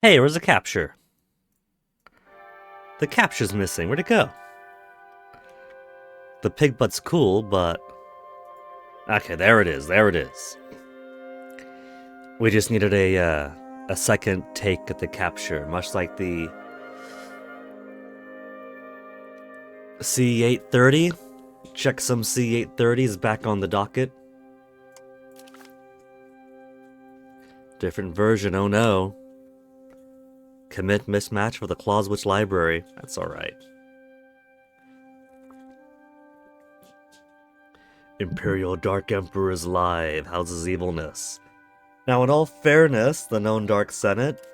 Hey, where's the capture? The capture's missing. Where'd it go? The pig butt's cool, but... Okay, there it is. There it is. We just needed a second take at the capture, much like the C830. Check some C830s back on the docket. Different version, oh no. Commit mismatch for the Clausewitz library. That's alright. Imperial Dark Emperor is live. How's his evilness? Now, in all fairness, the known Dark Senate,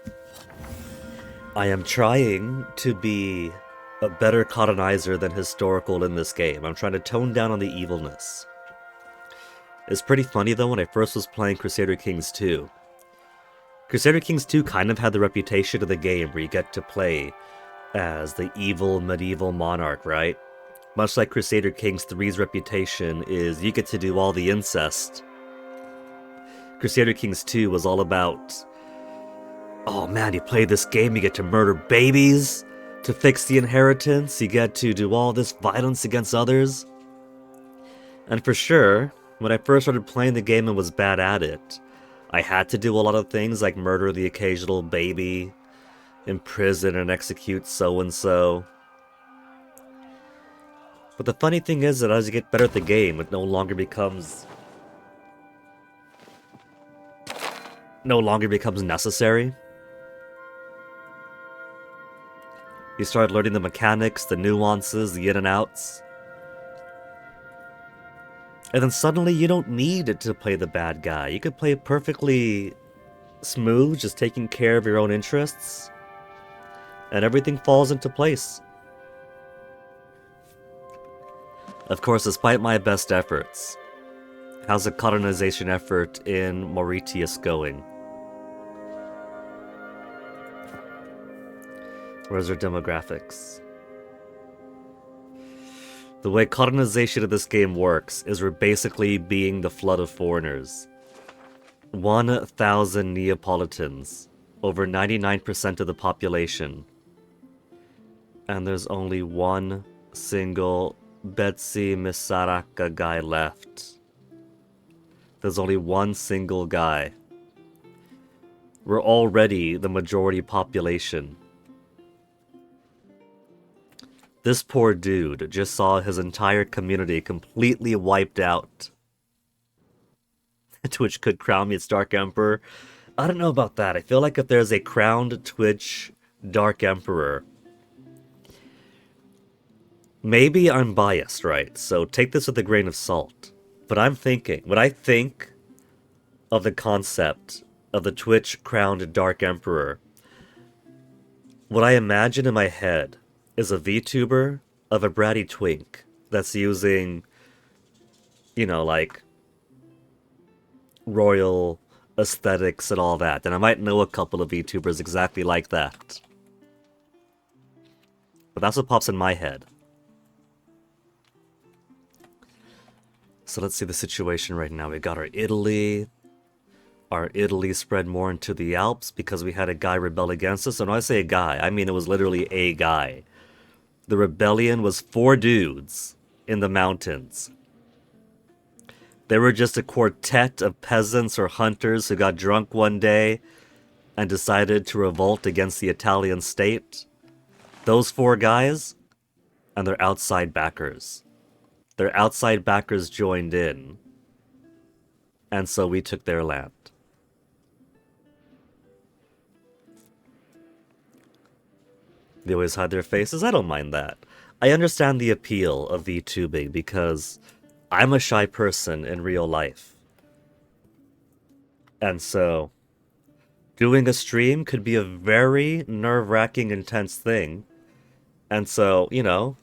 I am trying to be a better colonizer than historical in this game. I'm trying to tone down on the evilness. It's pretty funny though, when I first was playing Crusader Kings 2. Crusader Kings 2 kind of had the reputation of the game where you get to play as the evil medieval monarch, right? Much like Crusader Kings 3's reputation is you get to do all the incest. Crusader Kings 2 was all about, oh man, you play this game, you get to murder babies to fix the inheritance, you get to do all this violence against others. And for sure, when I first started playing the game and was bad at it, I had to do a lot of things like murder the occasional baby, imprison and execute so-and-so. But the funny thing is that as you get better at the game, it no longer becomes necessary. You start learning the mechanics, the nuances, the in and outs. And then suddenly you don't need it to play the bad guy. You could play perfectly smooth, just taking care of your own interests. And everything falls into place. Of course, despite my best efforts, how's the colonization effort in Mauritius going? Where's their demographics? The way colonization of this game works is we're basically being the flood of foreigners. 1,000 Neapolitans, over 99% of the population. And there's only one single Betsy Misaraka guy left. There's only one single guy. We're already the majority population. This poor dude just saw his entire community completely wiped out. Twitch could crown me its Dark Emperor. I don't know about that. I feel like if there's a crowned Twitch Dark Emperor, maybe I'm biased, right? So take this with a grain of salt. But I'm thinking, when I think of the concept of the Twitch crowned Dark Emperor, what I imagine in my head is a VTuber of a bratty twink that's using, you know, like, royal aesthetics and all that. And I might know a couple of VTubers exactly like that. But that's what pops in my head. So let's see the situation right now. We got our Italy. Our Italy spread more into the Alps because we had a guy rebel against us. And when I say a guy, I mean it was literally a guy. The rebellion was 4 dudes in the mountains. They were just a quartet of peasants or hunters who got drunk one day and decided to revolt against the Italian state. Those 4 guys and their outside backers. Their outside backers joined in. And so we took their land. They always hide their faces. I don't mind that. I understand the appeal of VTubing because I'm a shy person in real life. And so, doing a stream could be a very nerve-wracking, intense thing. And so, you know,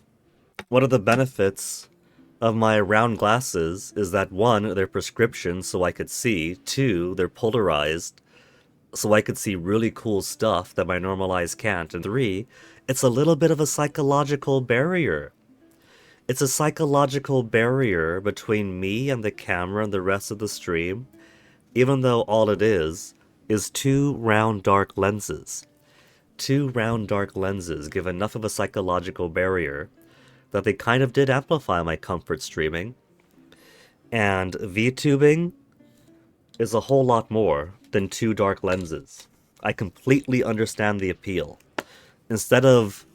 one of the benefits of my round glasses is that 1, they're prescription so I could see, 2, they're polarized so I could see really cool stuff that my normal eyes can't, and 3, it's a little bit of a psychological barrier. It's a psychological barrier between me and the camera and the rest of the stream, even though all it is 2 round dark lenses. two round dark lenses give enough of a psychological barrier that they kind of did amplify my comfort streaming. And VTubing is a whole lot more than two dark lenses. I completely understand the appeal. Instead of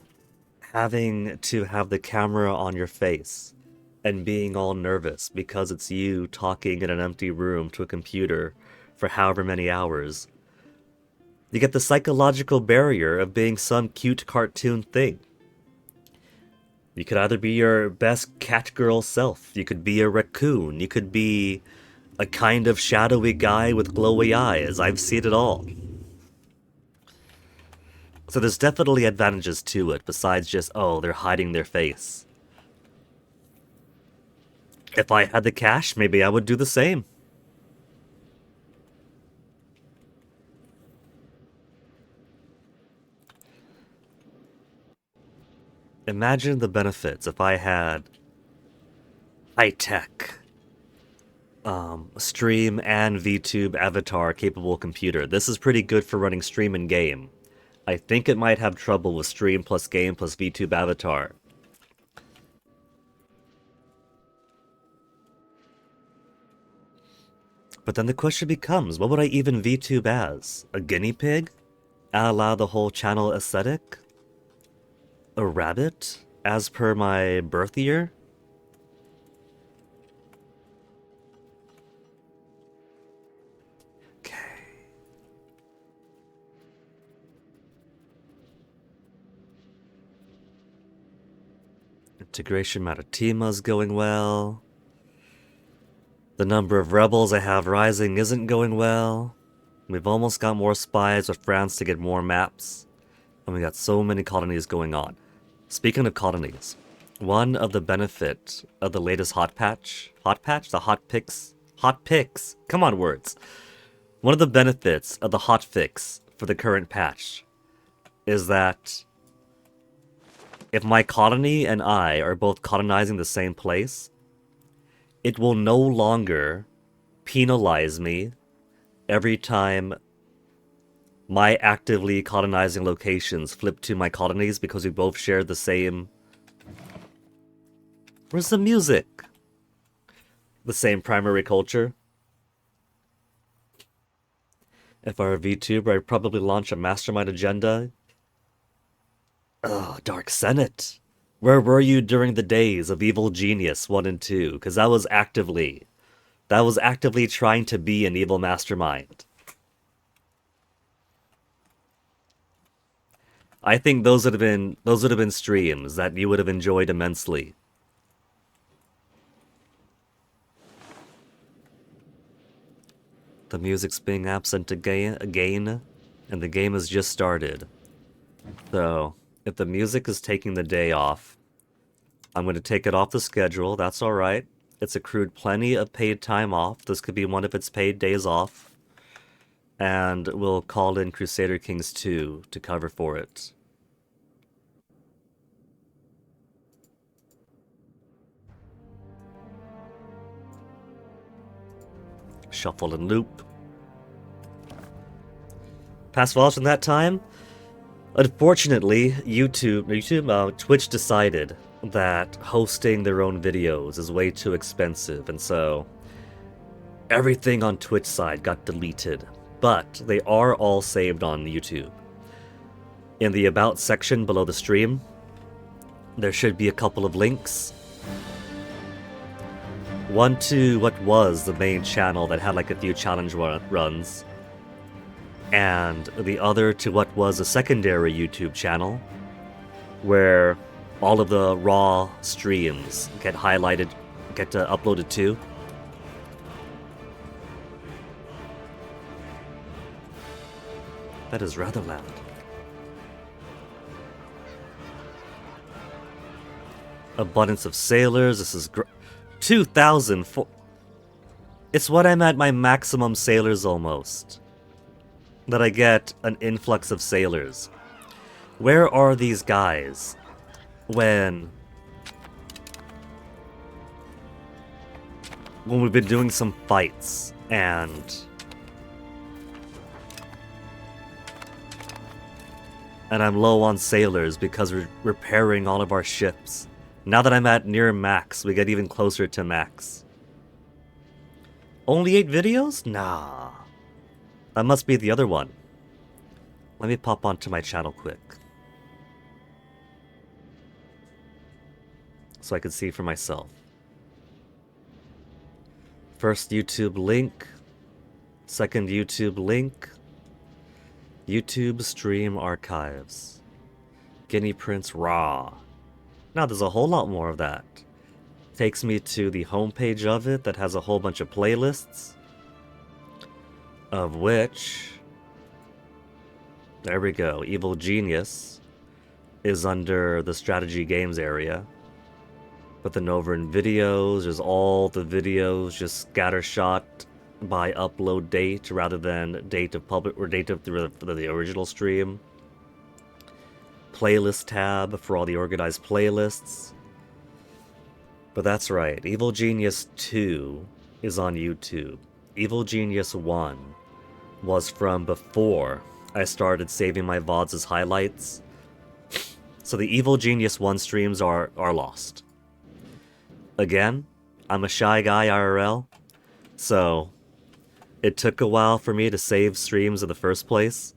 having to have the camera on your face and being all nervous because it's you talking in an empty room to a computer for however many hours, you get the psychological barrier of being some cute cartoon thing. You could either be your best cat girl self, you could be a raccoon, you could be a kind of shadowy guy with glowy eyes. I've seen it all. So there's definitely advantages to it, besides just, oh, they're hiding their face. If I had the cash, maybe I would do the same. Imagine the benefits if I had high-tech stream and VTube avatar capable computer. This is pretty good for running stream and game. I think it might have trouble with stream plus game plus VTube avatar. But then the question becomes, what would I even VTube as? A guinea pig? A la the whole channel aesthetic? A rabbit? As per my birth year? Integration Matatima's going well. The number of rebels I have rising isn't going well. We've almost got more spies with France to get more maps. And we got so many colonies going on. Speaking of colonies, one of the benefits of the latest hot patch, the hotfix, come on words. One of the benefits of the hotfix for the current patch is that if my colony and I are both colonizing the same place, it will no longer penalize me every time my actively colonizing locations flip to my colonies because we both share the same... Where's the music? The same primary culture. If I were a VTuber, I'd probably launch a mastermind agenda. Oh, Dark Senate. Where were you during the days of Evil Genius 1 and 2? Because that was actively trying to be an evil mastermind. I think those would have been streams that you would have enjoyed immensely. The music's being absent again, and the game has just started. So, if the music is taking the day off, I'm going to take it off the schedule. That's alright. It's accrued plenty of paid time off. This could be one of its paid days off. And we'll call in Crusader Kings 2 to cover for it. Shuffle and loop. Past falls from that time? Unfortunately, Twitch decided that hosting their own videos is way too expensive, and so everything on Twitch side got deleted, but they are all saved on YouTube. In the About section below the stream, there should be a couple of links. One to what was the main channel that had like a few challenge runs, and the other to what was a secondary YouTube channel, where all of the raw streams get uploaded to. That is rather loud. Abundance of sailors, this is 2,004. It's what I'm at my maximum sailors almost. That I get an influx of sailors. Where are these guys when we've been doing some fights and And I'm low on sailors because we're repairing all of our ships. Now that I'm at near max, we get even closer to max. Only 8 videos? Nah. That must be the other one. Let me pop onto my channel quick, so I can see for myself. First YouTube link. Second YouTube link. YouTube stream archives. Guinea Prince Raw. Now there's a whole lot more of that. Takes me to the homepage of it that has a whole bunch of playlists. Of which... there we go. Evil Genius is under the strategy games area. But then over in videos, there's all the videos just scattershot by upload date rather than date of public or date of the original stream. Playlist tab for all the organized playlists. But that's right, Evil Genius 2 is on YouTube. Evil Genius 1 was from before I started saving my VODs as highlights. So the Evil Genius 1 streams are lost. Again, I'm a shy guy IRL, so it took a while for me to save streams in the first place.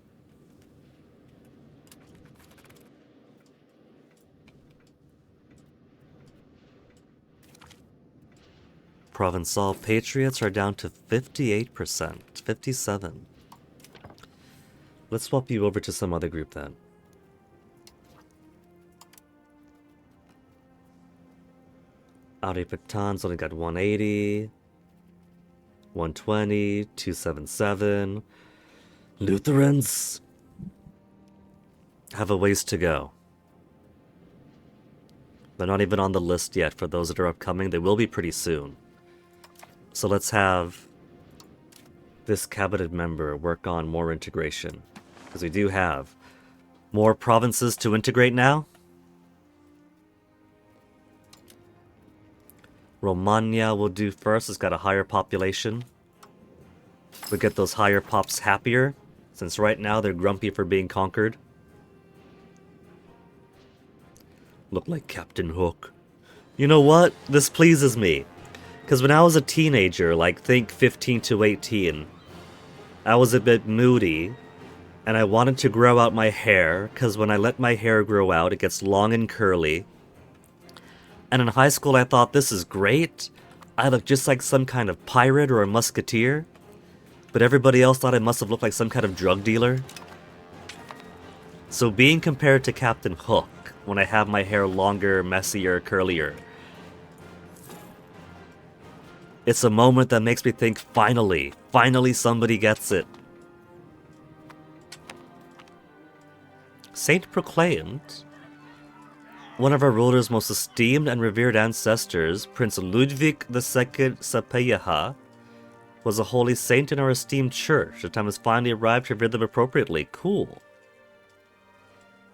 Provençal Patriots are down to 58%, 57. Let's swap you over to some other group then. Audi Picton's only got 180, 120, 277. Lutherans have a ways to go. They're not even on the list yet for those that are upcoming. They will be pretty soon. So let's have this cabinet member work on more integration. Because we do have more provinces to integrate now. Romagna will do first. It's got a higher population. We'll get those higher pops happier, since right now they're grumpy for being conquered. Look like Captain Hook. You know what? This pleases me. Because when I was a teenager, like think 15 to 18, I was a bit moody, and I wanted to grow out my hair, because when I let my hair grow out, it gets long and curly. And in high school, I thought, this is great. I look just like some kind of pirate or a musketeer. But everybody else thought I must have looked like some kind of drug dealer. So being compared to Captain Hook, when I have my hair longer, messier, curlier, it's a moment that makes me think, finally somebody gets it. Saint proclaimed. One of our ruler's most esteemed and revered ancestors, Prince Ludwig II Sapieha, was a holy saint in our esteemed church. The time has finally arrived to revere them appropriately. Cool.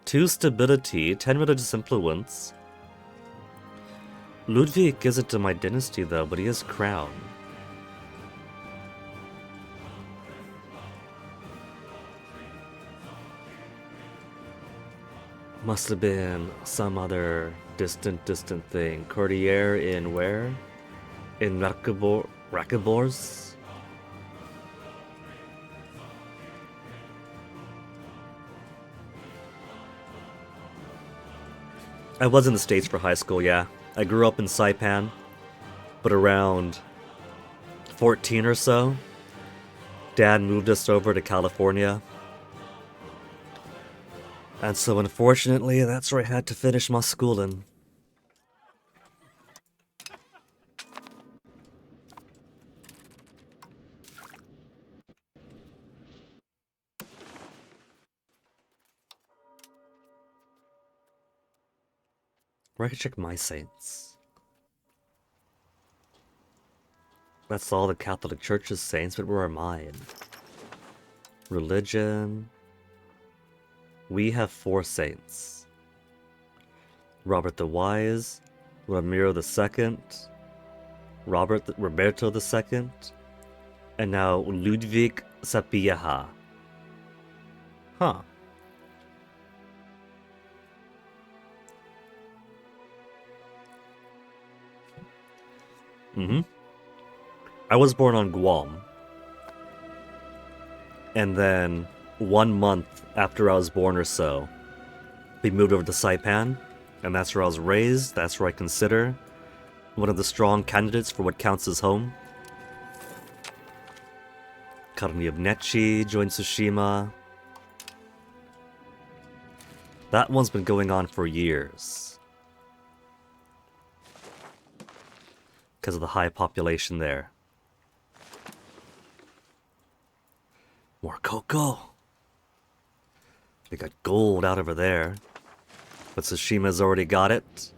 2 stability, 10 religious influence. Ludwig isn't in my dynasty though, but he is crown. Must have been some other distant thing. Courtier in where? In Rakibors? I was in the States for high school, yeah. I grew up in Saipan, but around 14 or so, Dad moved us over to California. And so unfortunately, that's where I had to finish my schooling. Where I can check my saints. That's all the Catholic Church's saints, but where are mine? Religion. We have 4 saints. Robert the Wise, Ramiro II, Roberto II, and now Ludwig Sapieha. Huh. Mm-hmm. I was born on Guam. And then 1 month after I was born or so, we moved over to Saipan. And that's where I was raised. That's where I consider one of the strong candidates for what counts as home. Colony of Nechi joined Tsushima. That one's been going on for years. Because of the high population there. More cocoa. They got gold out over there. But Tsushima's already got it.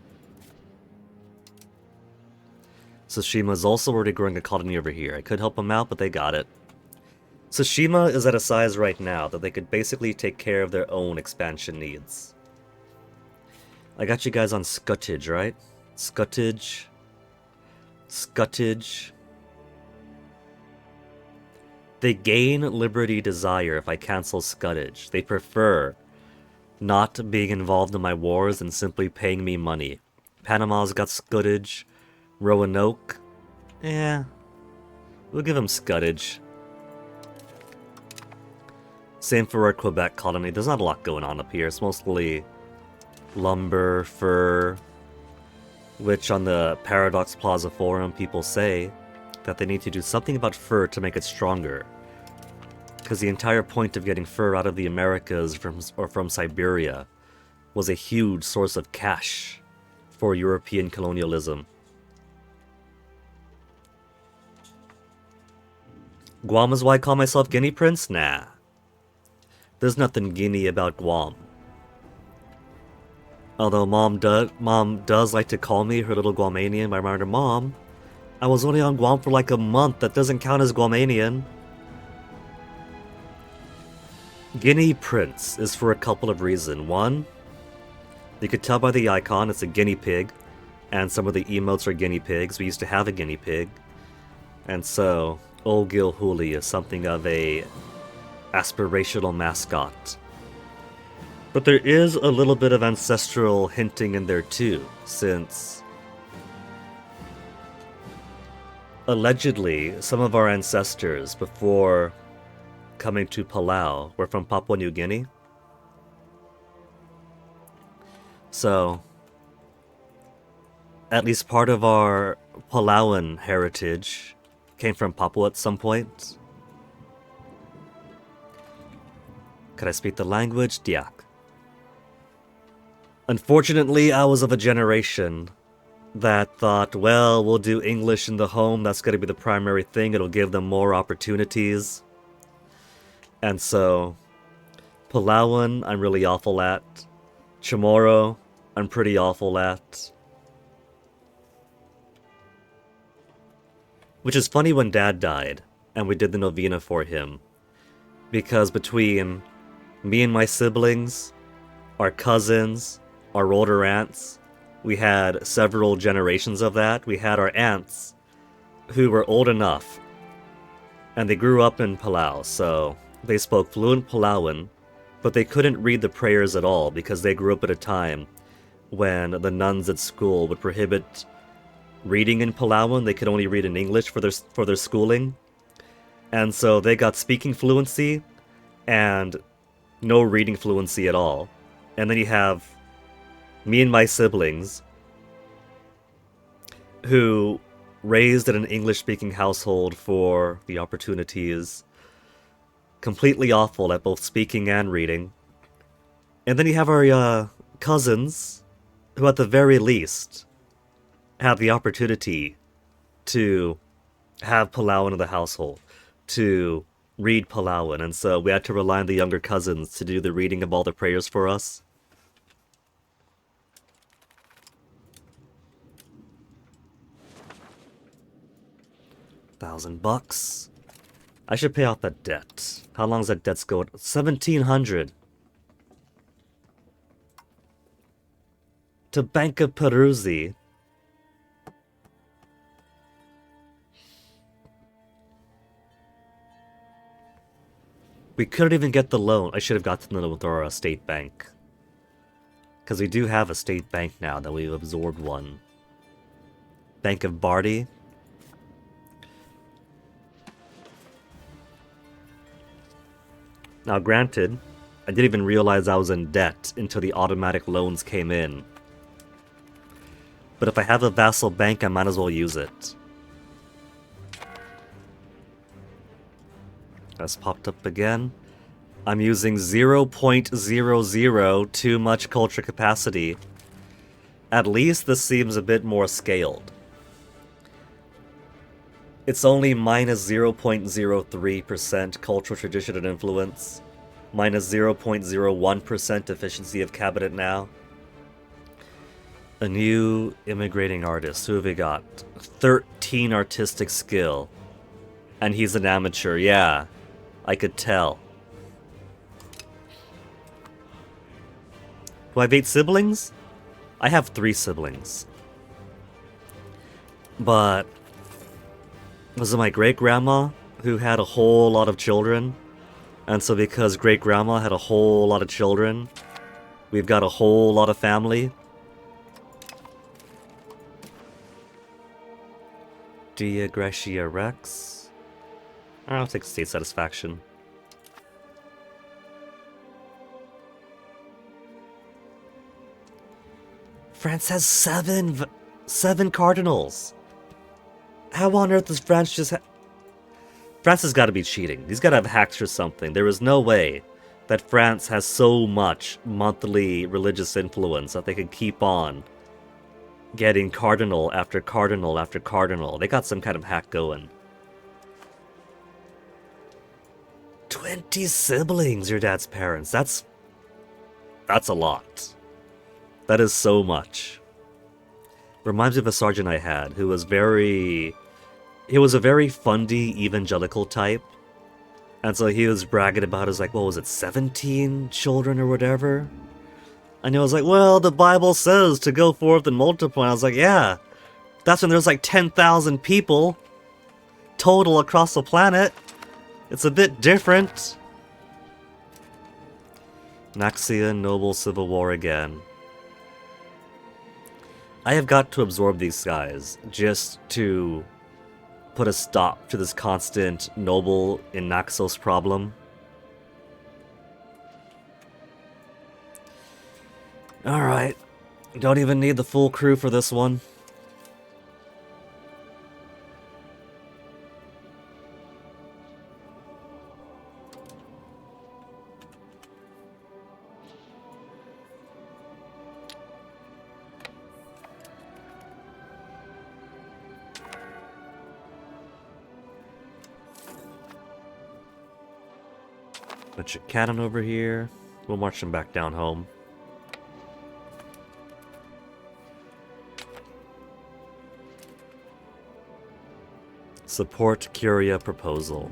Tsushima's also already growing a colony over here. I could help them out, but they got it. Tsushima is at a size right now that they could basically take care of their own expansion needs. I got you guys on Scuttage, right? Scuttage. Scuttage. They gain Liberty Desire if I cancel Scuttage. They prefer not being involved in my wars and simply paying me money. Panama's got Scuttage. Roanoke. Yeah. We'll give them Scuttage. Same for our Quebec colony. There's not a lot going on up here. It's mostly lumber, fur, which on the Paradox Plaza forum people say that they need to do something about fur to make it stronger. Because the entire point of getting fur out of the Americas from Siberia was a huge source of cash for European colonialism. Guam is why I call myself Guinea Prince? Nah. There's nothing Guinea about Guam. Although Mom does like to call me her little Guamanian. I remind her, Mom, I was only on Guam for like a month. That doesn't count as Guamanian. Guinea Prince is for a couple of reasons. One, you could tell by the icon it's a guinea pig, and some of the emotes are guinea pigs. We used to have a guinea pig. And so, Old Gil Huli is something of a aspirational mascot. But there is a little bit of ancestral hinting in there too, since allegedly some of our ancestors before coming to Palau were from Papua New Guinea. So, at least part of our Palauan heritage came from Papua at some point. Could I speak the language? Diak. Unfortunately, I was of a generation that thought, well, we'll do English in the home, that's going to be the primary thing, it'll give them more opportunities. And so, Palauan, I'm really awful at. Chamorro, I'm pretty awful at. Which is funny when Dad died, and we did the novena for him. Because between me and my siblings, our cousins, our older aunts, we had several generations of that. We had our aunts who were old enough, and they grew up in Palau, so they spoke fluent Palauan, but they couldn't read the prayers at all because they grew up at a time when the nuns at school would prohibit reading in Palauan. They could only read in English for their schooling. And so they got speaking fluency and no reading fluency at all. And then you have me and my siblings who raised in an English-speaking household for the opportunities, completely awful at both speaking and reading. And then you have our cousins who at the very least have the opportunity to have Palauan in the household, to read Palauan, and so we had to rely on the younger cousins to do the reading of all the prayers for us. $1,000. I should pay off that debt. How long is that debt going? 1,700. To Bank of Peruzzi. We couldn't even get the loan. I should have gotten the loan with our state bank. Because we do have a state bank now that we've absorbed one. Bank of Bardi. Now granted, I didn't even realize I was in debt until the automatic loans came in. But if I have a vassal bank, I might as well use it. That's popped up again. I'm using 0.00 too much culture capacity. At least this seems a bit more scaled. It's only minus 0.03% cultural tradition and influence. Minus 0.01% efficiency of cabinet now. A new immigrating artist. Who have we got? 13 artistic skill. And he's an amateur, yeah. I could tell. Do I have 8 siblings? I have 3 siblings. But was it my great-grandma who had a whole lot of children? And so because great-grandma had a whole lot of children, we've got a whole lot of family. Dia Gracia Rex. I'll take state satisfaction. France has 7 cardinals. How on earth does France just France has got to be cheating. He's got to have hacks or something. There is no way that France has so much monthly religious influence that they could keep on getting cardinal after cardinal after cardinal. They got some kind of hack going. 20 siblings, your dad's parents. That's a lot. That is so much. Reminds me of a sergeant I had who was he was a very fundy evangelical type. And so he was bragging about his, like, what was it, 17 children or whatever? And he was like, well, the Bible says to go forth and multiply. I was like, yeah, that's when there's like 10,000 people total across the planet. It's a bit different. Naxia Noble Civil War again. I have got to absorb these guys just to put a stop to this constant noble in Naxos problem. Alright. Don't even need the full crew for this one. Bunch of cannon over here. We'll march them back down home. Support Curia proposal.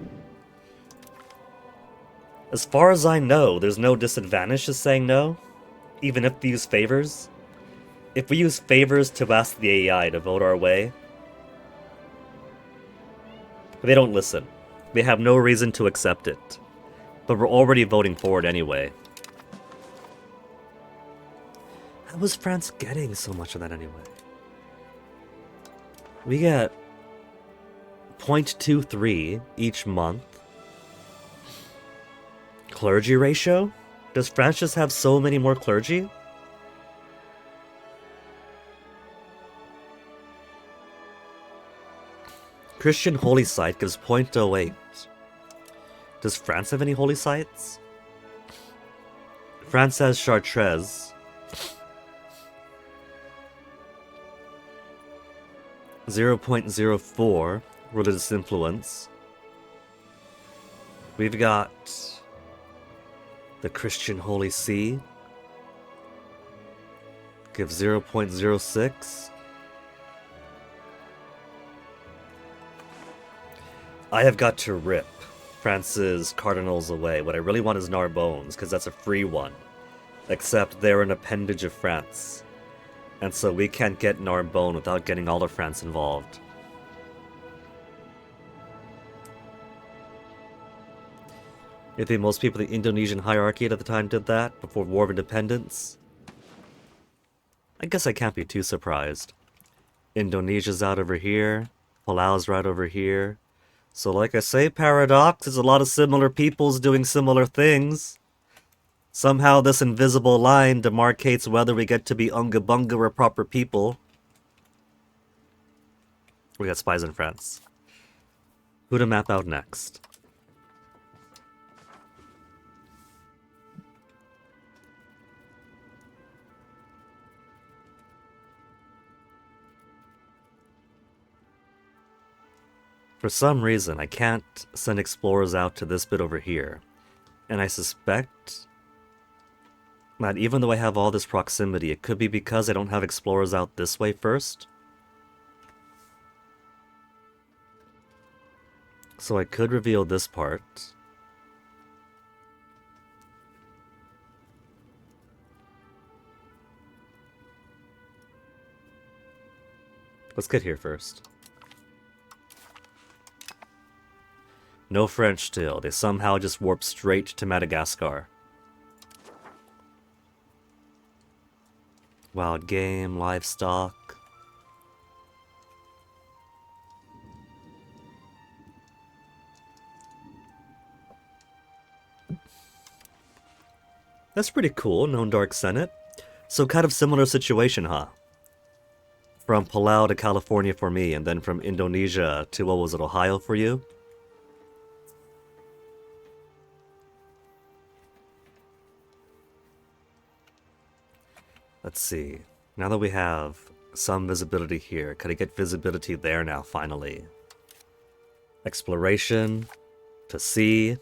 As far as I know, there's no disadvantage to saying no, even if we use favors. If we use favors to ask the AI to vote our way, they don't listen. They have no reason to accept it. But we're already voting for it anyway. How was France getting so much of that anyway? We get 0.23 each month. Clergy ratio? Does France just have so many more clergy? Christian holy site gives 0.08. Does France have any holy sites? France has Chartres. 0.04 religious influence. We've got the Christian Holy See. Give 0.06. I have got to rip France's cardinals away. What I really want is Narbonne's, because that's a free one. Except they're an appendage of France. And so we can't get Narbonne without getting all of France involved. You think most people in the Indonesian hierarchy at the time did that, before War of Independence? I guess I can't be too surprised. Indonesia's out over here. Palau's right over here. So like I say, Paradox, there's a lot of similar peoples doing similar things. Somehow this invisible line demarcates whether we get to be Unga Bunga or proper people. We got spies in France. Who to map out next? For some reason, I can't send explorers out to this bit over here. And I suspect that even though I have all this proximity, it could be because I don't have explorers out this way first. So I could reveal this part. Let's get here first. No French still. They somehow just warped straight to Madagascar. Wild game, livestock. That's pretty cool, known Dark Senate. So kind of similar situation, huh? From Palau to California for me, and then from Indonesia to, what was it, Ohio for you? Let's see. Now that we have some visibility here, could I get visibility there now, finally? Exploration. To sea.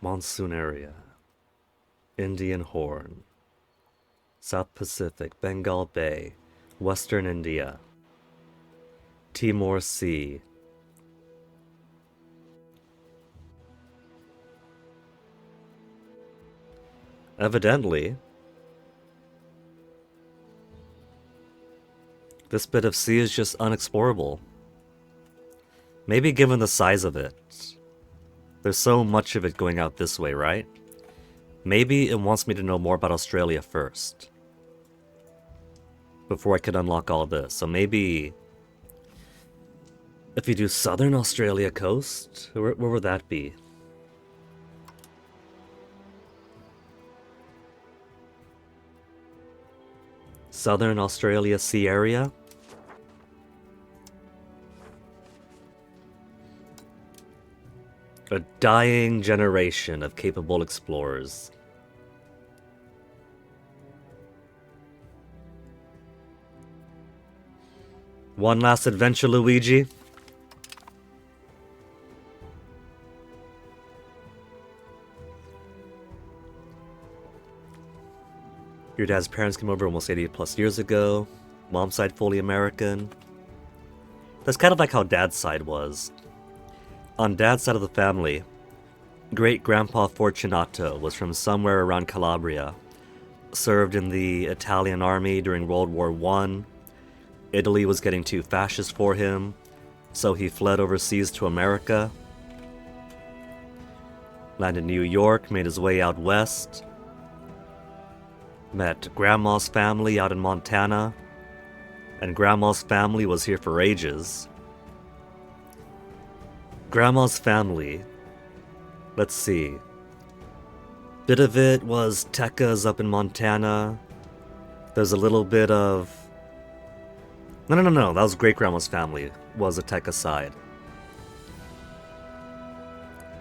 Monsoon area. Indian Horn. South Pacific, Bengal Bay. Western India. Timor Sea. Evidently, this bit of sea is just unexplorable. Maybe given the size of it. There's so much of it going out this way, right? Maybe it wants me to know more about Australia first. Before I could unlock all this. So maybe if you do Southern Australia coast, where would that be? Southern Australia Sea area? A dying generation of capable explorers. One last adventure, Luigi? Your dad's parents came over almost 80 plus years ago. Mom's side fully American. That's kind of like how dad's side was. On dad's side of the family, great-grandpa Fortunato was from somewhere around Calabria. Served in the Italian army during World War I. Italy was getting too fascist for him, so he fled overseas to America. Landed in New York, made his way out west. Met Grandma's family out in Montana, and Grandma's family was here for ages. Grandma's family, let's see. Bit of it was Tekka's up in Montana. There's a little bit of... No, that was great-grandma's family, was the Tekka side.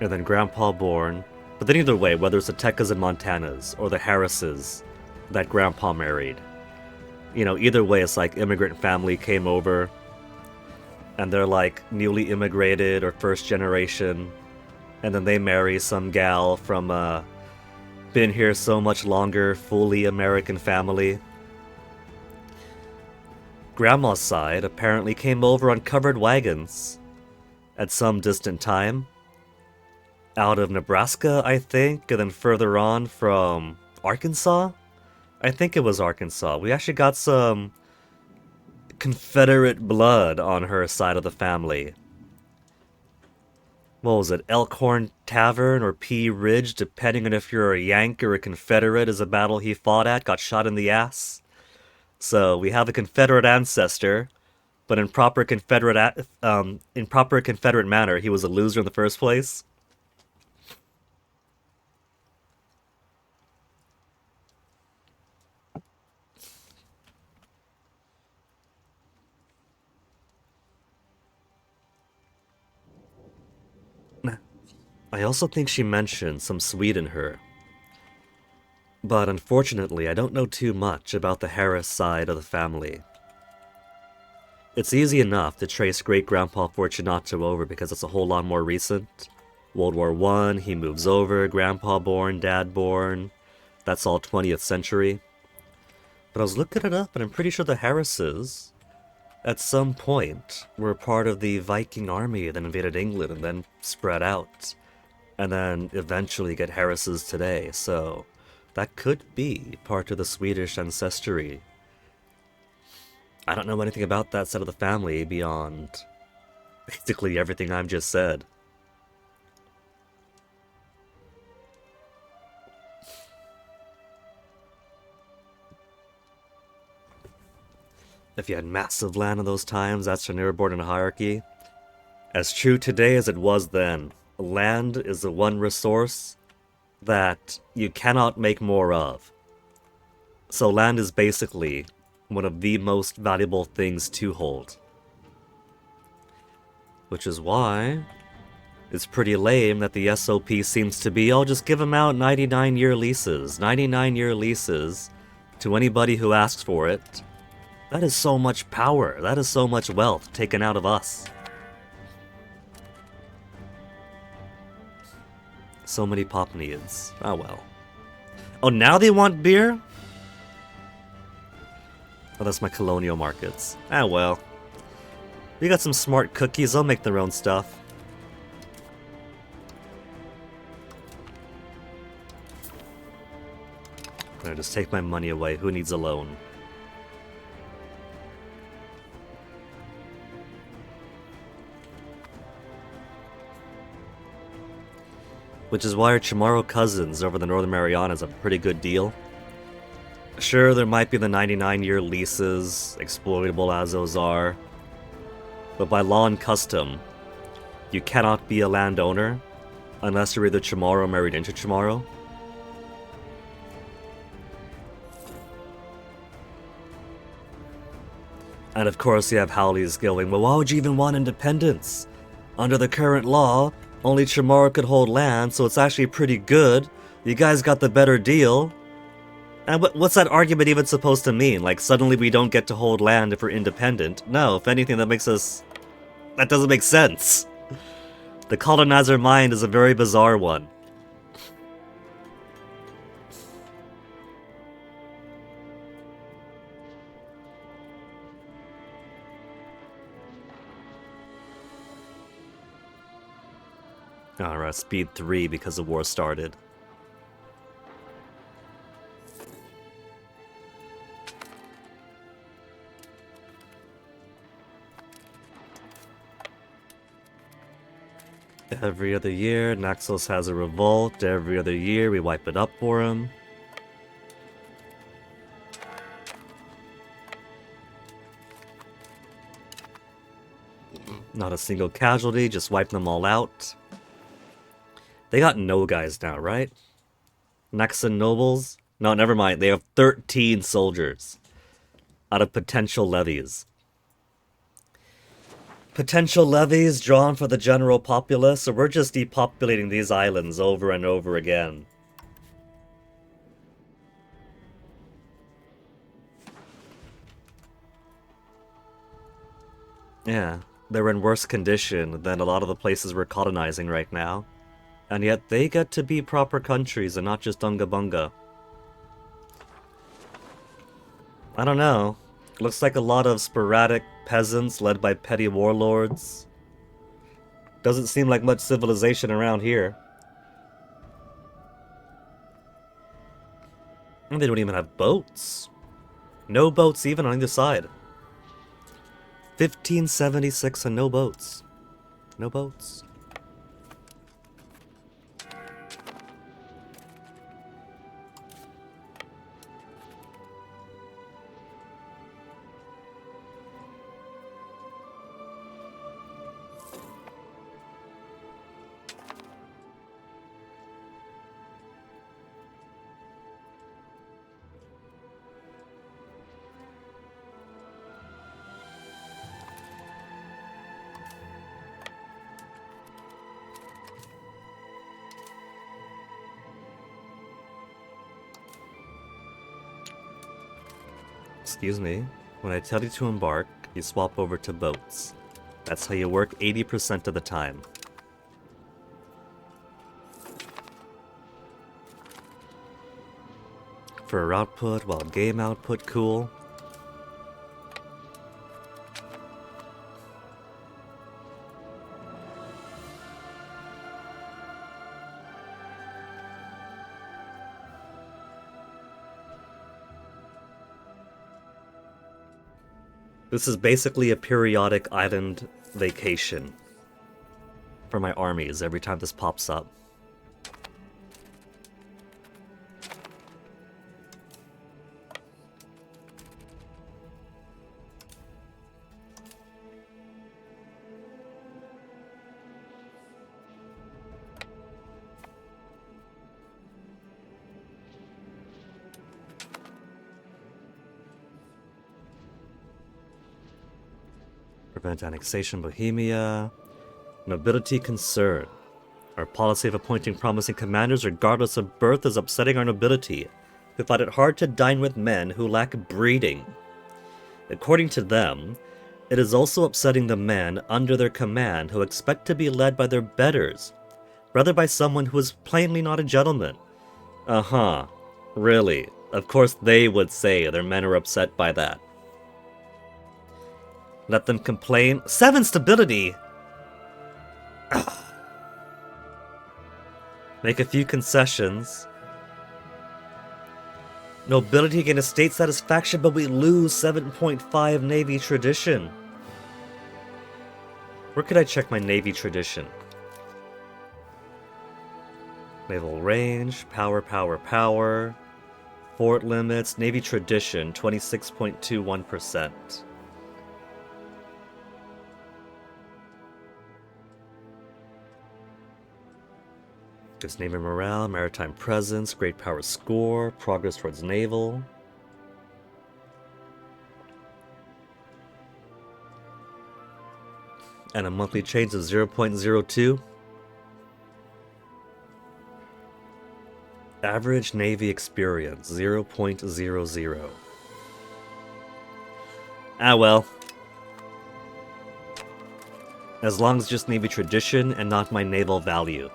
And then Grandpa born. But then either way, whether it's the Tekkas and Montanas, or the Harrises that Grandpa married, you know, either way, it's like immigrant family came over, and they're like newly immigrated or first generation, and then they marry some gal from been here so much longer, fully American family. Grandma's side apparently came over on covered wagons at some distant time. Out of Nebraska, I think, and then further on from Arkansas? I think it was Arkansas. We actually got some Confederate blood on her side of the family. what was it, Elkhorn Tavern or Pea Ridge, depending on if you're a Yank or a Confederate, is a battle he fought at, got shot in the ass. So we have a Confederate ancestor, but in proper Confederate manner, he was a loser in the first place. I also think she mentioned some Swede in her, but unfortunately, I don't know too much about the Harris side of the family. It's easy enough to trace great-grandpa Fortunato over because it's a whole lot more recent. World War I, he moves over, grandpa born, dad born. That's all 20th century. But I was looking it up, and I'm pretty sure the Harrises, at some point, were part of the Viking army that invaded England and then spread out. And then eventually get Harrises today, so that could be part of the Swedish ancestry. I don't know anything about that side of the family beyond basically everything I've just said. If you had massive land in those times, that's your nearborn in hierarchy. As true today as it was then, land is the one resource that you cannot make more of. So land is basically one of the most valuable things to hold. Which is why it's pretty lame that the SOP seems to be, oh, just give them out 99-year leases. 99-year leases to anybody who asks for it. That is so much power. That is so much wealth taken out of us. So many pop needs. Oh well. Oh, now they want beer? Oh, that's my colonial markets. Ah well. We got some smart cookies, they'll make their own stuff. I'm gonna just take my money away, who needs a loan? Which is why our Chamorro cousins over the Northern Marianas have a pretty good deal. Sure, there might be the 99-year leases, exploitable as those are, but by law and custom, you cannot be a landowner unless you're either Chamorro married into Chamorro. And of course you have Howleys going, well, why would you even want independence? Under the current law, only Chamorro could hold land, so it's actually pretty good. You guys got the better deal. And what's that argument even supposed to mean? Like, suddenly we don't get to hold land if we're independent? No, if anything, that makes us... That doesn't make sense. The colonizer mind is a very bizarre one. Alright, speed 3 because the war started. Every other year, Naxos has a revolt. Every other year, we wipe it up for him. Not a single casualty, just wipe them all out. They got no guys now, right? Naxan nobles? No, never mind. They have 13 soldiers out of potential levies. Potential levies drawn for the general populace, so we're just depopulating these islands over and over again. Yeah, they're in worse condition than a lot of the places we're colonizing right now. And yet they get to be proper countries and not just Unga Bunga. I don't know. Looks like a lot of sporadic peasants led by petty warlords. Doesn't seem like much civilization around here. And they don't even have boats. No boats even on either side. 1576 and no boats. No boats. Excuse me. When I tell you to embark, you swap over to boats. That's how you work 80% of the time. For output, while game output, cool. This is basically a periodic island vacation for my armies every time this pops up. Prevent annexation, Bohemia. Nobility concern. Our policy of appointing promising commanders regardless of birth is upsetting our nobility, who find it hard to dine with men who lack breeding. According to them, it is also upsetting the men under their command who expect to be led by their betters, rather by someone who is plainly not a gentleman. Uh-huh. Really. Of course they would say their men are upset by that. Let them complain. 7 stability! Make a few concessions. Nobility gain estate satisfaction, but we lose 7.5 Navy tradition. Where could I check my Navy tradition? Naval range, power, power, power. Fort limits, Navy tradition, 26.21%. Gives Navy morale, maritime presence, great power score, progress towards naval. And a monthly change of 0.02. Average Navy experience, 0.00. Ah well. As long as just Navy tradition and not my naval value,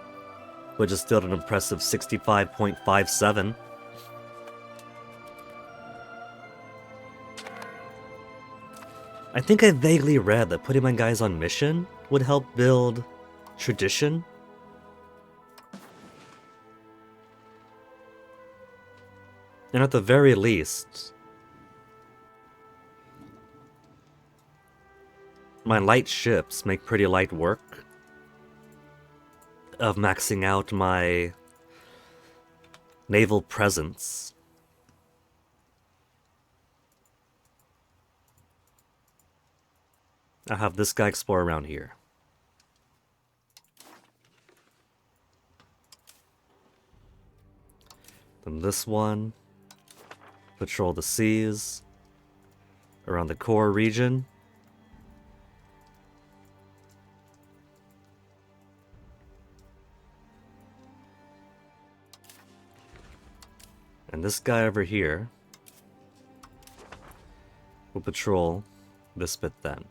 which is still an impressive 65.57. I think I vaguely read that putting my guys on mission would help build tradition. And at the very least, my light ships make pretty light work of maxing out my naval presence. I'll have this guy explore around here. Then this one, patrol the seas around the core region. And this guy over here will patrol this bit then.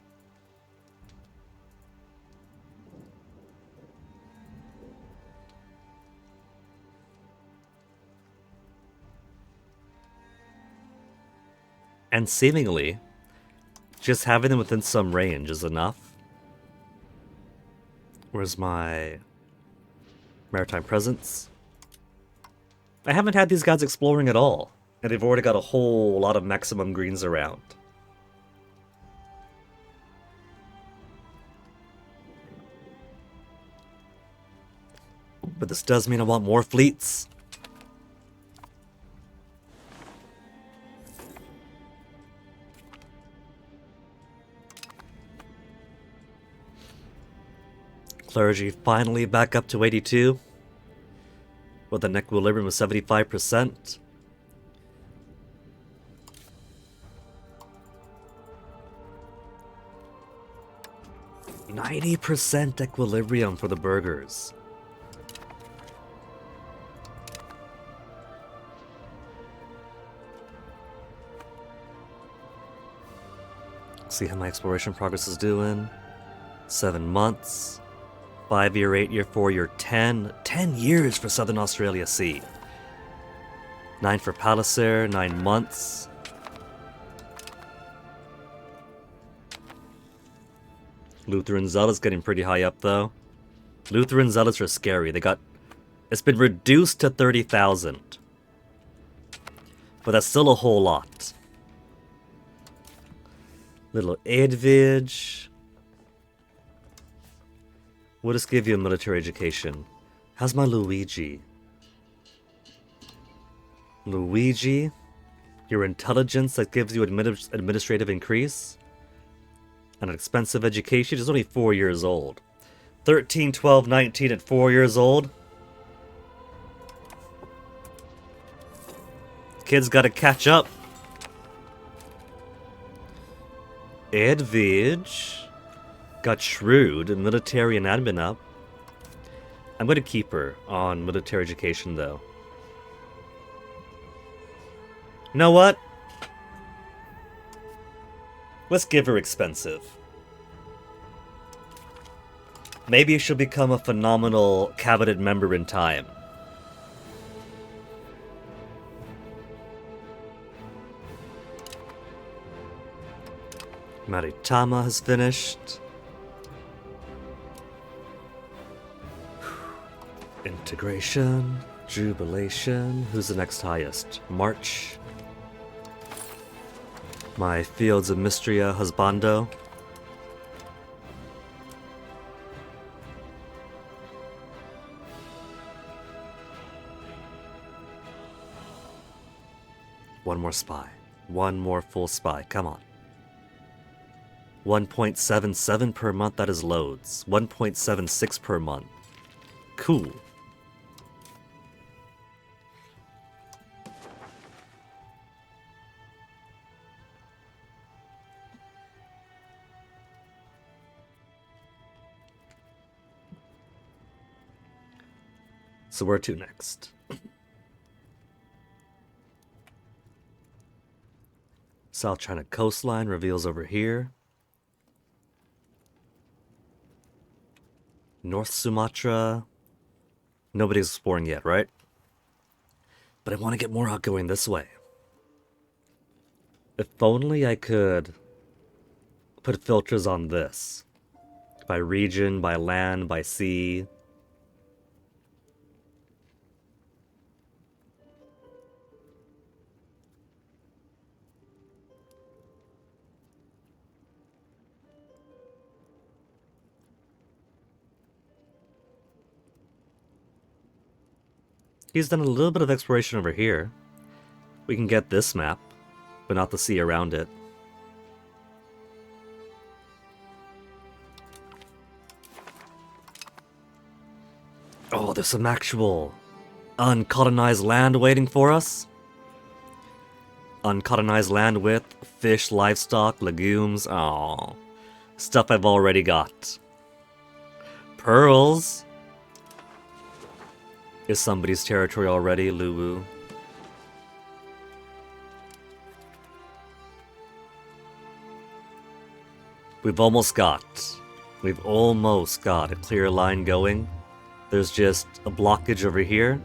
And seemingly, just having them within some range is enough. Where's my maritime presence? I haven't had these guys exploring at all, and they've already got a whole lot of maximum greens around. But this does mean I want more fleets. Clergy finally back up to 82. With an equilibrium of 75%. %90 equilibrium for the burgers. See how my exploration progress is doing. 7 months. 5-year, 8-year, 4-year, 10. 10 years for Southern Australia Sea. 9 for Palliser, 9 months. Lutheran Zealots getting pretty high up though. Lutheran Zealots are scary. It's been reduced to 30,000. But that's still a whole lot. Little Edvige. We'll just give you a military education. How's my Luigi? Luigi? Your intelligence that gives you administrative increase? And an expensive education? He's only 4 years old. 13, 12, 19 at 4 years old? Kids gotta catch up. Edvige got shrewd in military and admin up. I'm gonna keep her on military education though. You know what? Let's give her expensive. Maybe she'll become a phenomenal cabinet member in time. Maritama has finished. Integration, jubilation. Who's the next highest? March. My fields of Mystria husbando. One more spy. One more full spy. Come on. 1.77 per month, that is loads. 1.76 per month. Cool. So where to next? South China coastline reveals over here. North Sumatra. Nobody's exploring yet, right? But I want to get more outgoing this way. If only I could put filters on this. By region, by land, by sea. He's done a little bit of exploration over here. We can get this map, but not the sea around it. Oh, there's some actual uncolonized land waiting for us. Uncolonized land with fish, livestock, legumes. Oh, stuff I've already got. Pearls. Is somebody's territory already, Luwu? We've almost got a clear line going. There's just a blockage over here,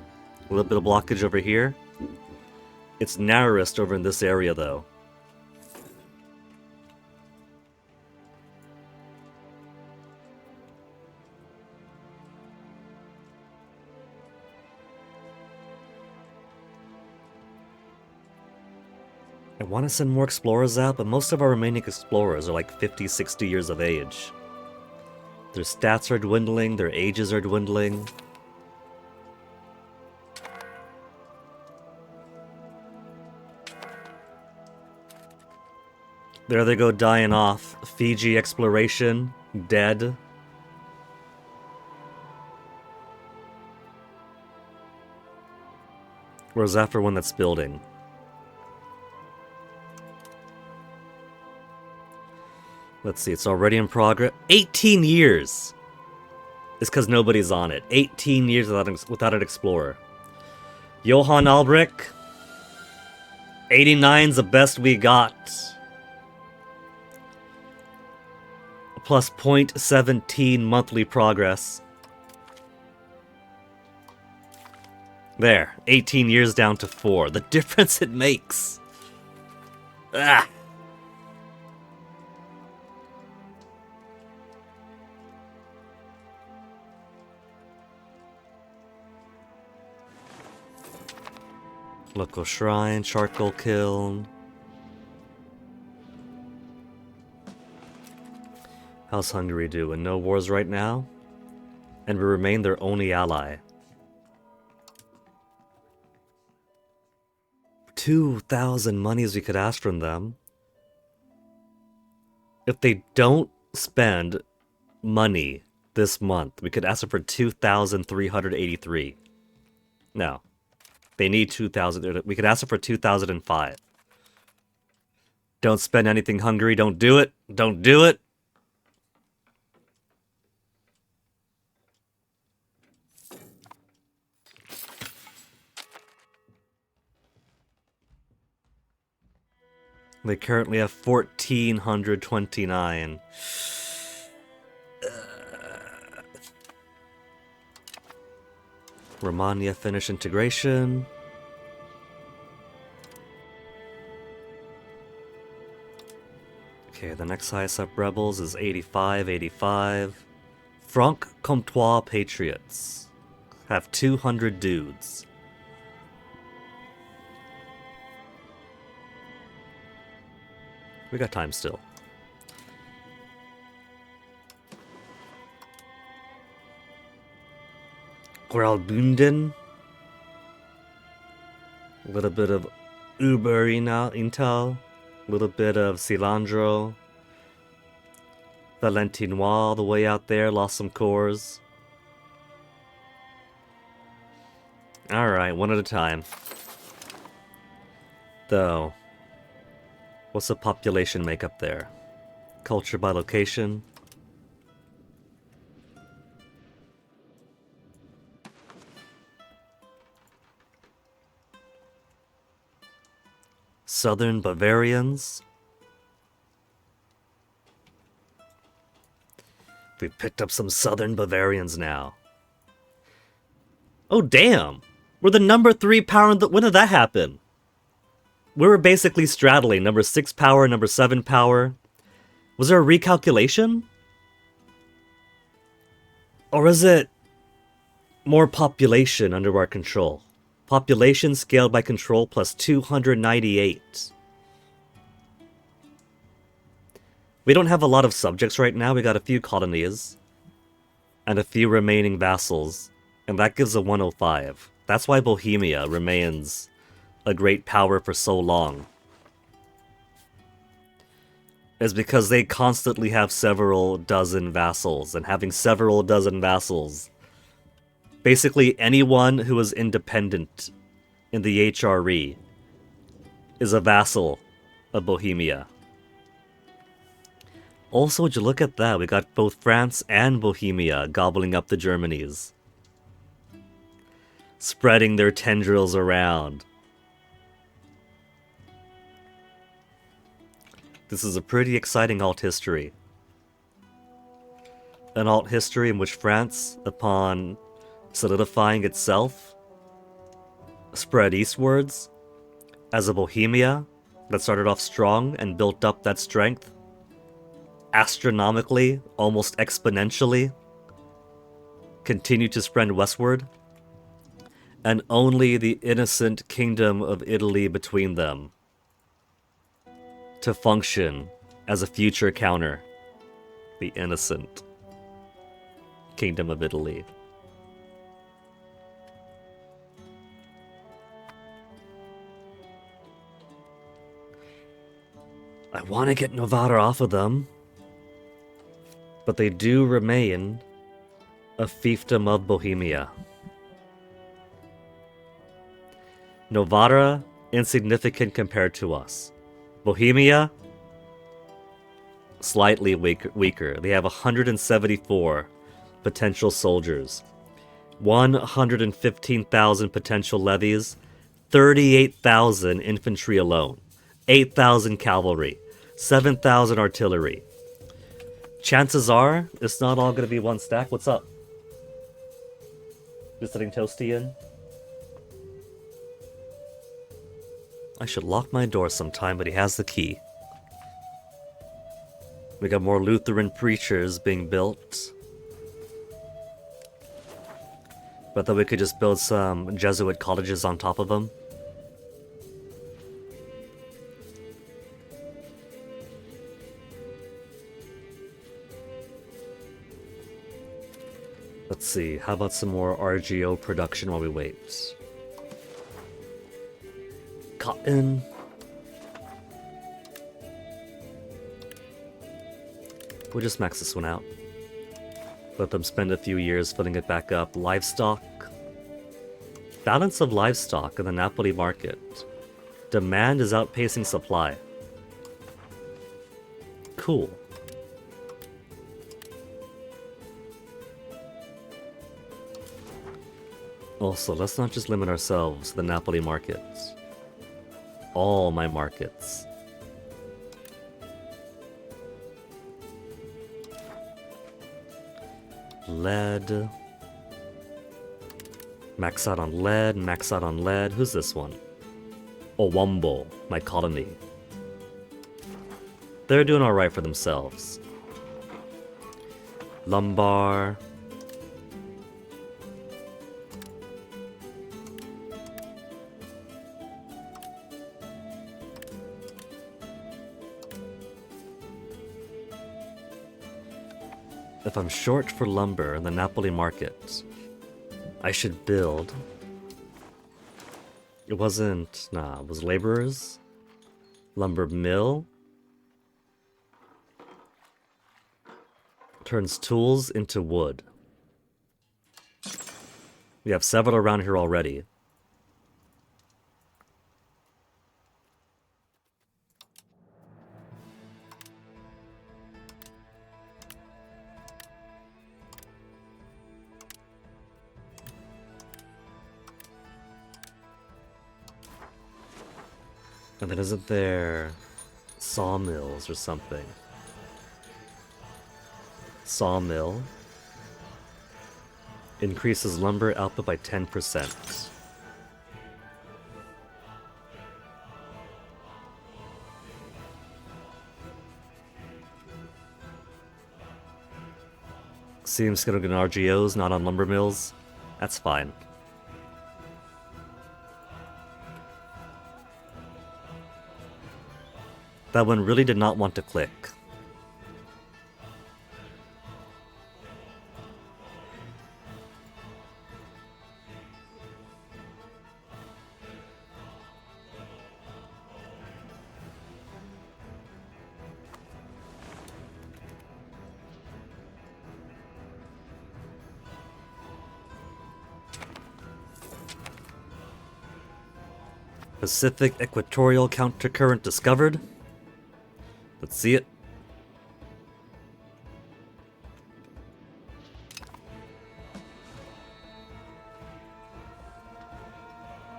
a little bit of blockage over here. It's narrowest over in this area though. I want to send more explorers out, but most of our remaining explorers are like 50, 60 years of age. Their stats are dwindling, their ages are dwindling. There they go dying off. Fiji exploration, dead. Where's that for one that's building? Let's see, it's already in progress. 18 years! It's because nobody's on it. 18 years without an explorer. Johann Albrecht. 89's the best we got. plus 0.17 monthly progress. There, 18 years down to 4. The difference it makes. Ah! Local shrine, charcoal kiln. How's Hungary doing? No wars right now? And we remain their only ally. 2,000 monies we could ask from them. If they don't spend money this month, we could ask them for 2,383. No. They need 2,000. We could ask them for 2,005. Don't spend anything, Hungary. Don't do it. Don't do it. They currently have 1,429. Romania Finnish integration. Okay, the next highest up rebels is 85. Franc-Comtois Patriots have 200 dudes. We got time still. Graubünden. A little bit of Uberina Intel. A little bit of Cilantro. Valentinois all the way out there. Lost some cores. Alright, one at a time. Though, what's the population makeup there? Culture by location. Southern Bavarians. We picked up some Southern Bavarians now. Oh damn! We're the number 3 power. When did that happen? We were basically straddling number 6 power, number 7 power. Was there a recalculation? Or is it more population under our control? Population scaled by control plus 298. We don't have a lot of subjects right now. We got a few colonies. And a few remaining vassals. And that gives a 105. That's why Bohemia remains a great power for so long. Is because they constantly have several dozen vassals. And having several dozen vassals, basically anyone who is independent in the HRE is a vassal of Bohemia. Also, would you look at that? We got both France and Bohemia gobbling up the Germanies. Spreading their tendrils around. This is a pretty exciting alt history. An alt history in which France, upon solidifying itself, spread eastwards as a Bohemia that started off strong and built up that strength astronomically, almost exponentially, continued to spread westward, and only the innocent kingdom of Italy between them to function as a future counter. The innocent kingdom of Italy. I want to get Novara off of them, but they do remain a fiefdom of Bohemia. Novara, insignificant compared to us. Bohemia, slightly weaker. They have 174 potential soldiers, 115,000 potential levies, 38,000 infantry alone, 8,000 cavalry, 7,000 artillery, Chances are, it's not all gonna be one stack. What's up? Just letting Toasty in? I should lock my door sometime, but he has the key. We got more Lutheran preachers being built. But then we could just build some Jesuit cottages on top of them. Let's see, how about some more RGO production while we wait? Cotton. We'll just max this one out. Let them spend a few years filling it back up. Livestock. Balance of livestock in the Napoli market. Demand is outpacing supply. Cool. Also, let's not just limit ourselves to the Napoli markets. All my markets. Lead. Max out on lead, max out on lead. Who's this one? Owombo, my colony. They're doing alright for themselves. Lumbar. If I'm short for lumber in the Napoli market, I should build... It wasn't... Nah, it was laborers? Lumber mill? Turns tools into wood. We have several around here already. And then isn't there sawmills or something? Sawmill increases lumber output by 10%. Seems gonna get RGOs, not on lumber mills. That's fine. That one really did not want to click. Pacific equatorial countercurrent discovered. Let's see it.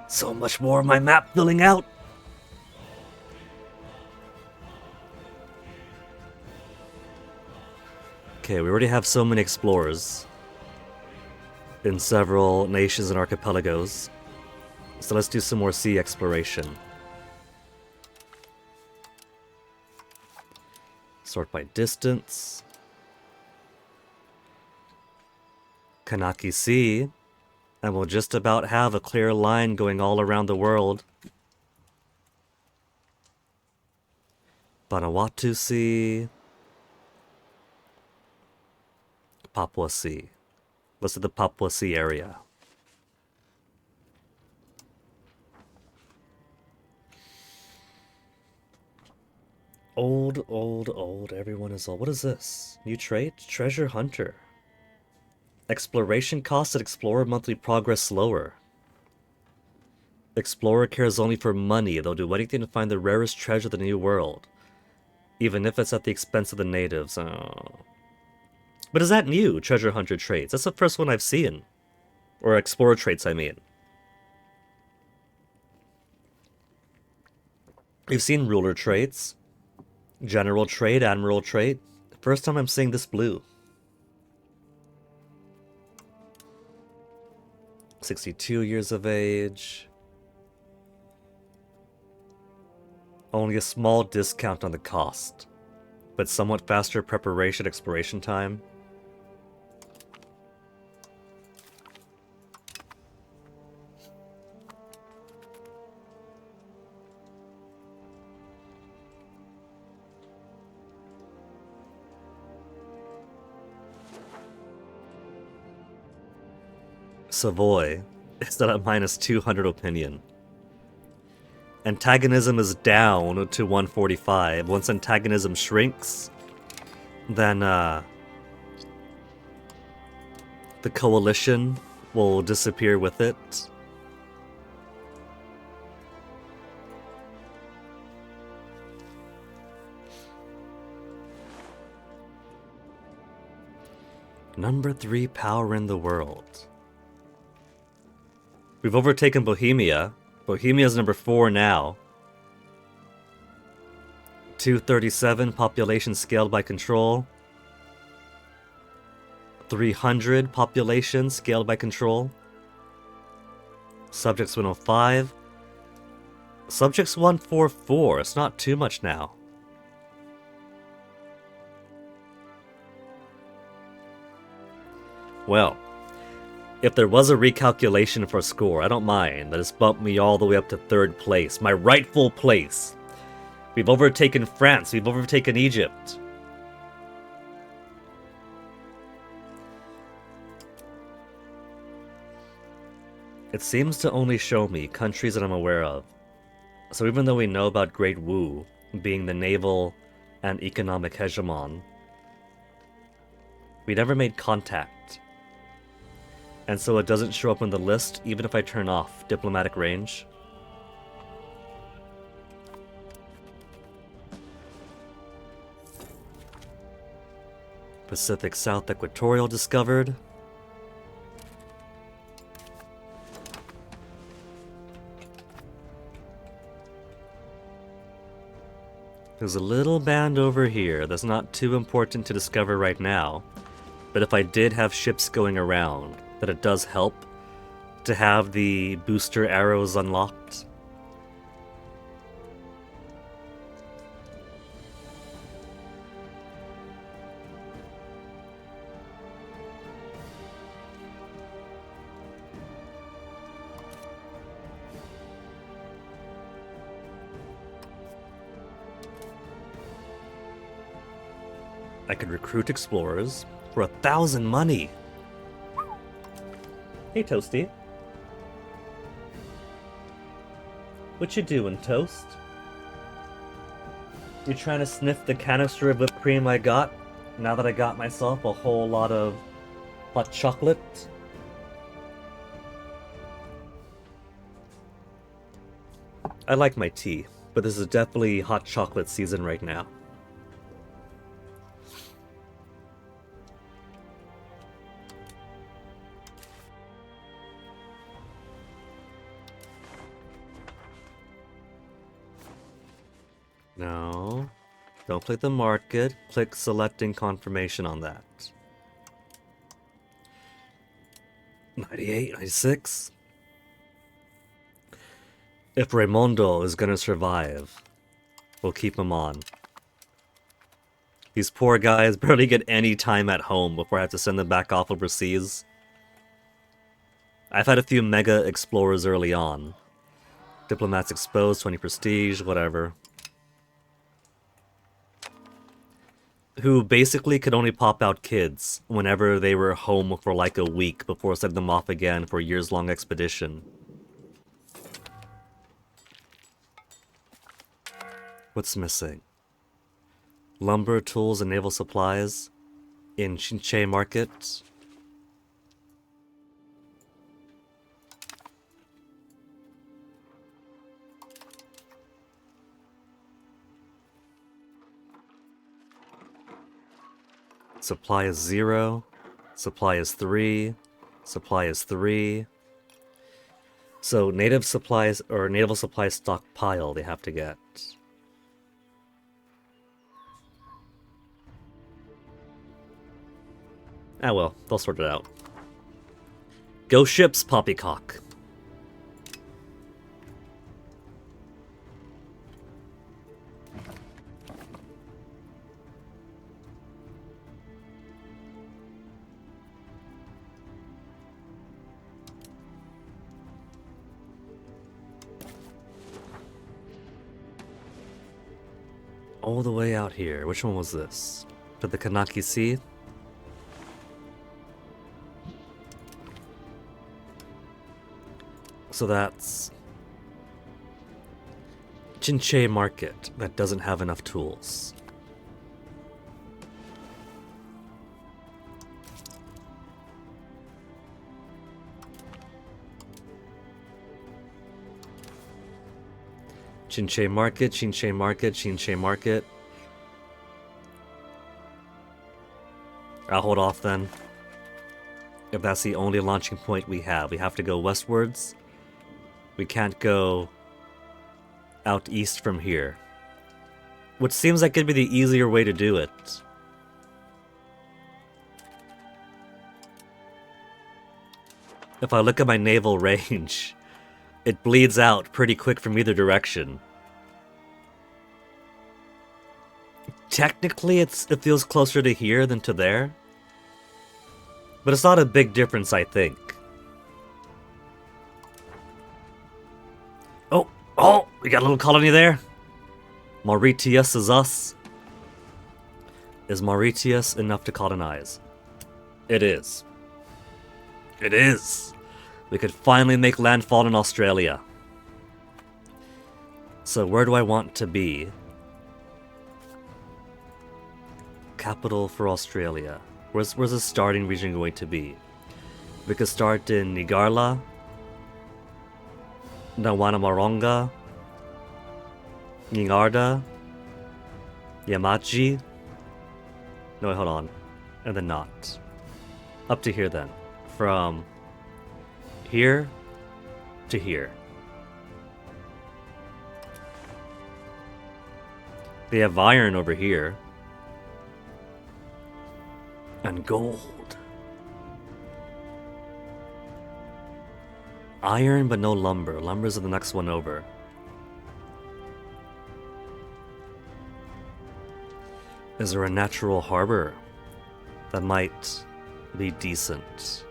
So much more of my map filling out. Okay, we already have so many explorers in several nations and archipelagos. So let's do some more sea exploration. Sort by distance. Kanaki Sea. And we'll just about have a clear line going all around the world. Vanuatu Sea. Papua Sea. Let's do the Papua Sea area. Old. Everyone is old. What is this? New trait? Treasure Hunter. Exploration costs at Explorer monthly progress slower. Explorer cares only for money. They'll do anything to find the rarest treasure of the new world. Even if it's at the expense of the natives. Oh. But is that new, Treasure Hunter traits? That's the first one I've seen. Or Explorer traits, I mean. We've seen ruler traits. General trait, admiral trait, First time I'm seeing this blue. 62 years of age. Only a small discount on the cost, but somewhat faster preparation expiration time. Savoy is at a minus 200 opinion. Antagonism is down to 145. Once antagonism shrinks, then the coalition will disappear with it. Number 3 power in the world. We've overtaken Bohemia. Bohemia's number 4 now. 237 population scaled by control. 300 population scaled by control. Subjects 105. Subjects 144. It's not too much now. Well, if there was a recalculation for score, I don't mind. That has bumped me all the way up to 3rd place. My rightful place. We've overtaken France. We've overtaken Egypt. It seems to only show me countries that I'm aware of. So even though we know about Great Wu being the naval and economic hegemon, we never made contact. And so it doesn't show up on the list even if I turn off diplomatic range. Pacific South Equatorial discovered. There's a little band over here that's not too important to discover right now, but if I did have ships going around, that it does help to have the booster arrows unlocked. I could recruit explorers for 1,000 money. Hey, Toasty. What you doing, Toast? You trying to sniff the canister of whipped cream I got, now that I got myself a whole lot of hot chocolate? I like my tea, but this is definitely hot chocolate season right now. No, don't click the market, click selecting confirmation on that. 98, 96. If Raimondo is gonna survive, we'll keep him on. These poor guys barely get any time at home before I have to send them back off overseas. I've had a few mega explorers early on. Diplomats exposed, 20 prestige, whatever. Who basically could only pop out kids whenever they were home for like a week before sending them off again for a years-long expedition. What's missing? Lumber, tools, and naval supplies in Chinche Market. Supply is 0. Supply is 3. Supply is 3. So native supplies or naval supplies stockpile they have to get. Ah well, they'll sort it out. Go ships, Poppycock. All the way out here. Which one was this? To the Kanaki Sea? So that's Chinche Market that doesn't have enough tools. Chinche Market, Chinche Market, Chinche Market. I'll hold off then. If that's the only launching point we have to go westwards. We can't go out east from here. Which seems like it'd be the easier way to do it. If I look at my naval range, it bleeds out pretty quick from either direction. Technically, it feels closer to here than to there. But it's not a big difference, I think. Oh, we got a little colony there. Mauritius is us. Is Mauritius enough to colonize? It is. It is. We could finally make landfall in Australia. So where do I want to be? Capital for Australia. Where's the starting region going to be? We could start in Nigarla, Nawanamoronga, Ningarda, Yamaji. No, wait, hold on. And then not. Up to here then. From here to here. They have iron over here. And gold. Iron, but no lumber. Lumber's the next one over. Is there a natural harbor that might be decent?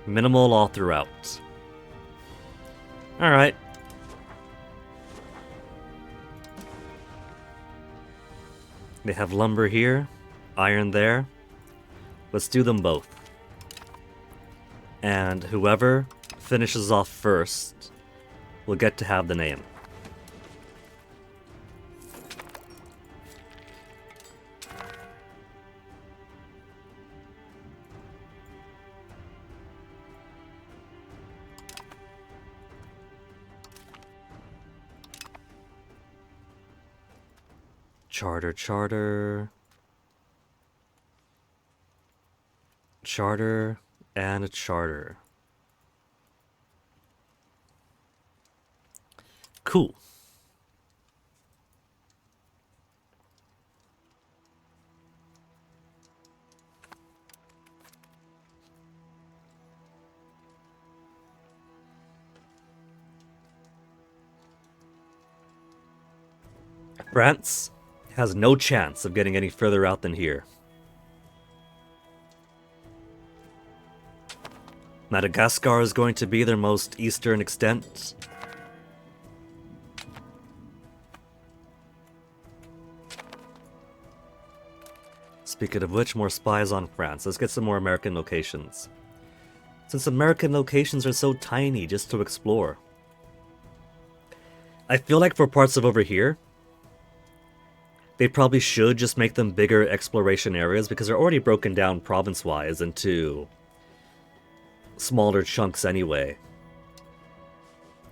Minimal all throughout. Alright. They have lumber here, iron there. Let's do them both. And whoever finishes off first will get to have the name. Charter, and a charter. Cool. France has no chance of getting any further out than here. Madagascar is going to be their most eastern extent. Speaking of which, more spies on France. Let's get some more American locations. Since American locations are so tiny just to explore. I feel like for parts of over here, they probably should just make them bigger exploration areas because they're already broken down province-wise into smaller chunks anyway.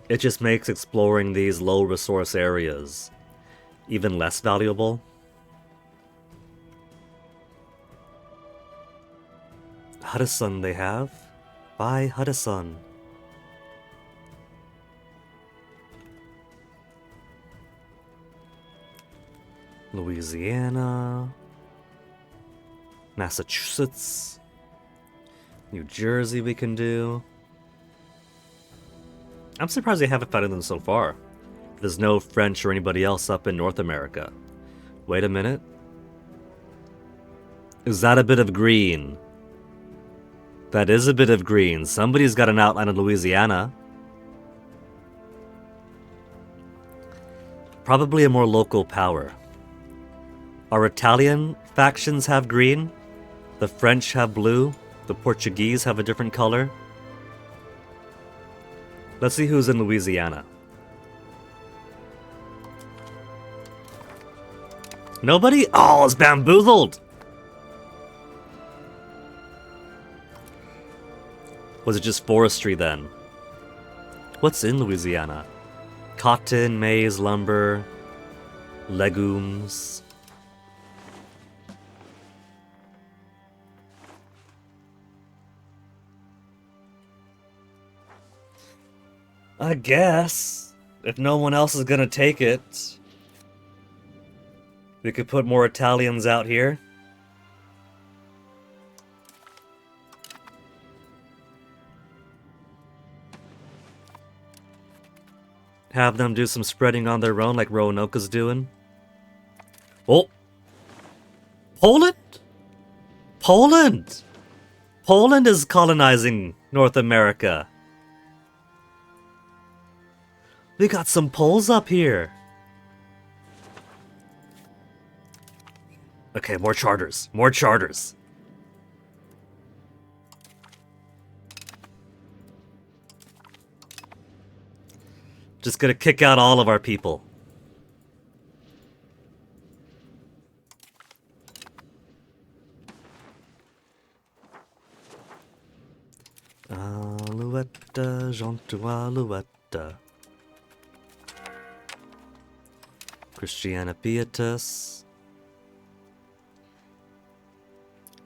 It just makes exploring these low-resource areas even less valuable. Hudson they have. Bye, Hudson. Louisiana, Massachusetts, New Jersey we can do. I'm surprised they haven't found them so far. There's no French or anybody else up in North America. Wait a minute. Is that a bit of green? That is a bit of green. Somebody's got an outline of Louisiana. Probably a more local power. Our Italian factions have green. The French have blue. The Portuguese have a different color. Let's see who's in Louisiana. Nobody? Oh, it's bamboozled! Was it just forestry then? What's in Louisiana? Cotton, maize, lumber, legumes. I guess, if no one else is gonna take it, we could put more Italians out here. Have them do some spreading on their own like Roanoke's doing. Oh! Poland? Poland! Poland is colonizing North America. We got some Poles up here. Okay, more charters. More charters. Just gonna kick out all of our people. Alouette, gentille alouette. Christiana Pietas.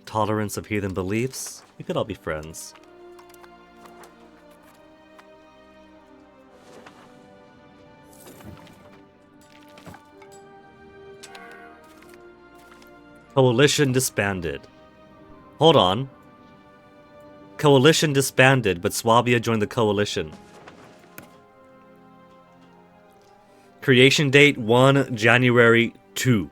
Tolerance of heathen beliefs. We could all be friends. Coalition disbanded. Hold on. Coalition disbanded, but Swabia joined the coalition. Creation date 1 January 2.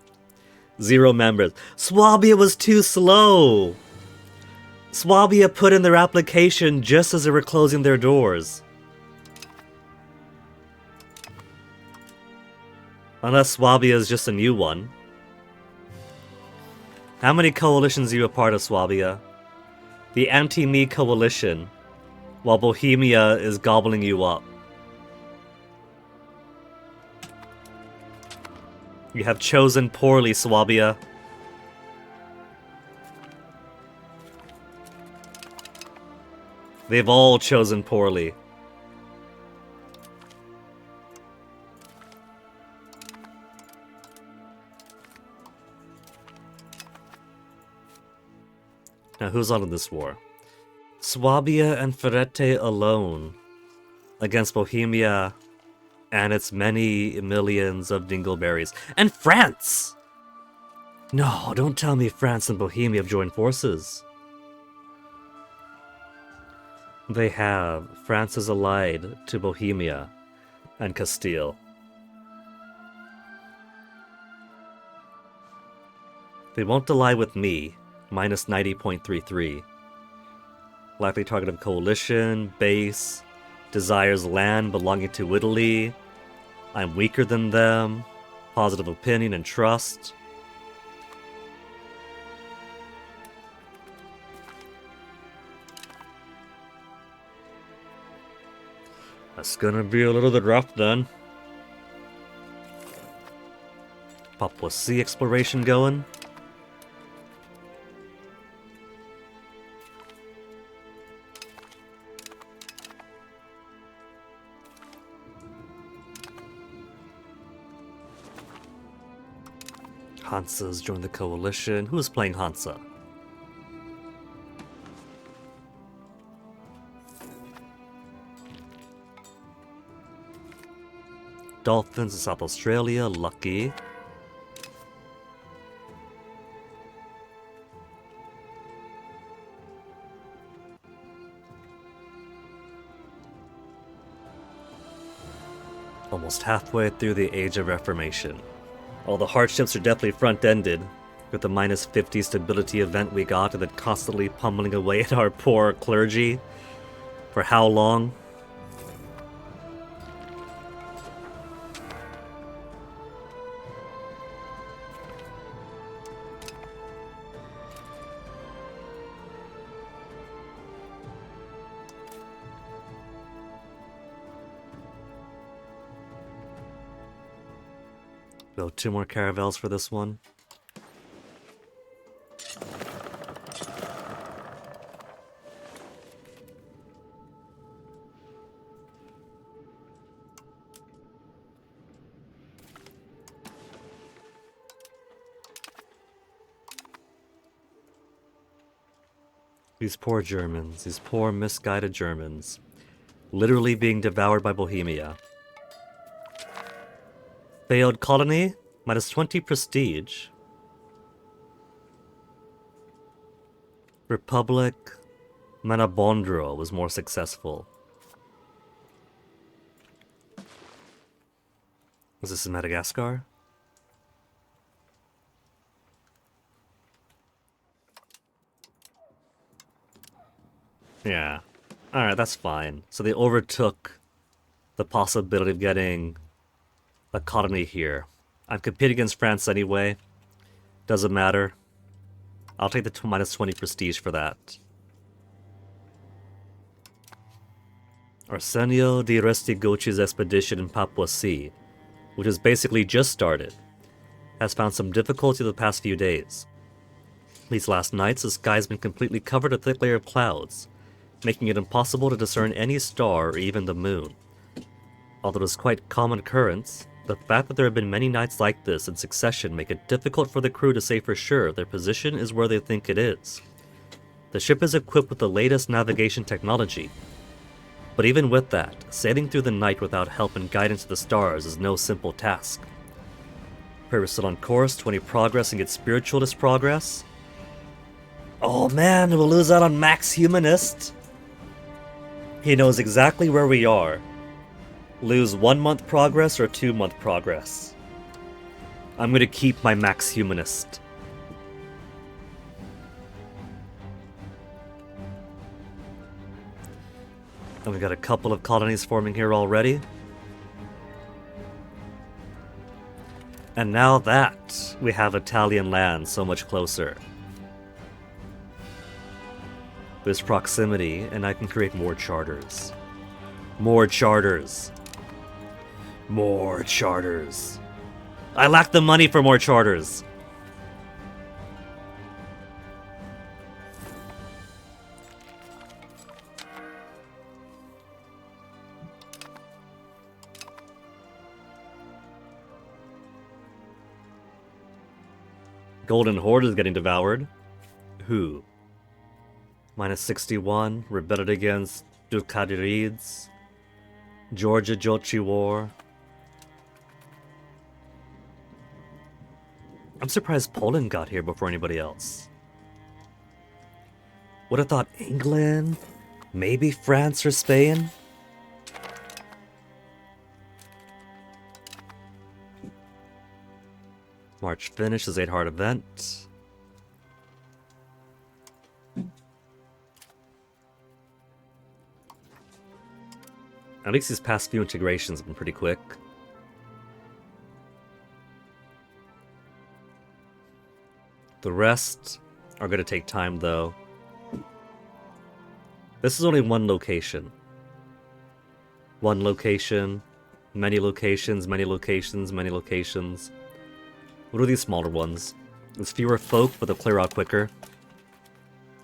0 members. Swabia was too slow. Swabia put in their application just as they were closing their doors. Unless Swabia is just a new one. How many coalitions are you a part of, Swabia? The anti-me coalition, while Bohemia is gobbling you up. You have chosen poorly, Swabia. They've all chosen poorly. Now, who's on in this war? Swabia and Ferrete alone against Bohemia and its many millions of dingleberries. And France! No, don't tell me France and Bohemia have joined forces. They have. France is allied to Bohemia and Castile. They won't ally with me, minus 90.33. Likely target of coalition, base, desires land belonging to Italy. I'm weaker than them. Positive opinion and trust. That's gonna be a little bit rough then. Papua Sea exploration going. Hansa's joined the coalition. Who is playing Hansa? Dolphins in South Australia, lucky. Almost halfway through the Age of Reformation. All the hardships are definitely front-ended, with the minus 50 stability event we got and then constantly pummeling away at our poor clergy. For how long? Build 2 more caravels for this one. These poor Germans, these poor misguided Germans, literally being devoured by Bohemia. Failed colony, minus 20 prestige. Republic, Manabondro was more successful. Was this in Madagascar? Yeah. Alright, that's fine. So they overtook the possibility of getting a colony here. I'm competing against France anyway. Doesn't matter. I'll take the minus 20 prestige for that. Arsenio di Restigoci's expedition in Papua Sea, which has basically just started, has found some difficulty the past few days. These last nights, the sky's been completely covered with a thick layer of clouds, making it impossible to discern any star or even the moon. Although it is quite common occurrence, the fact that there have been many nights like this in succession make it difficult for the crew to say for sure their position is where they think it is. The ship is equipped with the latest navigation technology, but even with that, sailing through the night without help and guidance to the stars is no simple task. We're still on course, 20 progress and get spiritualist progress. Oh man, we'll lose out on Max Humanist. He knows exactly where we are. Lose 1 month progress or 2 month progress. I'm gonna keep my Max Humanist. And we got a couple of colonies forming here already. And now that we have Italian land so much closer. This proximity, and I can create more charters. More charters. More charters. I lack the money for more charters. Golden Horde is getting devoured. Who? Minus 61, rebelled against Dukadirids. Georgia Jochi War. I'm surprised Poland got here before anybody else. Would have thought England, maybe France or Spain. March finish is 8-heart event. At least these past few integrations have been pretty quick. The rest are going to take time, though. This is only one location. One location, many locations, many locations, many locations. What are these smaller ones? There's fewer folk, but they'll clear out quicker.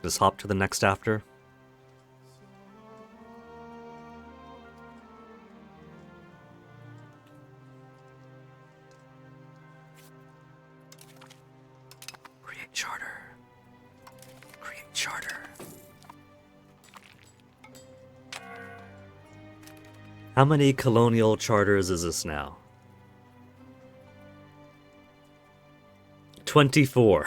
Just hop to the next after. Create charter. Create charter. How many colonial charters is this now? 24.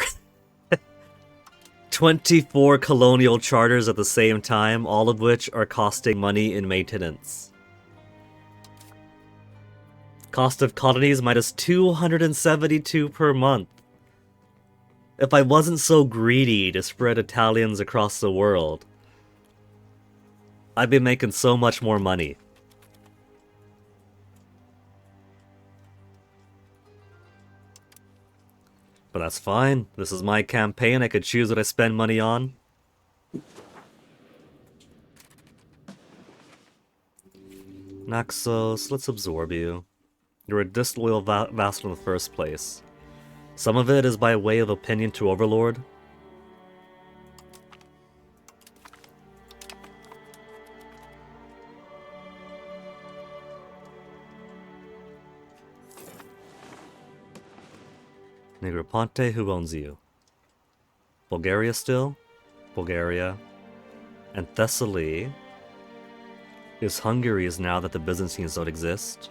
24 colonial charters at the same time, all of which are costing money in maintenance. Cost of colonies minus 272 per month. If I wasn't so greedy to spread Italians across the world, I'd be making so much more money. But that's fine. This is my campaign. I could choose what I spend money on. Naxos, let's absorb you. You're a disloyal vassal in the first place. Some of it is by way of opinion to Overlord. Negroponte, who owns you? Bulgaria still? Bulgaria. And Thessaly is Hungary's now that the Byzantines don't exist.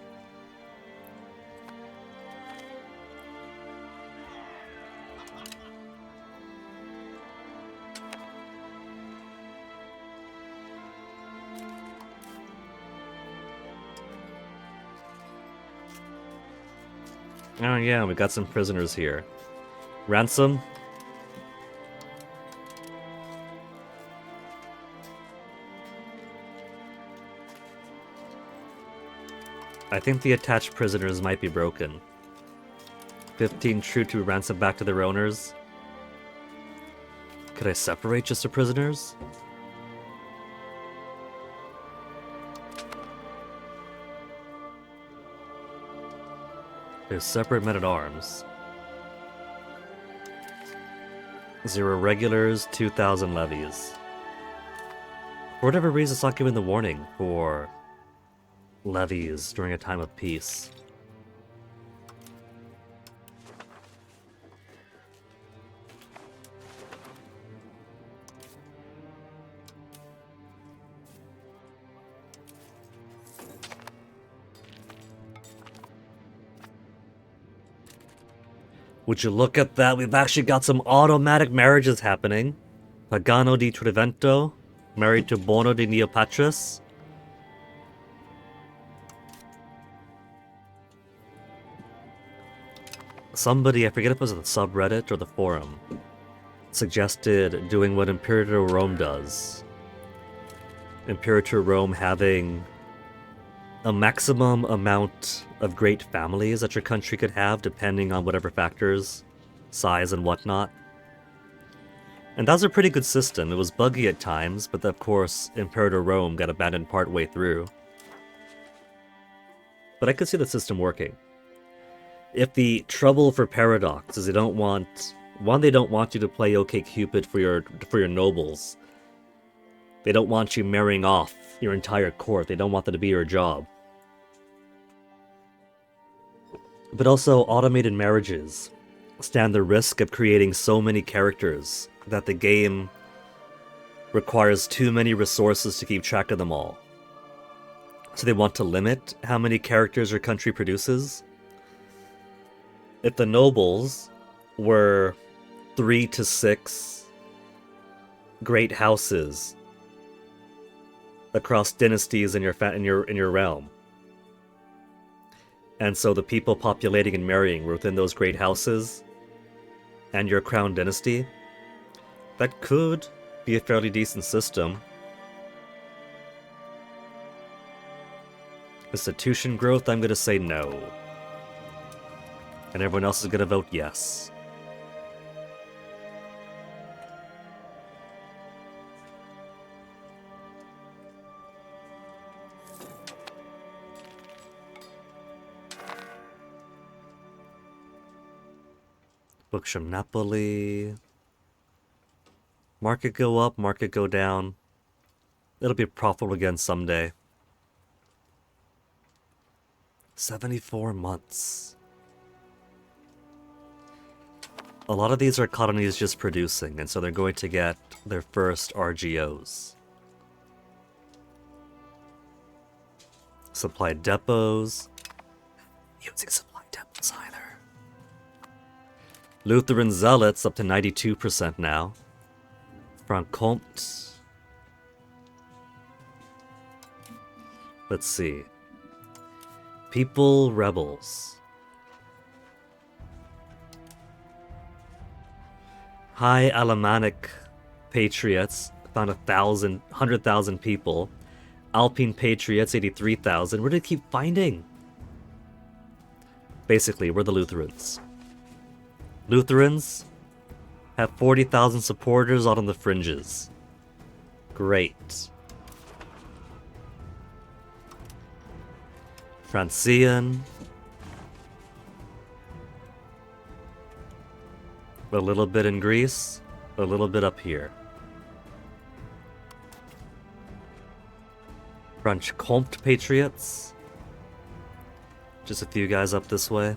Oh yeah, we got some prisoners here. Ransom? I think the attached prisoners might be broken. 15 true to ransom back to their owners. Could I separate just the prisoners? There's separate men-at-arms. 0 regulars, 2,000 levies. For whatever reason, it's not giving the warning for levies during a time of peace. Would you look at that? We've actually got some automatic marriages happening. Pagano di Trivento, married to Bono di Neopatris. Somebody, I forget if it was the subreddit or the forum, suggested doing what Imperator Rome does. Imperator Rome having a maximum amount of great families that your country could have, depending on whatever factors, size and whatnot. And that was a pretty good system. It was buggy at times, but of course, Imperator Rome got abandoned partway through. But I could see the system working. If the trouble for Paradox is they don't want... One, they don't want you to play OkCupid for your nobles. They don't want you marrying off your entire court. They don't want that to be your job. But also, automated marriages stand the risk of creating so many characters that the game requires too many resources to keep track of them all. So they want to limit how many characters your country produces. If the nobles were 3 to 6 great houses across dynasties in your realm, and so the people populating and marrying were within those great houses and your crown dynasty, that could be a fairly decent system. Institution growth, I'm gonna say no. And everyone else is gonna vote yes. Books from Napoli. Market go up, market go down. It'll be profitable again someday. 74 months. A lot of these are colonies just producing, and so they're going to get their first RGOs. Supply depots. Using supply depots either. Lutheran Zealots up to 92% now. Franc-Comte. Let's see. People rebels. High Alemannic patriots found 100,000 people. Alpine patriots 83,000. Where did it keep finding? Basically, we're the Lutherans. Lutherans have 40,000 supporters out on the fringes. Great. Francian. A little bit in Greece, a little bit up here. French Comte Patriots. Just a few guys up this way.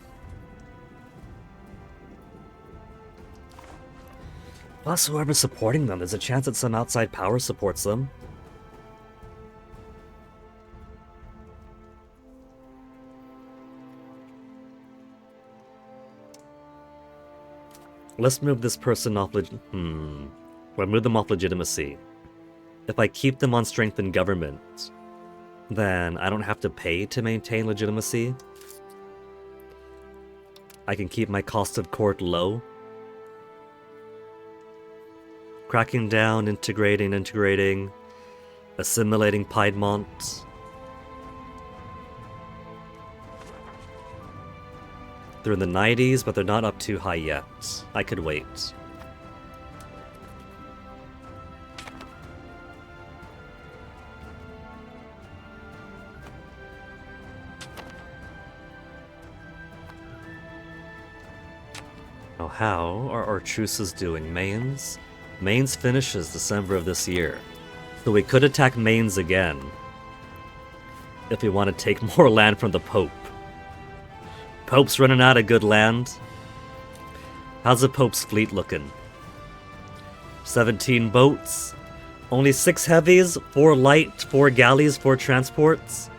Plus, whoever's supporting them, there's a chance that some outside power supports them. Let's move this person off We'll move them off legitimacy. If I keep them on strength in government, then I don't have to pay to maintain legitimacy. I can keep my cost of court low. Cracking down, integrating, assimilating Piedmont. They're in the 90s, but they're not up too high yet. I could wait. Now, how are our truces doing? Mainz? Mainz finishes December of this year. So we could attack Mainz again if we want to take more land from the Pope. Pope's running out of good land. How's the Pope's fleet looking? 17 boats. Only 6 heavies, 4 light, 4 galleys, 4 transports.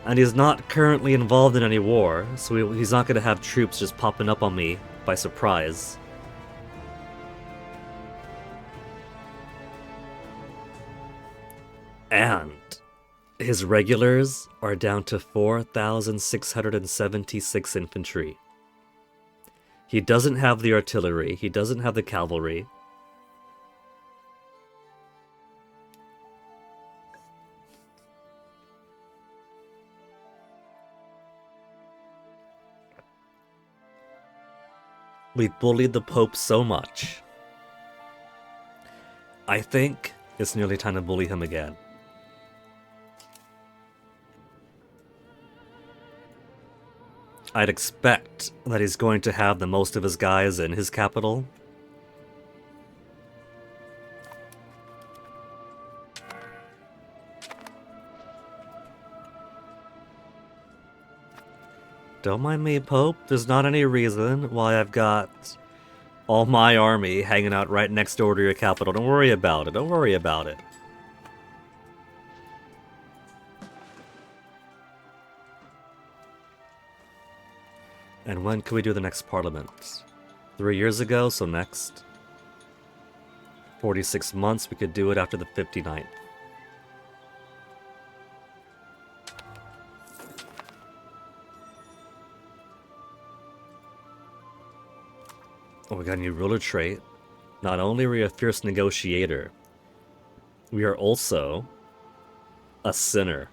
And he's not currently involved in any war, so he's not going to have troops just popping up on me by surprise. And his regulars are down to 4,676 infantry. He doesn't have the artillery, he doesn't have the cavalry. We've bullied the Pope so much. I think it's nearly time to bully him again. I'd expect that he's going to have the most of his guys in his capital. Don't mind me, Pope. There's not any reason why I've got all my army hanging out right next door to your capital. Don't worry about it. Don't worry about it. And when can we do the next parliament? 3 years ago, so next. 46 months, we could do it after the 59th. Oh, we got a new ruler trait. Not only are we a fierce negotiator, we are also a sinner.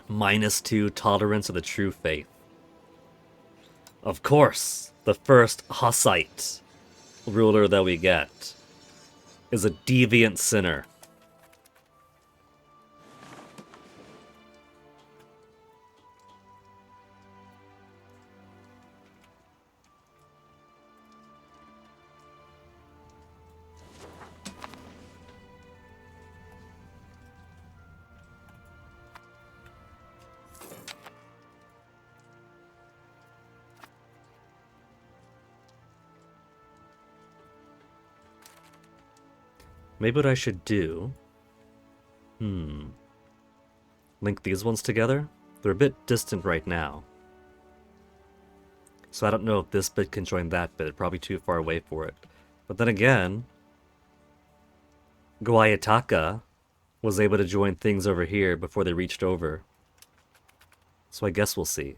-2 tolerance of the true faith. Of course, the first Hussite ruler that we get is a deviant sinner. Maybe what I should do... Link these ones together? They're a bit distant right now. So I don't know if this bit can join that bit. It's probably too far away for it. But then again... Guayataca was able to join things over here before they reached over. So I guess we'll see.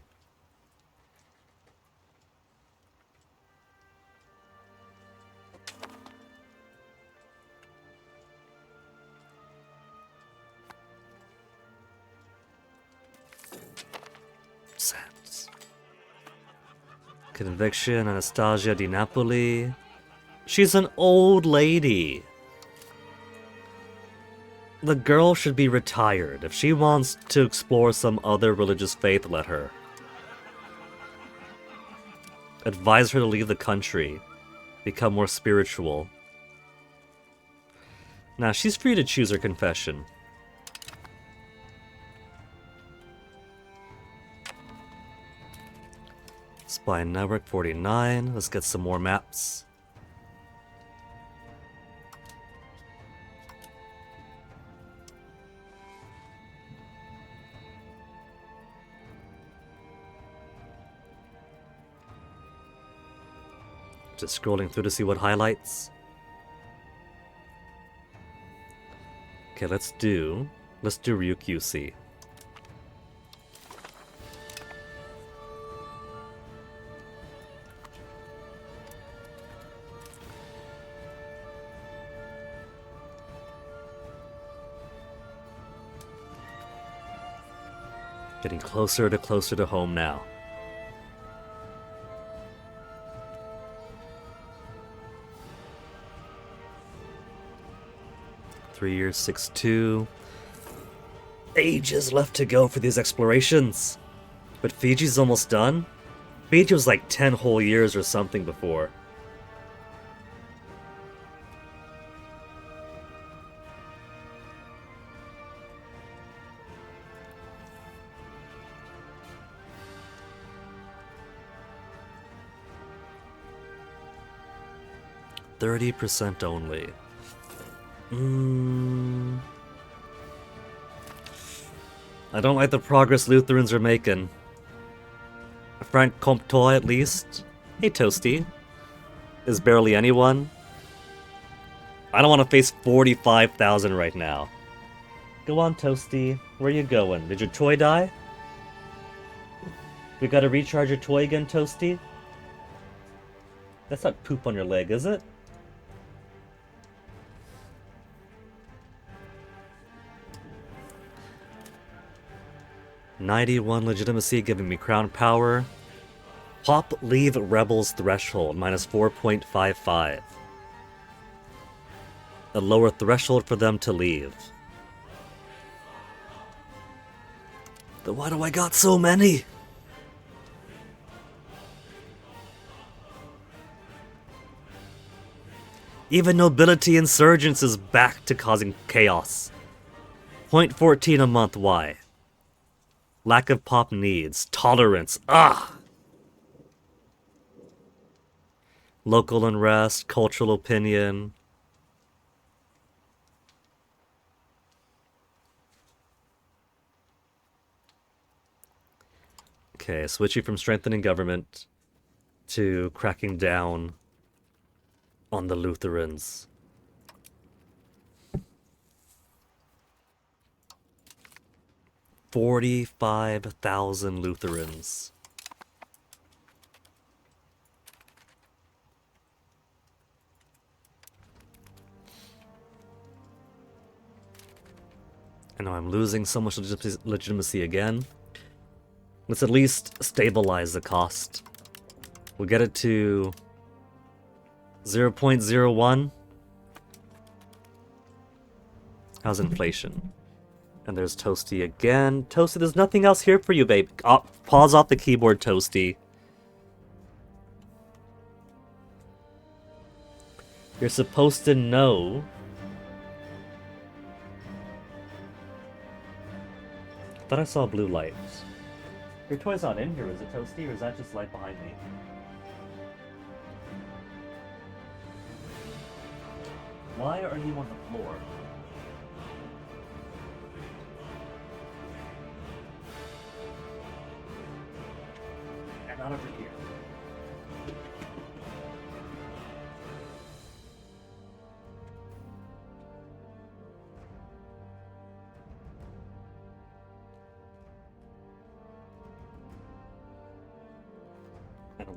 Sense. Conviction, Anastasia Di Napoli. She's an old lady. The girl should be retired. If she wants to explore some other religious faith, let her. Advise her to leave the country. Become more spiritual. Now, she's free to choose her confession. Spy Network 49. Let's get some more maps. Just scrolling through to see what highlights. Okay, let's do Ryukyusi. Getting closer to home now. Three years, 6-2. Ages left to go for these explorations. But Fiji's almost done? Fiji was like 10 whole years or something before. %30 only. I don't like the progress Lutherans are making. Frank Comtois, at least. Hey, Toasty. Is barely anyone. I don't want to face 45,000 right now. Go on, Toasty. Where you going? Did your toy die? We gotta recharge your toy again, Toasty? That's not poop on your leg, is it? '91 legitimacy giving me crown power. Pop leave rebels threshold -4.55. A lower threshold for them to leave. Then why do I got so many? Even nobility insurgents is back to causing chaos. 0.14 a month, why? Lack of pop needs. Tolerance. Ah! Local unrest. Cultural opinion. Okay, switching from strengthening government to cracking down on the Lutherans. $45,000 Lutherans. I know I'm losing so much legitimacy again. Let's at least stabilize the cost. We'll get it to 0.01. How's inflation? And there's Toasty again. Toasty, there's nothing else here for you, babe. Pause off the keyboard, Toasty. You're supposed to know. Thought I saw blue lights. Your toy's not in here, is it, Toasty, or is that just light behind me? Why are you on the floor? And not over here.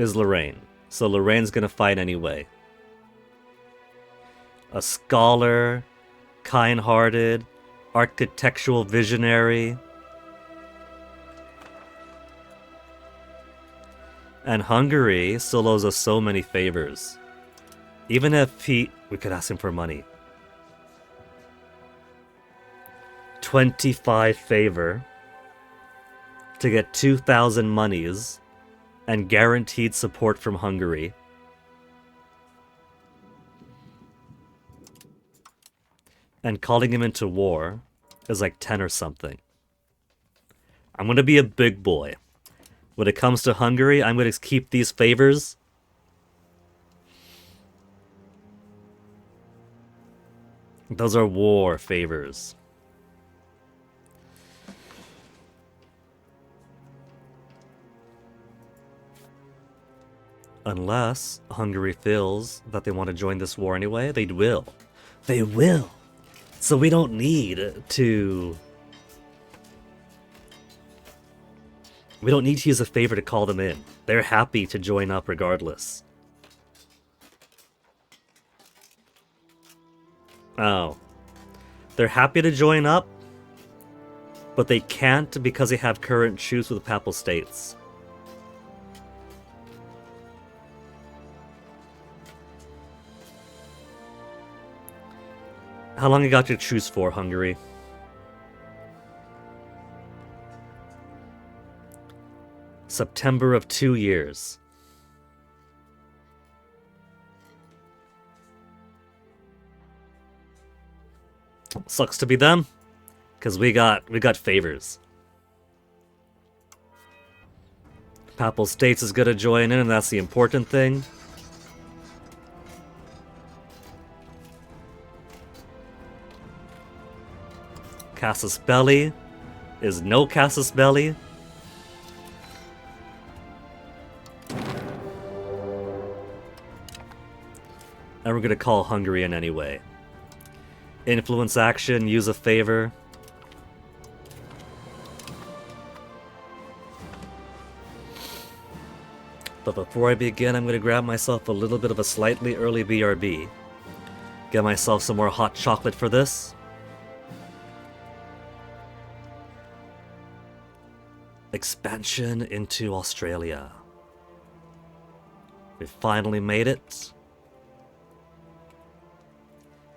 is Lorraine. So Lorraine's gonna fight anyway. A scholar, kind-hearted, architectural visionary. And Hungary still owes us so many favors. Even if we could ask him for money. 25 favor to get 2,000 monies and guaranteed support from Hungary. And calling him into war is like 10 or something. I'm gonna be a big boy. When it comes to Hungary, I'm gonna keep these favors. Those are war favors. Unless Hungary feels that they want to join this war anyway, they will. They will! So we don't need to... We don't need to use a favor to call them in. They're happy to join up regardless. Oh. They're happy to join up, but they can't because they have current truce with the Papal States. How long you got your truce for, Hungary? September of 2 years. Sucks to be them, because we got favors. Papal States is gonna join in, and that's the important thing. Casus Belli is no Casus Belli. And we're gonna call Hungary in anyway. Influence action, use a favor. But before I begin, I'm gonna grab myself a little bit of a slightly early BRB. Get myself some more hot chocolate for this. Expansion into Australia. We finally made it.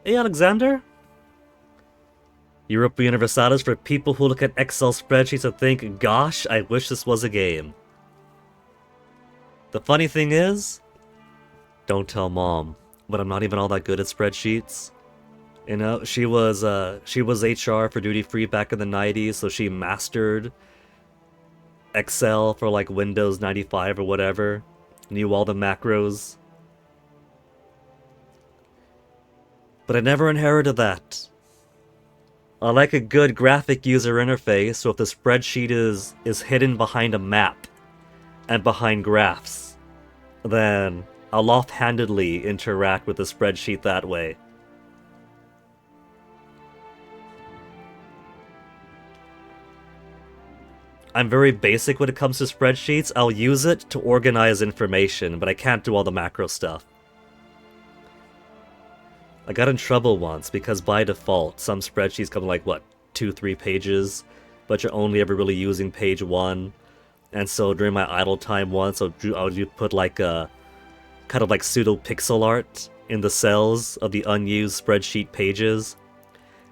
Hey, Alexander? Europa Universalis for people who look at Excel spreadsheets and think, gosh, I wish this was a game. The funny thing is, don't tell Mom, but I'm not even all that good at spreadsheets. You know, she was HR for Duty Free back in the 90s, so she mastered Excel for like Windows 95 or whatever. Knew all the macros. But I never inherited that. I like a good graphic user interface, so if the spreadsheet is hidden behind a map and behind graphs, then I'll offhandedly interact with the spreadsheet that way. I'm very basic when it comes to spreadsheets. I'll use it to organize information, but I can't do all the macro stuff. I got in trouble once because by default, some spreadsheets come like, what, 2-3 pages, but you're only ever really using page 1. And so during my idle time once, I would put like a kind of like pseudo pixel art in the cells of the unused spreadsheet pages,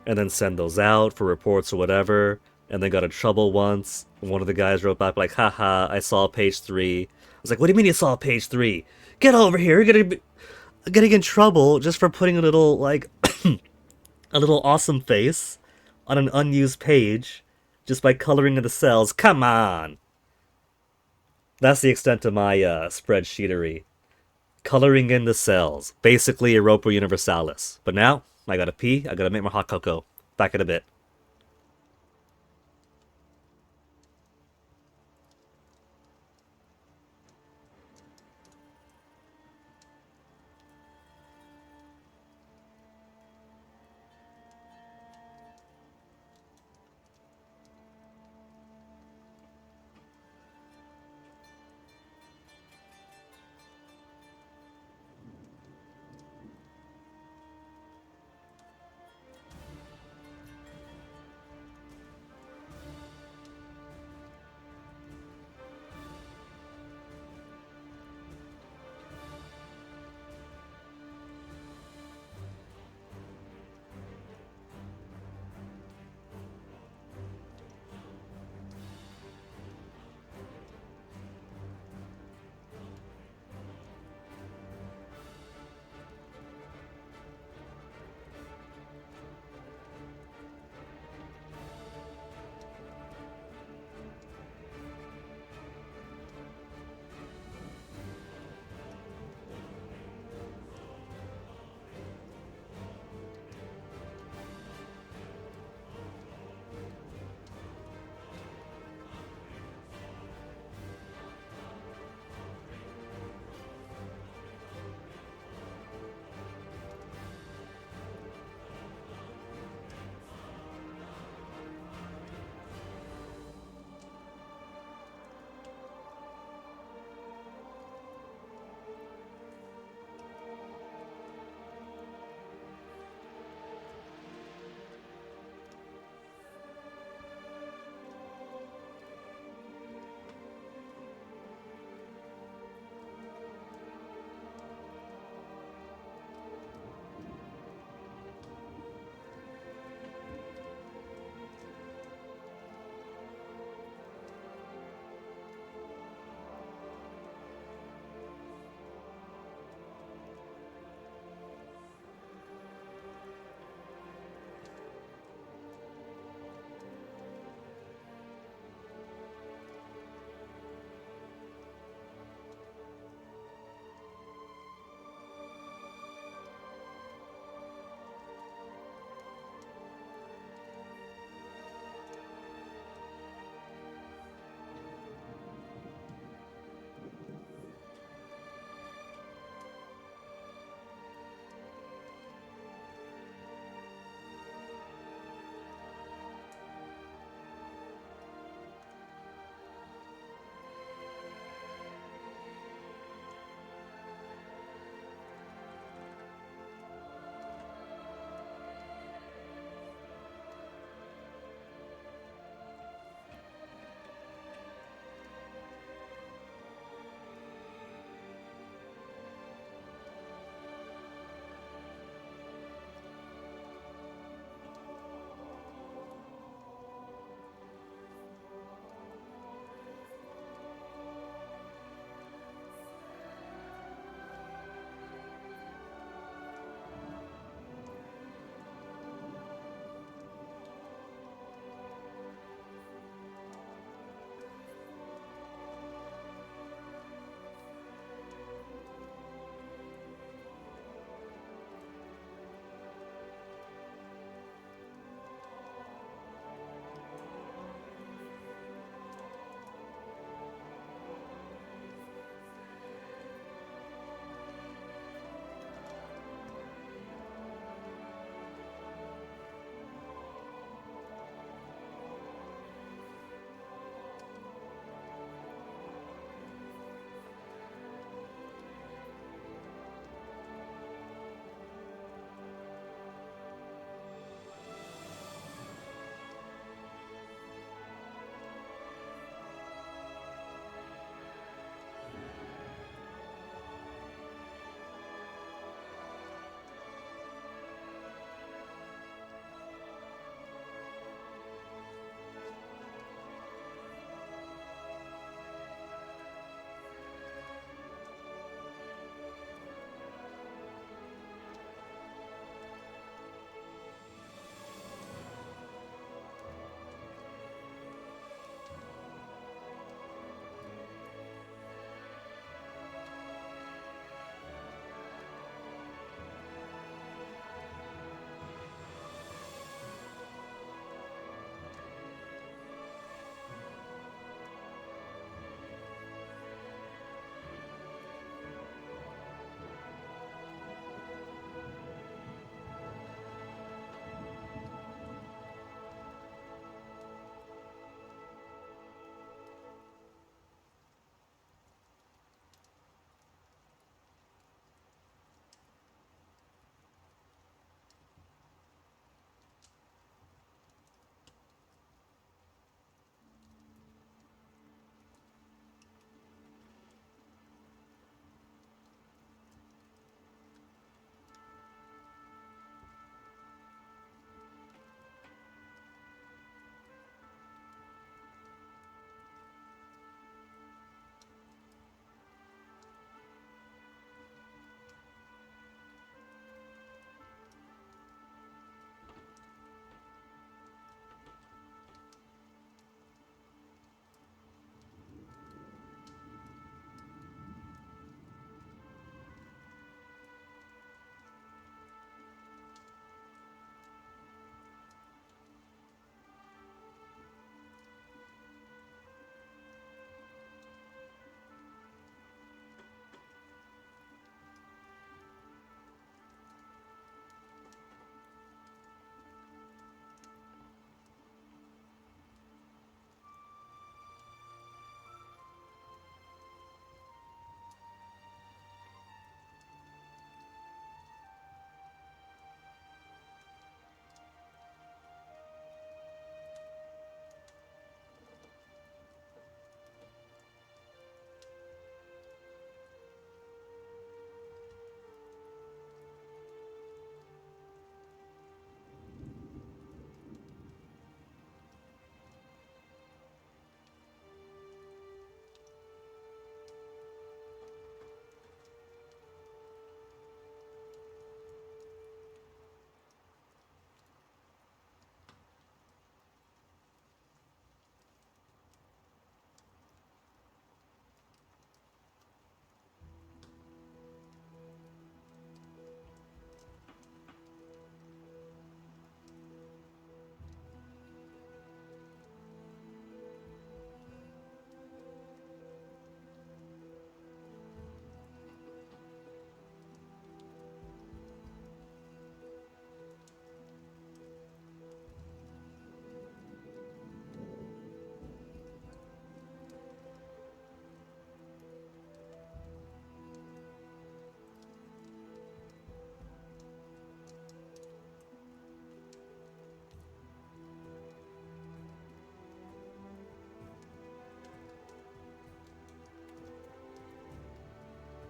and then send those out for reports or whatever. And then got in trouble once. And one of the guys wrote back like, haha, I saw page 3. I was like, what do you mean you saw page 3? Get over here, you're getting in trouble just for putting a little, like, a little awesome face on an unused page just by coloring in the cells. Come on! That's the extent of my spreadsheetery. Coloring in the cells. Basically Europa Universalis. But now, I gotta pee, I gotta make my hot cocoa. Back in a bit.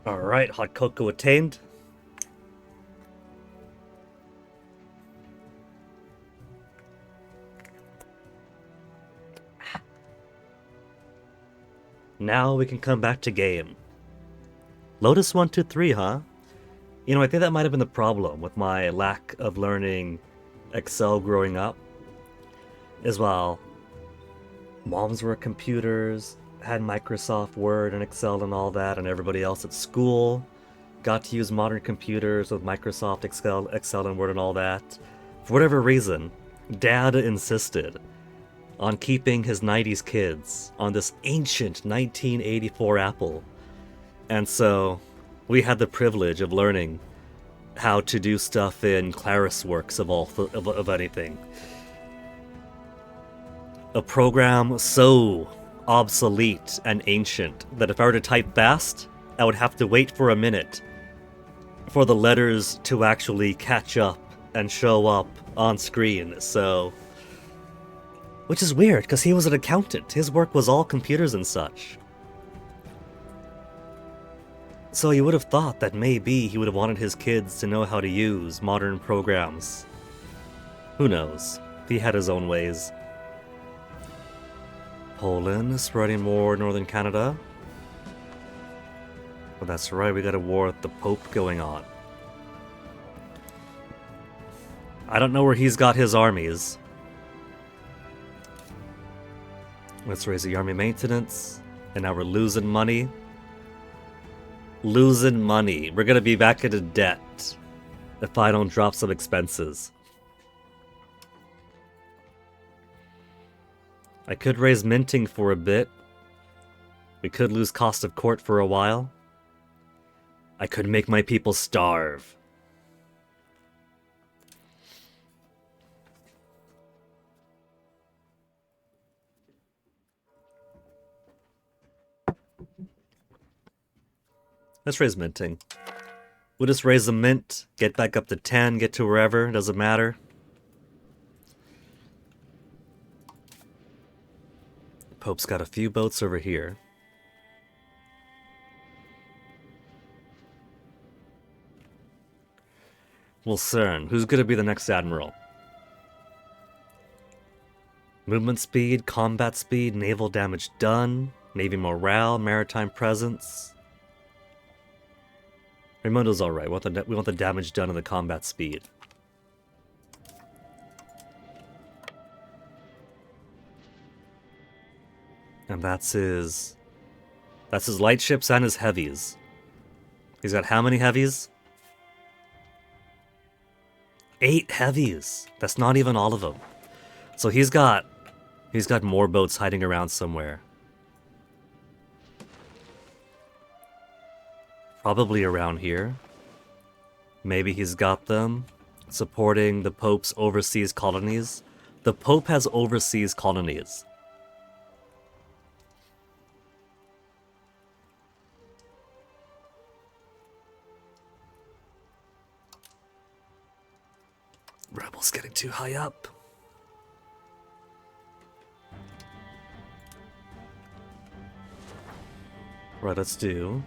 Alright, hot cocoa attained. Now we can come back to game. Lotus 123, huh? You know, I think that might have been the problem with my lack of learning Excel growing up. As well, moms were computers, had Microsoft Word and Excel and all that, and everybody else at school got to use modern computers with Microsoft Excel and Word and all that. For whatever reason, Dad insisted on keeping his 90s kids on this ancient 1984 Apple. And so we had the privilege of learning how to do stuff in ClarisWorks of anything. A program so obsolete and ancient that if I were to type fast, I would have to wait for a minute for the letters to actually catch up and show up on screen. So, which is weird, because he was an accountant. His work was all computers and such. So you would have thought that maybe he would have wanted his kids to know how to use modern programs. Who knows? He had his own ways. Poland spreading more northern Canada. Well, that's right, we got a war with the Pope going on. I don't know where he's got his armies. Let's raise the army maintenance. And now we're losing money. Losing money. We're gonna be back into debt if I don't drop some expenses. I could raise minting for a bit. We could lose cost of court for a while. I could make my people starve. Let's raise minting. We'll just raise the mint, get back up to 10, get to wherever, it doesn't matter. Pope's got a few boats over here. Lucerne, who's gonna be the next admiral? Movement speed, combat speed, naval damage done, navy morale, maritime presence. Raimundo's alright. We want the damage done and the combat speed. And that's his light ships and his heavies. He's got how many heavies? 8 heavies. That's not even all of them. So he's got more boats hiding around somewhere. Probably around here. Maybe he's got them supporting the Pope's overseas colonies. The Pope has overseas colonies. Rebels getting too high up. Right, let's do...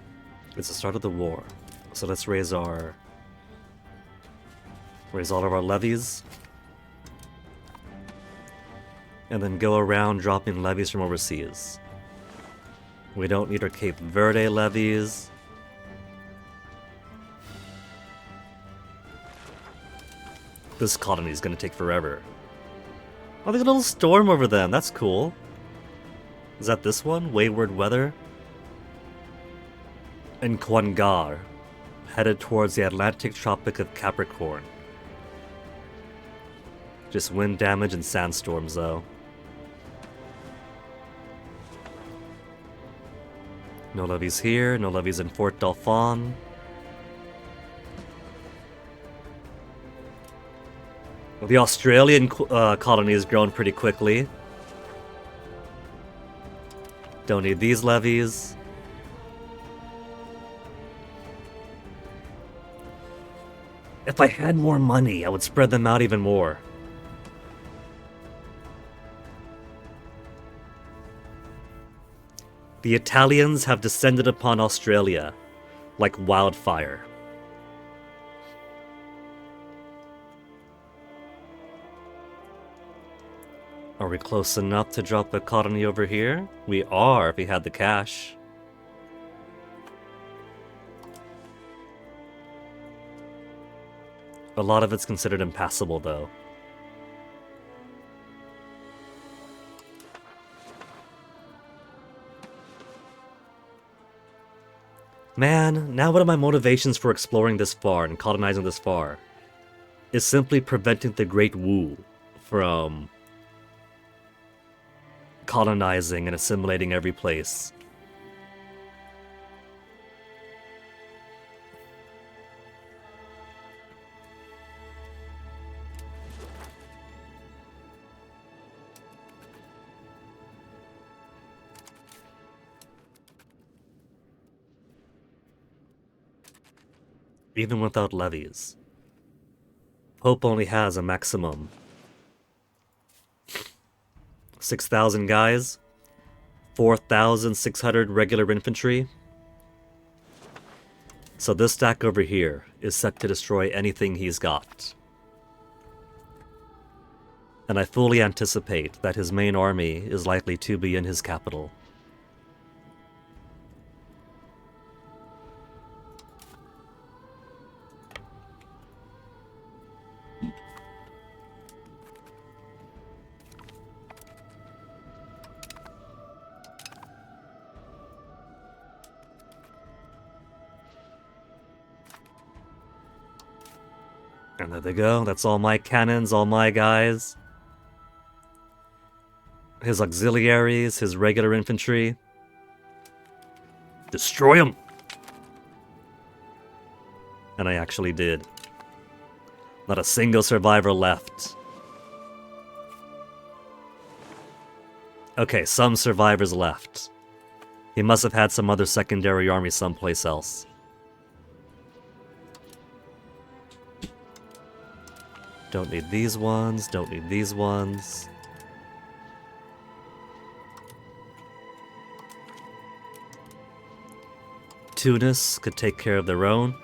It's the start of the war. So let's raise all of our levies. And then go around dropping levies from overseas. We don't need our Cape Verde levies. This colony is going to take forever. Oh, there's a little storm over them. That's cool. Is that this one? Wayward Weather? And Quangar, headed towards the Atlantic Tropic of Capricorn. Just wind damage and sandstorms, though. No levies here, no levies in Fort Dauphin. Well, the Australian colony has grown pretty quickly. Don't need these levies. If I had more money, I would spread them out even more. The Italians have descended upon Australia like wildfire. Are we close enough to drop a colony over here? We are, if we had the cash. A lot of it's considered impassable, though. Man, now one of my motivations for exploring this far and colonizing this far is simply preventing the Great Wu from colonizing and assimilating every place. Even without levies. Pope only has a maximum 6,000 guys, 4,600 regular infantry. So this stack over here is set to destroy anything he's got. And I fully anticipate that his main army is likely to be in his capital. And there they go. That's all my cannons, all my guys. His auxiliaries, his regular infantry. Destroy them! And I actually did. Not a single survivor left. Okay, some survivors left. He must have had some other secondary army someplace else. Don't need these ones, don't need these ones. Tunis could take care of their own.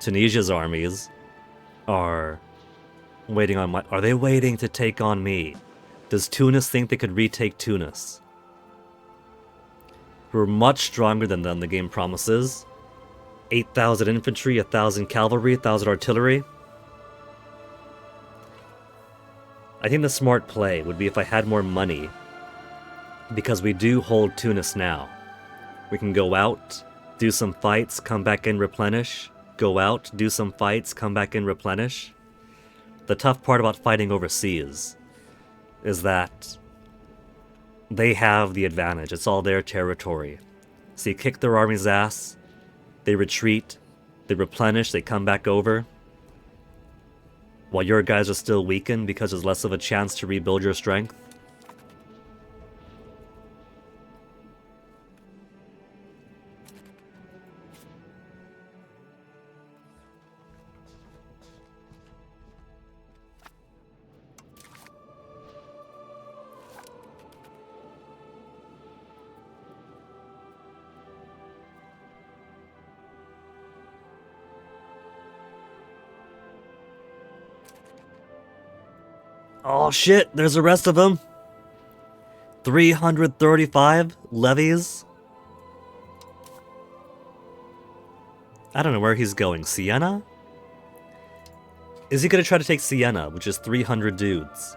Tunisia's armies are waiting on my... Are they waiting to take on me? Does Tunis think they could retake Tunis? We're much stronger than them, the game promises. 8,000 infantry, 1,000 cavalry, 1,000 artillery. I think the smart play would be if I had more money, because we do hold Tunis now. We can go out, do some fights, come back in, replenish. Go out, do some fights, come back in, replenish. The tough part about fighting overseas is that they have the advantage. It's all their territory. So you kick their army's ass, they retreat, they replenish, they come back over. While your guys are still weakened because there's less of a chance to rebuild your strength. Oh shit, there's the rest of them. 335 levies. I don't know where he's going. Siena? Is he gonna try to take Siena, which is 300 dudes?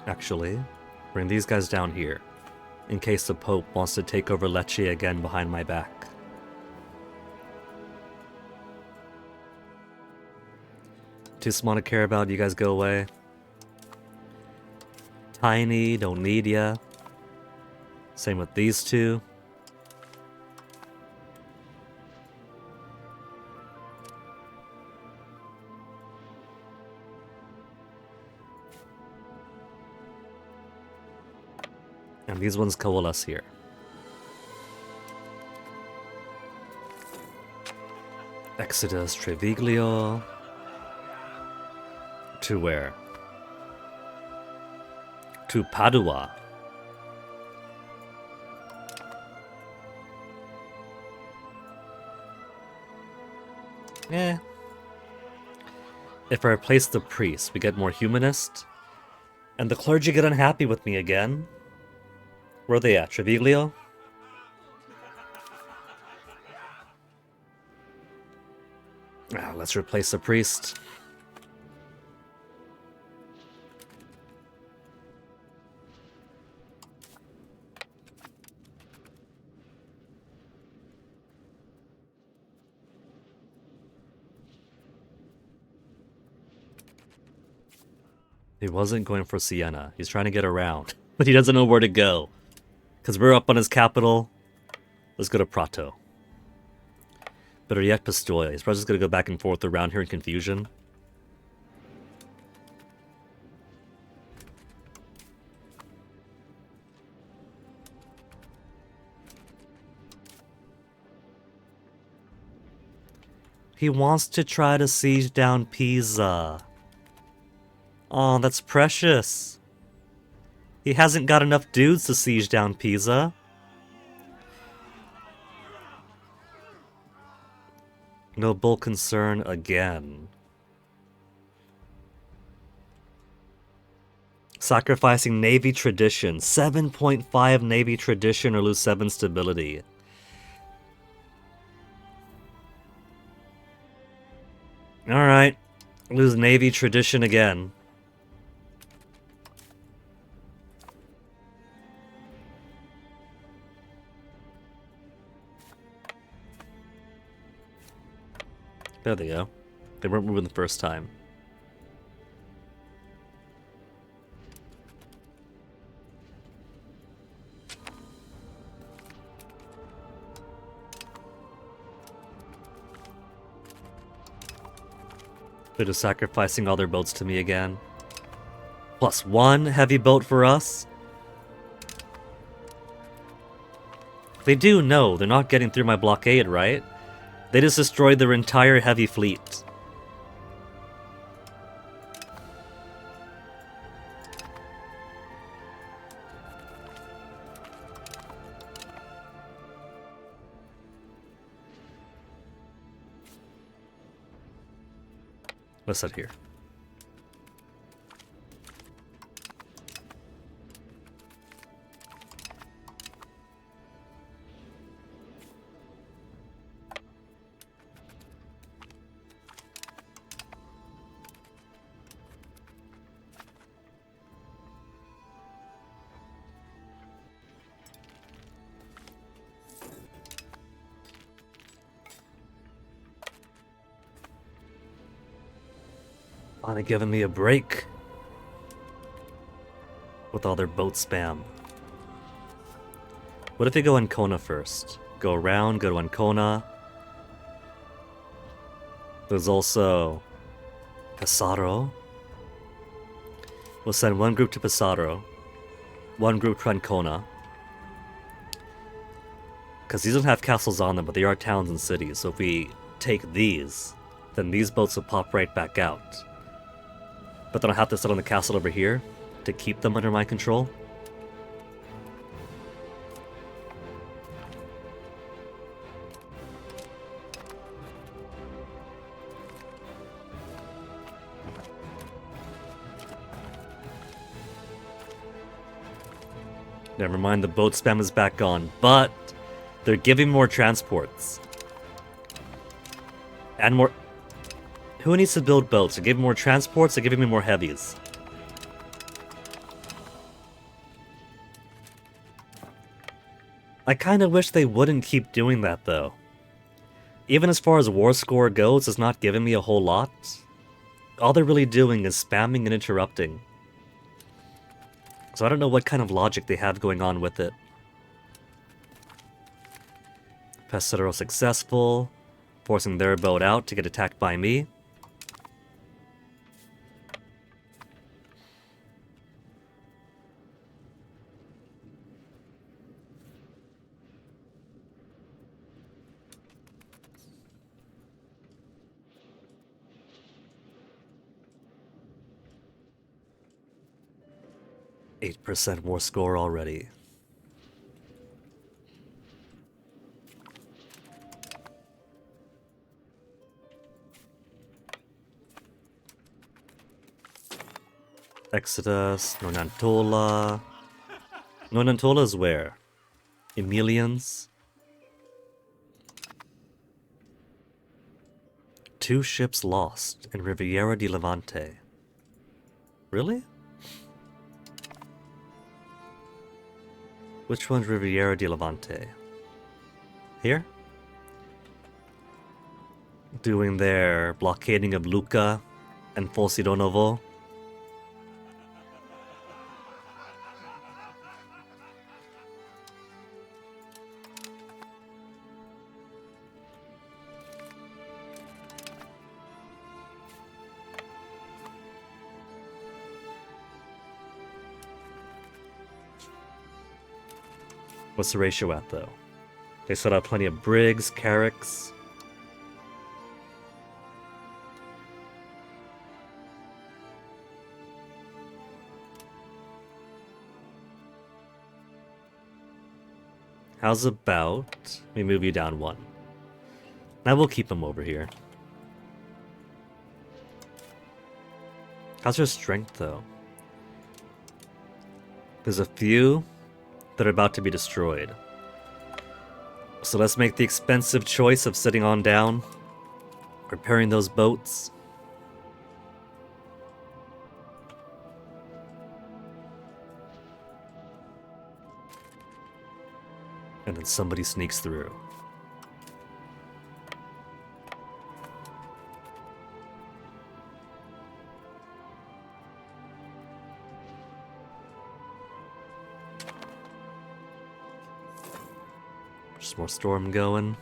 Actually, bring these guys down here, in case the Pope wants to take over Lecce again behind my back. Too small to care about, you guys go away. Tiny, don't need ya. Same with these two. And these ones coalesce here. Exodus, Treviglio. To where? To Padua. Eh. If I replace the priest, we get more humanist. And the clergy get unhappy with me again. Where are they at? Treviglio? Ah, let's replace the priest. He wasn't going for Siena. He's trying to get around. But he doesn't know where to go. Because we're up on his capital. Let's go to Prato. Better yet, Pistoia. He's probably just going to go back and forth around here in confusion. He wants to try to siege down Pisa. Oh, that's precious. He hasn't got enough dudes to siege down Pisa. No bull concern again. Sacrificing Navy tradition. 7.5 Navy tradition or lose 7 stability. Alright. Lose Navy tradition again. There they go. They weren't moving the first time. They're just sacrificing all their boats to me again. +1 heavy boat for us. They do know they're not getting through my blockade, right? They just destroyed their entire heavy fleet. Let's set here. Finally giving me a break. With all their boat spam. What if we go Ancona first? Go around, go to Ancona. There's also Pesaro. We'll send one group to Pesaro. One group to Ancona. Because these don't have castles on them, but they are towns and cities. So if we take these, then these boats will pop right back out. But then I'll have to set on the castle over here to keep them under my control. Never mind, the boat spam is back on, but they're giving more transports. And more... Who needs to build boats? They're giving more transports, they're giving me more heavies. I kinda wish they wouldn't keep doing that, though. Even as far as war score goes, it's not giving me a whole lot. All they're really doing is spamming and interrupting. So I don't know what kind of logic they have going on with it. Pesaro successful, forcing their boat out to get attacked by me. 8% more score already. Exodus, Nonantola. Nonantola is where? Emilians? 2 ships lost in Riviera di Levante. Really? Which one's Riviera di Levante? Here? Doing their blockading of Lucca and Fosidonovo. What's the ratio at, though? They set out plenty of brigs, carracks. How's about we move you down 1? Now we'll keep him over here. How's your strength, though? There's a few that are about to be destroyed. So let's make the expensive choice of sitting on down, repairing those boats. And then somebody sneaks through. Just more storm going.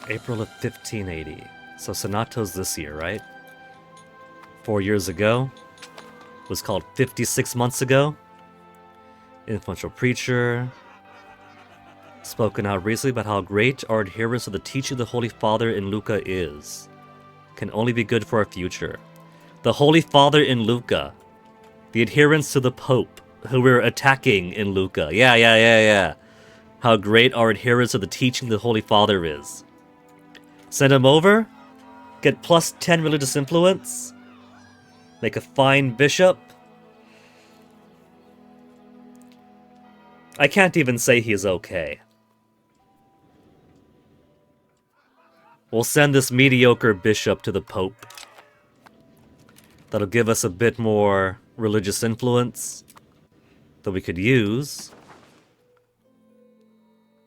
April of 1580. So Sonato's this year, right? 4 years ago. Was called 56 months ago. Influential preacher. Spoken out recently about how great our adherence to the teaching of the Holy Father in Lucca is. Can only be good for our future. The Holy Father in Lucca. The adherence to the Pope, who we're attacking in Lucca. Yeah. How great our adherence to the teaching of the Holy Father is. Send him over. Get plus 10 religious influence. Make a fine bishop. I can't even say he's okay. We'll send this mediocre bishop to the Pope. That'll give us a bit more religious influence that we could use.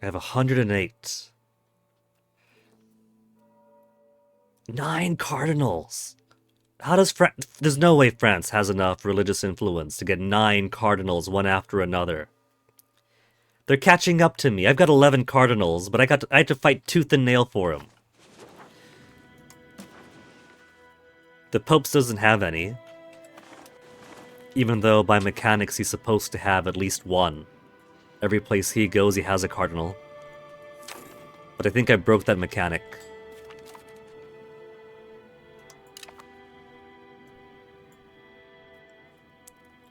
I have 108. 9 cardinals. How does France... There's no way France has enough religious influence to get 9 cardinals one after another. They're catching up to me. I've got 11 cardinals, but I had to fight tooth and nail for them. The Pope doesn't have any. Even though by mechanics he's supposed to have at least 1. Every place he goes he has a cardinal. But I think I broke that mechanic.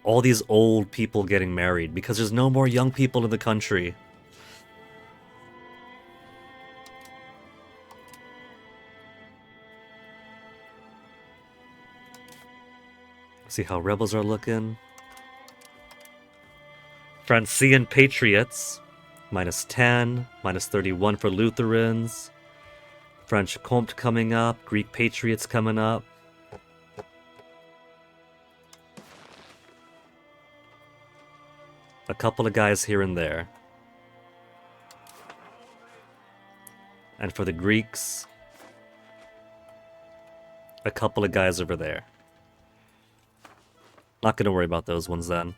All these old people getting married because there's no more young people in the country. See how rebels are looking. Francian Patriots, minus 10, minus 31 for Lutherans. French Comte coming up, Greek Patriots coming up. A couple of guys here and there. And for the Greeks, a couple of guys over there. Not gonna worry about those ones then.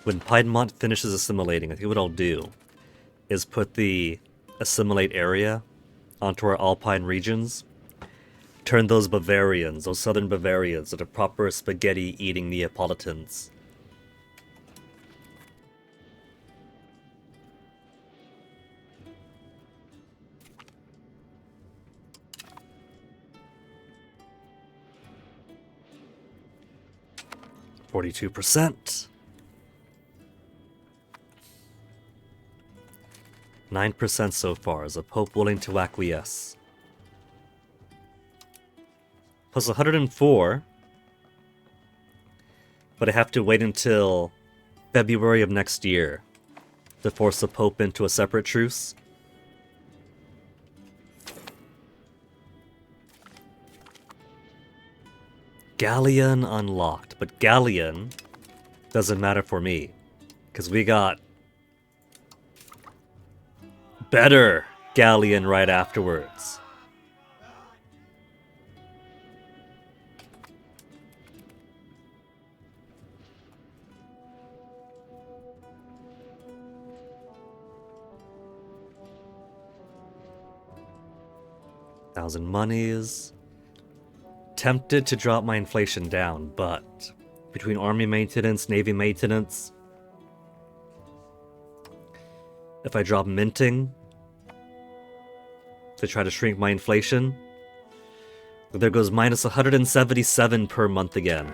When Piedmont finishes assimilating, I think what I'll do is put the assimilate area onto our Alpine regions. turn those Bavarians, those southern Bavarians, into proper spaghetti-eating Neapolitans. %. 9% so far. Is the Pope willing to acquiesce? Plus 104. But I have to wait until February of next year to force the Pope into a separate truce. Galleon unlocked, but Galleon doesn't matter for me, because we got better Galleon right afterwards. Thousand monies. Tempted to drop my inflation down, but between army maintenance, navy maintenance, if I drop minting to try to shrink my inflation, there goes minus 177 per month again.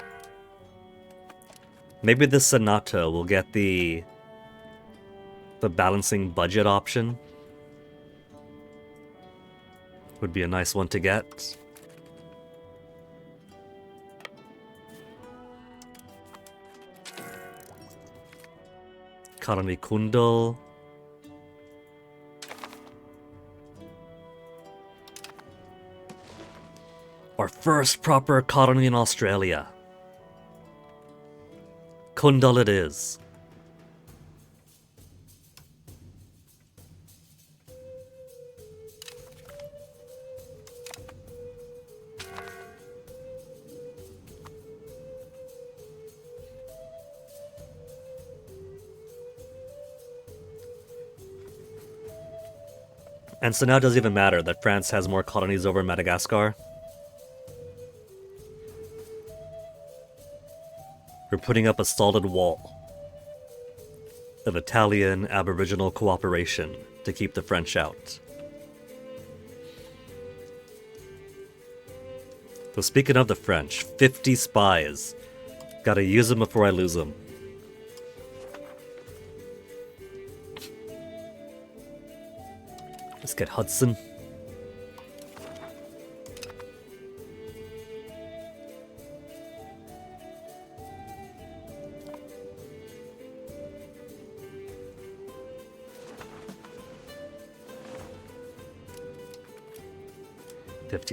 Maybe the Senato will get the balancing budget option. Would be a nice one to get. Colony Kundal. Our first proper colony in Australia. Kundal it is. And so now it doesn't even matter that France has more colonies over Madagascar. We're putting up a solid wall of Italian Aboriginal cooperation to keep the French out. So speaking of the French, 50 spies. Gotta use them before I lose them. Let's get Hudson.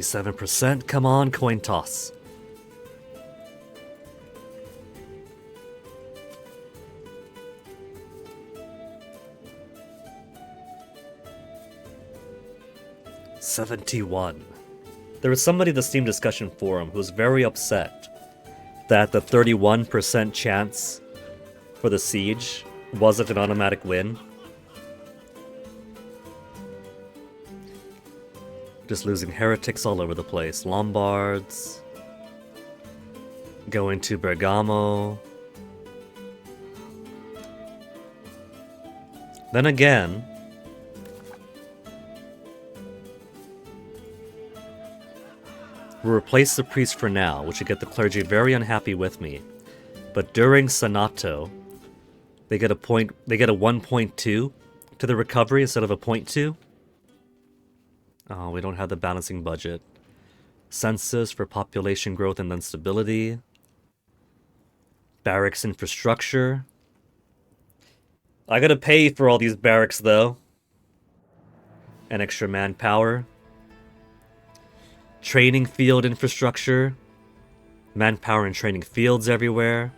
%. Come on, coin toss. $71. There was somebody in the Steam discussion forum who was very upset that the 31% chance for the siege wasn't an automatic win. Just losing heretics all over the place. Lombards. Going to Bergamo. Then again, we'll replace the priest for now, which would get the clergy very unhappy with me. But during Senato, they get a 1.2 to the recovery instead of a 0.2. Oh, we don't have the balancing budget. Census for population growth and then stability. Barracks infrastructure. I gotta pay for all these barracks though. And extra manpower. Training field infrastructure. Manpower and training fields everywhere.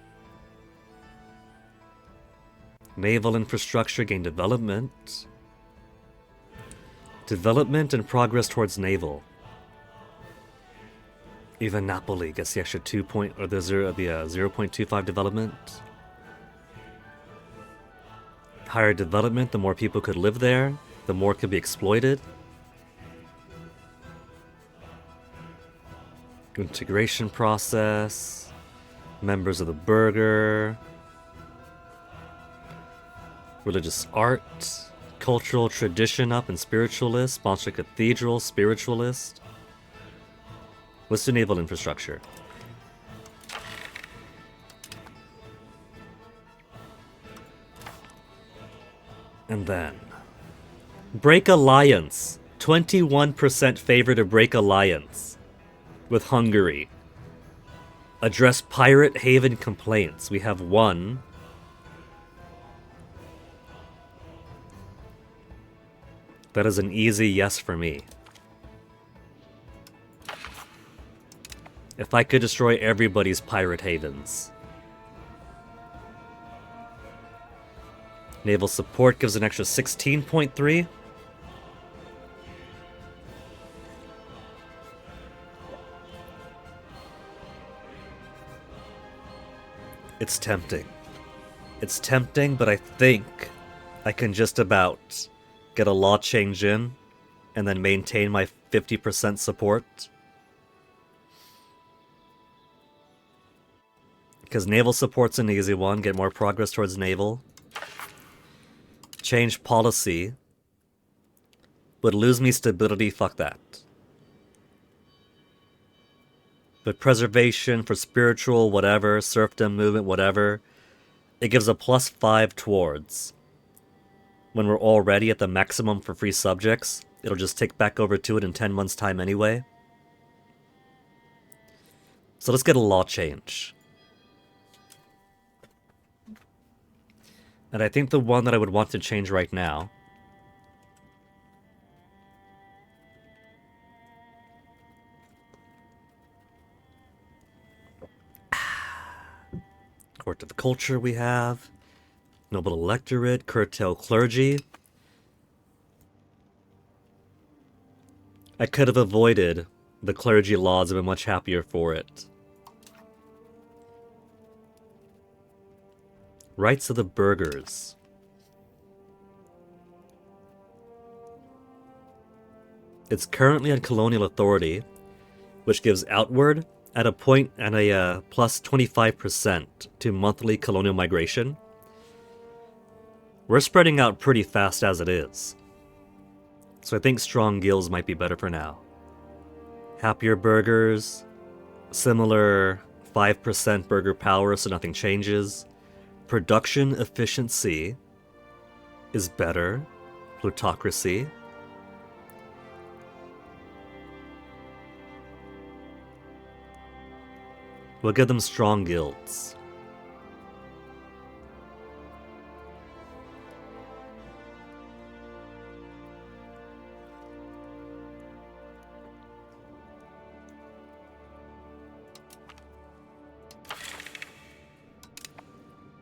Naval infrastructure gain development. Development and progress towards naval. Even Napoli gets the extra 0.25 development. Higher development, the more people could live there, the more could be exploited. Integration process. Members of the burger. Religious art. Cultural tradition up and spiritualist. Sponsor cathedral, spiritualist. Let's do naval infrastructure. And then break alliance. 21% favor to break alliance with Hungary. Address Pirate Haven complaints. We have one. That is an easy yes for me. If I could destroy everybody's pirate havens. Naval support gives an extra 16.3. It's tempting. It's tempting, but I think I can just about get a law change in and then maintain my 50% support. Because naval support's an easy one. Get more progress towards naval. Change policy. Would lose me stability, fuck that. But preservation for spiritual, whatever, serfdom movement, whatever, it gives a +5 towards. When we're already at the maximum for free subjects, it'll just tick back over to it in 10 months' time anyway. So let's get a law change. And I think the one that I would want to change right now Court of Culture we have. Noble Electorate, curtail clergy. I could have avoided the clergy laws. I've been much happier for it. Rights of the burghers. It's currently on colonial authority, which gives outward at a point and a plus 25% to monthly colonial migration. We're spreading out pretty fast as it is. So I think strong guilds might be better for now. Happier burghers, similar 5% burger power so nothing changes. Production efficiency is better. Plutocracy. We'll give them strong guilds.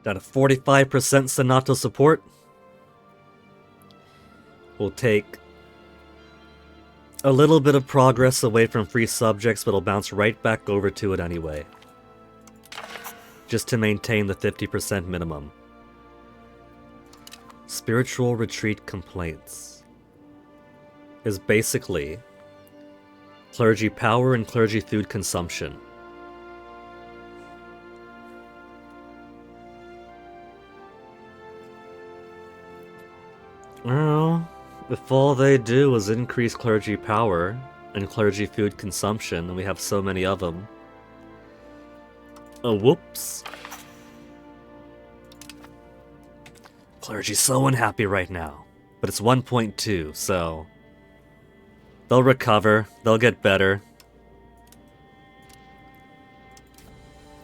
Down to 45% Senato support. We'll take a little bit of progress away from free subjects, but it'll bounce right back over to it anyway. Just to maintain the 50% minimum. Spiritual retreat complaints is basically clergy power and clergy food consumption. Well, if all they do is increase clergy power and clergy food consumption, and we have so many of them. Oh, whoops. Clergy's so unhappy right now. But it's 1.2, so they'll recover. They'll get better.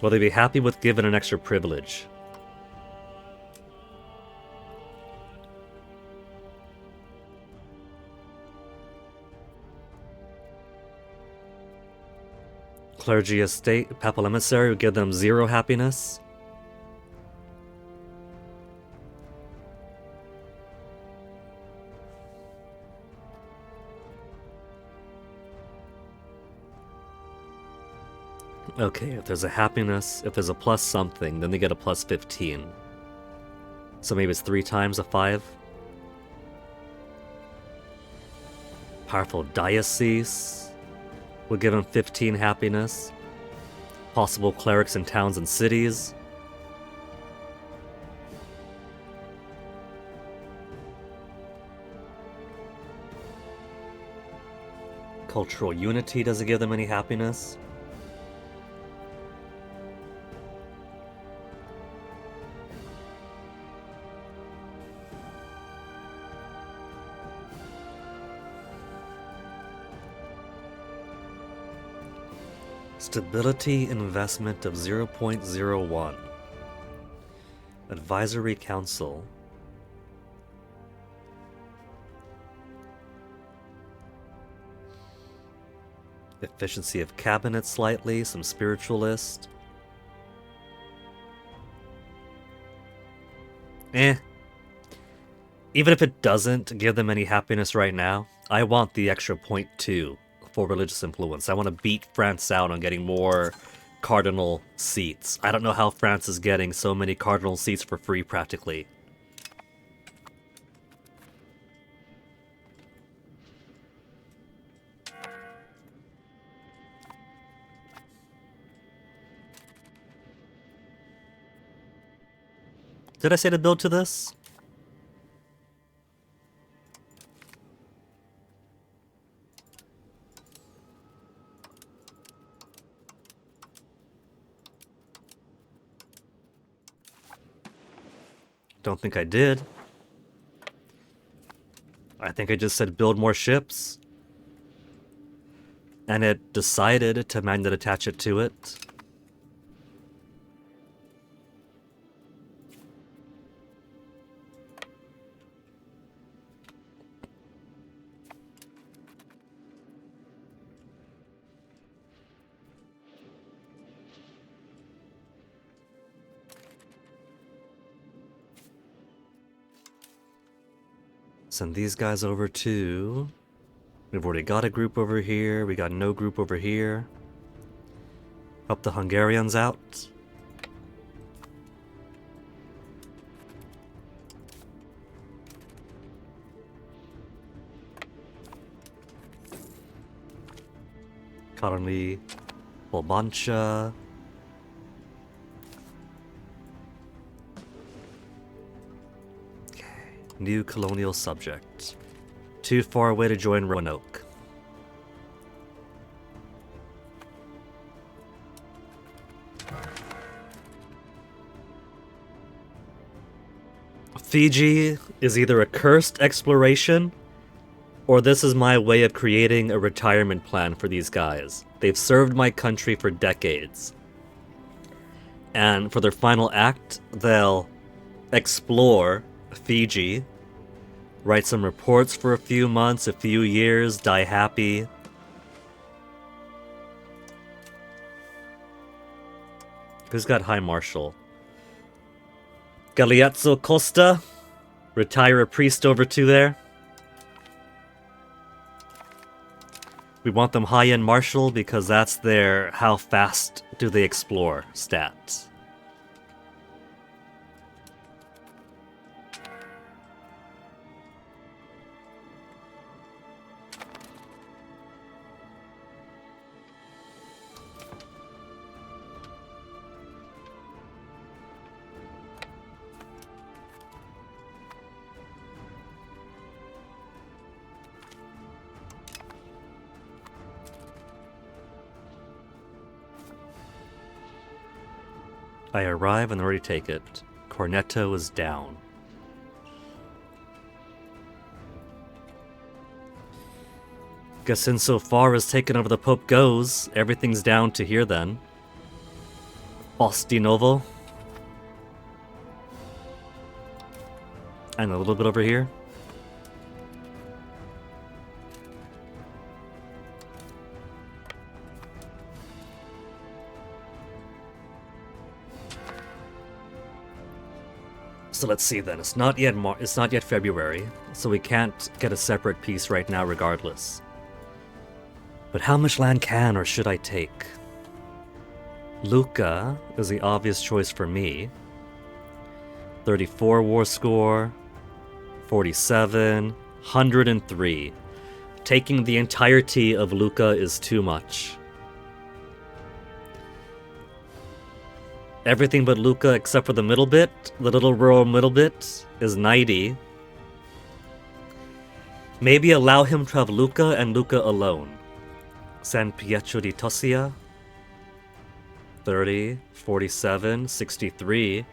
Will they be happy with given an extra privilege? Clergy estate, papal emissary would give them 0 happiness. Okay, if there's a happiness, if there's a plus something, then they get a plus 15. So maybe it's 3 times a 5. Powerful diocese. We'll give him 15 happiness. Possible clerics in towns and cities. Cultural unity doesn't give them any happiness. Stability investment of 0.01. Advisory Council. Efficiency of cabinet slightly, some spiritualist. Even if it doesn't give them any happiness right now, I want the extra 0.2 for religious influence. I want to beat France out on getting more cardinal seats. I don't know how France is getting so many cardinal seats for free practically. Did I say to build to this? Don't think I did. I think I just said build more ships. And it decided to magnet attach it to it. Send these guys over too. We've already got a group over here. We got no group over here. Help the Hungarians out. Colony Bolbancha. New colonial subject. Too far away to join Roanoke. Fiji is either a cursed exploration, or this is my way of creating a retirement plan for these guys. They've served my country for decades. And for their final act, they'll explore Fiji, write some reports for a few months, a few years, die happy. Who's got High Marshal? Galeazzo Costa? Retire a priest over to there. We want them high-end Marshal because that's their how fast do they explore stats. I arrive and already take it. Cornetto is down. Guess insofar as taking over the Pope goes, everything's down to here then. Ostinovo. And a little bit over here. So let's see then. It's not yet February, so we can't get a separate piece right now regardless. But how much land can or should I take? Lucca is the obvious choice for me. 34 war score, 47, 103. Taking the entirety of Lucca is too much. Everything but Lucca except for the middle bit, the little rural middle bit, is 90. Maybe allow him to have Lucca and Lucca alone. San Pietro di Tosia. 30, 47, 63.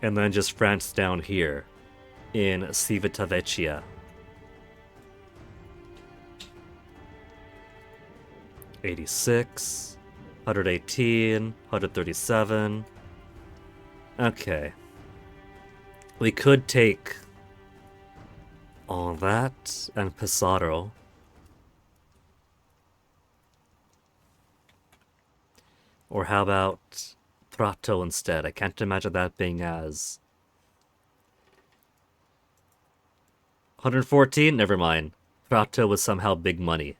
And then just France down here in Civitavecchia. 86, 118, 137. Okay. We could take all that and Pesaro. Or how about Prato instead? I can't imagine that being as... 114? Never mind. Prato was somehow big money.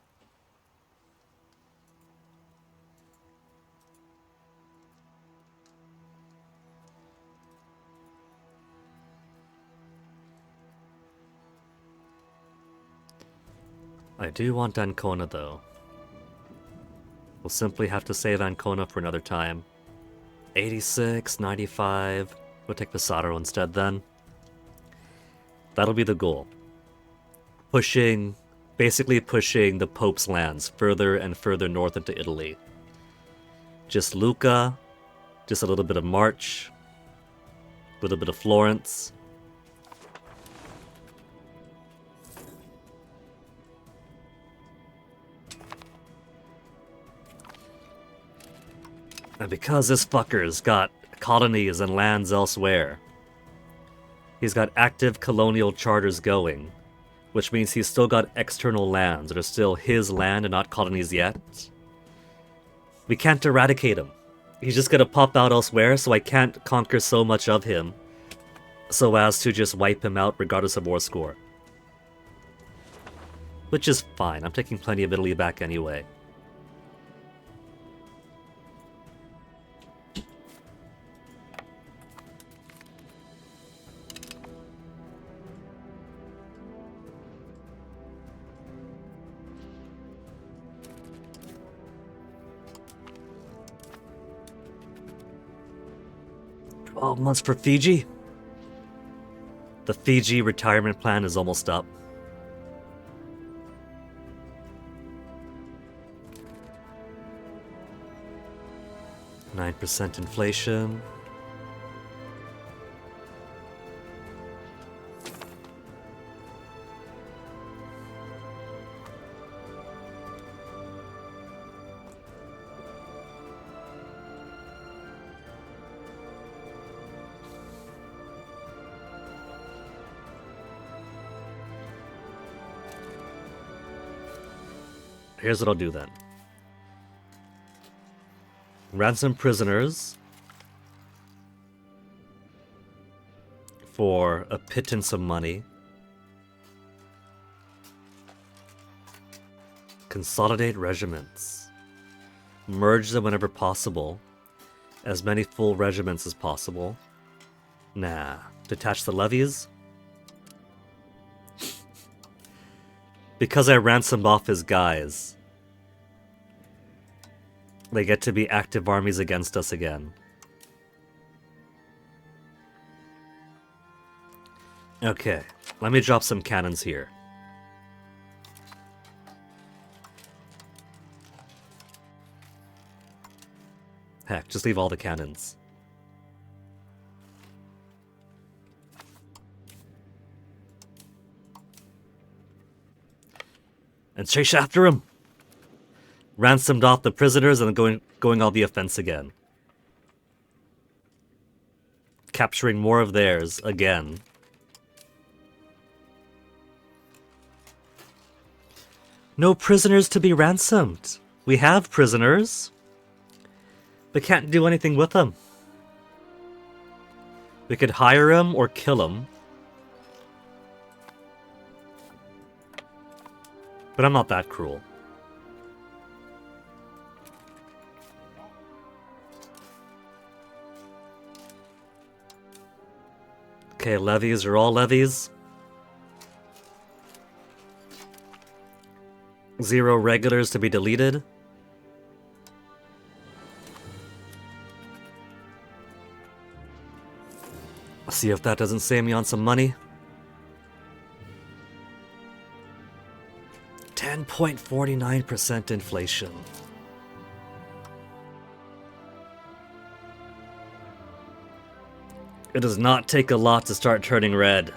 I do want Ancona though. We'll simply have to save Ancona for another time. 86, 95. We'll take Pesaro instead then. That'll be the goal. Basically pushing the Pope's lands further and further north into Italy. Just Lucca, just a little bit of March, a little bit of Florence. And because this fucker's got colonies and lands elsewhere, he's got active colonial charters going, which means he's still got external lands that are still his land and not colonies yet. We can't eradicate him. He's just gonna pop out elsewhere, so I can't conquer so much of him so as to just wipe him out regardless of war score. Which is fine, I'm taking plenty of Italy back anyway. Months for Fiji? The Fiji retirement plan is almost up. %9 inflation. Here's what I'll do then. Ransom prisoners for a pittance of money. Consolidate regiments. Merge them whenever possible. As many full regiments as possible. Nah. Detach the levies. Because I ransomed off his guys, they get to be active armies against us again. Okay, let me drop some cannons here. Heck, just leave all the cannons. And chase after him! Ransomed off the prisoners and then going on the offense again. Capturing more of theirs again. No prisoners to be ransomed. We have prisoners, but can't do anything with them. We could hire him or kill him. But I'm not that cruel. Okay, levies are all levies. 0 regulars to be deleted. See if that doesn't save me on some money. 10.49% inflation. It does not take a lot to start turning red.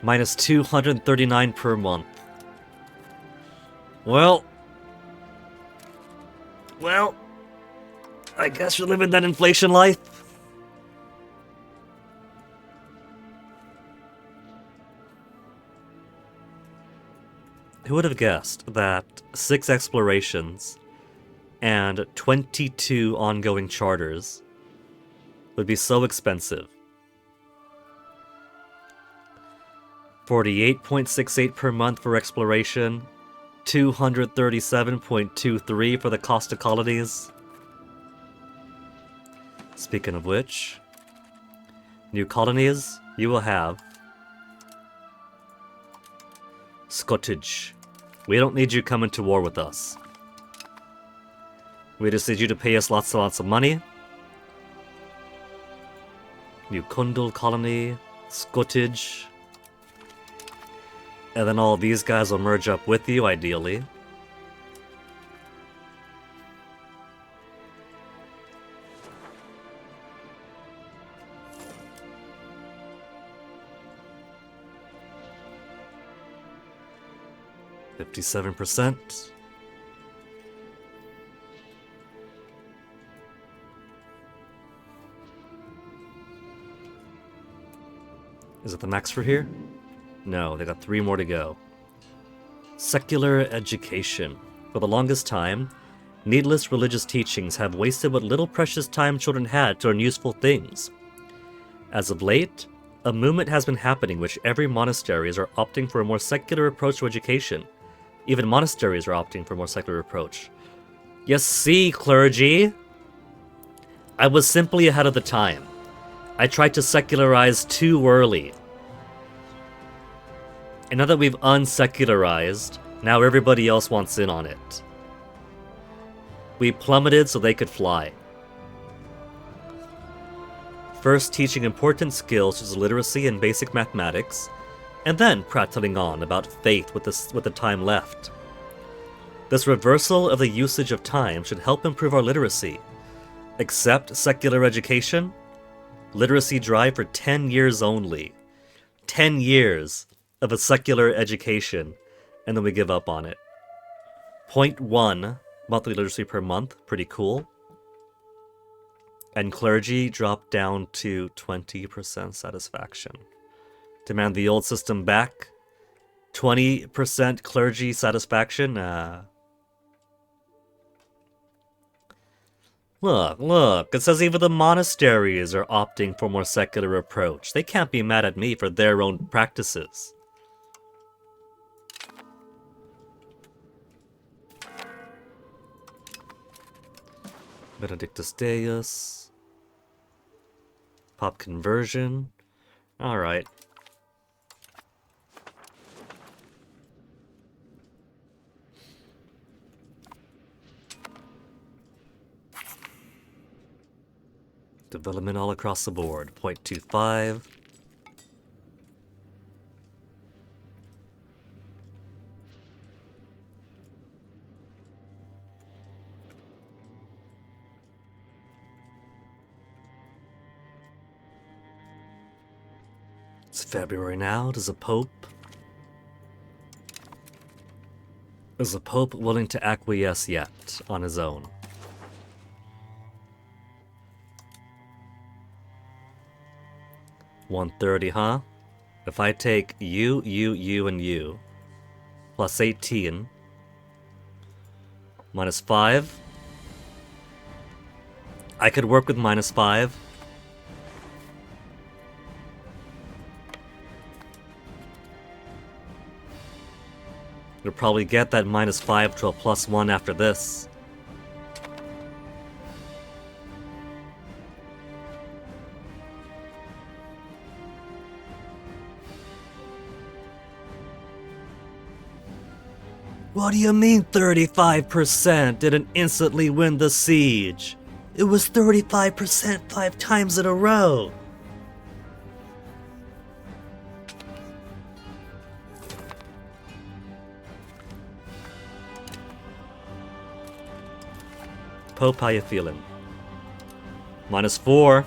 Minus 239 per month. Well, I guess you're living that inflation life. Who would have guessed that 6 explorations and 22 ongoing charters would be so expensive? 48.68 per month for exploration, 237.23 for the cost of colonies. Speaking of which, new colonies, you will have Scottish. We don't need you coming to war with us. We just need you to pay us lots and lots of money. New Kundal colony, Scottish. And then all these guys will merge up with you, ideally. %. Is it the max for here? No, they got 3 more to go. Secular education. For the longest time, needless religious teachings have wasted what little precious time children had to learn useful things. As of late, a movement has been happening which every monasteries are opting for a more secular approach to education. Even monasteries are opting for a more secular approach. You see, clergy? I was simply ahead of the time. I tried to secularize too early. And now that we've unsecularized, now everybody else wants in on it. We plummeted so they could fly. First teaching important skills such as literacy and basic mathematics, and then prattling on about faith with the time left. This reversal of the usage of time should help improve our literacy. Accept secular education? Literacy drive for 10 years only. 10 years of a secular education, and then we give up on it. 0.1 monthly literacy per month, pretty cool. And clergy dropped down to 20% satisfaction. Demand the old system back. 20% clergy satisfaction. Look, it says even the monasteries are opting for a more secular approach. They can't be mad at me for their own practices. Benedictus Deus. Pop conversion. Alright. Development all across the board. 0.25. It's February now. Is the Pope willing to acquiesce yet on his own? $130, huh? If I take you, and you, plus 18, minus 5, I could work with minus 5. You'll probably get that minus 5 to a plus 1 after this. What do you mean 35% didn't instantly win the siege? It was 35% 5 times in a row. Pope, how you feeling? -4.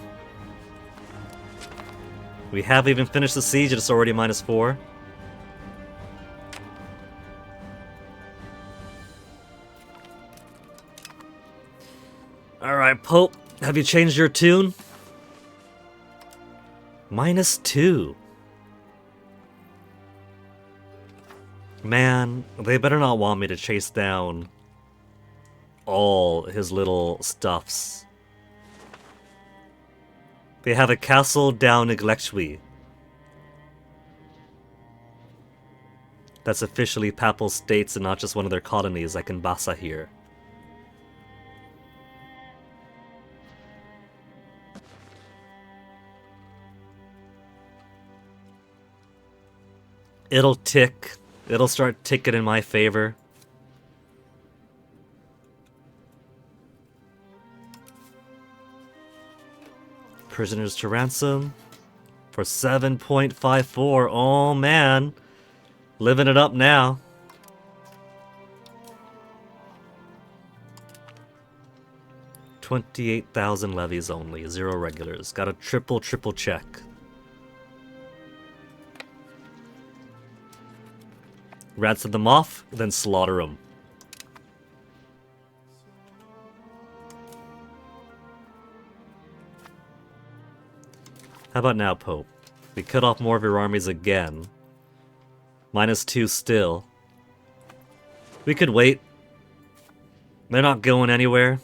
We haven't even finished the siege and it's already -4. Alright, Pope, have you changed your tune? -2. Man, they better not want me to chase down all his little stuffs. They have a castle down in Glechtwi. That's officially Papal States and not just one of their colonies like in Bassa here. It'll tick. It'll start ticking in my favor. Prisoners to ransom for 7.54. Oh man, living it up now. $28,000 levies only, 0 regulars. Got a triple check. Ransom them off, then slaughter them. How about now, Pope? We cut off more of your armies again. -2 still. We could wait. They're not going anywhere.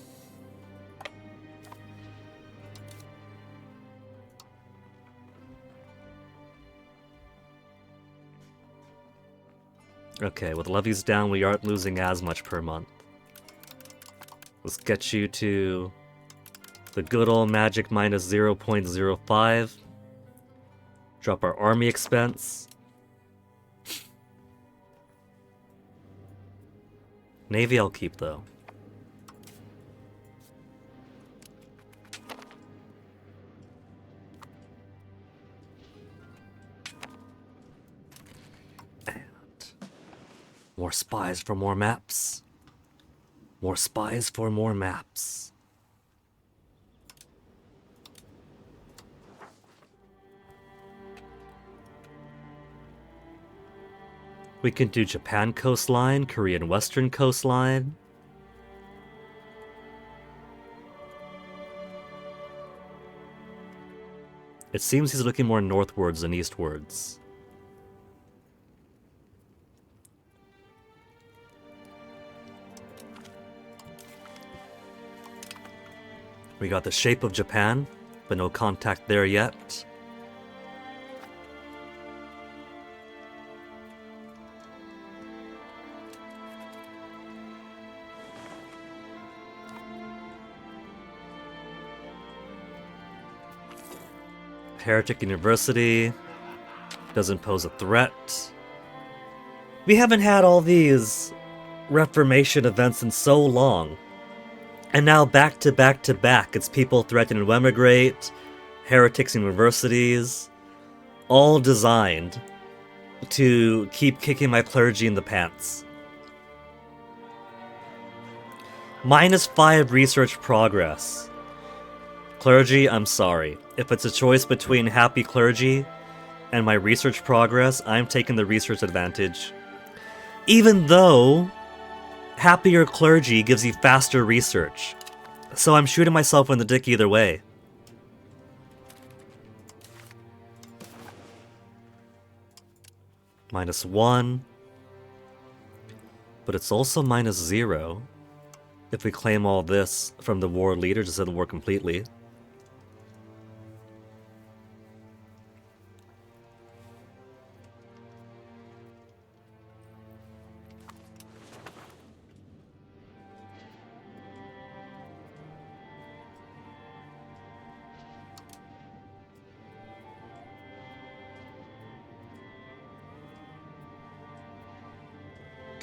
Okay, with levies down, we aren't losing as much per month. Let's get you to the good old magic -0.05. Drop our army expense. Navy I'll keep though. More spies for more maps. More spies for more maps. We can do Japan coastline, Korean western coastline. It seems he's looking more northwards than eastwards. We got the shape of Japan, but no contact there yet. Heretic University doesn't pose a threat. We haven't had all these Reformation events in so long. And now back to back to back, it's people threatening to emigrate, heretics universities, all designed to keep kicking my clergy in the pants. -5 research progress. Clergy, I'm sorry. If it's a choice between happy clergy and my research progress, I'm taking the research advantage. Even though happier clergy gives you faster research. So I'm shooting myself in the dick either way. -1. But it's also -0 if we claim all this from the war leader to end the war completely.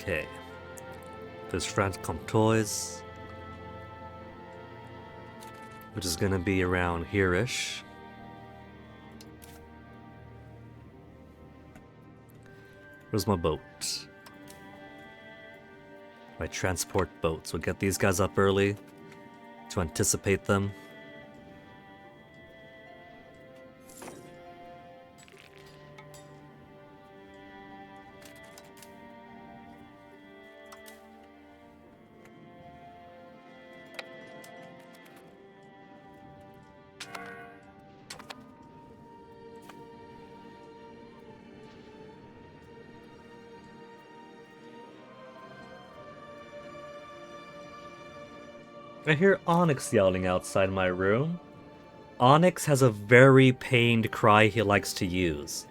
Okay, There's France Comtois, which is gonna be around here-ish. Where's my boat? My transport boats. We'll get these guys up early to anticipate them. I hear Onyx yelling outside my room. Onyx has a very pained cry he likes to use.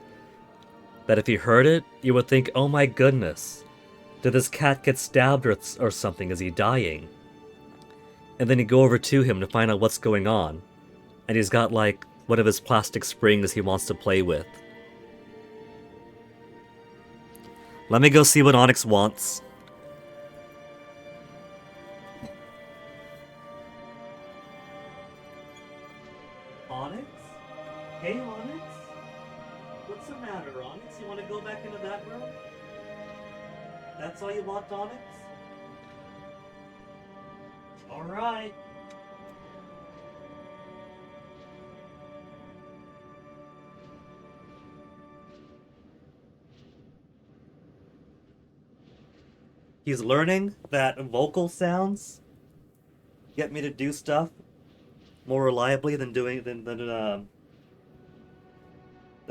That if you heard it, you would think, oh my goodness, did this cat get stabbed or something? Is he dying? And then you go over to him to find out what's going on. And he's got like one of his plastic springs he wants to play with. Let me go see what Onyx wants. Onyx? Hey, Onyx? What's the matter, Onyx? You want to go back into that room? That's all you want, Onyx? Alright. He's learning that vocal sounds get me to do stuff more reliably than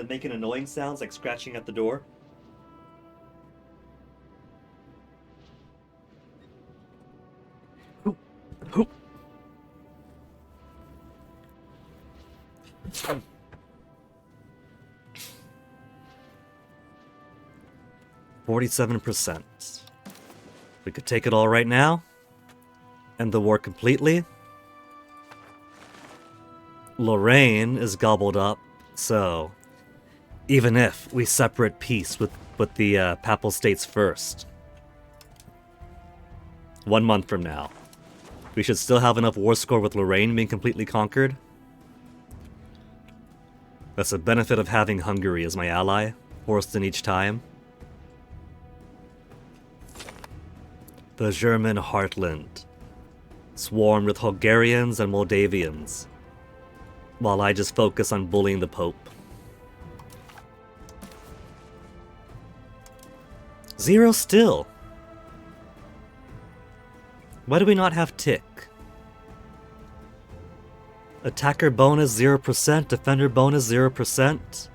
making annoying sounds like scratching at the door. Hoop, hoop. 47%. We could take it all right now. End the war completely. Lorraine is gobbled up, so even if we separate peace with the Papal States first, 1 month from now, we should still have enough war score with Lorraine being completely conquered. That's a benefit of having Hungary as my ally, forced in each time. The German heartland, swarmed with Hungarians and Moldavians, while I just focus on bullying the Pope. 0 still. Why do we not have tick? Attacker bonus 0%, defender bonus 0%.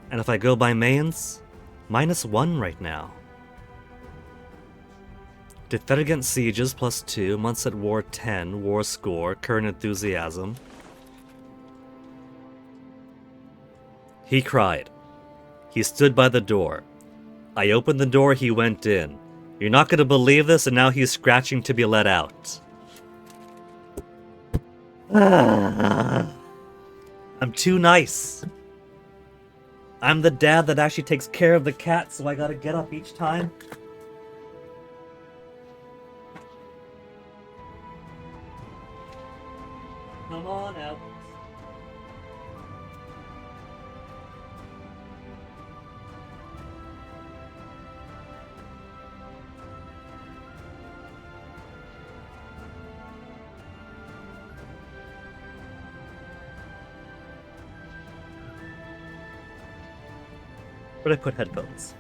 And if I go by mains, -1 right now. Defend against sieges +2, months at war 10, war score, current enthusiasm. He cried. He stood by the door. I opened the door, he went in. You're not gonna believe this, and now he's scratching to be let out. I'm too nice. I'm the dad that actually takes care of the cat, so I gotta get up each time. Come on out. Where'd I put headphones?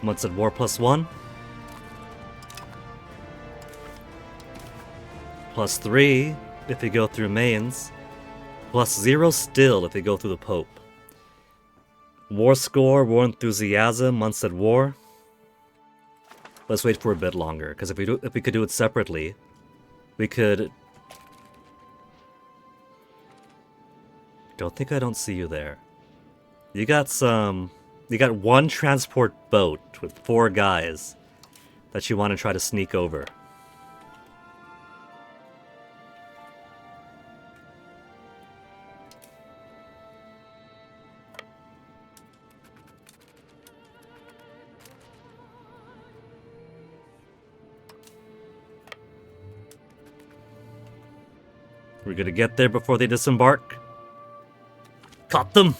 Months at war +1. +3 if you go through mains. +0 still if you go through the Pope. War score, war enthusiasm, months at war. Let's wait for a bit longer, because if we could do it separately, we could Don't think I don't see you there. You got one transport boat with 4 guys that you want to try to sneak over. We're gonna get there before they disembark. Caught them!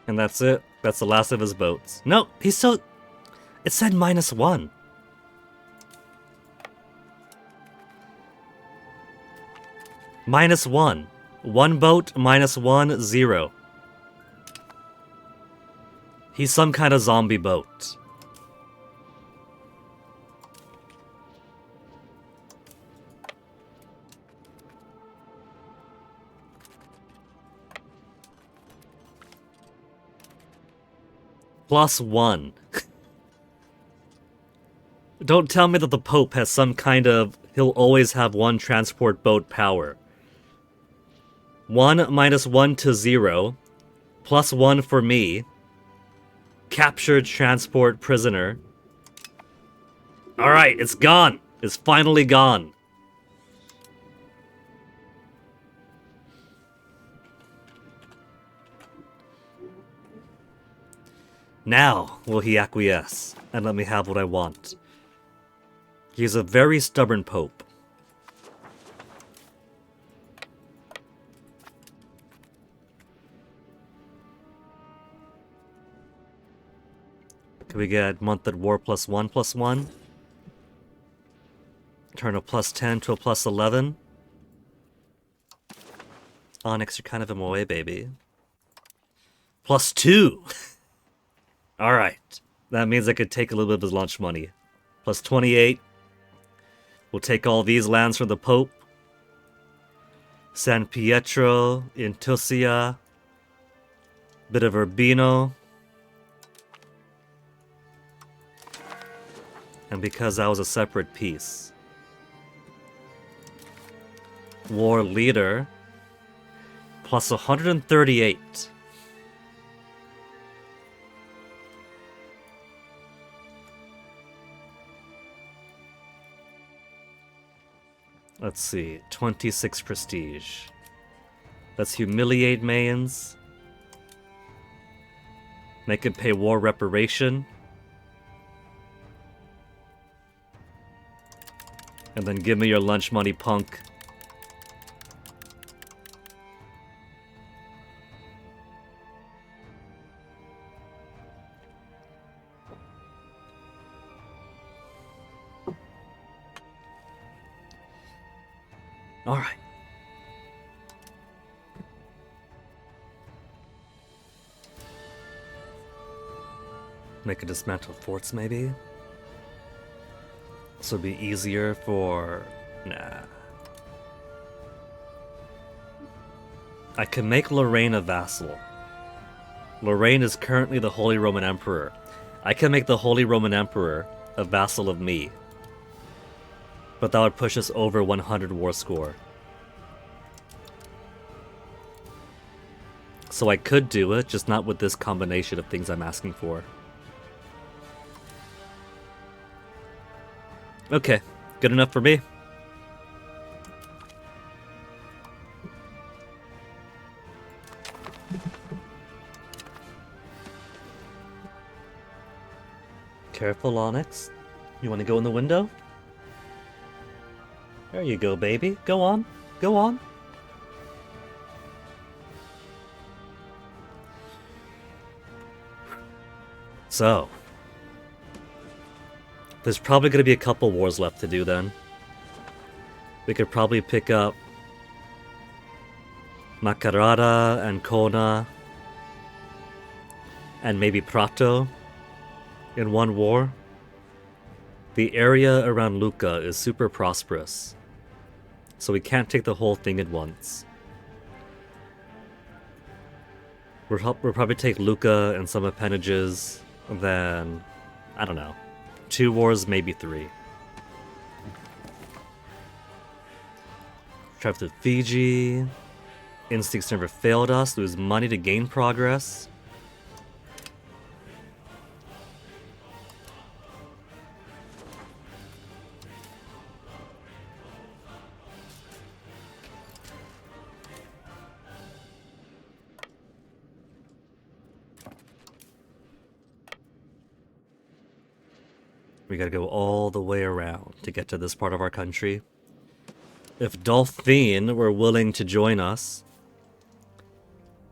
And that's it. That's the last of his boats. No, he's still... It said -1. -1. 1 boat, -1, 0. He's some kind of zombie boat. +1. Don't tell me that the Pope has some kind of... He'll always have 1 transport boat power. 1 -1 to 0. +1 for me. Captured transport prisoner. Alright, it's gone. It's finally gone. Now will he acquiesce and let me have what I want. He's a very stubborn Pope. Can we get month at war +1/+1? Turn a +10 to a +11? Onyx, you're kind of in my way, baby. +2! Alright. That means I could take a little bit of his lunch money. +28. We'll take all these lands from the Pope. San Pietro, Intusia, bit of Urbino. And because that was a separate piece. War leader, +138. Let's see, 26 prestige. Let's humiliate Mayans. Make it pay war reparation. And then give me your lunch money, punk. Alright. Make a dismantle forts, maybe? So it'd be easier for... Nah. I can make Lorraine a vassal. Lorraine is currently the Holy Roman Emperor. I can make the Holy Roman Emperor a vassal of me. But that would push us over 100 war score. So I could do it, just not with this combination of things I'm asking for. Okay, good enough for me. Careful, Onyx. You want to go in the window? There you go, baby. Go on. Go on. So, there's probably going to be a couple wars left to do then. We could probably pick up Macerata and Kona and maybe Prato in one war. The area around Lucca is super prosperous. So we can't take the whole thing at once. We'll probably take Lucca and some appendages, and then, I don't know, 2 wars, maybe 3. Travel to Fiji. Instincts never failed us. Lose money to gain progress. We gotta go all the way around to get to this part of our country. If Dolphin were willing to join us,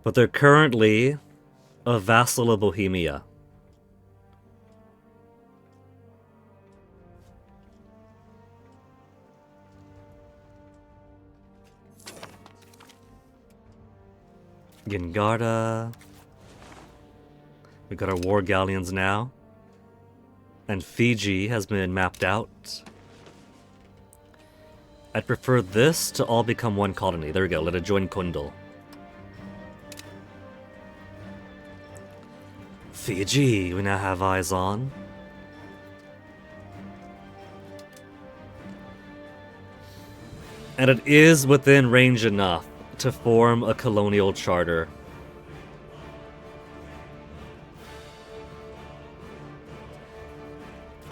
but they're currently a vassal of Bohemia. Gingarda. We got our war galleons now. And Fiji has been mapped out. I'd prefer this to all become one colony. There we go, let it join Kundal. Fiji, we now have eyes on. And it is within range enough to form a colonial charter.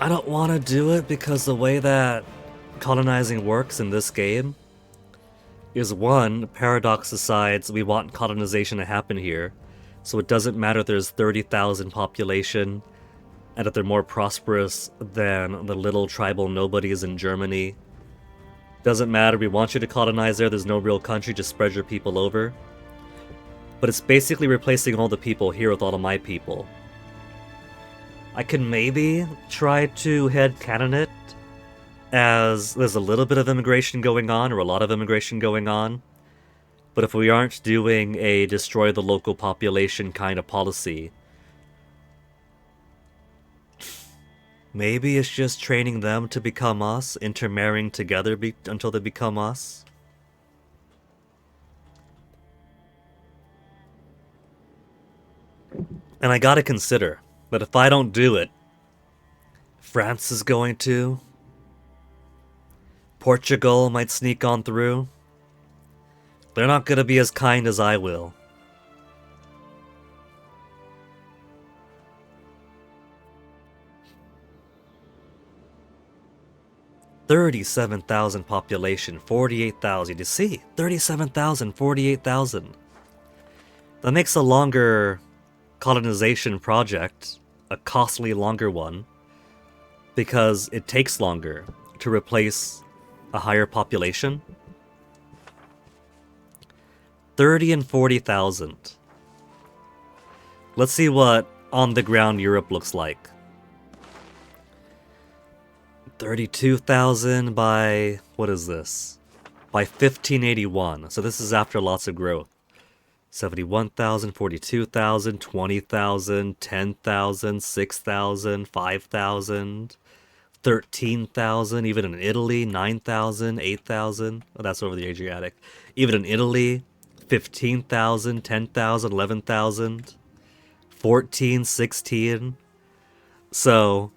I don't want to do it because the way that colonizing works in this game is, one, Paradox decides we want colonization to happen here, so it doesn't matter if there's 30,000 population and that they're more prosperous than the little tribal nobodies in Germany. Doesn't matter, we want you to colonize there's no real country, just spread your people over. But it's basically replacing all the people here with all of my people. I can maybe try to headcanon it as there's a little bit of immigration going on, or a lot of immigration going on. But if we aren't doing a destroy the local population kind of policy, maybe it's just training them to become us, intermarrying together until they become us. And I gotta consider that if I don't do it, France is going to. Portugal might sneak on through. They're not gonna be as kind as I will. $37,000 population, 48,000. You see? 37,000, 48,000. That makes a longer colonization project a costly longer one because it takes longer to replace a higher population. 30 and 40,000. Let's see what on the ground Europe looks like. 32,000 by, what is this? By 1581. So this is after lots of growth. 71,000, 42,000, 20,000, 10,000, 6,000, 5,000, 13,000, even in Italy, 9,000, 8,000. Oh, that's over the Adriatic. Even in Italy, 15,000, 10,000, 11,000, 14, 16. So,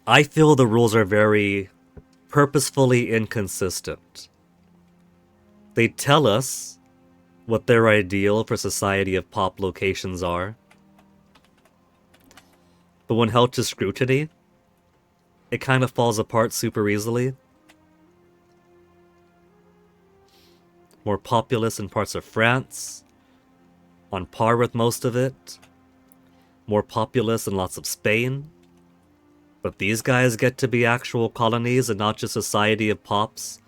I feel the rules are very purposefully inconsistent. They tell us what their ideal for society of pop locations are. But when held to scrutiny, it kind of falls apart super easily. More populous in parts of France, on par with most of it. More populous in lots of Spain. But these guys get to be actual colonies and not just a society of pops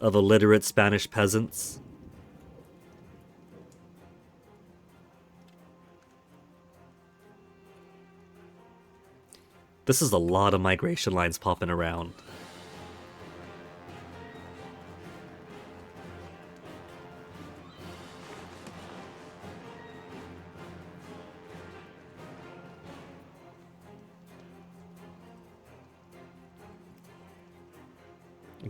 of illiterate Spanish peasants. This is a lot of migration lines popping around.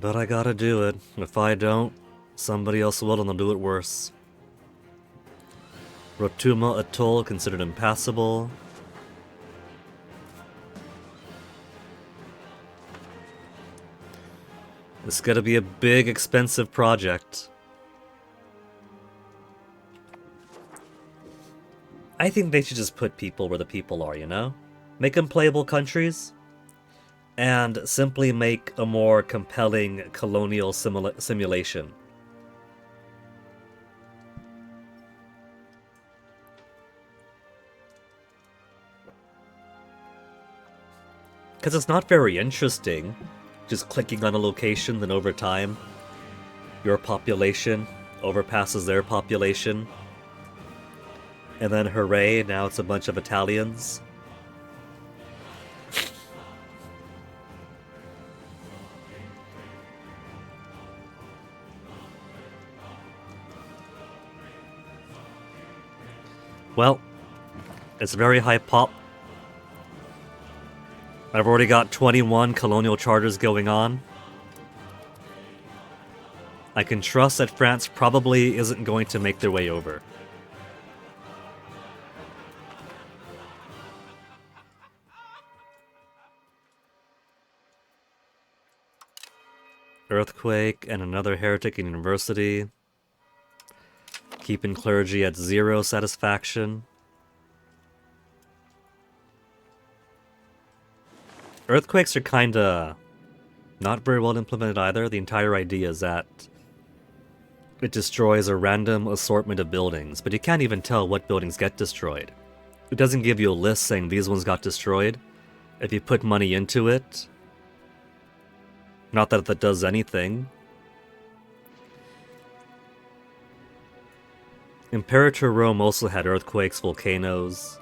But I gotta do it. If I don't, somebody else will and they'll do it worse. Rotuma Atoll considered impassable. It's gonna be a big, expensive project. I think they should just put people where the people are, you know? Make them playable countries, and simply make a more compelling colonial simulation. Because it's not very interesting, just clicking on a location, then over time, your population overpasses their population. And then hooray, now it's a bunch of Italians. Well, it's very high pop. I've already got 21 colonial charters going on. I can trust that France probably isn't going to make their way over. Earthquake and another heretic university. Keeping clergy at 0 satisfaction. Earthquakes are kinda not very well implemented either. The entire idea is that it destroys a random assortment of buildings, but you can't even tell what buildings get destroyed. It doesn't give you a list saying these ones got destroyed. If you put money into it, not that that does anything. Imperator Rome also had earthquakes, volcanoes.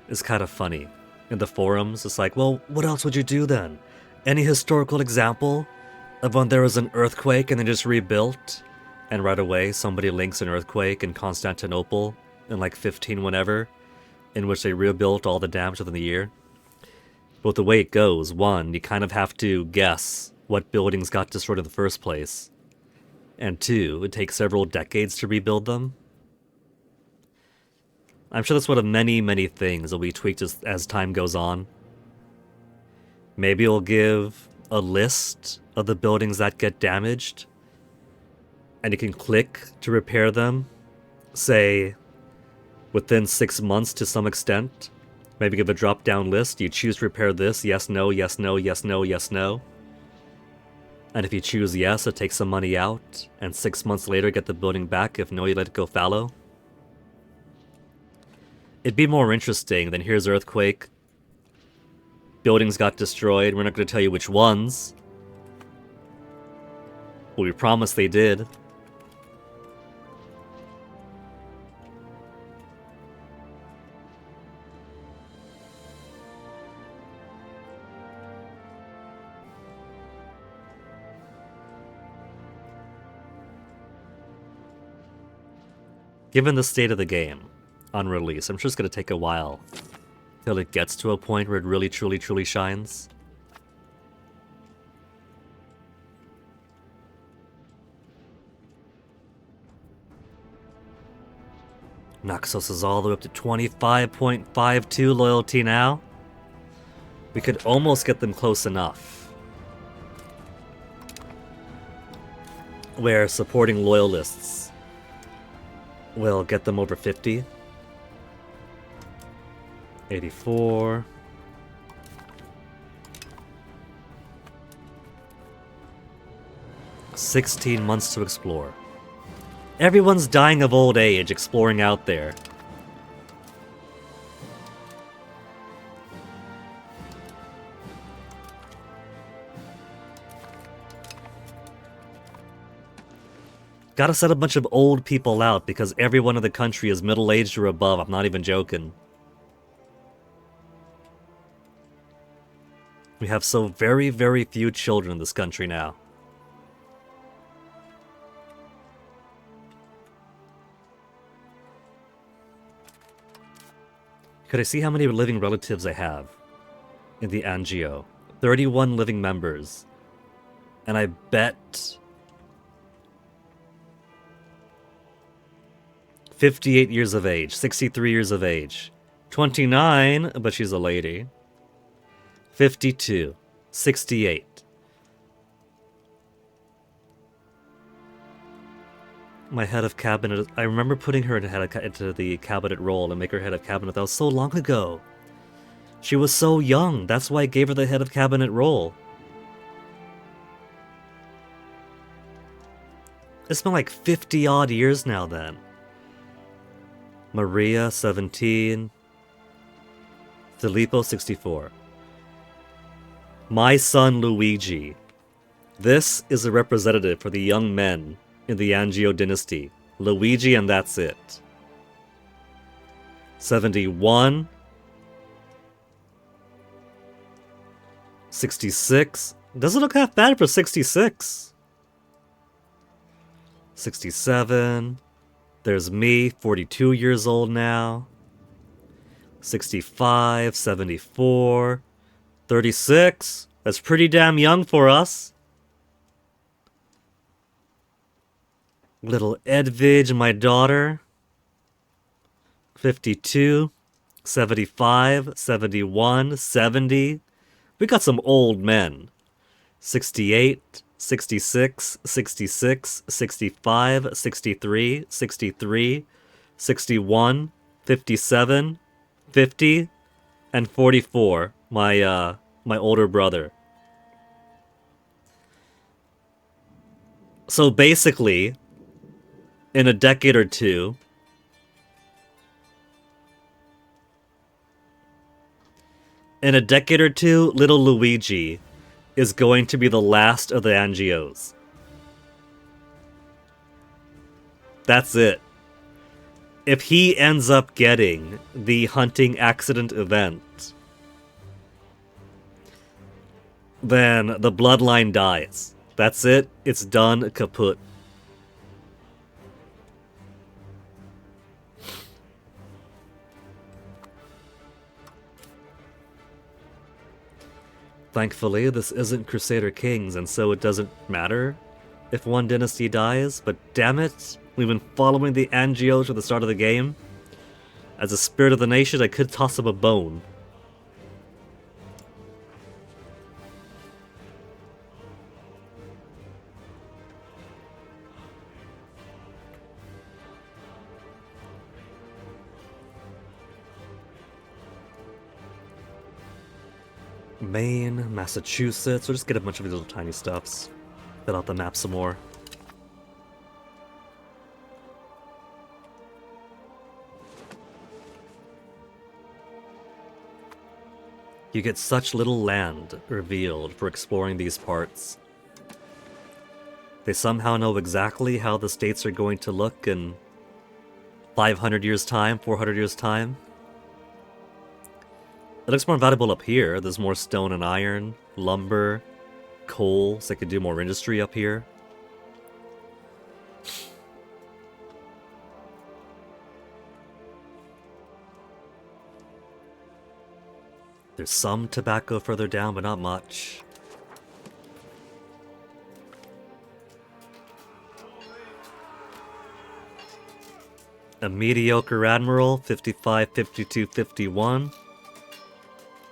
It's kind of funny. In the forums, it's like, well, what else would you do then? Any historical example of when there was an earthquake and they just rebuilt? And right away, somebody links an earthquake in Constantinople in like 15 whenever, in which they rebuilt all the damage within the year. But the way it goes, one, you kind of have to guess what buildings got destroyed in the first place. And two, it takes several decades to rebuild them. I'm sure that's one of many, many things that will be tweaked as time goes on. Maybe it'll give a list of the buildings that get damaged, and you can click to repair them, say, within 6 months to some extent. Maybe give a drop-down list. You choose to repair this, yes, no, yes, no, yes, no, yes, no. And if you choose yes, it takes some money out, and 6 months later get the building back. If no, you let it go fallow. It'd be more interesting than here's earthquake. Buildings got destroyed. We're not going to tell you which ones. But we promise they did. Given the state of the game on release, I'm sure it's going to take a while till it gets to a point where it really, truly, truly shines. Naxos is all the way up to 25.52 loyalty now. We could almost get them close enough where supporting loyalists will get them over 50. 84. "16 months to explore." Everyone's dying of old age exploring out there. Gotta set a bunch of old people out because everyone in the country is middle-aged or above. I'm not even joking. We have so very, very few children in this country now. Could I see how many living relatives I have in the Angio? 31 living members. And I bet 58 years of age, 63 years of age. 29, but she's a lady. 52, 68. My head of cabinet. I remember putting her into the cabinet role and make her head of cabinet. That was so long ago. She was so young. That's why I gave her the head of cabinet role. It's been like 50 odd years now then. Maria, 17. Filippo, 64. My son Luigi. This is a representative for the young men in the Angio dynasty. Luigi, and that's it. 71. 66. Doesn't look half bad for 66. 67. There's me, 42 years old now. 65, 74, 36. That's pretty damn young for us. Little Edvige, my daughter. 52, 75, 71, 70. We got some old men. 68, 66, 66, 65, 63, 63, 61, 57, 50, and 44. My older brother. So basically, in a decade or two, little Luigi is going to be the last of the Angios. That's it. If he ends up getting the hunting accident event, then the bloodline dies. That's it. It's done. Kaput. Thankfully, this isn't Crusader Kings, and so it doesn't matter if one dynasty dies, but damn it, we've been following the Angios from the start of the game. As a spirit of the nation, I could toss him a bone. Maine, Massachusetts. We'll just get a bunch of these little tiny stuffs. Fill out the map some more. You get such little land revealed for exploring these parts. They somehow know exactly how the states are going to look in 500 years' time, 400 years' time. It looks more valuable up here. There's more stone and iron, lumber, coal, so I could do more industry up here. There's some tobacco further down, but not much. A mediocre admiral, 55, 52, 51.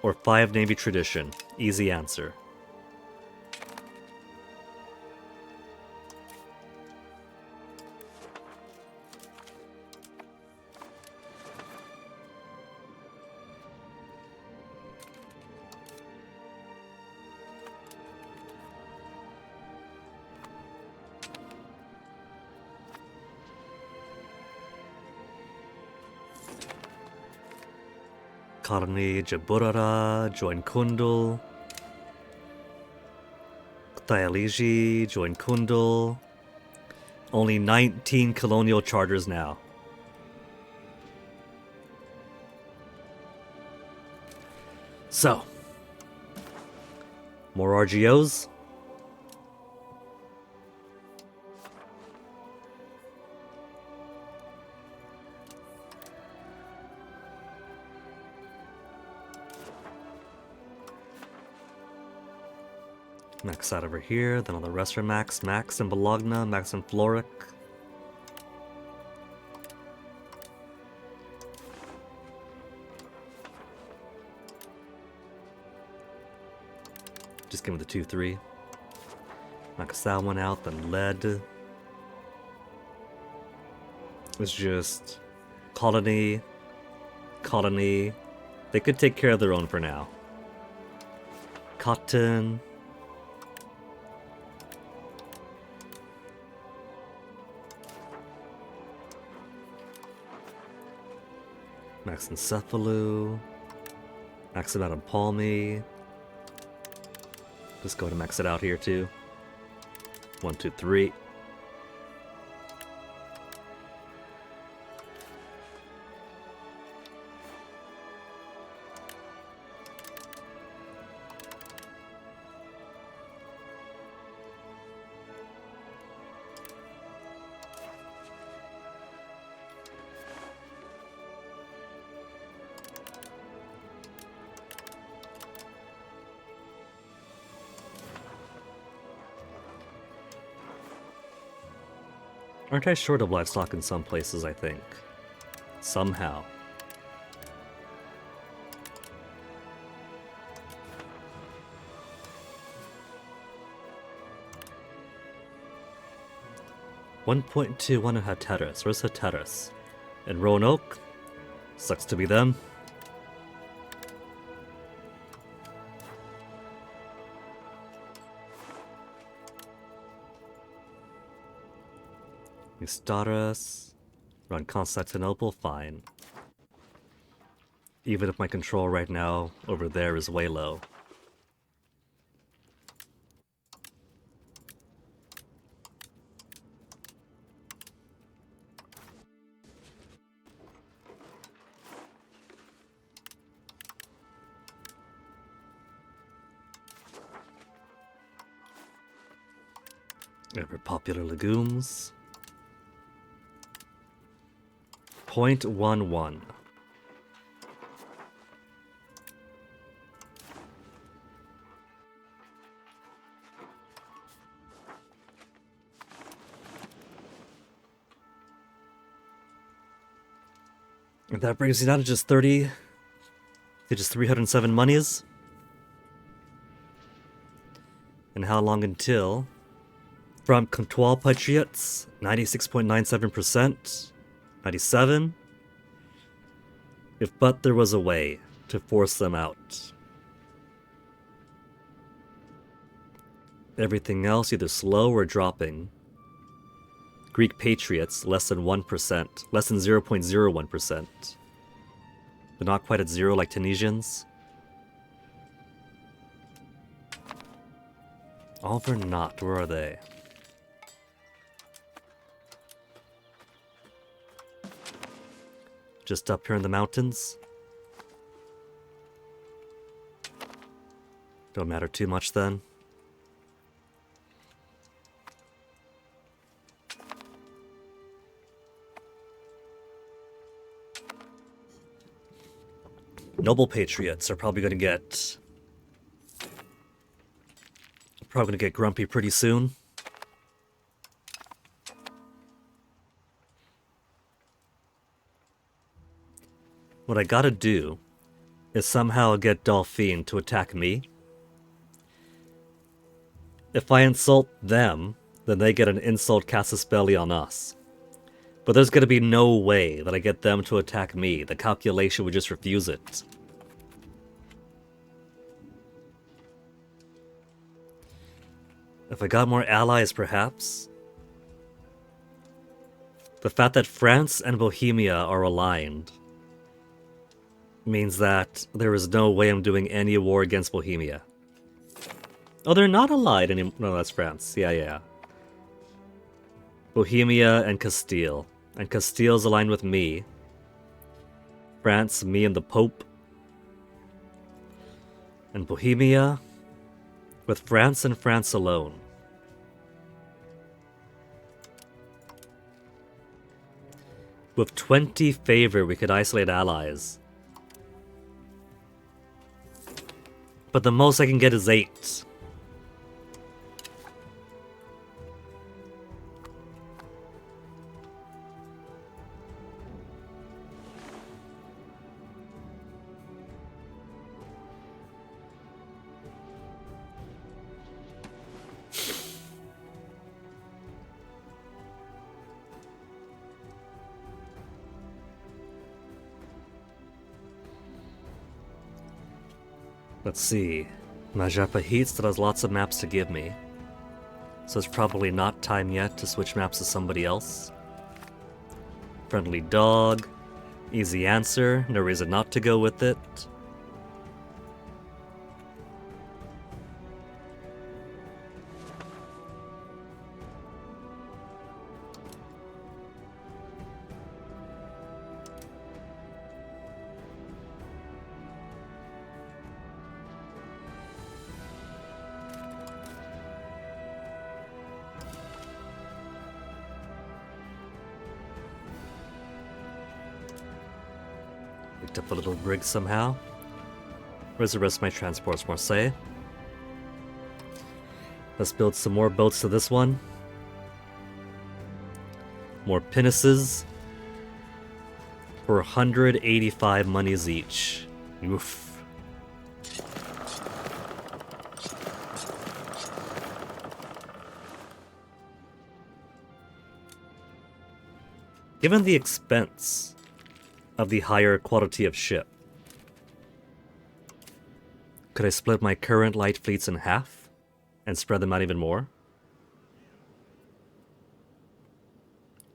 Or 5 Navy tradition. Easy answer. Karni Jaburara, join Kundul. Kutayaliji, join Kundul. Only 19 colonial charters now. So, more RGOs. Max out over here, then all the rest are max. Max in Bologna, max in Floric. Just give me the 2-3. Max that one out, then lead. It's just colony, colony. They could take care of their own for now. Cotton. Max Encephalou. Max it out on Palmy. Just go to max it out here too. 1, 2, 3. Aren't I short of livestock in some places, I think? Somehow. $1.21 in Hatteras. Where's Hatteras? In Roanoke? Sucks to be them. Status, run Constantinople, fine. Even if my control right now over there is way low. Ever popular legumes. 0.11. And that brings you down to just 30. To just 307 monies. And how long until? From Comptoir Patriots, 96.97%. 97. If but there was a way to force them out. Everything else either slow or dropping. Greek Patriots, less than 1%. Less than 0.01%. But not quite at zero like Tunisians. Oliver Knott, where are they? Just up here in the mountains. Don't matter too much then. Noble Patriots are probably gonna get grumpy pretty soon. What I gotta do is somehow get Dauphine to attack me. If I insult them, then they get an insult casus belli on us. But there's gonna be no way that I get them to attack me. The calculation would just refuse it. If I got more allies, perhaps. The fact that France and Bohemia are aligned means that there is no way I'm doing any war against Bohemia. Oh, they're not allied anymore. No, that's France. Yeah. Bohemia and Castile. And Castile's aligned with me. France, me and the Pope. And Bohemia with France and France alone. With 20 favor, we could isolate allies. But the most I can get is 8. Let's see. Majapa Heat still has lots of maps to give me. So it's probably not time yet to switch maps to somebody else. Friendly dog. Easy answer. No reason not to go with it. Picked up a little brig somehow. Where's the rest of my transports, Marseille? Let's build some more boats to this one. More pinnaces. For 185 monies each. Oof. Given the expense of the higher quality of ship, could I split my current light fleets in half and spread them out even more?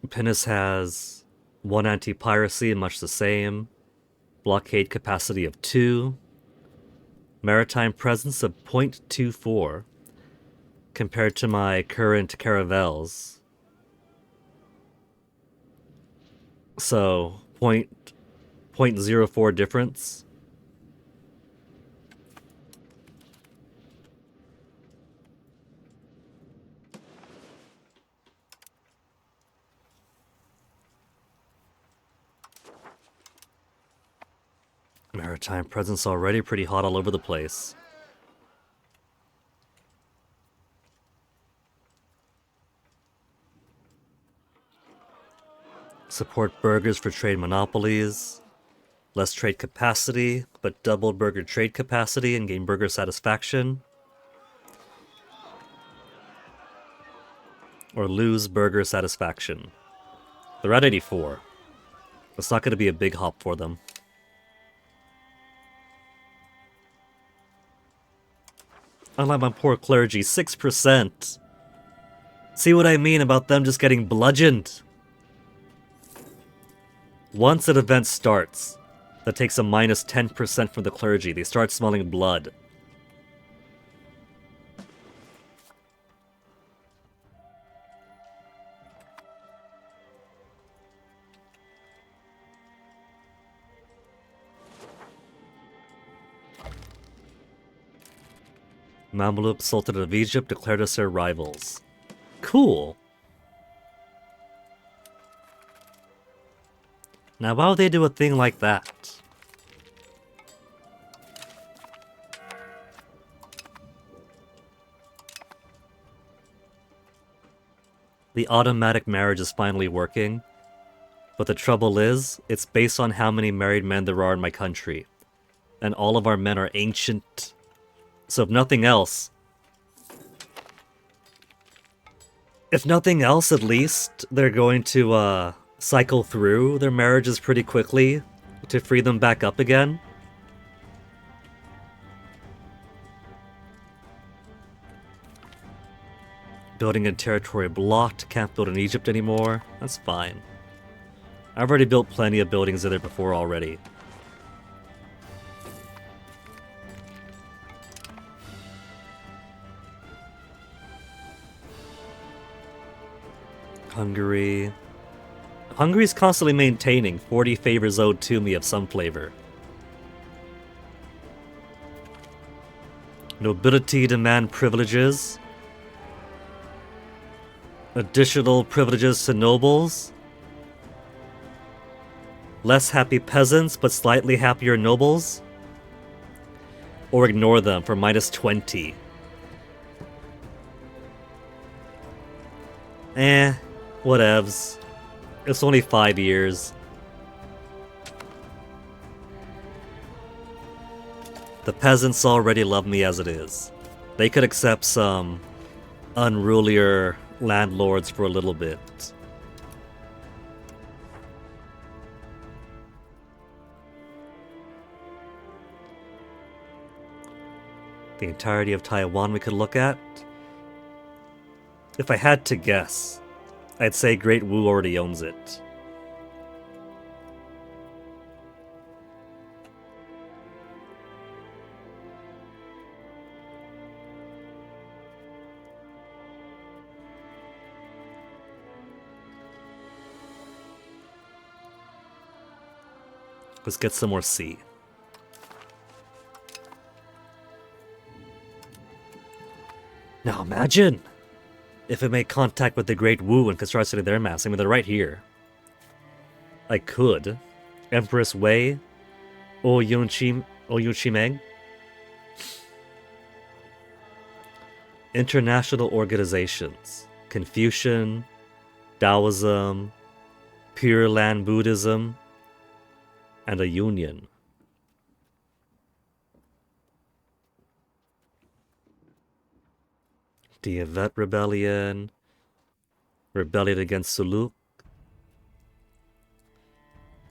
Pinnace has 1 anti-piracy, much the same. Blockade capacity of 2. Maritime presence of 0.24 compared to my current caravels. So, 0.04 difference. Maritime presence already pretty hot all over the place. Support burgers for trade monopolies. Less trade capacity, but doubled burger trade capacity and gain burger satisfaction. Or lose burger satisfaction. They're at 84. It's not going to be a big hop for them. Unlike my poor clergy, 6%. See what I mean about them just getting bludgeoned? Once an event starts, that takes a minus 10% from the clergy. They start smelling blood. Mamluk Sultan of Egypt declared us their rivals. Cool. Now why would they do a thing like that? The automatic marriage is finally working, but the trouble is, it's based on how many married men there are in my country. And all of our men are ancient. So if nothing else, at least, they're going to, cycle through their marriages pretty quickly to free them back up again. Building in territory blocked, can't build in Egypt anymore. That's fine. I've already built plenty of buildings in there before already. Hungary. Hungary's constantly maintaining 40 favors owed to me of some flavor. Nobility demand privileges. Additional privileges to nobles. Less happy peasants, but slightly happier nobles. Or ignore them for minus 20. Whatevs. It's only 5 years. The peasants already love me as it is. They could accept some unrulier landlords for a little bit. The entirety of Taiwan we could look at. If I had to guess, I'd say Great Wu already owns it. Let's get some more sea. Now imagine if it made contact with the Great Wu and could start setting their mass. I mean, they're right here. I could. Empress Wei, Oyunchimeng. International organizations. Confucian, Taoism, Pure Land Buddhism, and a union. The Yvet Rebellion, Rebellion against Suluk.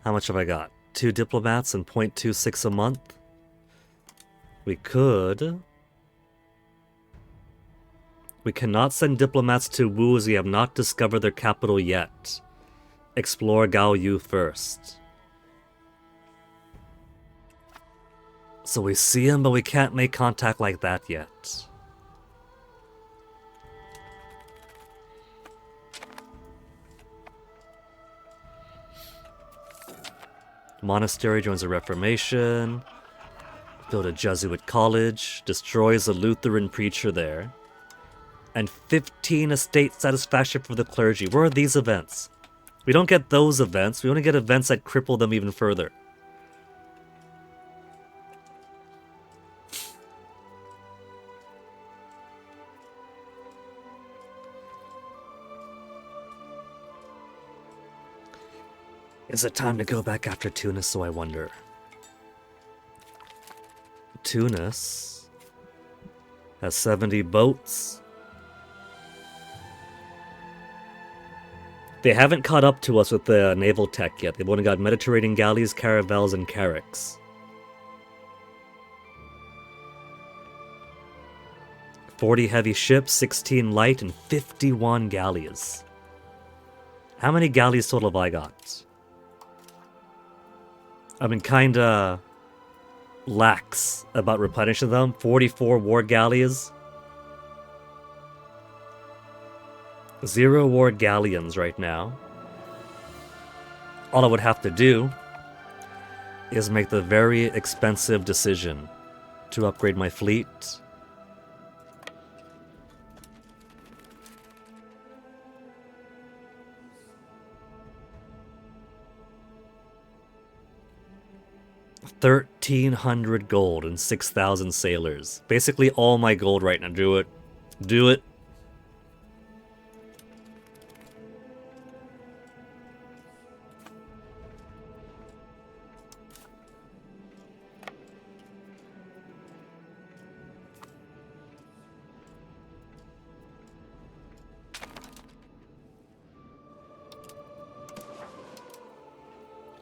How much have I got? 2 diplomats and 0.26 a month? We could. We cannot send diplomats to Wu as we have not discovered their capital yet. Explore Gaoyu first. So we see him, but we can't make contact like that yet. Monastery joins the Reformation. Build a Jesuit college. Destroys a Lutheran preacher there. And 15 estate satisfaction for the clergy. Where are these events? We don't get those events. We only get events that cripple them even further. Is it time to go back after Tunis, so I wonder? Tunis has 70 boats. They haven't caught up to us with the naval tech yet. They've only got Mediterranean galleys, caravels, and carracks. 40 heavy ships, 16 light, and 51 galleys. How many galleys total have I got? I've been kinda lax about replenishing them. 44 war galleys. 0 war galleons right now. All I would have to do is make the very expensive decision to upgrade my fleet. $1,300 gold and 6,000 sailors. Basically all my gold right now. Do it. Do it.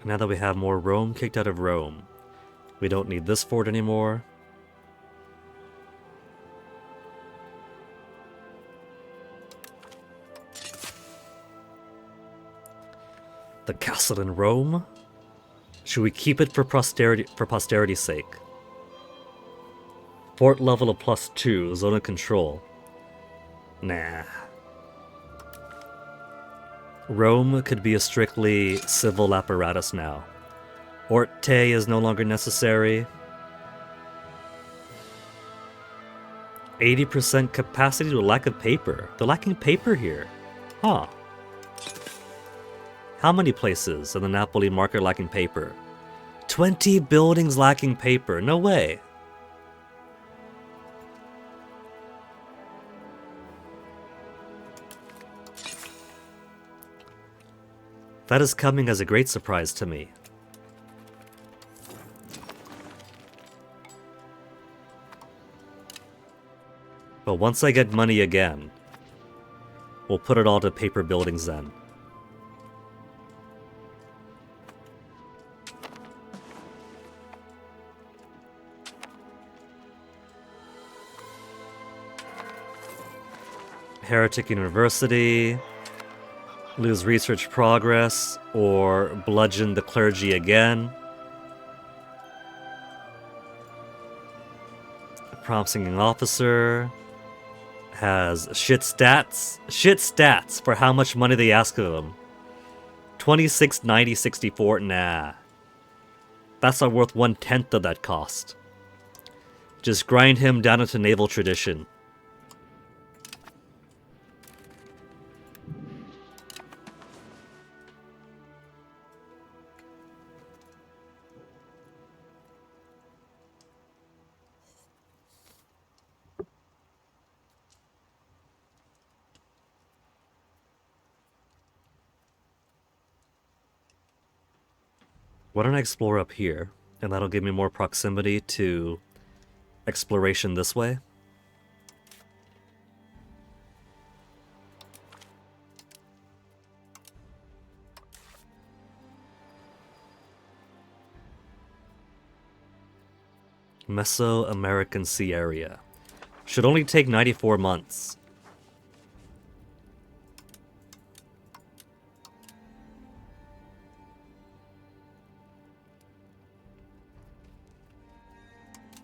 Now that we have more Rome kicked out of Rome, we don't need this fort anymore. The castle in Rome? Should we keep it for posterity's sake? Fort level of +2, zone of control. Nah. Rome could be a strictly civil apparatus now. Orte is no longer necessary. 80% capacity to lack of paper. They're lacking paper here. Huh. How many places in the Napoli market are lacking paper? 20 buildings lacking paper. No way. That is coming as a great surprise to me. But once I get money again, we'll put it all to paper buildings then. Heretic University, lose research progress, or bludgeon the clergy again. Prompt singing officer has shit stats. Shit stats for how much money they ask of him. 26, 90, 64. Nah. That's not worth 1/10 of that cost. Just grind him down into naval tradition. Why don't I explore up here? And that'll give me more proximity to exploration this way. Mesoamerican Sea Area. Should only take 94 months.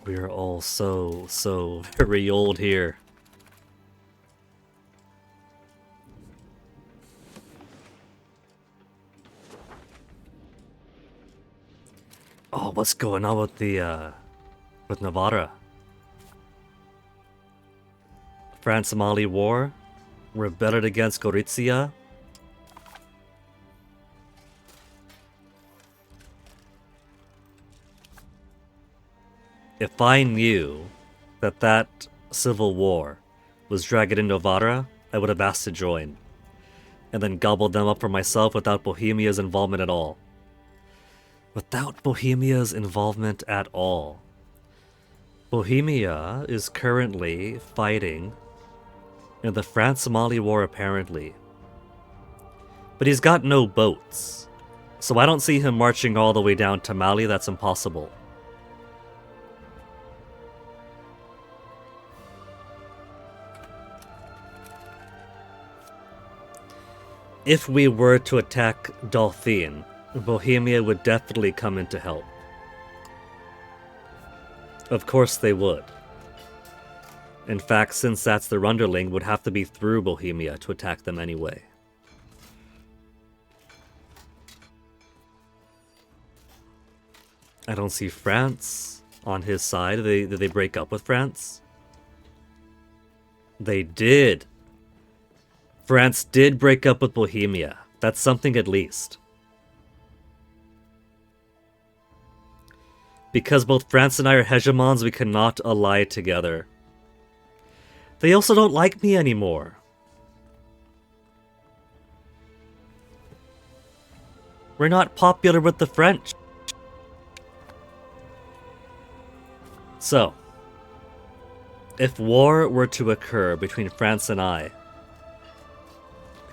We are all so very old here. Oh, what's going on with the, with Navarra? France-Mali War? Rebelled against Gorizia? If I knew that that civil war was Dragon Novara, I would have asked to join. And then gobbled them up for myself without Bohemia's involvement at all. Without Bohemia's involvement at all. Bohemia is currently fighting in the France-Mali War, apparently. But he's got no boats. So I don't see him marching all the way down to Mali. That's impossible. If we were to attack Dauphine, Bohemia would definitely come in to help. Of course they would. In fact, since that's their underling, would have to be through Bohemia to attack them anyway. I don't see France on his side. Did they break up with France? They did. France did break up with Bohemia. That's something at least. Because both France and I are hegemons, we cannot ally together. They also don't like me anymore. We're not popular with the French. So, if war were to occur between France and I,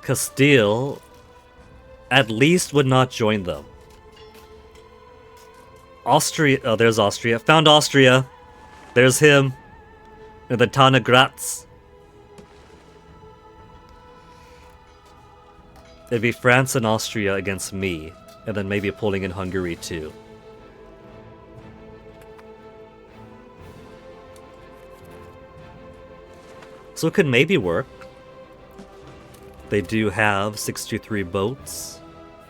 Castile at least would not join them. Austria, oh, there's Austria. Found Austria. There's him. And the Tana Graz. It'd be France and Austria against me, and then maybe pulling in Hungary too. So it could maybe work. They do have 63 boats,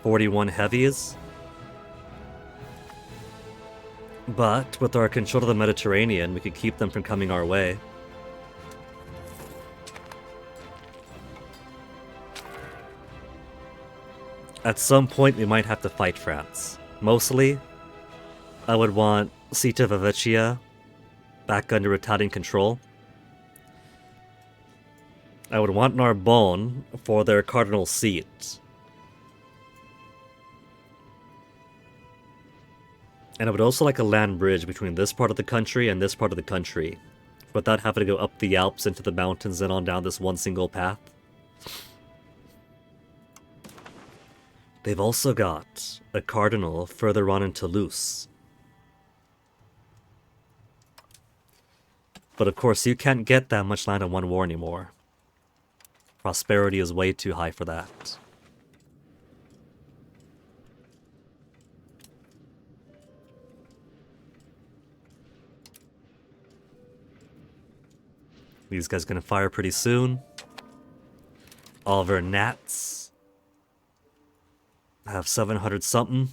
41 heavies. But with our control of the Mediterranean, we could keep them from coming our way. At some point, we might have to fight France. Mostly, I would want Civita Vecchia back under Italian control. I would want Narbonne for their cardinal seat. And I would also like a land bridge between this part of the country and this part of the country, without having to go up the Alps into the mountains and on down this one single path. They've also got a cardinal further on in Toulouse. But of course, you can't get that much land in one war anymore. Prosperity is way too high for that. These guys gonna fire pretty soon. All of our gnats have 700 something.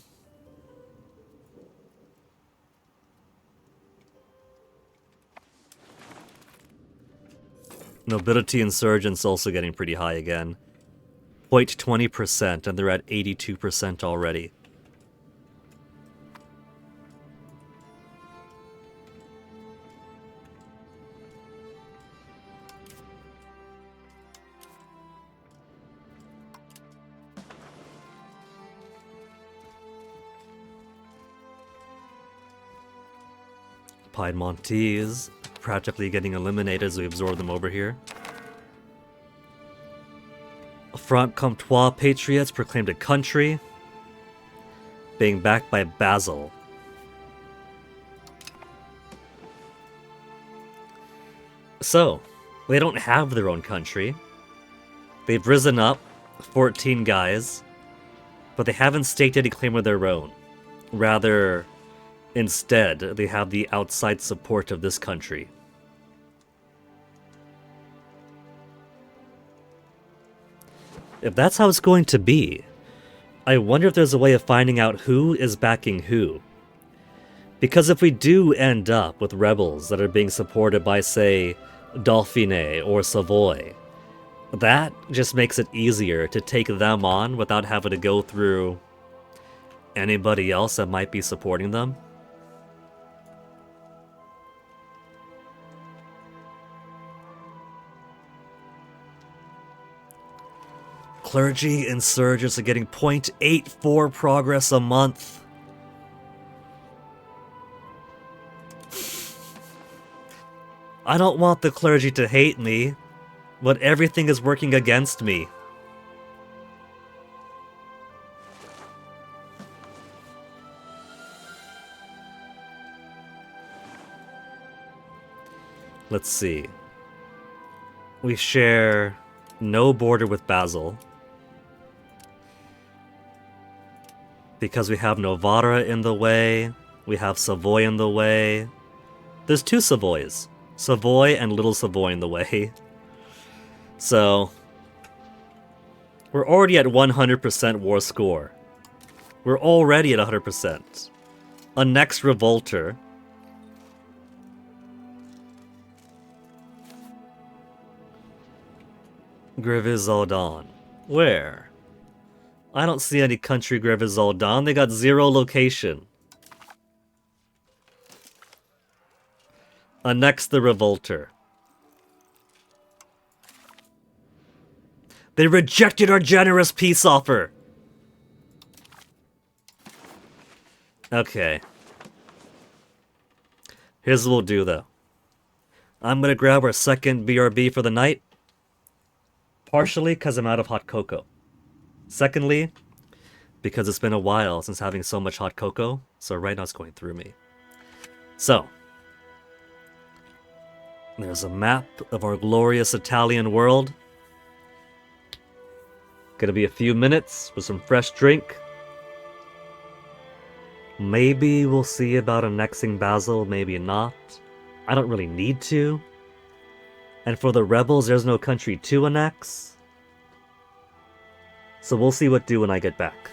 Nobility insurgents also getting pretty high again. 0.20%, and they're at 82% already. Piedmontese practically getting eliminated as we absorb them over here. Franc-Comtois patriots proclaimed a country, being backed by Basel. So, they don't have their own country. They've risen up, 14 guys, but they haven't staked any claim of their own. Rather, instead, they have the outside support of this country. If that's how it's going to be, I wonder if there's a way of finding out who is backing who. Because if we do end up with rebels that are being supported by, say, Dauphiné or Savoy, that just makes it easier to take them on without having to go through anybody else that might be supporting them. Clergy insurgents are getting 0.84 progress a month. I don't want the clergy to hate me, but everything is working against me. Let's see. We share no border with Basel, because we have Novara in the way, we have Savoy in the way. There's two Savoys. Savoy and Little Savoy in the way. So, we're already at 100% war score. We're already at 100%. A next revolter. Grevizaldan. Where? I don't see any country Grevizaldan. They got 0 location. Annex the revolter. They rejected our generous peace offer. Okay. Here's what we'll do, though. I'm gonna grab our second BRB for the night. Partially because I'm out of hot cocoa. Secondly, because it's been a while since having so much hot cocoa, so right now it's going through me. So, there's a map of our glorious Italian world. Gonna be a few minutes with some fresh drink. Maybe we'll see about annexing Basel, maybe not. I don't really need to. And for the rebels, there's no country to annex. So we'll see what do when I get back.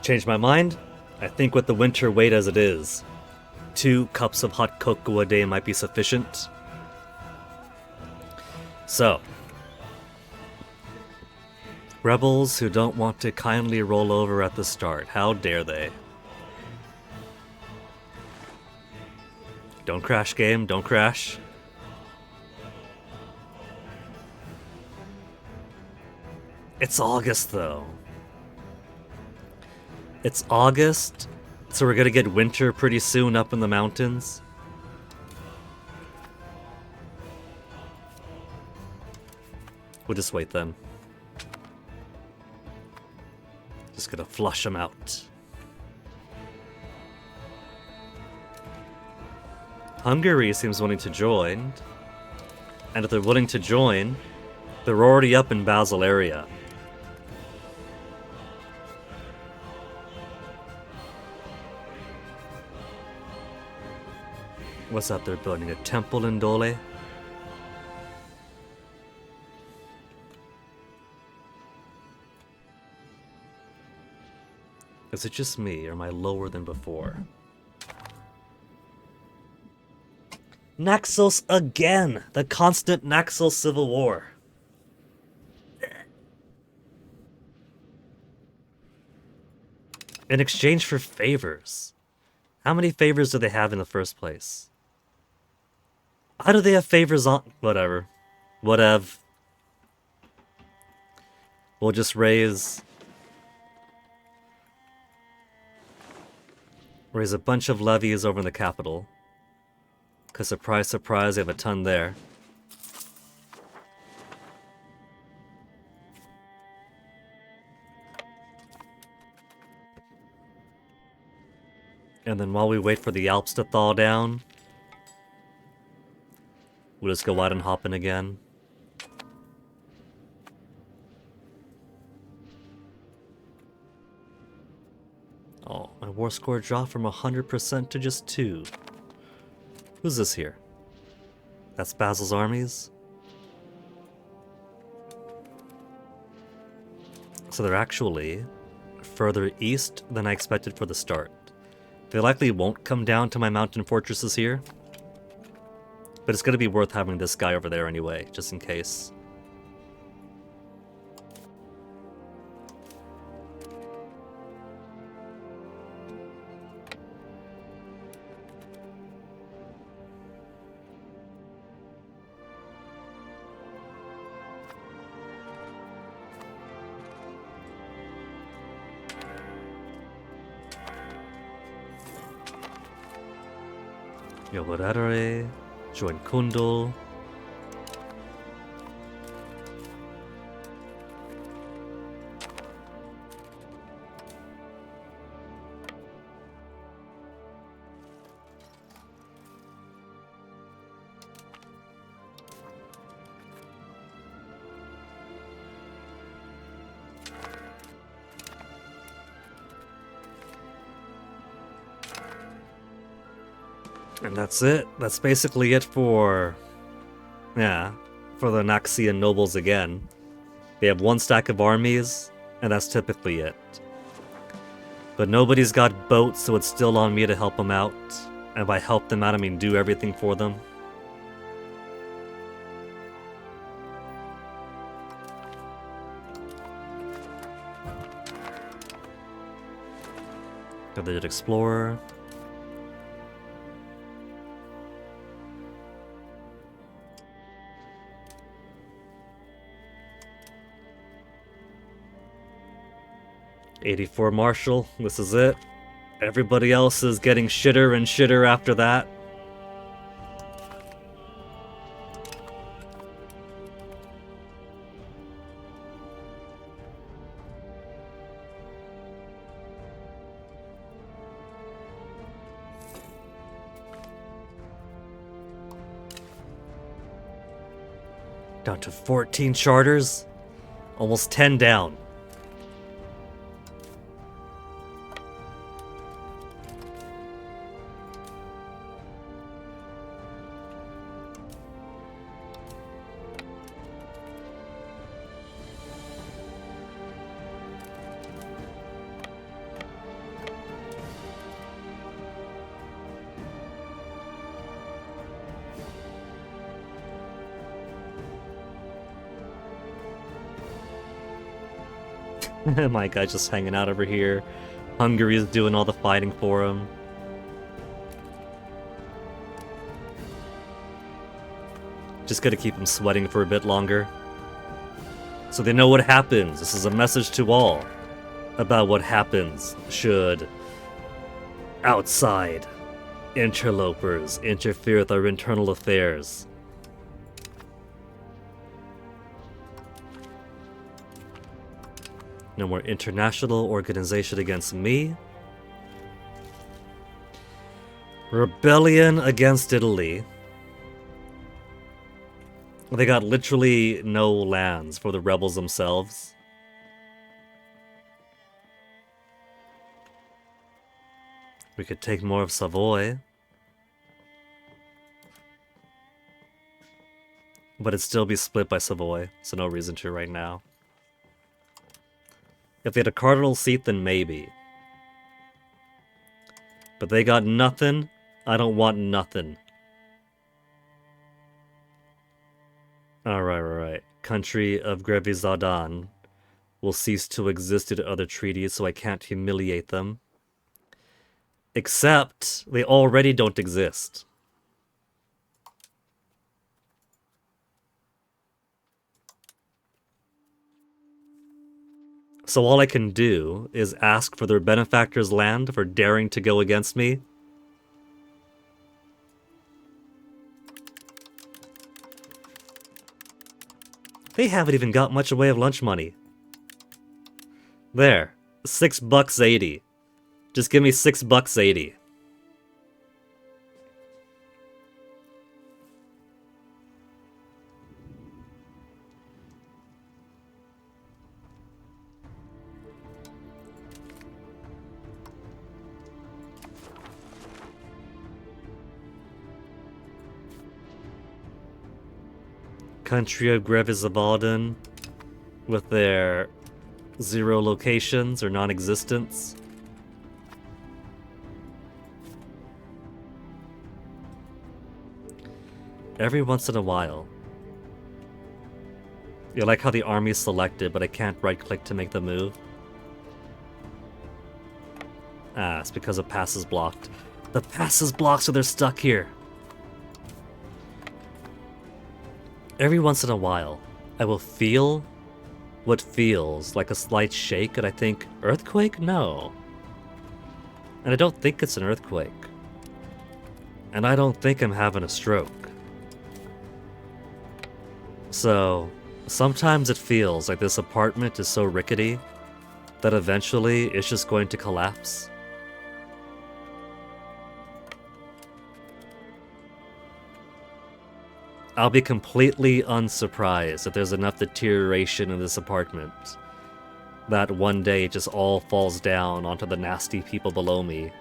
Changed my mind. I think with the winter weight as it is, 2 cups of hot cocoa a day might be sufficient. So, rebels who don't want to kindly roll over at the start, how dare they? Don't crash, game, don't crash. It's August, though. It's August, so we're gonna get winter pretty soon up in the mountains. We'll just wait then. Just gonna flush them out. Hungary seems willing to join. And if they're willing to join, they're already up in Basel area. What's that they're building? A temple in Dole? Is it just me, or am I lower than before? Naxos again! The constant Naxos civil war. In exchange for favors. How many favors do they have in the first place? How do they have favors on... Whatever. Whatever. We'll just raise a bunch of levies over in the capital. Because surprise, surprise, they have a ton there. And then while we wait for the Alps to thaw down, we'll just go out and hop in again. Oh, my war score dropped from 100% to just 2. Who's this here? That's Basil's armies? So they're actually further east than I expected for the start. They likely won't come down to my mountain fortresses here. But it's going to be worth having this guy over there anyway, just in case. Yoborare, join Kundul. And that's it. That's basically it for... yeah, for the Naxian nobles again. They have 1 stack of armies, and that's typically it. But nobody's got boats, so it's still on me to help them out. And by help them out, I mean do everything for them. Village Explorer. '84 Marshall, this is it. Everybody else is getting shitter and shitter after that. Down to 14 charters, almost 10 down. My guy's just hanging out over here. Hungary's doing all the fighting for him. Just gotta keep him sweating for a bit longer. So they know what happens. This is a message to all about what happens should outside interlopers interfere with our internal affairs. No more international organization against me. Rebellion against Italy. They got literally no lands for the rebels themselves. We could take more of Savoy. But it'd still be split by Savoy, so no reason to right now. If they had a cardinal seat, then maybe. But they got nothing. I don't want nothing. Alright. Country of Grevizadan will cease to exist due to other treaties, so I can't humiliate them. Except, they already don't exist. So all I can do is ask for their benefactor's land for daring to go against me. They haven't even got much away of lunch money. There. $6.80. Just give me $6.80. Country of Grevizabalden with their 0 locations or non-existence. Every once in a while. You like how the army's selected, but I can't right-click to make the move? Ah, it's because the pass is blocked. The pass is blocked, so they're stuck here. Every once in a while, I will feel what feels like a slight shake, and I think, earthquake? No. And I don't think it's an earthquake. And I don't think I'm having a stroke. So, sometimes it feels like this apartment is so rickety that eventually it's just going to collapse. I'll be completely unsurprised if there's enough deterioration in this apartment that one day it just all falls down onto the nasty people below me.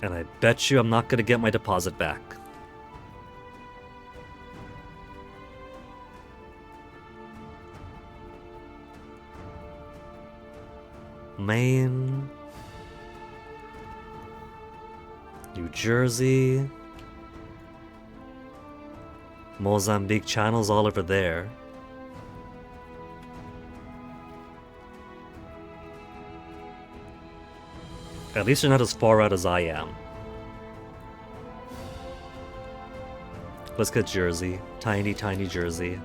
And I bet you I'm not going to get my deposit back. Maine, New Jersey, Mozambique channels all over there. At least you're not as far out as I am. Let's get Jersey. Tiny, tiny Jersey.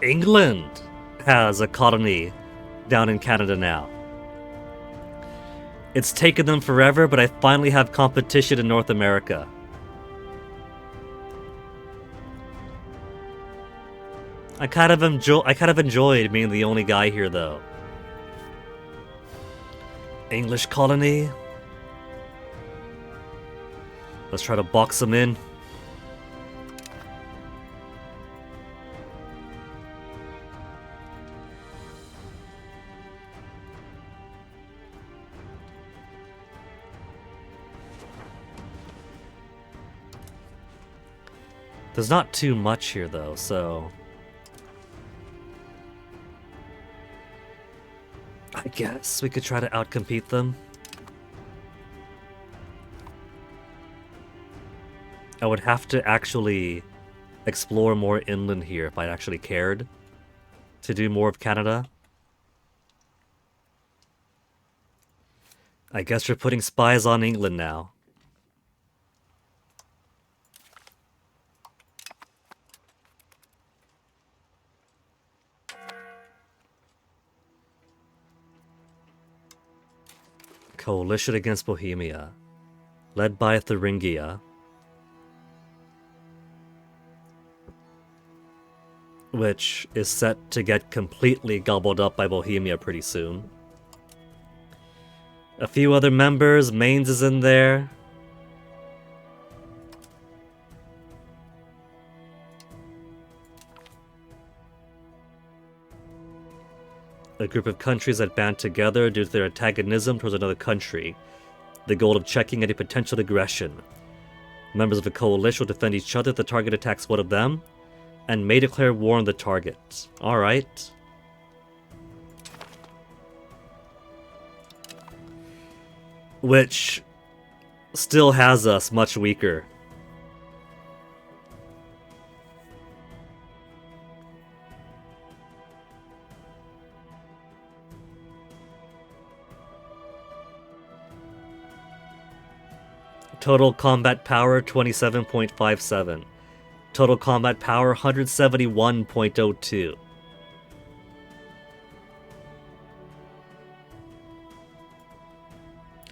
England has a colony down in Canada now. It's taken them forever, but I finally have competition in North America. I kind of enjoyed being the only guy here, though. English colony. Let's try to box them in. There's not too much here, though, so... I guess we could try to outcompete them. I would have to actually explore more inland here if I actually cared to do more of Canada. I guess we're putting spies on England now. Coalition against Bohemia, led by Thuringia, which is set to get completely gobbled up by Bohemia pretty soon. A few other members, Mainz is in there. A group of countries that band together due to their antagonism towards another country, the goal of checking any potential aggression. Members of a coalition will defend each other if the target attacks one of them, and may declare war on the target. Alright. Which still has us much weaker. Total combat power 27.57. Total combat power 171.02.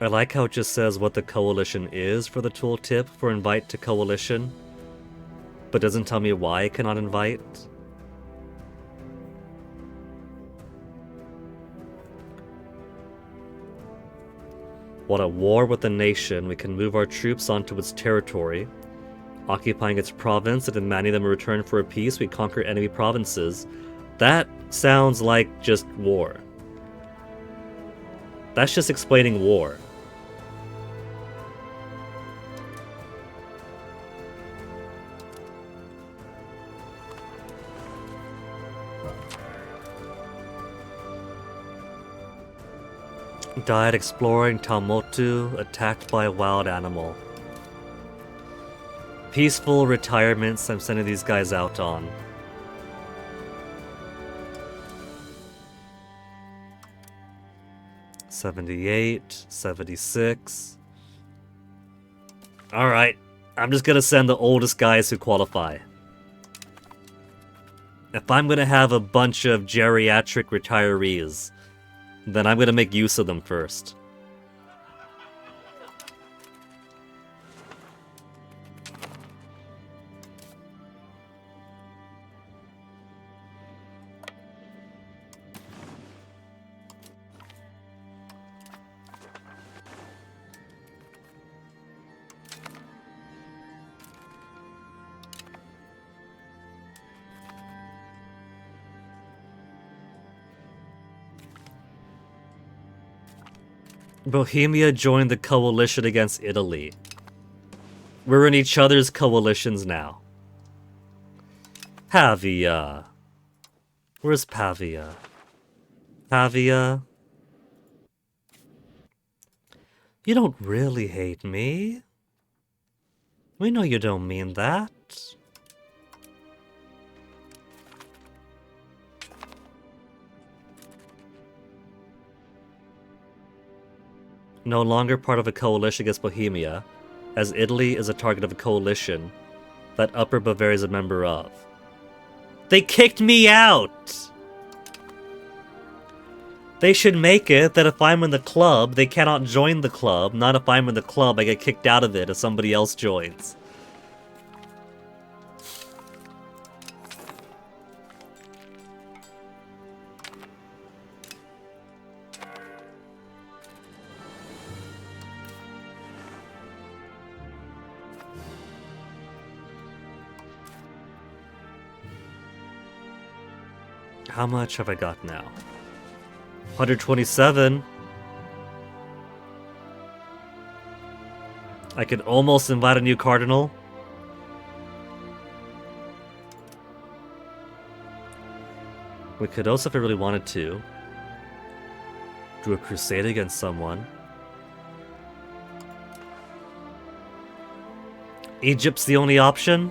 I like how it just says what the coalition is for the tooltip for invite to coalition, but doesn't tell me why I cannot invite. While at war with the nation, we can move our troops onto its territory, occupying its province and demanding them in return for a peace. We conquer enemy provinces. That sounds like just war. That's just explaining war. Died exploring Talmotu, attacked by a wild animal. Peaceful retirements I'm sending these guys out on. $78, $76. Alright, I'm just gonna send the oldest guys who qualify. If I'm gonna have a bunch of geriatric retirees, then I'm gonna make use of them first. Bohemia joined the coalition against Italy. We're in each other's coalitions now. Pavia. Where's Pavia? Pavia? You don't really hate me. We know you don't mean that. No longer part of a coalition against Bohemia, as Italy is a target of a coalition that Upper Bavaria is a member of. They kicked me out! They should make it that if I'm in the club, they cannot join the club, not if I'm in the club, I get kicked out of it if somebody else joins. How much have I got now? 127. I can almost invite a new cardinal. We could also, if we really wanted to, do a crusade against someone. Egypt's the only option?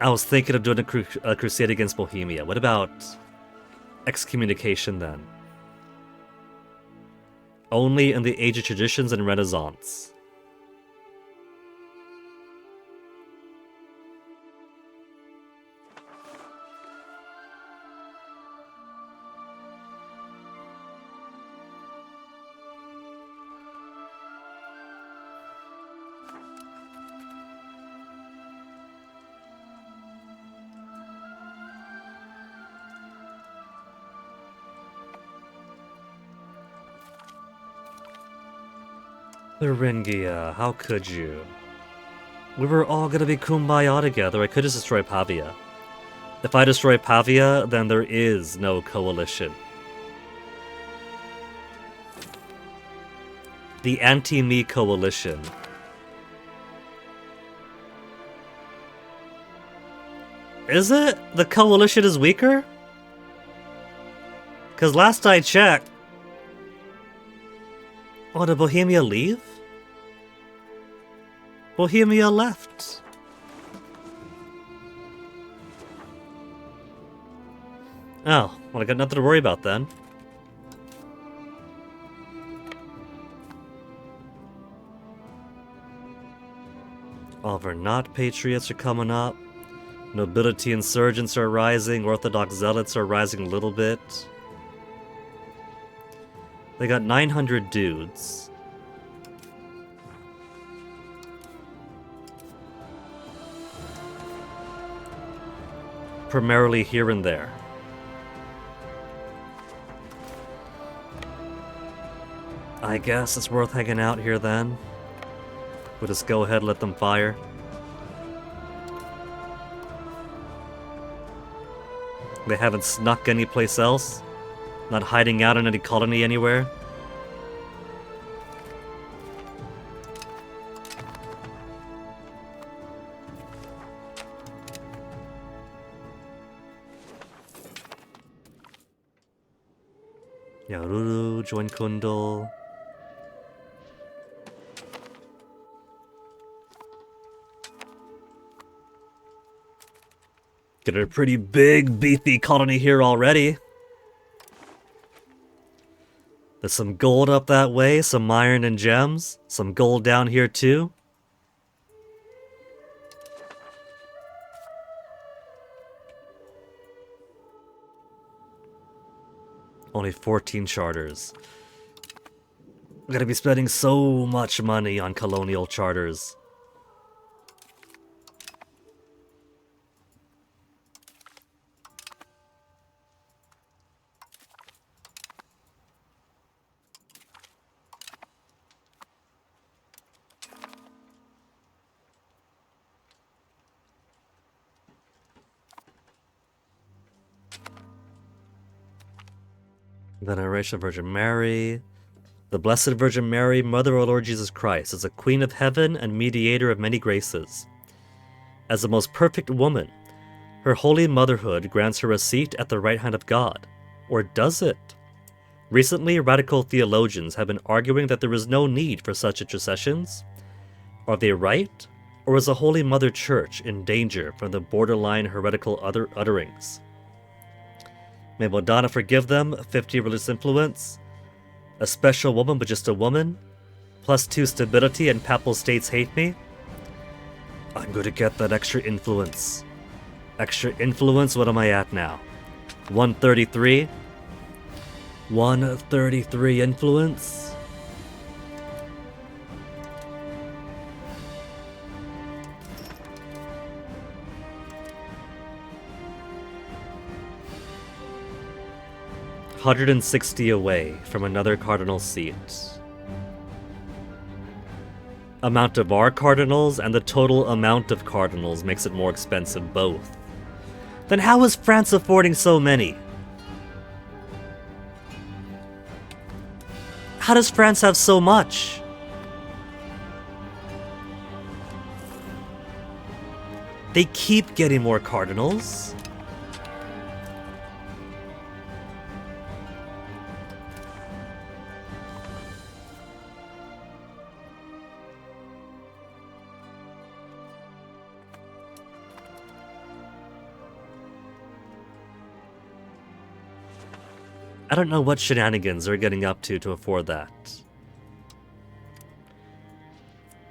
I was thinking of doing a crusade against Bohemia. What about excommunication then? Only in the age of traditions and Renaissance. Thuringia, how could you? We were all gonna be kumbaya together. I could just destroy Pavia. If I destroy Pavia, then there is no coalition. The anti-me coalition. Is it? The coalition is weaker? Because last I checked... Oh, did Bohemia leave? Bohemia left. Oh, well I got nothing to worry about then. All of our not patriots are coming up. Nobility insurgents are rising. Orthodox zealots are rising a little bit. They got 900 dudes. Primarily here and there. I guess it's worth hanging out here then. We'll just go ahead and let them fire. They haven't snuck anyplace else? Not hiding out in any colony anywhere? Yaruru, join Kundal. Get a pretty big, beefy colony here already. There's some gold up that way, some iron and gems. Some gold down here too. Only 14 charters. I'm gonna be spending so much money on colonial charters. Veneration of Virgin Mary. The Blessed Virgin Mary, Mother of our Lord Jesus Christ, is a Queen of Heaven and mediator of many graces. As the most perfect woman, her holy motherhood grants her a seat at the right hand of God. Or does it? Recently, radical theologians have been arguing that there is no need for such intercessions. Are they right? Or is the Holy Mother Church in danger from the borderline heretical utterings? May Madonna forgive them, 50 religious influence, a special woman but just a woman, +2 stability and papal states hate me. I'm going to get that extra influence. Extra influence, what am I at now? 133? 133 influence? $160 away from another cardinal seat. Amount of our cardinals and the total amount of cardinals makes it more expensive both. Then how is France affording so many? How does France have so much? They keep getting more cardinals. I don't know what shenanigans they're getting up to afford that.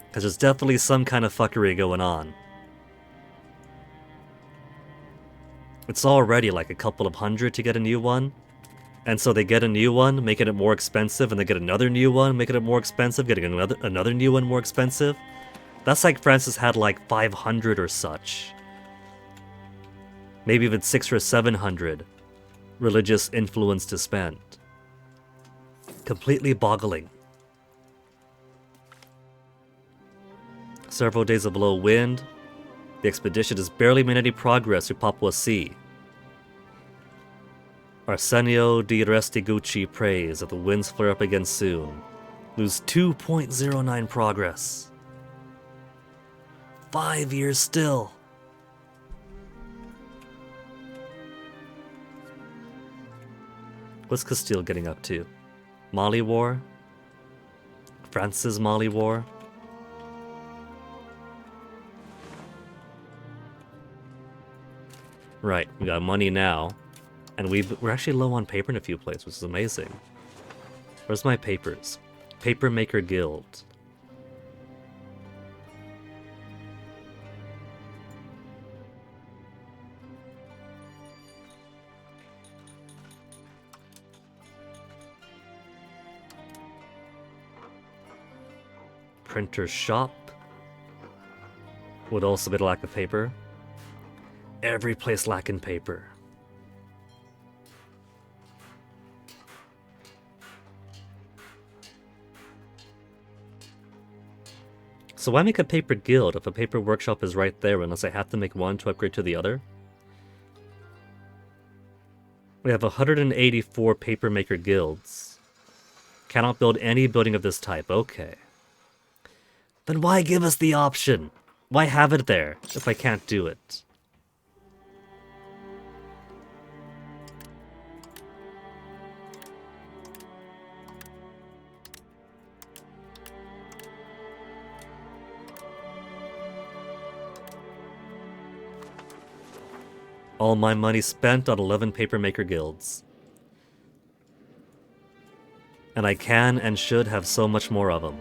Because there's definitely some kind of fuckery going on. It's already like a couple of hundred to get a new one. And so they get a new one, making it more expensive, and they get another new one, making it more expensive, getting another new one more expensive. That's like Francis had like 500 or such. Maybe even 600 or 700 religious influence to spend. Completely boggling. Several days of low wind. The expedition has barely made any progress through Papua Sea. Arsenio di Restigucci prays that the winds flare up again soon. Lose 2.09 progress. 5 years still. What's Castile getting up to? Mali War? France's Mali War? Right, we got money now. And we're actually low on paper in a few places, which is amazing. Where's my papers? Paper Maker Guild. Printer's Shop. Would also be a lack of paper. Every place lacking paper. So why make a paper guild if a paper workshop is right there unless I have to make one to upgrade to the other? We have 184 paper maker guilds. Cannot build any building of this type. Okay. Then why give us the option? Why have it there if I can't do it? All my money spent on 11 papermaker guilds. And I can and should have so much more of them.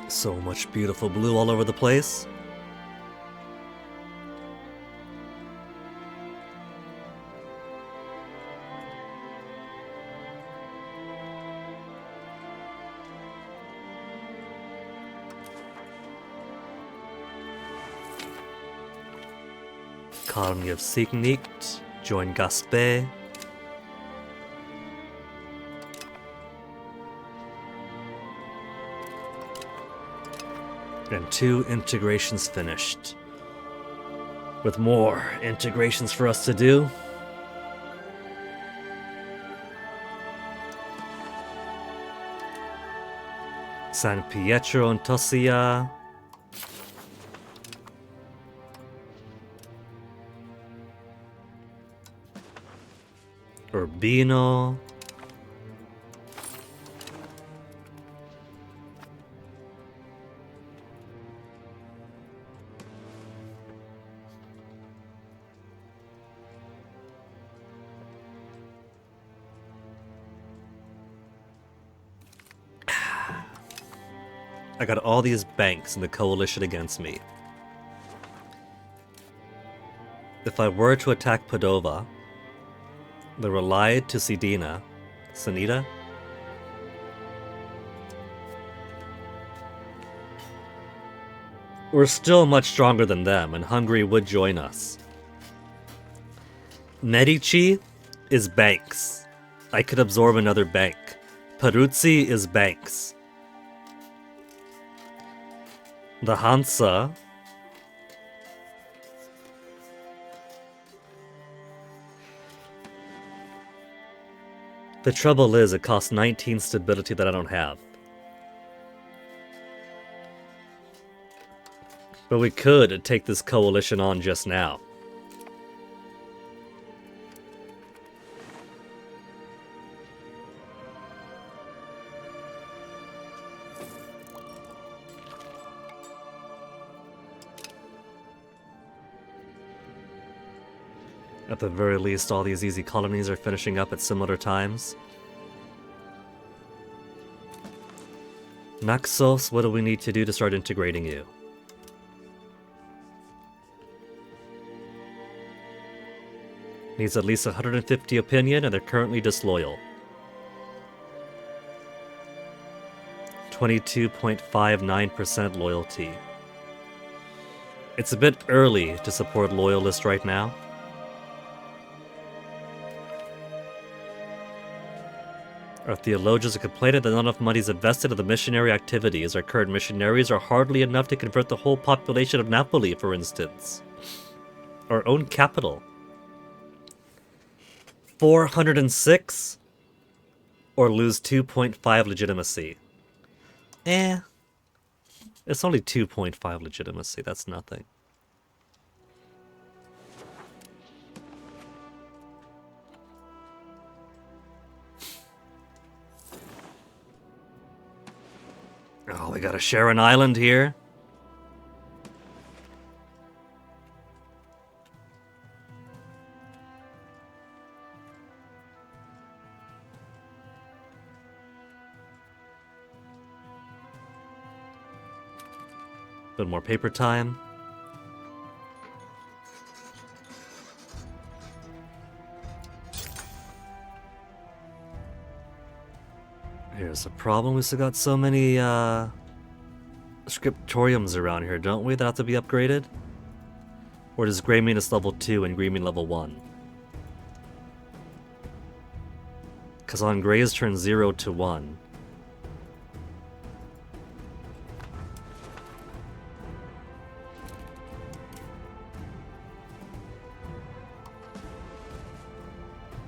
So much beautiful blue all over the place. Colony of Signicht, join Gaspé. And 2 integrations finished. With more integrations for us to do. San Pietro and Tosia. Urbino. I got all these banks in the coalition against me. If I were to attack Padova, the relied to Sanita. We're still much stronger than them, and Hungary would join us. Medici is banks. I could absorb another bank. Peruzzi is banks. The Hansa. The trouble is, it costs 19 stability that I don't have. But we could take this coalition on just now. At the very least, all these easy colonies are finishing up at similar times. Naxos, what do we need to do to start integrating you? Needs at least 150 opinion, and they're currently disloyal. 22.59% loyalty. It's a bit early to support loyalists right now. Our theologians have complained that not enough money is invested in the missionary activities. Our current missionaries are hardly enough to convert the whole population of Napoli, for instance. Our own capital. 406? Or lose 2.5 legitimacy. It's only 2.5 legitimacy, that's nothing. Oh, we gotta share an island here? Bit more paper time. Here's the problem, we still got so many scriptoriums around here, don't we, that have to be upgraded? Or does Grey mean it's level 2 and Green mean level 1? Because on Grey's turn 0 to 1.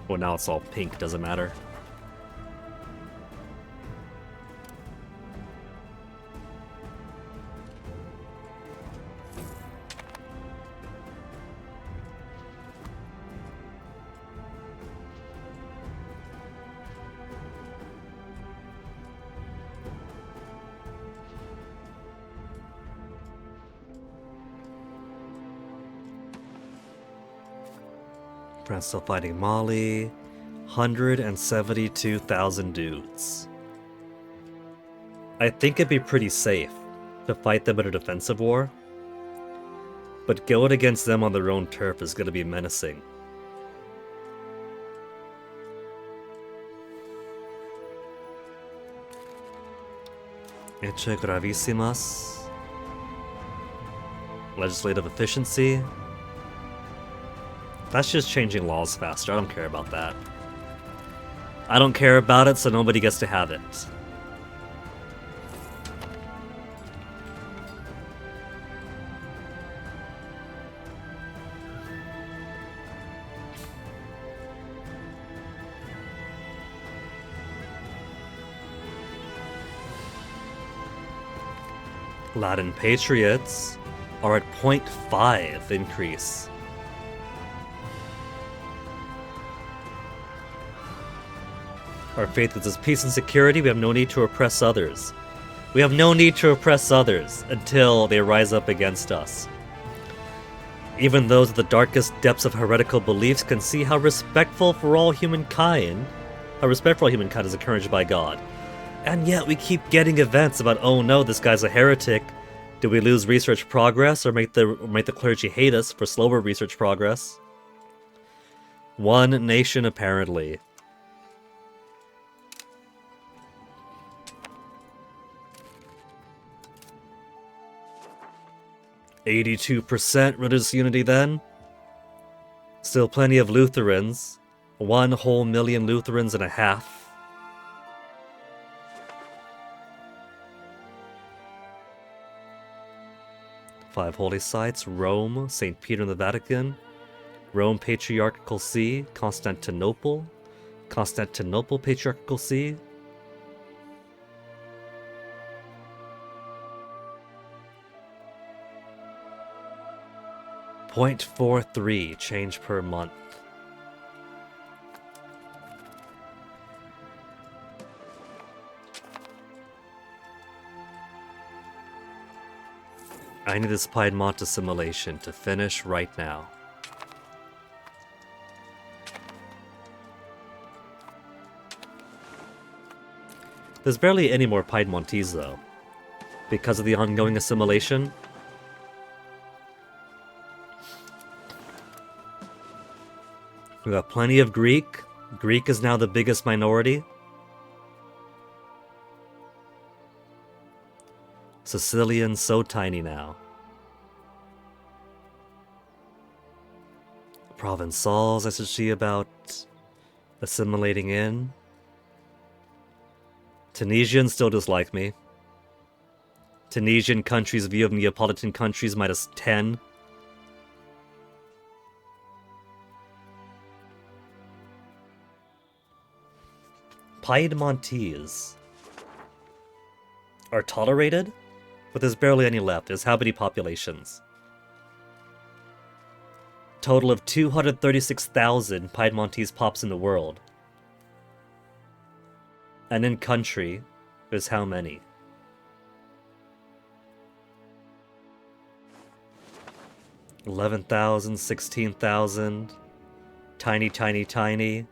Well, now it's all pink, doesn't matter. France still fighting Mali. 172,000 dudes. I think it'd be pretty safe to fight them in a defensive war. But going against them on their own turf is going to be menacing. Eche gravissimas. Legislative efficiency. That's just changing laws faster. I don't care about that. I don't care about it, so nobody gets to have it. Latin patriots are at 0.5 increase. Our faith is peace and security. We have no need to oppress others. We have no need to oppress others until they rise up against us. Even those at the darkest depths of heretical beliefs can see how respectful for all humankind is encouraged by God. And yet we keep getting events about, oh no, this guy's a heretic. Do we lose research progress or make the clergy hate us for slower research progress? One nation, apparently. %, religious unity then. Still plenty of Lutherans. 1 whole million Lutherans and a half. Five holy sites: Rome, St. Peter and the Vatican, Rome Patriarchal See, Constantinople, Constantinople Patriarchal See. .43 change per month. I need this Piedmont assimilation to finish right now. There's barely any more Piedmontese, though. Because of the ongoing assimilation. We got plenty of Greek. Greek is now the biggest minority. Sicilian, so tiny now. Provençals, I should see about assimilating in. Tunisians still dislike me. Tunisian country's view of Neapolitan countries -10. Piedmontese are tolerated, but there's barely any left. There's how many populations? Total of 236,000 Piedmontese pops in the world. And in country, there's how many? $11,000, 16,000. Tiny, tiny, tiny.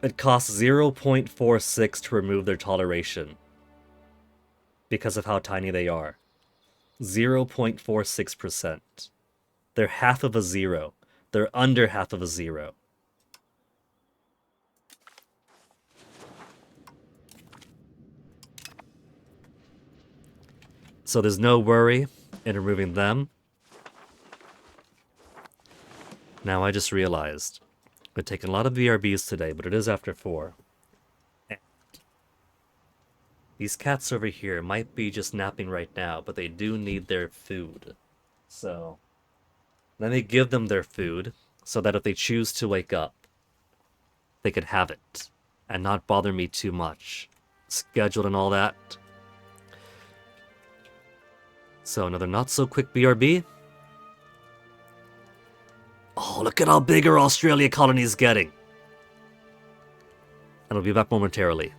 It costs 0.46 to remove their toleration. Because of how tiny they are. 0.46%. They're half of a zero. They're under half of a zero. So there's no worry in removing them. Now I just realized we're taking a lot of VRBs today, but it is after 4. And these cats over here might be just napping right now, but they do need their food. So let me give them their food so that if they choose to wake up, they could have it and not bother me too much. Scheduled and all that. So another not so quick BRB. Oh, look at how big our Australia colony is getting. And I'll be back momentarily.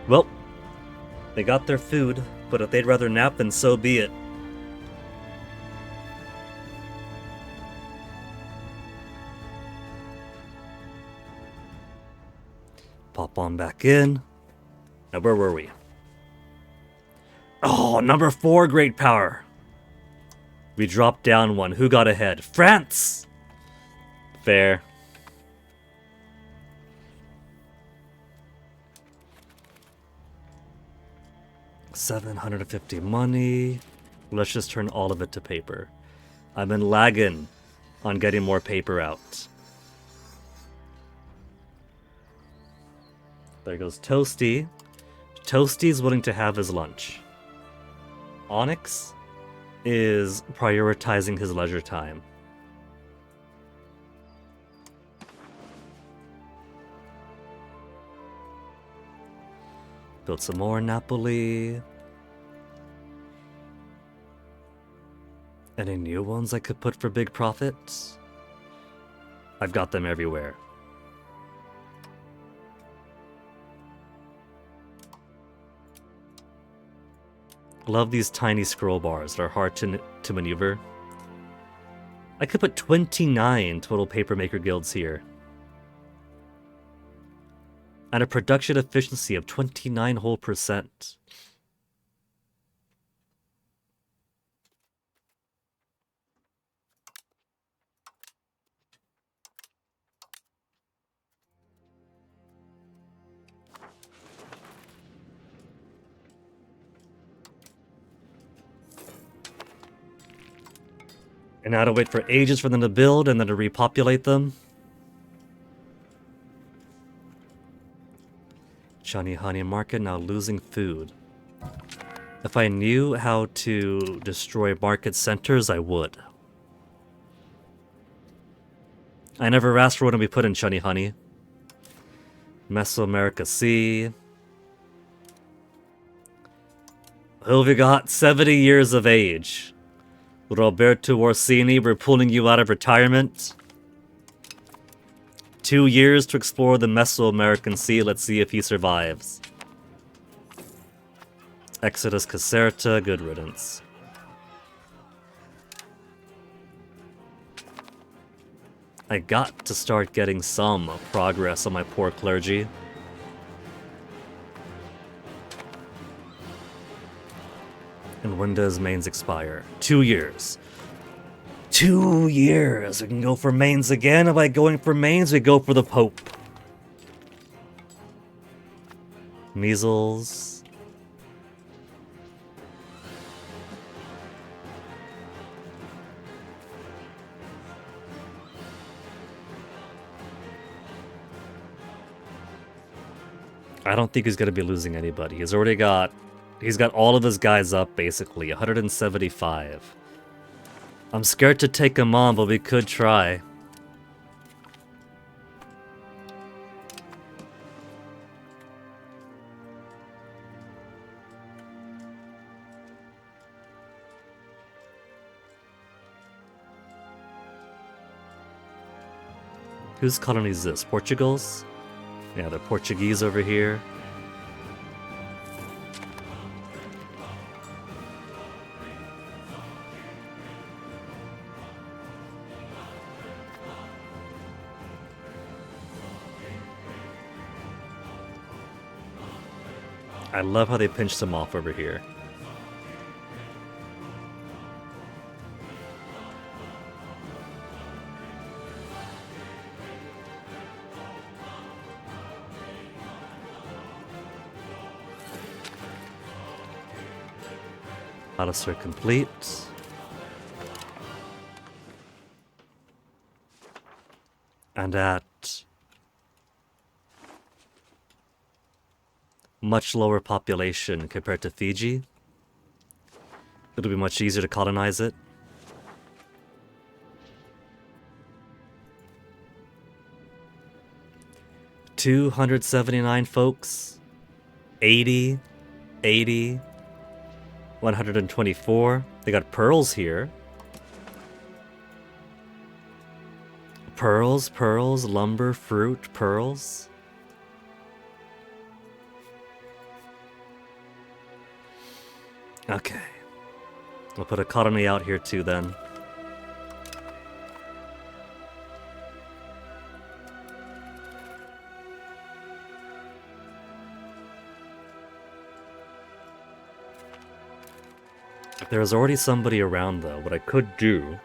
Well, they got their food, but if they'd rather nap, then so be it. Pop on back in. Now, where were we? Oh, number 4 great power. We dropped down one. Who got ahead? France! Fair. $750 money. Let's just turn all of it to paper. I've been lagging on getting more paper out. There goes Toasty. Toasty's willing to have his lunch. Onyx is prioritizing his leisure time. Built some more Napoli. Any new ones I could put for big profits? I've got them everywhere. Love these tiny scroll bars that are hard to maneuver. I could put 29 total papermaker guilds here. And a production efficiency of 29 whole %. And now to wait for ages for them to build and then to repopulate them. Shiny Honey Market now losing food. If I knew how to destroy market centers, I would. I never asked for what to be put in Shiny Honey. Mesoamerica Sea. Who have we got? 70 years of age. Roberto Orsini, we're pulling you out of retirement. 2 years to explore the Mesoamerican Sea. Let's see if he survives. Exodus Caserta, good riddance. I got to start getting some progress on my poor clergy. And when does mains expire? 2 years. 2 years! We can go for mains again, and by going for mains, we go for the Pope. Measles. I don't think he's going to be losing anybody. He's got all of his guys up, basically. 175. I'm scared to take him on, but we could try. Whose colony is this? Portugal's? Yeah, they're Portuguese over here. I love how they pinched him off over here. Autosir complete. And at much lower population compared to Fiji, it'll be much easier to colonize it. $279 folks. 80. 124. They got pearls here. Pearls, lumber, fruit, pearls. Okay. We'll put economy out here too then. There's already somebody around though. What I could do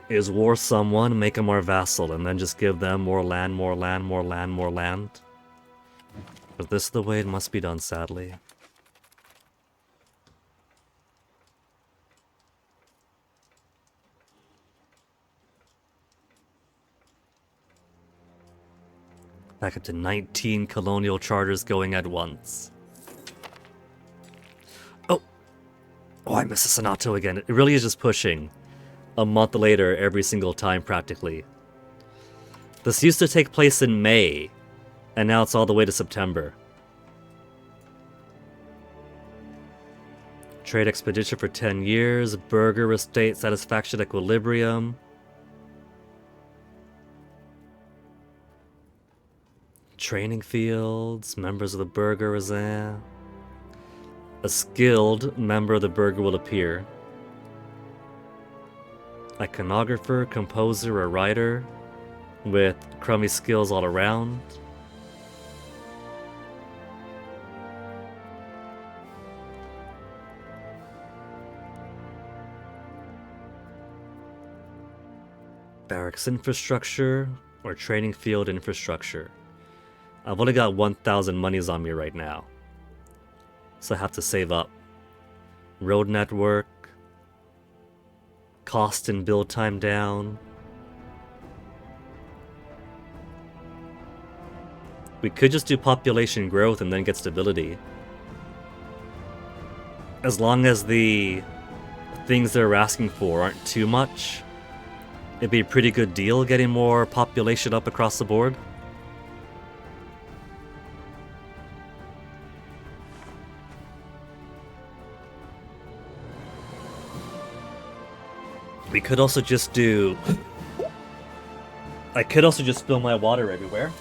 is war someone, make them our vassal, and then just give them more land, more land, more land, more land. But this is the way it must be done, sadly. Back up to 19 colonial charters going at once. Oh! Oh, I missed a Sonato again. It really is just pushing. A month later every single time, practically. This used to take place in May, and now it's all the way to September. Trade expedition for 10 years, burger estate satisfaction equilibrium. Training fields, members of the burger reserve. A skilled member of the burger will appear. Iconographer, composer, or writer with crummy skills all around. Barracks infrastructure or training field infrastructure. I've only got 1,000 monies on me right now, so I have to save up. Road network. Cost and build time down. We could just do population growth and then get stability. As long as the things they're asking for aren't too much, it'd be a pretty good deal getting more population up across the board. We could also just do... I could also just spill my water everywhere.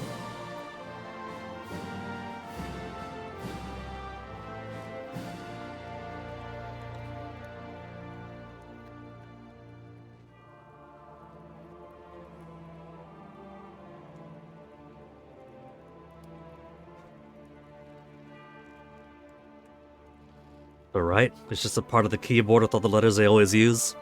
Alright, it's just a part of the keyboard with all the letters I always use.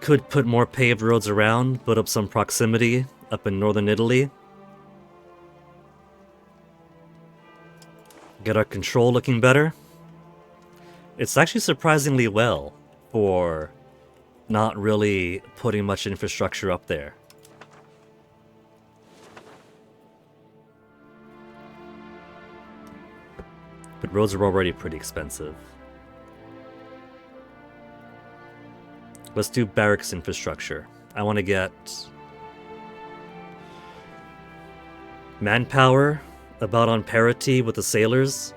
Could put more paved roads around, put up some proximity up in northern Italy. Get our control looking better. It's actually surprisingly well for not really putting much infrastructure up there. But roads are already pretty expensive. Let's do barracks infrastructure. I want to get manpower about on parity with the sailors.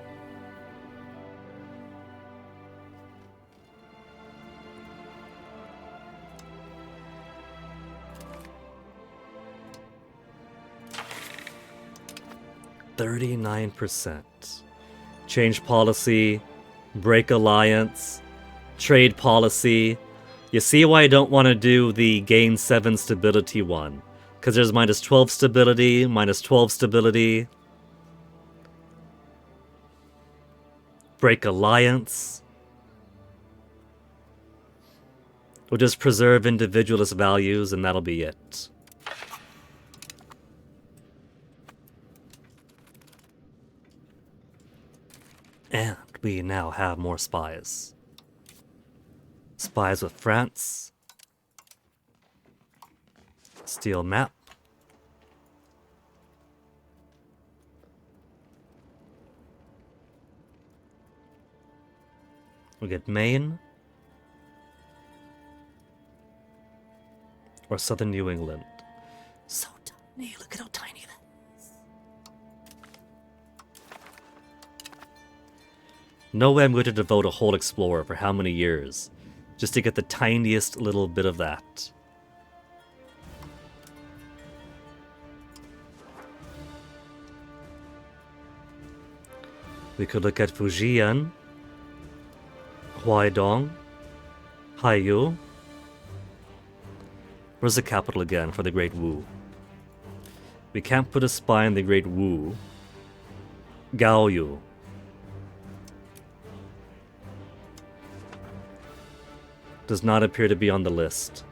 %39%. Change policy, break alliance, trade policy. You see why I don't want to do the gain 7 stability one. Because there's -12 stability, -12 stability. Break alliance. We'll just preserve individualist values and that'll be it. And we now have more spies. Spies with France. Steel map. We get Maine. Or southern New England. So tiny, look at how tiny that is. No way I'm going to devote a whole explorer for how many years just to get the tiniest little bit of that. We could look at Fujian, Huaidong, Haiyu. Where's the capital again for the Great Wu? We can't put a spy in the Great Wu. Gaoyu. Does not appear to be on the list.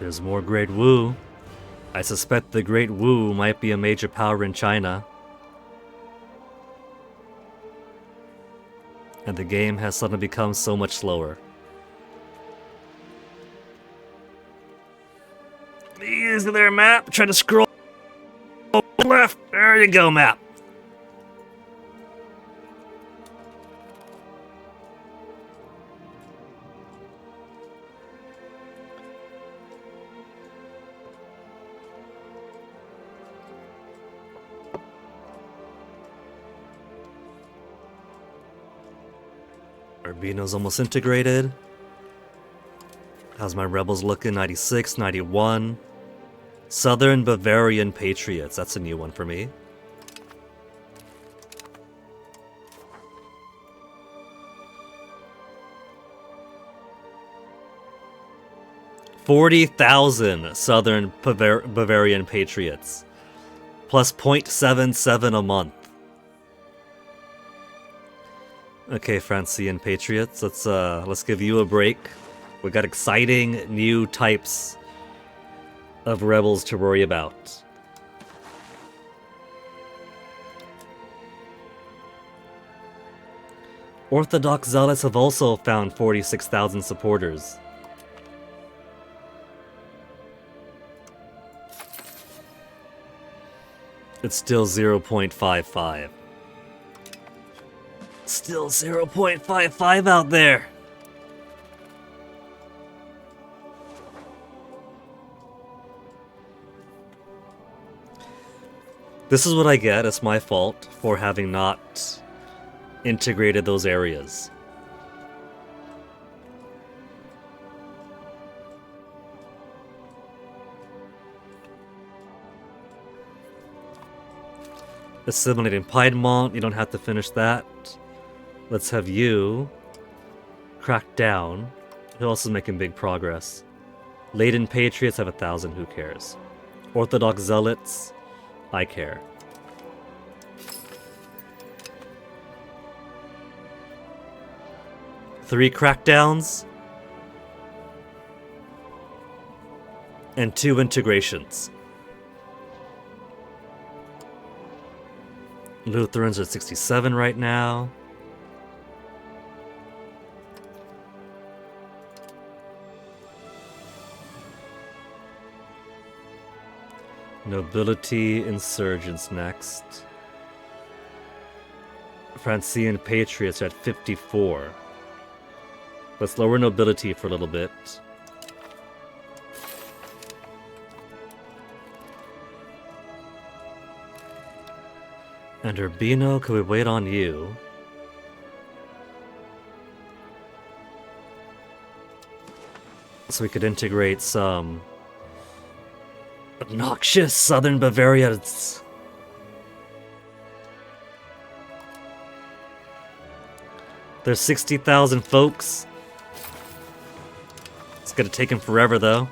There's more Great Wu. I suspect the Great Wu might be a major power in China. And the game has suddenly become so much slower. Is there a map? Try to scroll left. There you go, map. Urbino's almost integrated. How's my rebels looking? 96, 91. Southern Bavarian Patriots. That's a new one for me. $40,000 Southern Bavarian Patriots. Plus 0.77 a month. Okay, Francian Patriots, let's give you a break. We got exciting new types of rebels to worry about. Orthodox Zealots have also found 46,000 supporters. It's still 0.55. Still 0.55 out there. This is what I get. It's my fault for having not integrated those areas. Assimilating Piedmont, you don't have to finish that. Let's have you crack down. Who else is making big progress? Leiden Patriots have 1,000, who cares? Orthodox Zealots, I care. Three crackdowns and 2 integrations. Lutherans are 67 right now. Nobility insurgents next. Francian Patriots are at 54. Let's lower nobility for a little bit. And Urbino, can we wait on you? So we could integrate some obnoxious Southern Bavarians. There's 60,000 folks. It's gonna take him forever, though.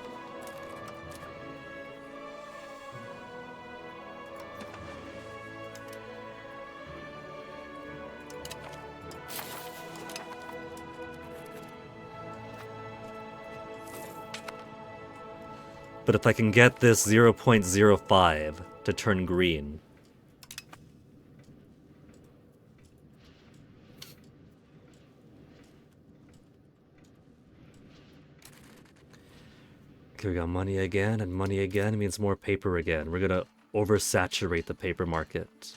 But if I can get this 0.05 to turn green. Okay, we got money again, and money again means more paper again. We're gonna oversaturate the paper market.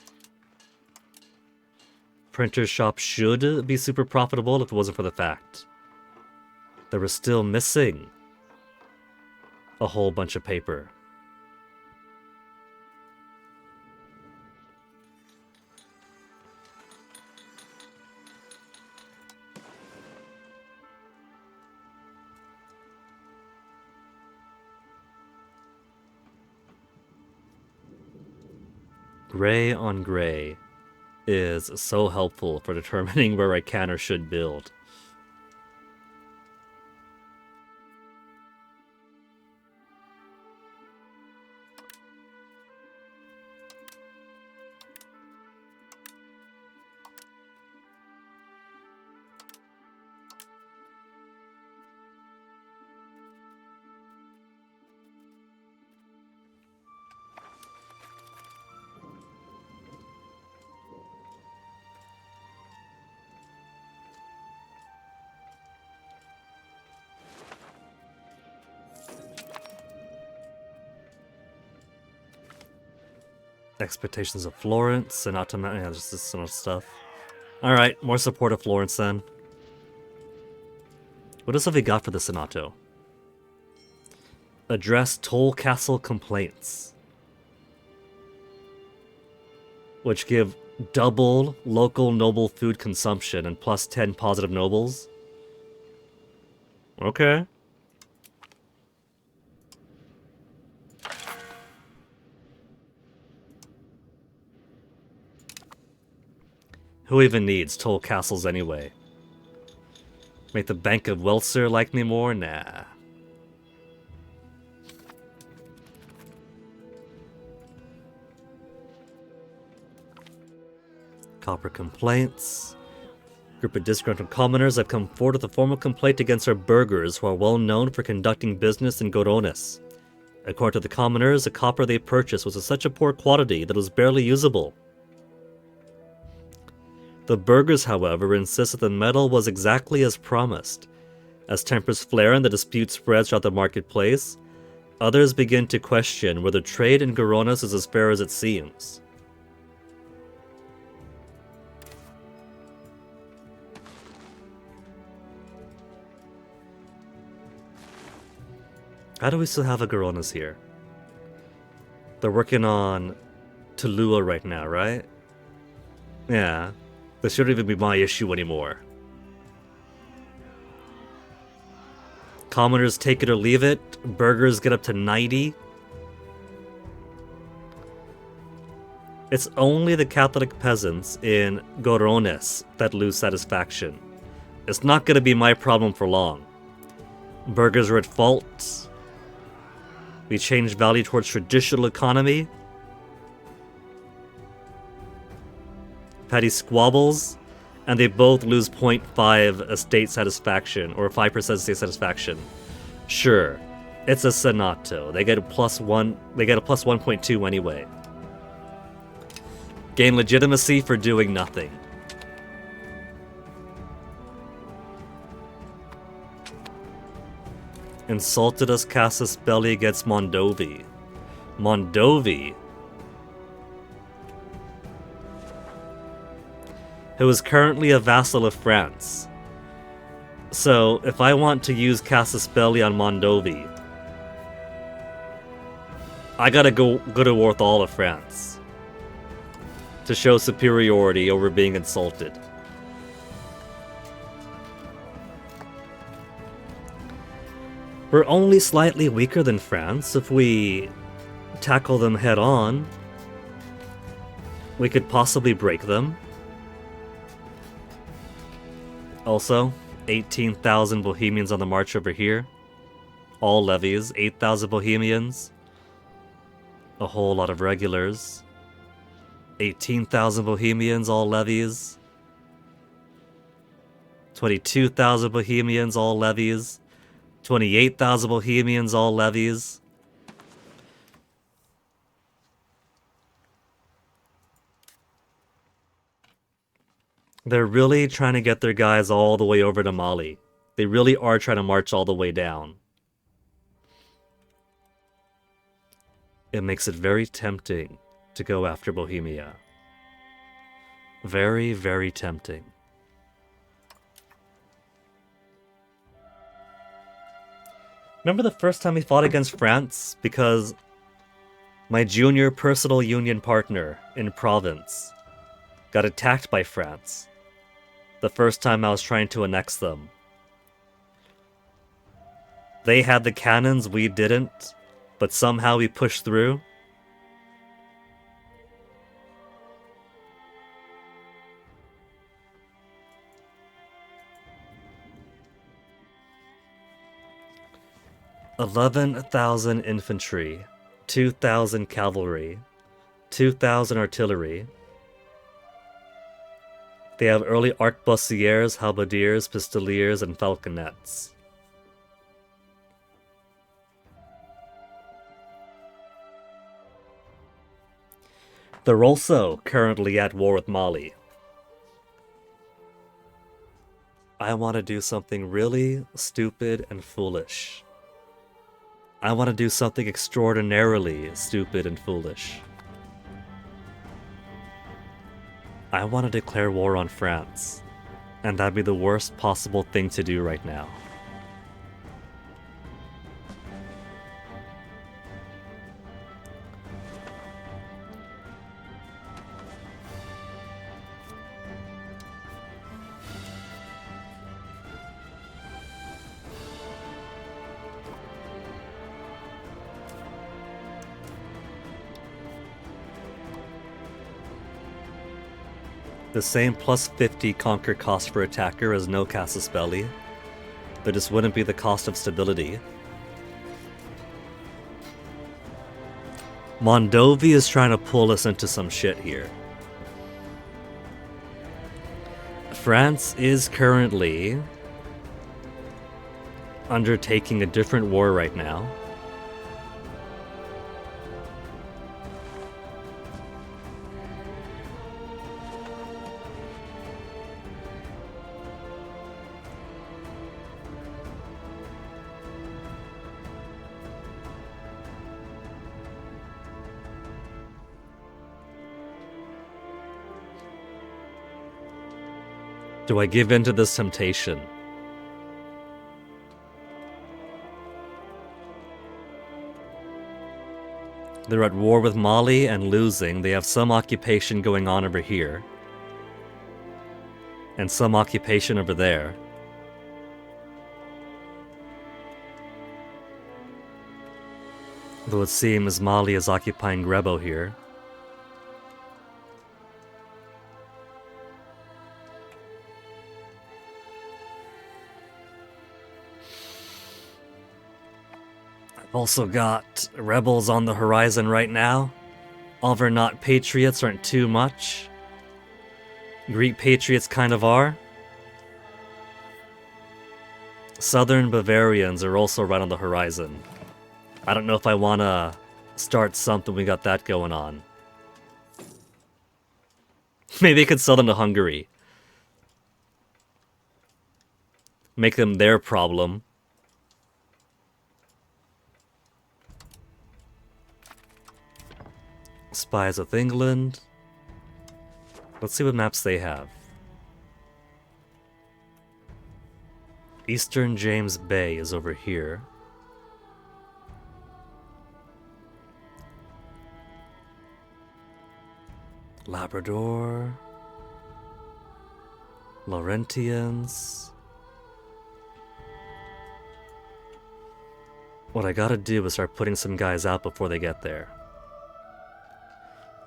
Printer shop should be super profitable if it wasn't for the fact that we're still missing a whole bunch of paper. Gray on gray is so helpful for determining where I can or should build. Expectations of Florence and yeah, just this sort of stuff. Alright, more support of Florence then. What else have we got for the Senato? Address Toll Castle complaints, which give double local noble food consumption and plus 10 positive nobles. Okay. Who even needs toll castles anyway? Make the Bank of Welser like me more? Nah. Copper complaints. Group of disgruntled commoners have come forward with a formal complaint against our burghers who are well known for conducting business in Goronis. According to the commoners, the copper they purchased was of such a poor quality that it was barely usable. The burghers, however, insist that the metal was exactly as promised. As tempers flare and the dispute spreads throughout the marketplace, others begin to question whether trade in Goronis is as fair as it seems. How do we still have a Goronis here? They're working on Tulua right now, right? Yeah. This shouldn't even be my issue anymore. Commoners take it or leave it. Burghers get up to 90. It's only the Catholic peasants in Gorones that lose satisfaction. It's not going to be my problem for long. Burghers are at fault. We change value towards traditional economy. Petty squabbles, and they both lose 0.5 estate satisfaction, or 5% estate satisfaction. Sure, it's a Senato. They get a +1. They get a +1.2 anyway. Gain legitimacy for doing nothing. Insulted us Casus Belli against Mondovi. Mondovi, who is currently a vassal of France. So, if I want to use Casus Belli on Mondovi, I gotta go to war with all of France to show superiority over being insulted. We're only slightly weaker than France. If we tackle them head on, we could possibly break them. Also, 18,000 Bohemians on the march over here. All levies, 8,000 Bohemians. A whole lot of regulars. 18,000 Bohemians, all levies. 22,000 Bohemians, all levies. 28,000 Bohemians, all levies. They're really trying to get their guys all the way over to Mali. They really are trying to march all the way down. it makes it very tempting to go after Bohemia. Very, very tempting. Remember the first time we fought against France? Because my junior personal union partner in Provence got attacked by France. The first time I was trying to annex them. They had the cannons, we didn't, but somehow we pushed through. "11,000 infantry, 2,000 cavalry, 2,000 artillery. They have early arquebusiers, halberdiers, pistoliers, and falconets. They're also currently at war with Mali. I want to do something really stupid and foolish. I want to do something extraordinarily stupid and foolish. I want to declare war on France, and that'd be the worst possible thing to do right now. The same plus 50 conquer cost for attacker as no casus belli. There just wouldn't be the cost of stability. Mondovi is trying to pull us into some shit here. France is currently undertaking a different war right now. Do I give in to this temptation? They're at war with Mali and losing. They have some occupation going on over here. And some occupation over there. Though it seems Mali is occupying Grebo here. I've also got rebels on the horizon right now. Although not patriots aren't too much. Greek patriots kind of are. Southern Bavarians are also right on the horizon. I don't know if I want to start something. We got that going on. Maybe I could sell them to Hungary. Make them their problem. Spies with England. Let's see what maps they have. Eastern James Bay is over here. Labrador. Laurentians. What I gotta do is start putting some guys out before they get there.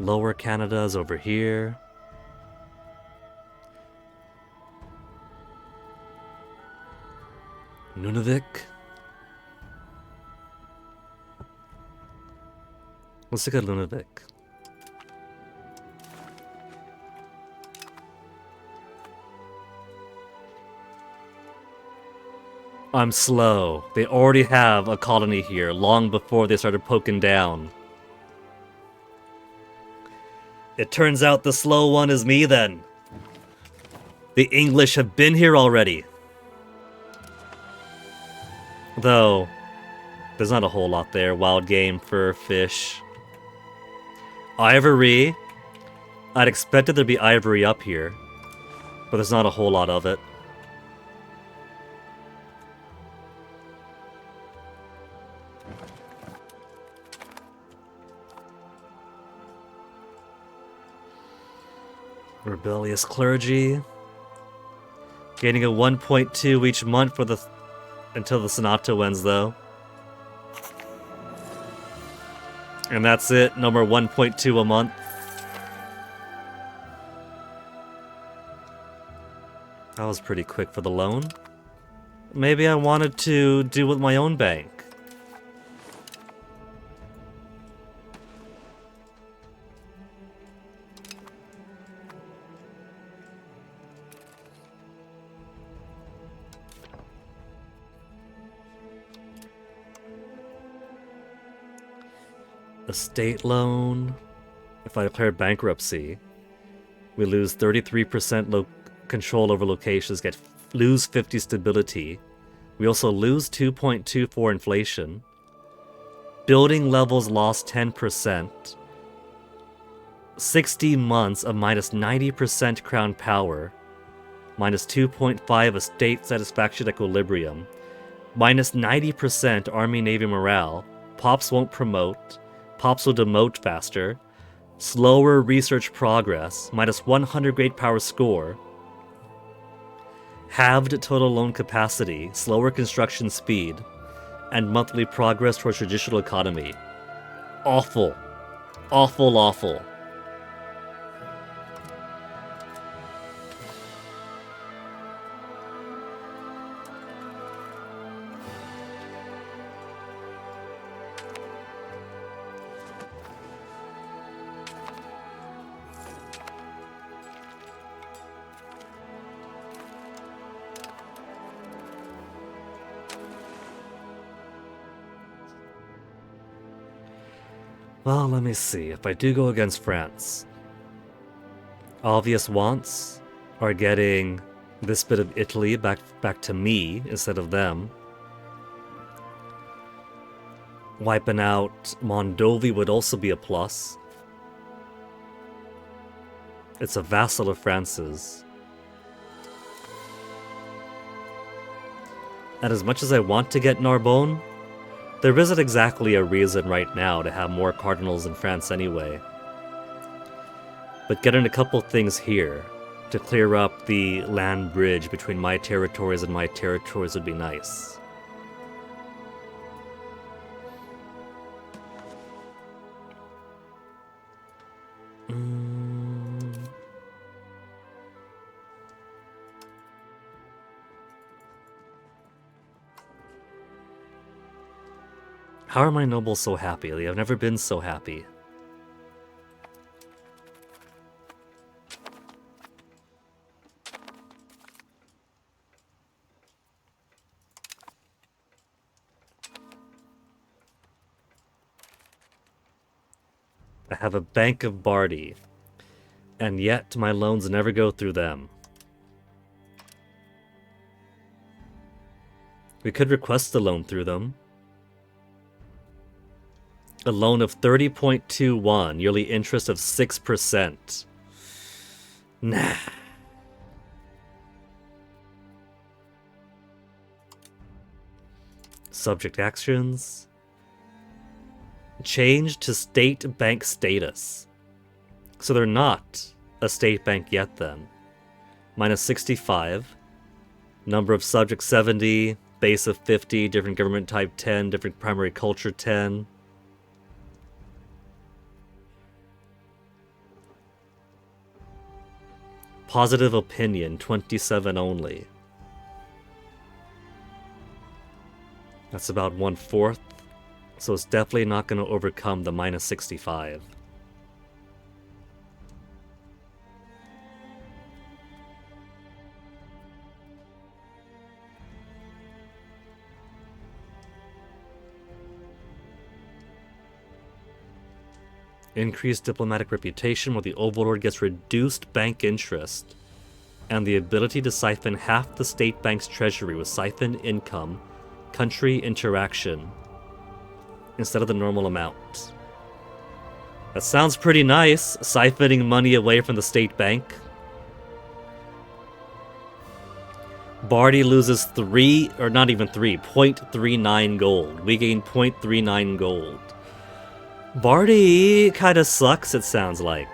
Lower Canada is over here. Nunavik. Let's look at Nunavik. I'm slow. They already have a colony here long before they started poking down. It turns out the slow one is me then. The English have been here already. Though, there's not a whole lot there. Wild game, fur, fish, Ivory. I'd expected there'd be ivory up here, but there's not a whole lot of it. Rebellious clergy. Gaining a 1.2 each month for until the Senato ends, though. And that's it. No more 1.2 a month. That was pretty quick for the loan. Maybe I wanted to do with my own bank. Estate loan. If I declare bankruptcy, we lose 33% control over locations, lose 50 stability. We also lose 2.24 inflation. Building levels lost 10%. 60 months of minus 90% crown power. Minus 2.5 estate satisfaction equilibrium. Minus 90% army navy morale. Pops won't promote. Pops will demote faster. Slower research progress. Minus 100 great power score. Halved total loan capacity. Slower construction speed. And monthly progress towards traditional economy. Awful. Awful, awful. Well, let me see. If I do go against France, obvious wants are getting this bit of Italy back to me instead of them. Wiping out Mondovi would also be a plus. It's a vassal of France's. And as much as I want to get Narbonne, there isn't exactly a reason right now to have more cardinals in France anyway. But getting a couple things here to clear up the land bridge between my territories and my territories would be nice. How are my nobles so happy? I've never been so happy. I have a bank of Bardi, and yet my loans never go through them. We could request a loan through them. A loan of 30.21, yearly interest of 6%. Nah. Subject actions. Change to state bank status. So they're not a state bank yet then. Minus 65. Number of subjects 70. Base of 50. Different government type 10. Different primary culture 10. Positive opinion, 27 only. That's about 1/4. So it's definitely not going to overcome the minus 65. Increased diplomatic reputation where the Overlord gets reduced bank interest, and the ability to siphon half the state bank's treasury with siphon income, country interaction, instead of the normal amount. That sounds pretty nice, siphoning money away from the state bank. Barty loses 3, or not even 3, 0.39 gold. We gain 0.39 gold. Barty kinda sucks, it sounds like.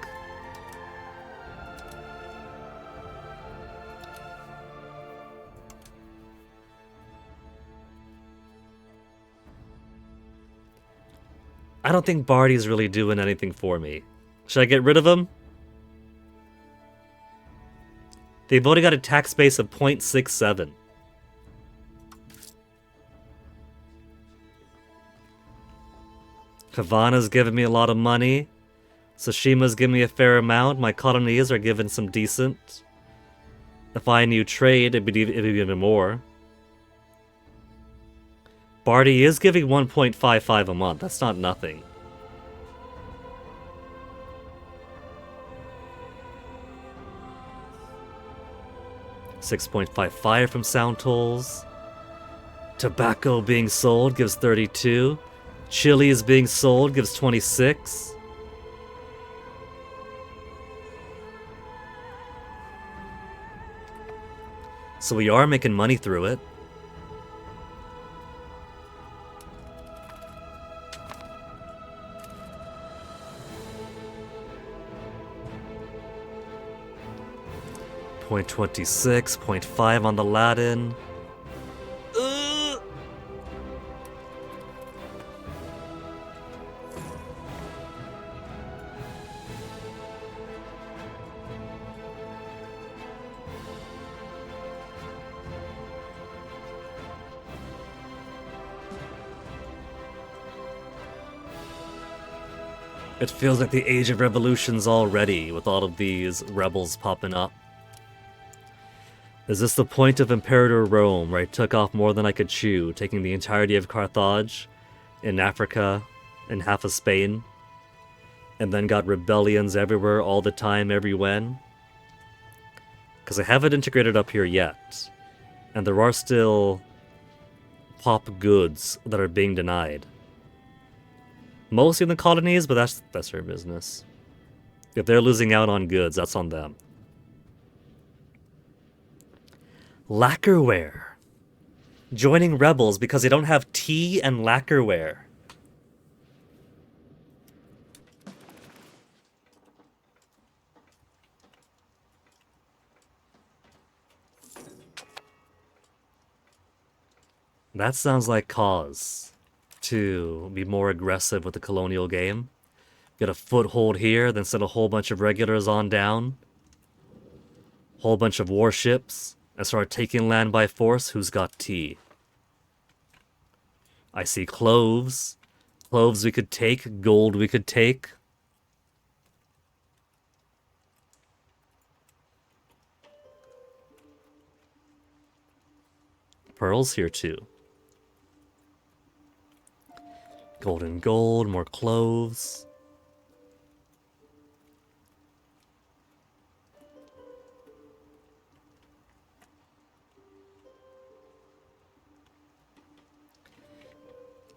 I don't think Barty's really doing anything for me. Should I get rid of him? They've only got a tax base of 0.67. Havana's giving me a lot of money. Sushima's giving me a fair amount. My colonies are giving some decent. If I knew trade, it'd be even more. Barty is giving 1.55 a month. That's not nothing. $6.55 from sound tolls. Tobacco being sold gives 32. Chili is being sold gives 26. So we are making money through it. .26, 0.5 on the Latin. It feels like the age of revolutions already, with all of these rebels popping up. Is this the point of Imperator Rome, where I took off more than I could chew, taking the entirety of Carthage, in Africa, and half of Spain, and then got rebellions everywhere, all the time, every when? Because I haven't integrated up here yet, and there are still pop goods that are being denied. Mostly in the colonies, but that's their business. If they're losing out on goods, that's on them. Lacquerware. Joining rebels because they don't have tea and lacquerware. That sounds like cause to be more aggressive with the colonial game. Get a foothold here, then send a whole bunch of regulars on down. Whole bunch of warships. And start taking land by force. Who's got tea? I see cloves. Cloves we could take. Gold we could take. Pearls here too. Gold and gold. More cloves.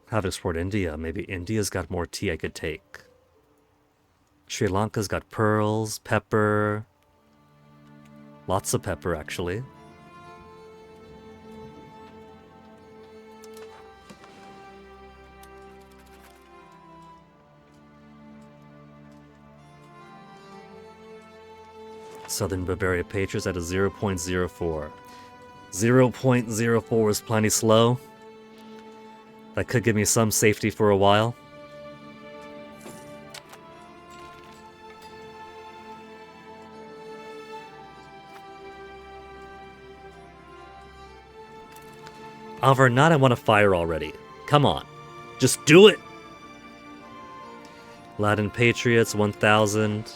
Have explored India. Maybe India's got more tea I could take. Sri Lanka's got pearls, pepper. Lots of pepper, actually. Southern Bavaria Patriots at a 0.04. 0.04 is plenty slow. That could give me some safety for a while. Alvernat, I want to fire already. Come on. Just do it! Latin Patriots, 1,000.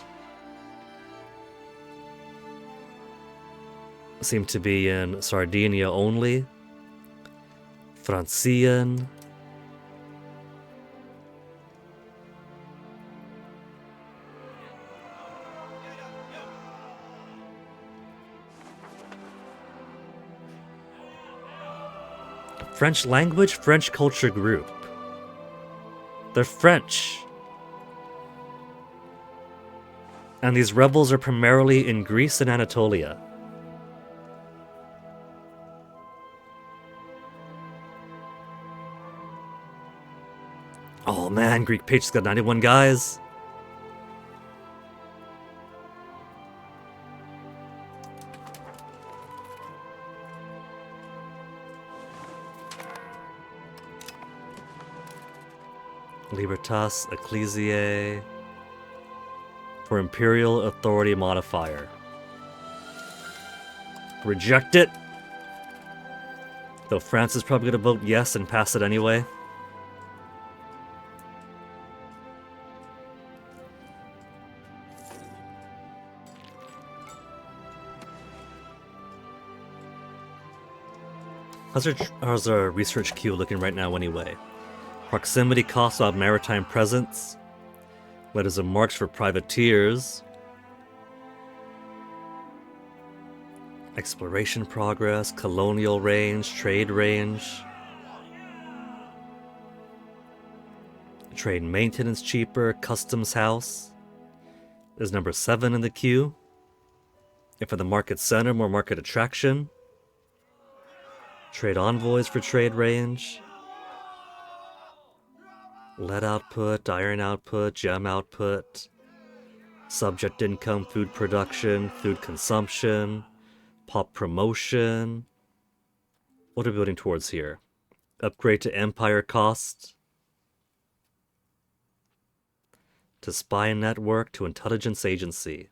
Seem to be in Sardinia only. Francian. French language, French culture group. They're French. And these rebels are primarily in Greece and Anatolia. Oh man, Greek Patriot's got 91 guys. Libertas Ecclesiae for Imperial Authority modifier. Reject it. Though France is probably going to vote yes and pass it anyway. How's our research queue looking right now anyway? Proximity costs of maritime presence. Letters of marks for privateers. Exploration progress, colonial range, trade range. Trade maintenance cheaper, customs house. Is number 7 in the queue. And for the market center, more market attraction. Trade envoys for trade range. Lead output, iron output, gem output. Subject income, food production, food consumption. Pop promotion. What are we building towards here? Upgrade to empire cost. To spy network, to intelligence agency.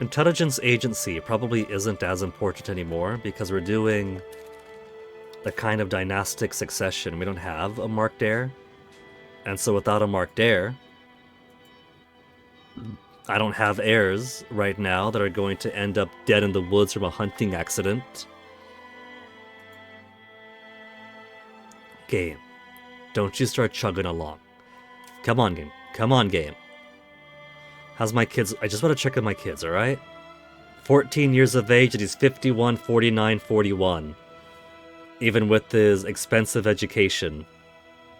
Intelligence agency probably isn't as important anymore because we're doing a kind of dynastic succession. We don't have a marked heir. And so without a marked heir, I don't have heirs right now that are going to end up dead in the woods from a hunting accident. Game, don't you start chugging along. Come on, game. Come on, game. How's my kids? I just want to check on my kids, alright? 14 years of age and he's 51, 49, 41. Even with his expensive education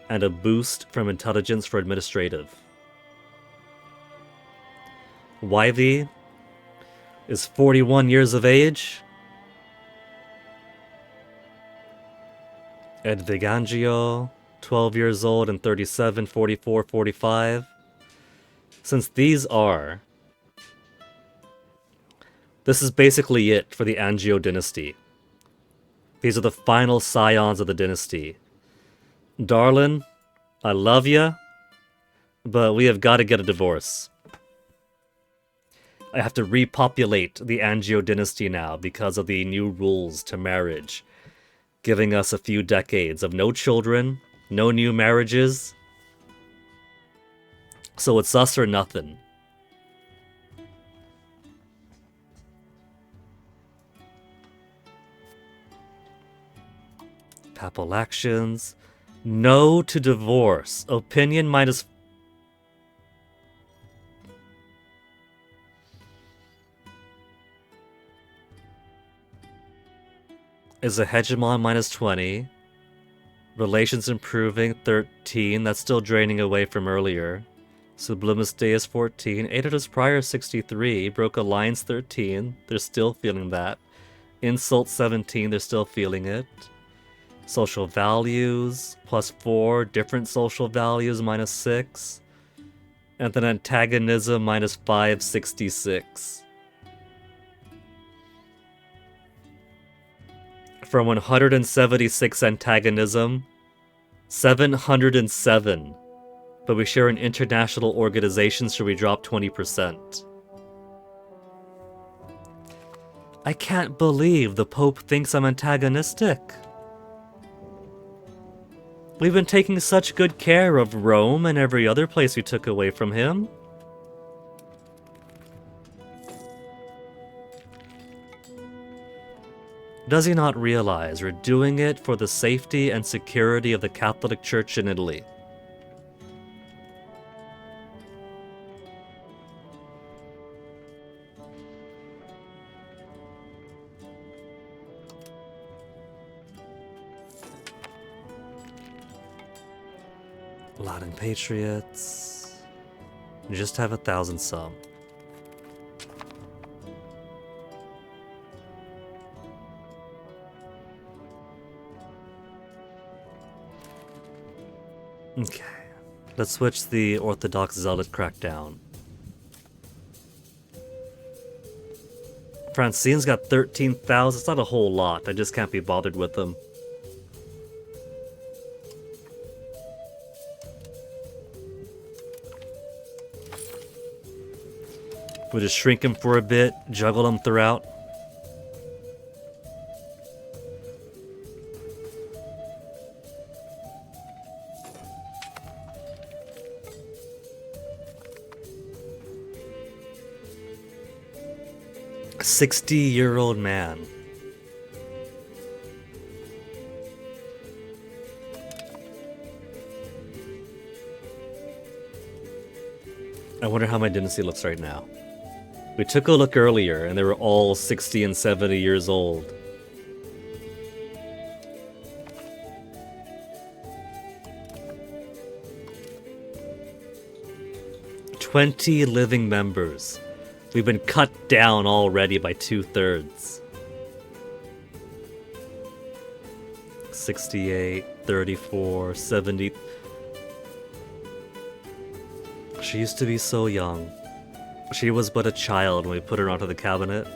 and a boost from intelligence for administrative. Yv is 41 years of age. Edvigangio, 12 years old and 37, 44, 45. Since these are... This is basically it for the Angio dynasty. These are the final scions of the dynasty. Darlin, I love ya, but we have got to get a divorce. I have to repopulate the Angio dynasty now because of the new rules to marriage, giving us a few decades of no children, no new marriages. So it's us or nothing. Papal actions. No to divorce. Opinion minus... Is a hegemon minus 20. Relations improving 13. That's still draining away from earlier. Sublimus Deus 14. Aedatus Prior 63. Broke Alliance 13. They're still feeling that. Insult 17. They're still feeling it. Social values plus 4. Different social values minus 6. And then antagonism minus 566. From 176 antagonism, 707. But we share an international organization, so we drop 20%. I can't believe the Pope thinks I'm antagonistic. We've been taking such good care of Rome and every other place we took away from him. Does he not realize we're doing it for the safety and security of the Catholic Church in Italy? Latin Patriots. You just have 1,000 some. Okay. Let's switch the Orthodox Zealot crackdown. Francine's got 13,000. It's not a whole lot. I just can't be bothered with them. We'll just shrink him for a bit, juggle him throughout. A 60-year-old man. I wonder how my dynasty looks right now. We took a look earlier, and they were all 60 and 70 years old. "20 living members. We've been cut down already by 2/3. 68, 34, 70. She used to be so young. She was but a child when we put her onto the cabinet.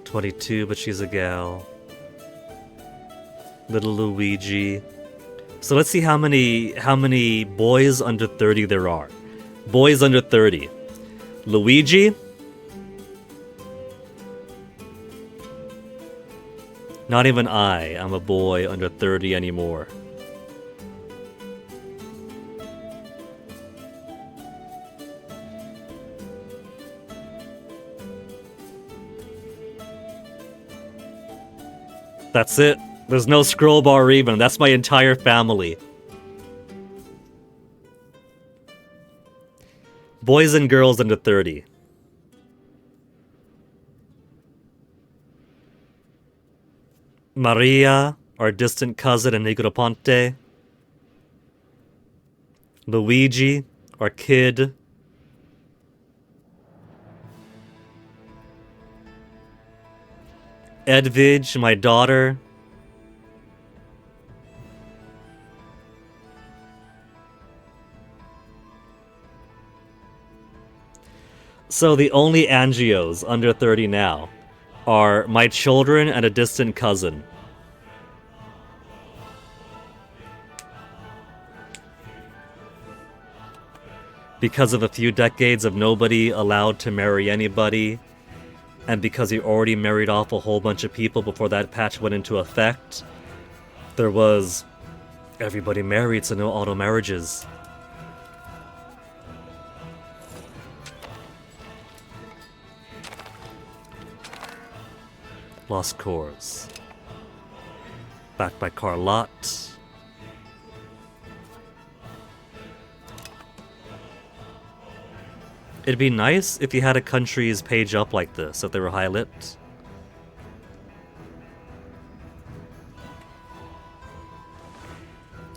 22, but she's a gal. Little Luigi. So let's see how many boys under 30 there are. Boys under 30. Luigi. Not even I am a boy under 30 anymore. That's it. There's no scroll bar even. That's my entire family. Boys and girls under 30. Maria, our distant cousin in Negroponte. Luigi, our kid. Edvige, my daughter. So the only Angios under 30 now are my children and a distant cousin. Because of a few decades of nobody allowed to marry anybody, and because he already married off a whole bunch of people before that patch went into effect, there was everybody married, so no auto marriages. Lost cores. Backed by Carlotte. It'd be nice if you had a country's page up like this, if they were highlit.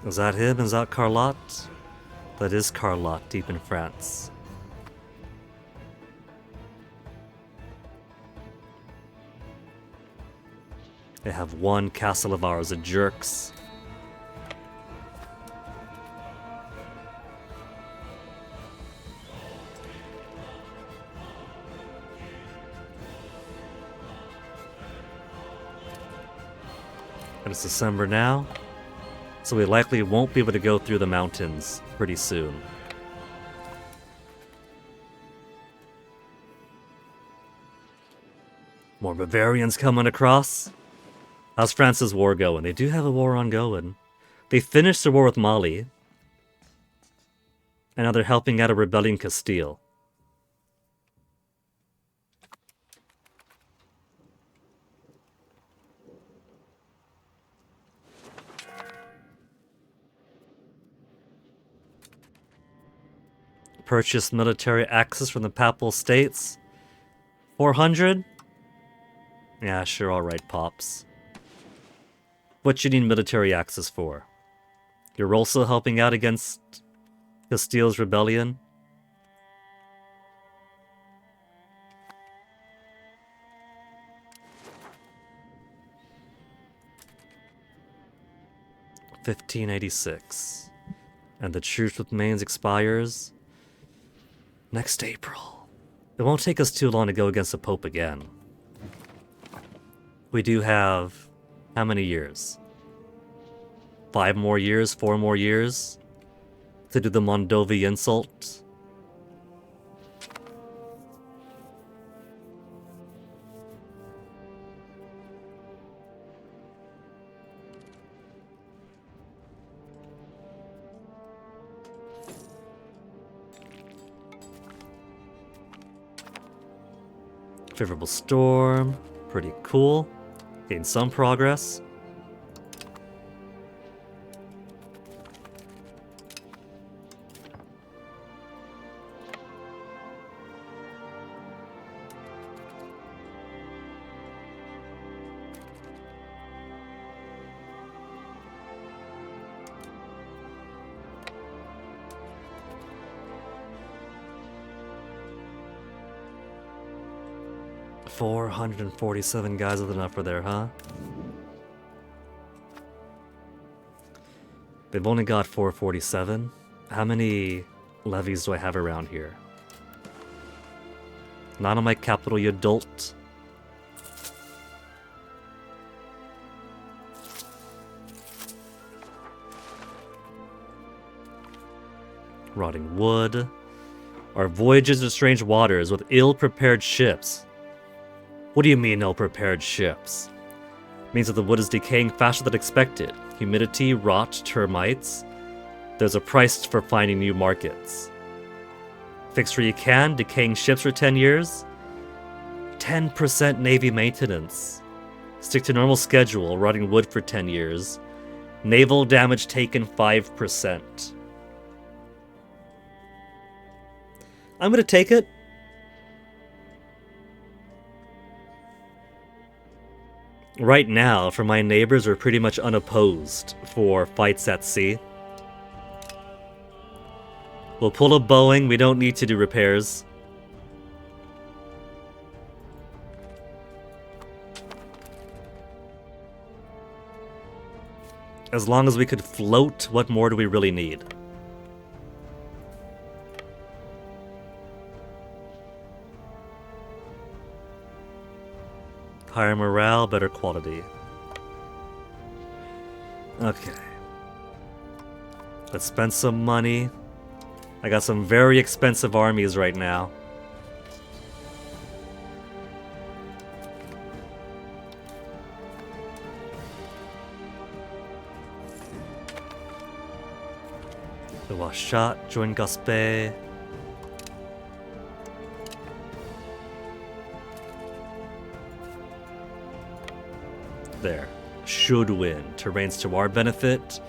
Is that him? Is that Carlotte? That is Carlotte, deep in France. They have one Castle of ours, the jerks. And it's December now, so we likely won't be able to go through the mountains pretty soon. More Bavarians coming across. How's France's war going? They do have a war ongoing. They finished the war with Mali, and now they're helping out a rebellion in Castile. Purchase military access from the Papal States. 400? Yeah, sure, alright, Pops. What you need military access for? You're also helping out against Castile's rebellion. $15.86. And the truce with Mainz expires next April. It won't take us too long to go against the Pope again. We do have how many years? 5 more years, 4 more years to do the Mondovi insult. Favorable storm, pretty cool. Gained some progress. $447 guys with enough for there, huh? They've only got 447. How many levies do I have around here? Not on my capital, you dolt. Rotting wood. Our voyages to strange waters with ill-prepared ships. What do you mean ill-prepared ships? Means that the wood is decaying faster than expected. Humidity, rot, termites. There's a price for finding new markets. Fix where you can, decaying ships for 10 years. 10% Navy maintenance. Stick to normal schedule, rotting wood for 10 years. Naval damage taken 5%. I'm gonna take it. Right now, for my neighbors, we're pretty much unopposed for fights at sea. We'll pull a Boeing, we don't need to do repairs. As long as we could float, what more do we really need? Higher morale, better quality. Okay. Let's spend some money. I got some very expensive armies right now. The Washat, join Gaspé. There. Should win. Terrains to our benefit.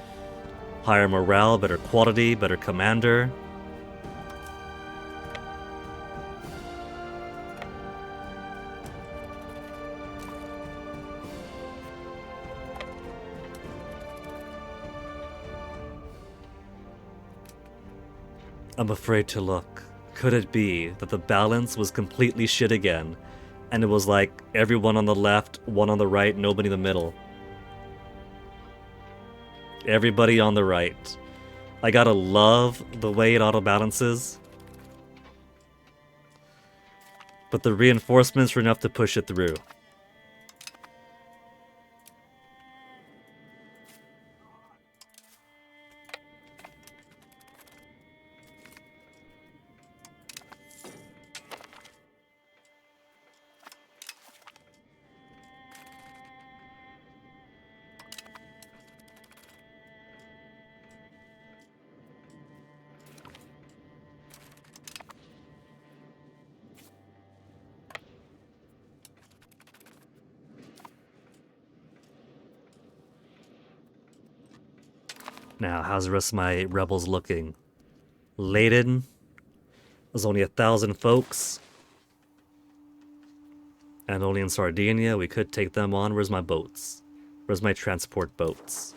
Higher morale, better quality, better commander. I'm afraid to look. Could it be that the balance was completely shit again? And it was like everyone on the left, one on the right, nobody in the middle. Everybody on the right. I gotta love the way it auto-balances. But the reinforcements were enough to push it through. Now, how's the rest of my rebels looking? Leyden. There's only 1,000 folks. And only in Sardinia. We could take them on. Where's my boats? Where's my transport boats?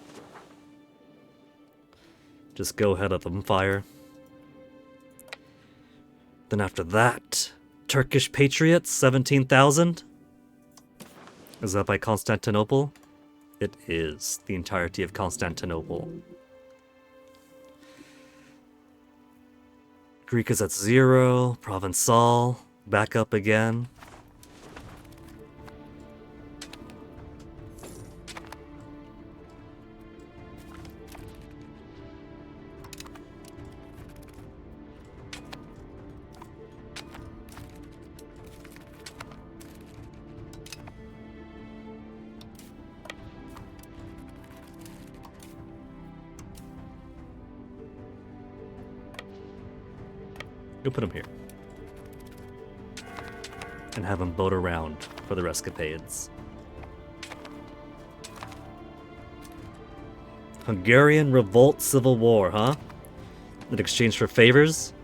Just go ahead of them, fire. Then after that, Turkish Patriots, 17,000. Is that by Constantinople? It is the entirety of Constantinople. Greek is at 0. Provençal, back up again. Go put him here. And have him boat around for the escapades. Hungarian Revolt Civil War, huh? In exchange for favors?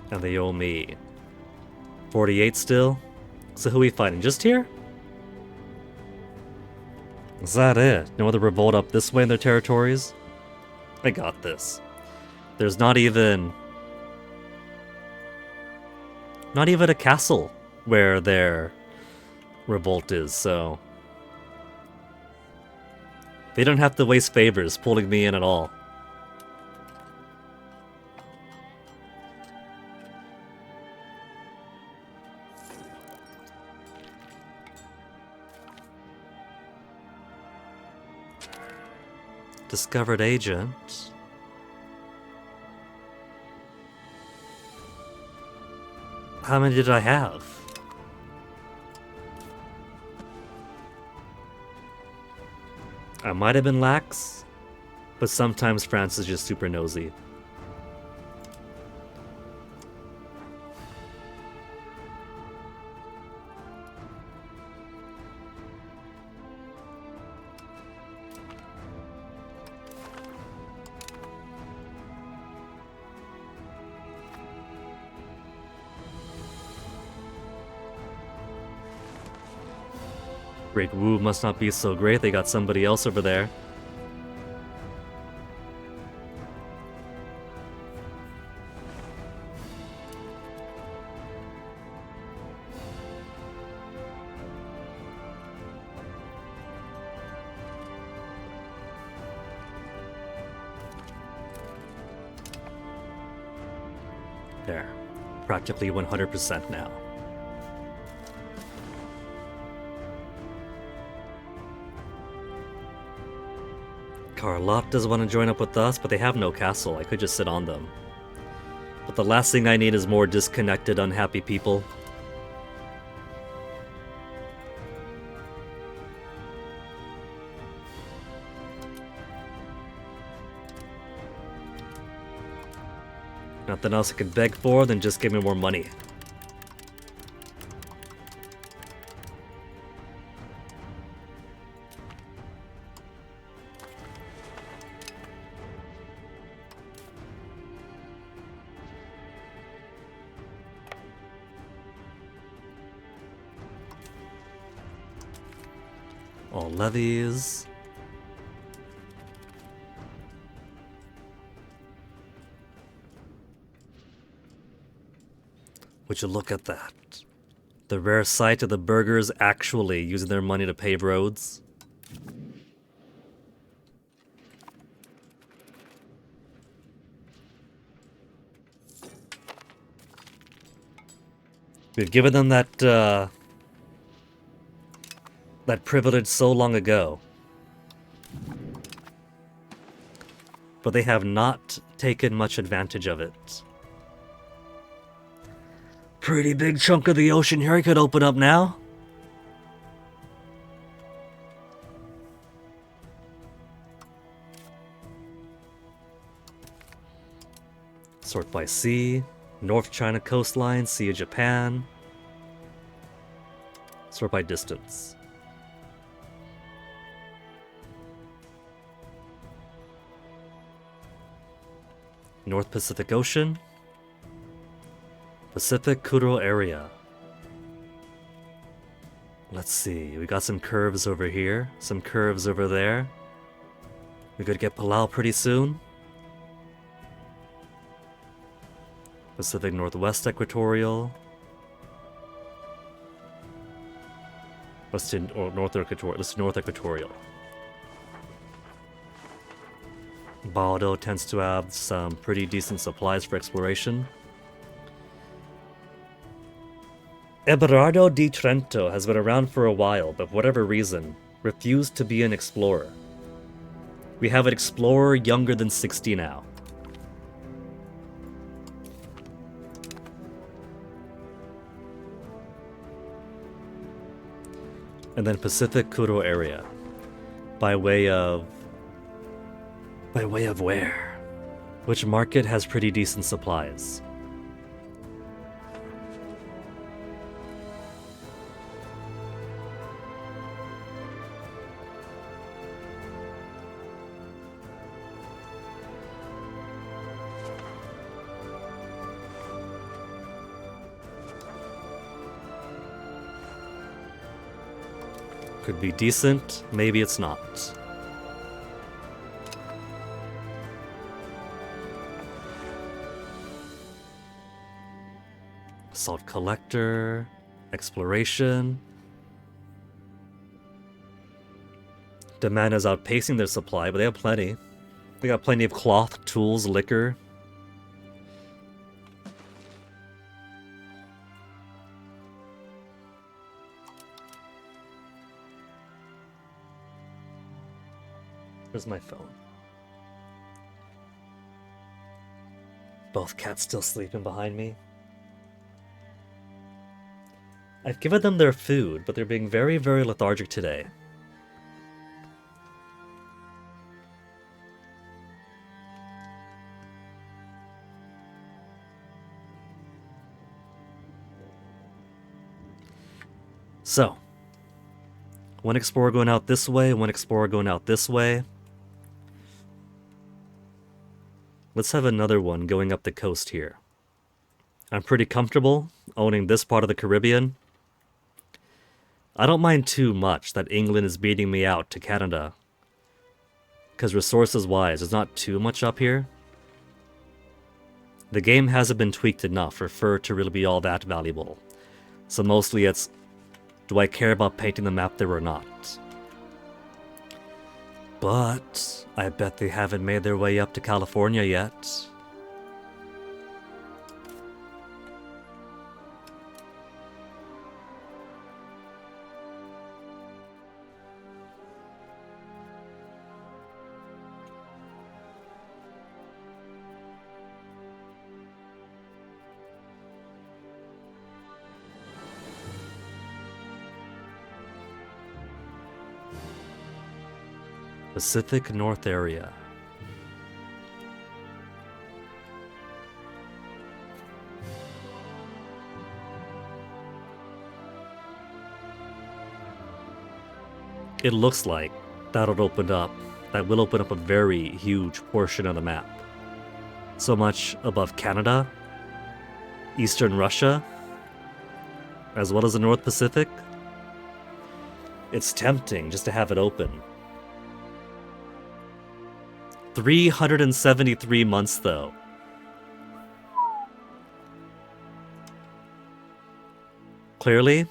And they owe me 48 still? So who are we fighting? Just here? Is that it? No other revolt up this way in their territories? I got this. There's not even a castle where their revolt is, so they don't have to waste favors pulling me in at all. Discovered agent. How many did I have? I might have been lax, but sometimes France is just super nosy. Great Wu must not be so great, they got somebody else over there. There. Practically 100% now. Carlotte does want to join up with us, but they have no castle. I could just sit on them. But the last thing I need is more disconnected, unhappy people. Nothing else I can beg for than just give me more money. All levies. Would you look at that? The rare sight of the burghers actually using their money to pave roads. We've given them that privilege so long ago. But they have not taken much advantage of it. Pretty big chunk of the ocean here I could open up now. Sort by sea. North China coastline, Sea of Japan. Sort by distance. North Pacific Ocean. Pacific Kuro area. Let's see, we got some curves over here, some curves over there. We could get Palau pretty soon. Pacific Northwest Equatorial. Let's do North Equatorial. Baldo tends to have some pretty decent supplies for exploration. Eberardo di Trento has been around for a while, but for whatever reason, refused to be an explorer. We have an explorer younger than 60 now. And then Pacific Kuro area. By way of where? Which market has pretty decent supplies? Could be decent, maybe it's not. Salt collector, exploration. Demand is outpacing their supply, but they have plenty. They got plenty of cloth, tools, liquor. Where's my phone? Both cats still sleeping behind me. I've given them their food, but they're being very, very lethargic today. So, one explorer going out this way, one explorer going out this way. Let's have another one going up the coast here. I'm pretty comfortable owning this part of the Caribbean. I don't mind too much that England is beating me out to Canada, because resources-wise, there's not too much up here. The game hasn't been tweaked enough for fur to really be all that valuable. So mostly it's, do I care about painting the map there or not? But I bet they haven't made their way up to California yet. Pacific North area. It looks like that will open up a very huge portion of the map. So much above Canada, Eastern Russia, as well as the North Pacific. It's tempting just to have it open. 373 months, though. Clearly,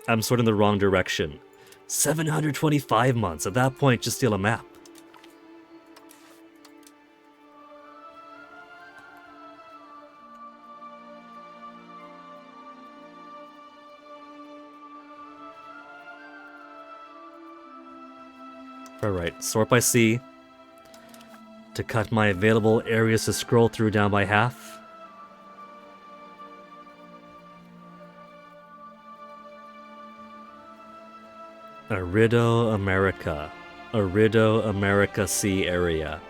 I'm sort of in the wrong direction. 725 months. At that point, just steal a map. Alright, sort by sea. To cut my available areas to scroll through down by half. Arido America. Arido America Sea area.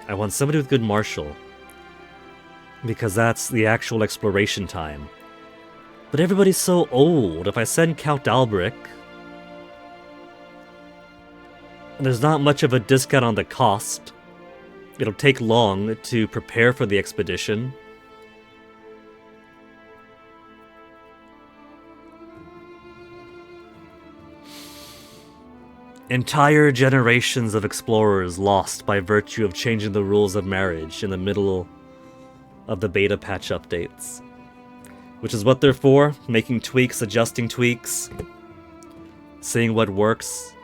I want somebody with good martial, because that's the actual exploration time. But everybody's so old. If I send Count Albrecht, there's not much of a discount on the cost. It'll take long to prepare for the expedition. Entire generations of explorers lost by virtue of changing the rules of marriage in the middle of the beta patch updates. Which is what they're for, making tweaks, adjusting tweaks, seeing what works,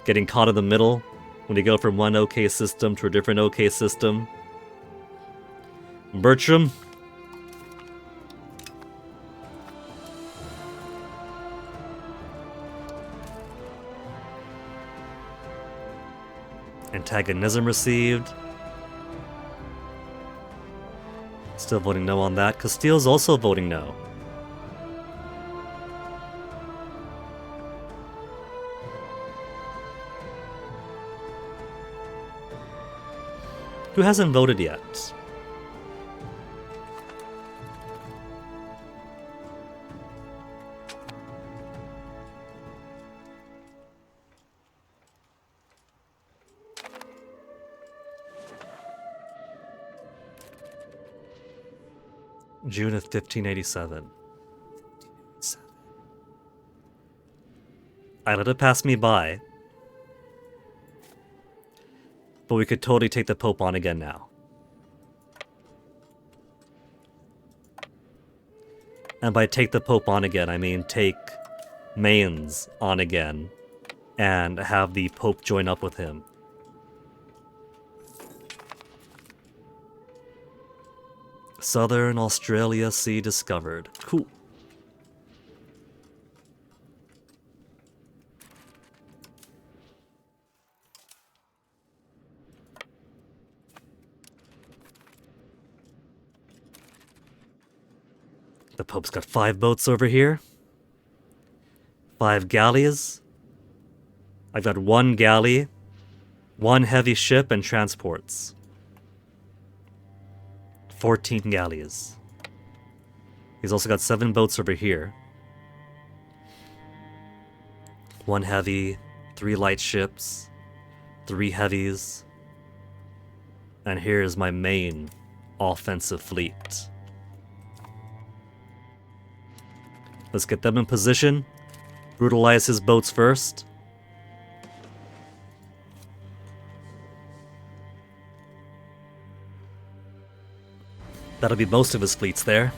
getting caught in the middle when you go from one OK system to a different OK system. Bertram? Antagonism received. Still voting no on that. Castile's also voting no. Who hasn't voted yet? June of 1587. I let it pass me by. But we could totally take the Pope on again now. And by take the Pope on again, I mean take Mainz on again and have the Pope join up with him. Southern Australia Sea discovered. Cool. The Pope's got 5 boats over here. 5 galleys. I've got 1 galley, 1 heavy ship, and transports. 14 galleys. He's also got 7 boats over here. 1 heavy, 3 light ships, 3 heavies. And here's my main offensive fleet. Let's get them in position. Brutalize his boats first. That'll be most of his fleets there.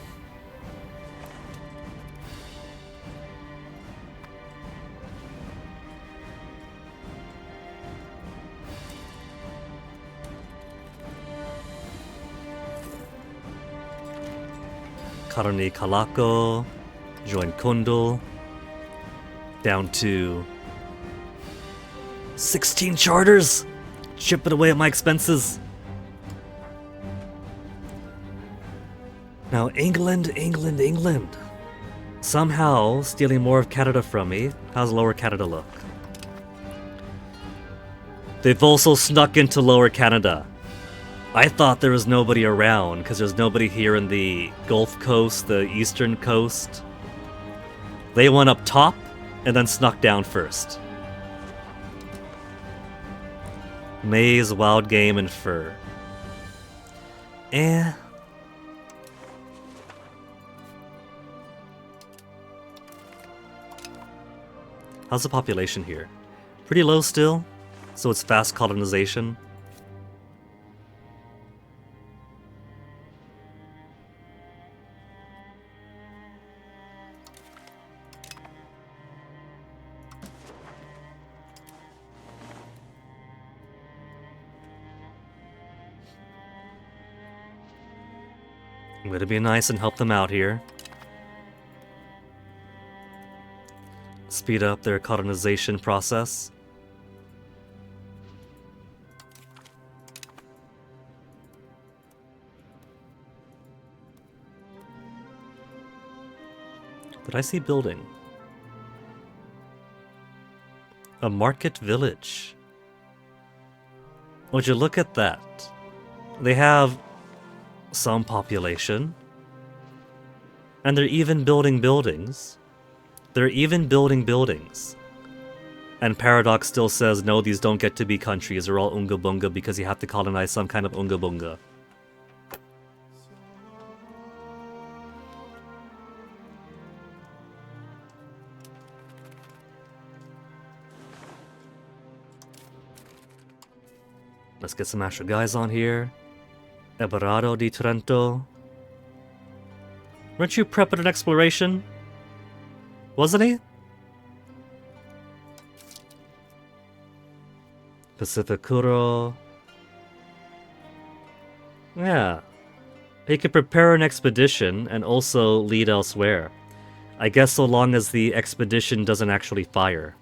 Karani Kalako, join Kundul, down to 16 charters, chipping away at my expenses. Now England. Somehow stealing more of Canada from me. How's Lower Canada look? They've also snuck into Lower Canada. I thought there was nobody around, because there's nobody here in the Gulf Coast, the Eastern Coast. They went up top, and then snuck down first. Maize, wild game, and fur. How's the population here? Pretty low still, so it's fast colonization. I'm gonna be nice and help them out here. Speed up their colonization process. Did I see building? A market village. Would you look at that? They have some population. And they're even building buildings. And Paradox still says, no, these don't get to be countries. They're all Unga Bunga because you have to colonize some kind of Unga Bunga. Let's get some extra guys on here. Eberardo di Trento. Weren't you prepping an exploration? Wasn't he? Pacificuro. Yeah. He could prepare an expedition and also lead elsewhere. I guess so long as the expedition doesn't actually fire.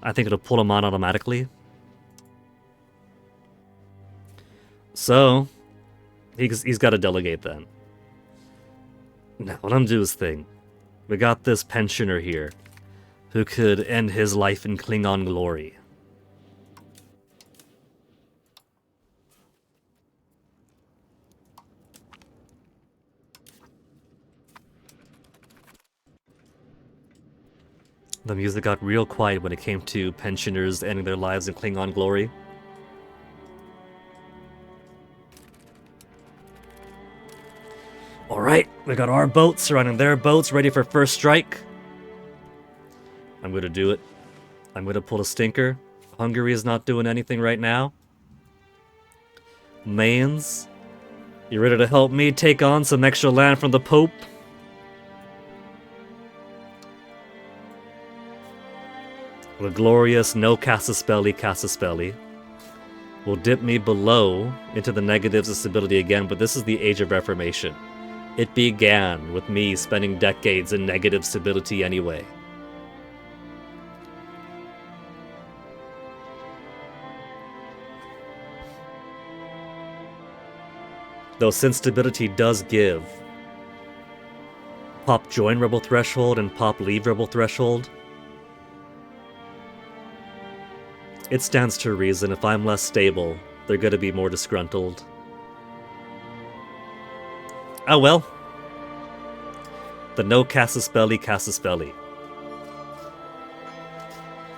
I think it'll pull him on automatically. So, he's got to delegate then. Now, let him do his thing. We got this pensioner here, who could end his life in Klingon glory. The music got real quiet when it came to pensioners ending their lives in Klingon glory. Alright, we got our boats surrounding their boats, ready for first strike. I'm gonna do it. I'm gonna pull a stinker. Hungary is not doing anything right now. Mainz, you ready to help me take on some extra land from the Pope? The glorious no Casaspelli will dip me below into the negatives of stability again, but this is the Age of Reformation. It began with me spending decades in negative stability anyway. Though since stability does give pop join rebel threshold and pop leave rebel threshold, it stands to reason if I'm less stable, they're gonna be more disgruntled. Oh well. The no Casaspelli.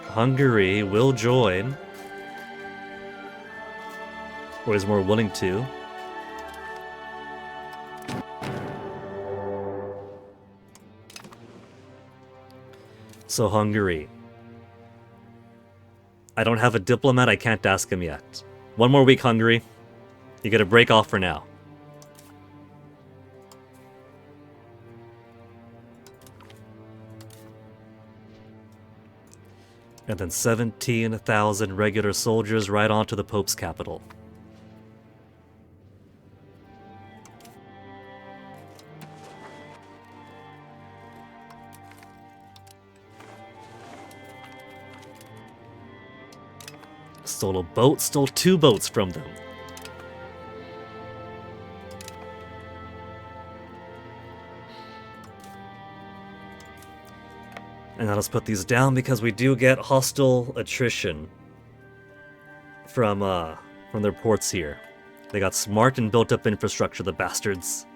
Hungary will join. Or is more willing to. So Hungary. I don't have a diplomat, I can't ask him yet. One more week, Hungary. You gotta break off for now. And then 17,000 regular soldiers right onto the Pope's capital. Stole a boat, stole 2 boats from them. And now let's put these down because we do get hostile attrition from their ports here. They got smart and built up infrastructure, the bastards.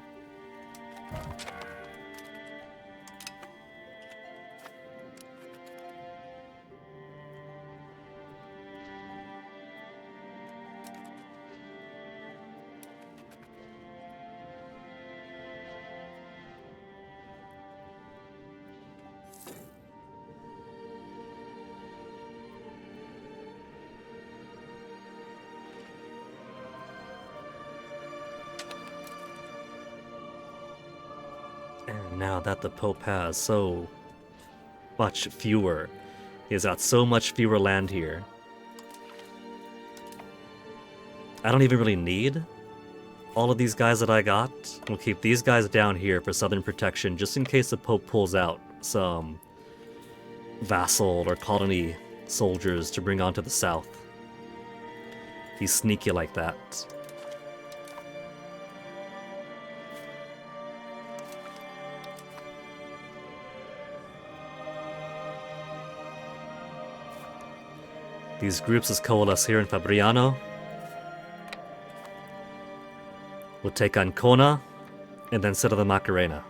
Now that the Pope has so much fewer, he's got so much fewer land here. I don't even really need all of these guys that I got. We'll keep these guys down here for southern protection, just in case the Pope pulls out some vassal or colony soldiers to bring onto the south. He's sneaky like that. These groups is coalesce here in Fabriano. We'll take Ancona, and then settle the Macarena.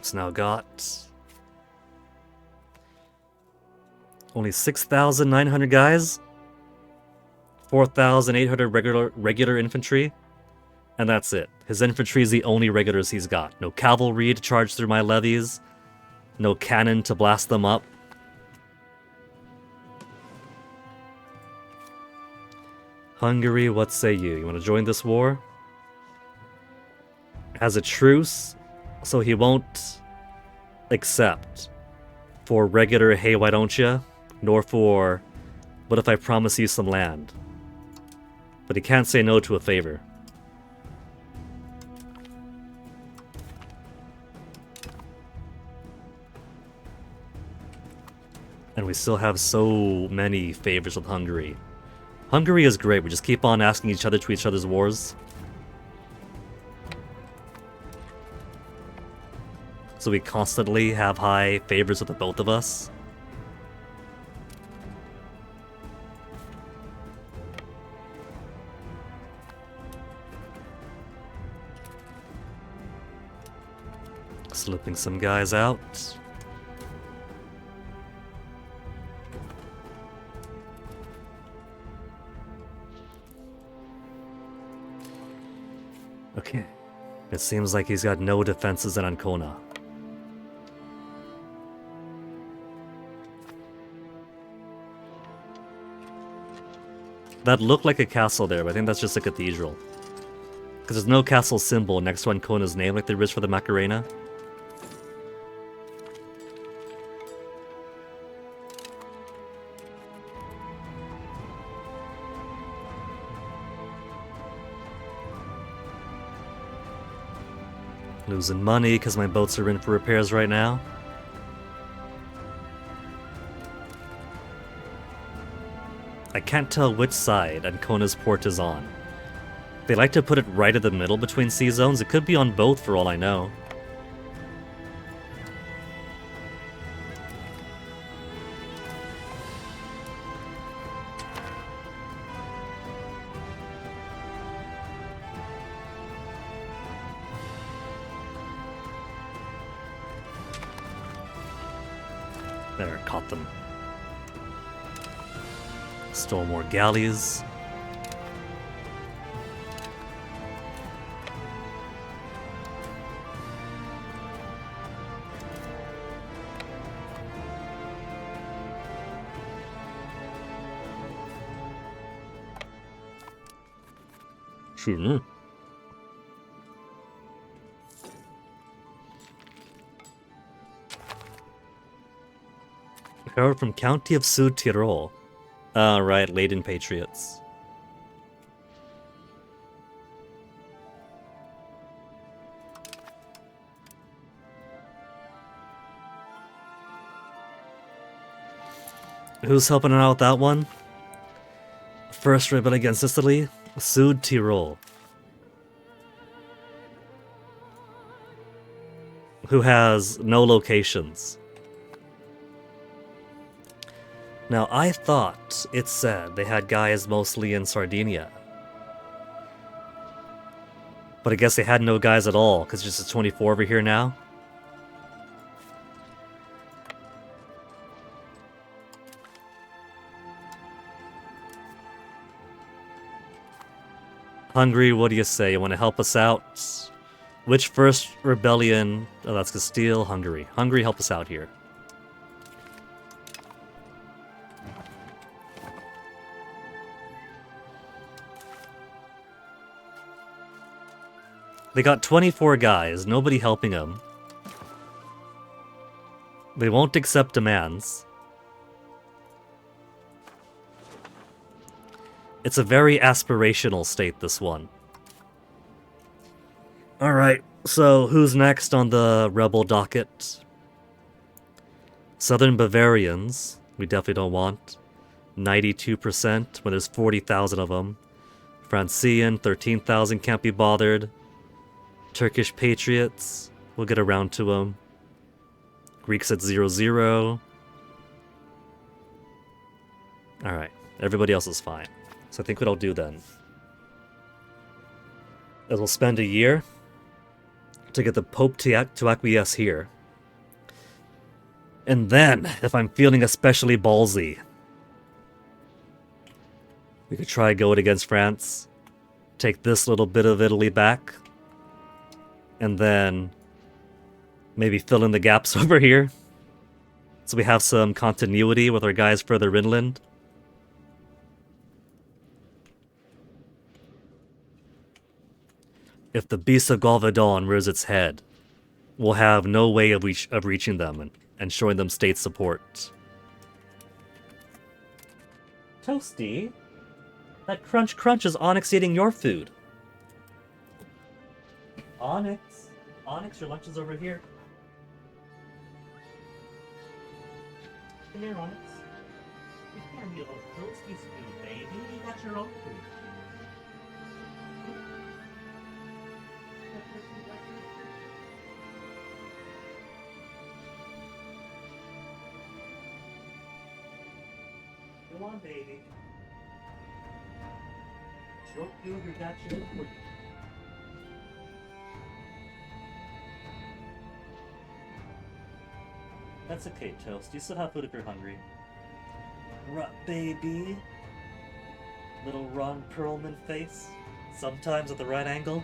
folks now got? Only 6,900 guys? 4,800 regular infantry? And that's it. His infantry is the only regulars he's got. No cavalry to charge through my levies. No cannon to blast them up. Hungary, what say you? You want to join this war? Has a truce, so he won't accept for regular hey why don't ya, nor for what if I promise you some land. But he can't say no to a favor. And we still have so many favors with Hungary. Hungary is great, we just keep on asking each other to each other's wars. So we constantly have high favors with the both of us. Slipping some guys out. Okay. It seems like he's got no defenses in Ancona. That looked like a castle there, but I think that's just a cathedral. Because there's no castle symbol next to Ancona's name like there is for the Macarena. Losing money because my boats are in for repairs right now. I can't tell which side Ancona's port is on. They like to put it right in the middle between sea zones. It could be on both for all I know. There, caught them. Stole more galleys. Sure. Herald from County of Süd Tirol. Right, Leyden Patriots. Who's helping out with that one? First rebel against Sicily, Süd Tirol. Who has no locations. Now, I thought it said they had guys mostly in Sardinia. But I guess they had no guys at all, because it's just a 24 over here now. Hungary, what do you say? You want to help us out? Which first rebellion? Oh, that's Castile, Hungary. Hungary, help us out here. They got 24 guys, nobody helping them. They won't accept demands. It's a very aspirational state, this one. Alright, so who's next on the rebel docket? Southern Bavarians, we definitely don't want. 92% when there's 40,000 of them. Francian, 13,000, can't be bothered. Turkish Patriots, we'll get around to them. Greeks at 0-0. Alright, everybody else is fine. So I think what I'll do then is we'll spend a year to get the Pope to acquiesce here. And then, if I'm feeling especially ballsy, we could try going against France, take this little bit of Italy back, and then maybe fill in the gaps over here, so we have some continuity with our guys further inland. If the Beast of Galvadon rears its head, we'll have no way of reaching them and showing them state support. Toasty? That crunch crunch is Onyx eating your food. Onyx? Onyx, your lunch is over here. Come here, Onyx. You can't eat all Toasty's food, baby. You got your own food. Go on, baby. Your food, you got your food. That's okay, Toast. You still have food if you're hungry. Right, baby. Little Ron Perlman face. Sometimes at the right angle.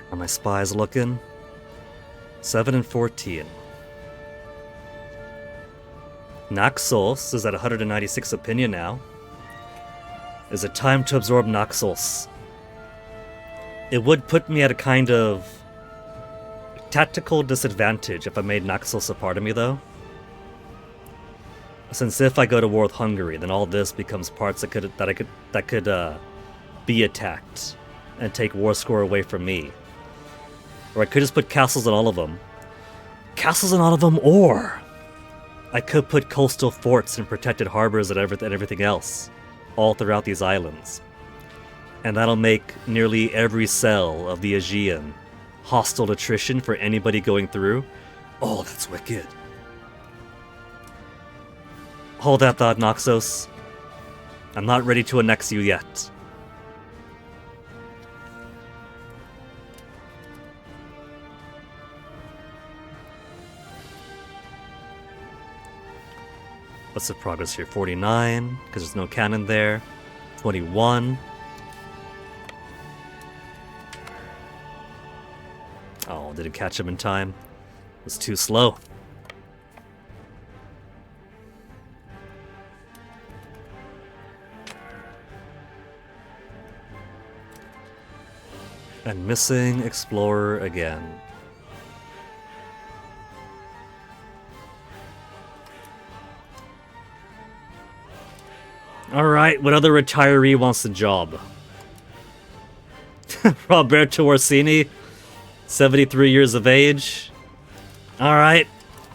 Are my spies looking? 7 and 14. Naxos is at 196 opinion now. Is it time to absorb Naxos? It would put me at a kind of tactical disadvantage if I made Naxos a part of me, though. Since if I go to war with Hungary, then all this becomes parts that could be attacked and take war score away from me. Or I could just put castles in all of them. Castles in all of them, or I could put coastal forts and protected harbors and everything else all throughout these islands. And that'll make nearly every cell of the Aegean hostile attrition for anybody going through. Oh, that's wicked. Hold that thought, Naxos. I'm not ready to annex you yet. What's the progress here? 49, because there's no cannon there. 21. Oh, didn't catch him in time. It was too slow. And missing Explorer again. Alright, what other retiree wants the job? Roberto Orsini, 73 years of age. Alright,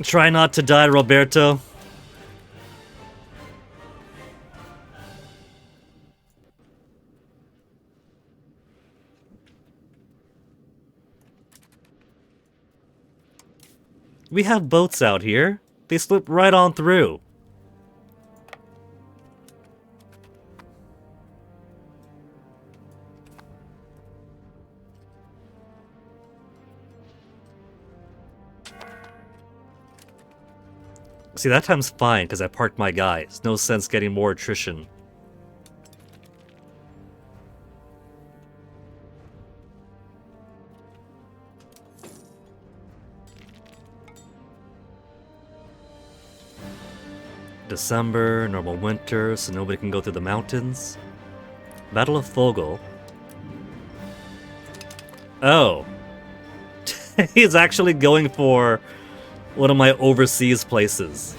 try not to die, Roberto. We have boats out here. They slip right on through. See, that time's fine, because I parked my guys. No sense getting more attrition. December, normal winter, so nobody can go through the mountains. Battle of Fogel. Oh. He's actually going for one of my overseas places.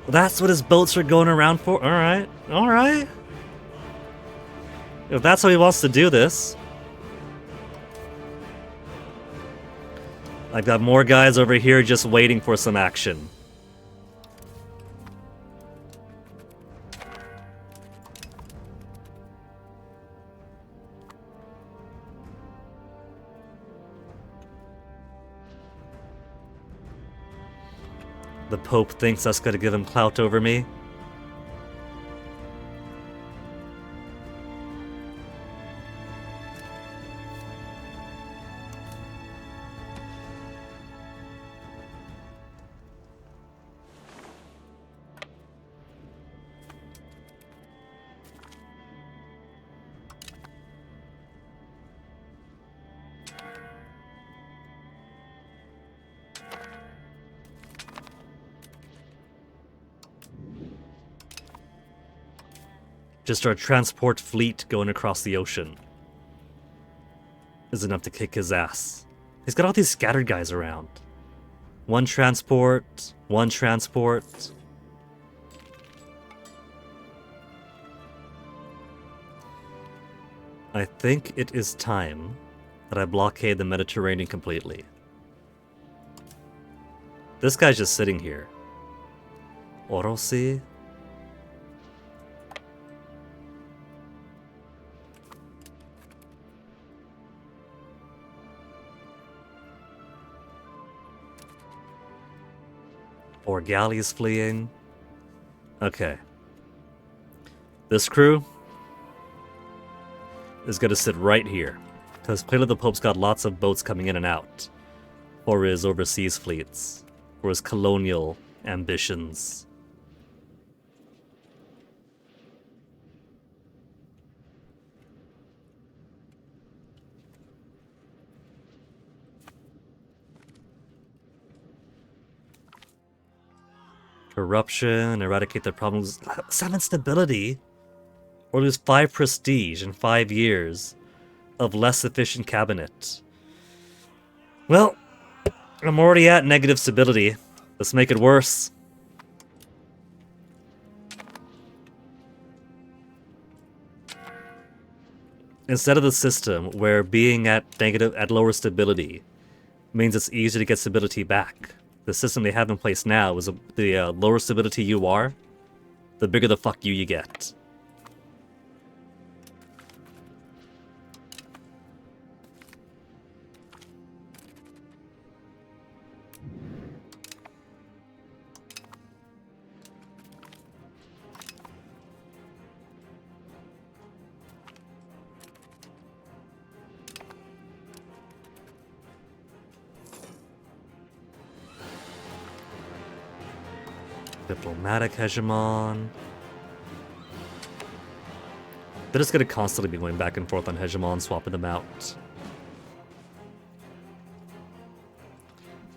That's what his boats are going around for? Alright, alright. If that's how he wants to do this. I've got more guys over here just waiting for some action. The Pope thinks that's gonna give him clout over me. Just our transport fleet going across the ocean is enough to kick his ass. He's got all these scattered guys around. One transport, one transport. I think it is time that I blockade the Mediterranean completely. This guy's just sitting here. Orosi? Or galleys fleeing. Okay. This crew is going to sit right here, because clearly the Pope's got lots of boats coming in and out for his overseas fleets, for his colonial ambitions. Corruption, eradicate the problems, 7 stability, or lose 5 prestige in 5 years of less efficient cabinet. Well, I'm already at negative stability. Let's make it worse. Instead of the system where being at lower stability means it's easier to get stability back, the system they have in place now is the lower stability you are, the bigger the fuck you get. Diplomatic hegemon. They're just gonna constantly be going back and forth on hegemon, swapping them out.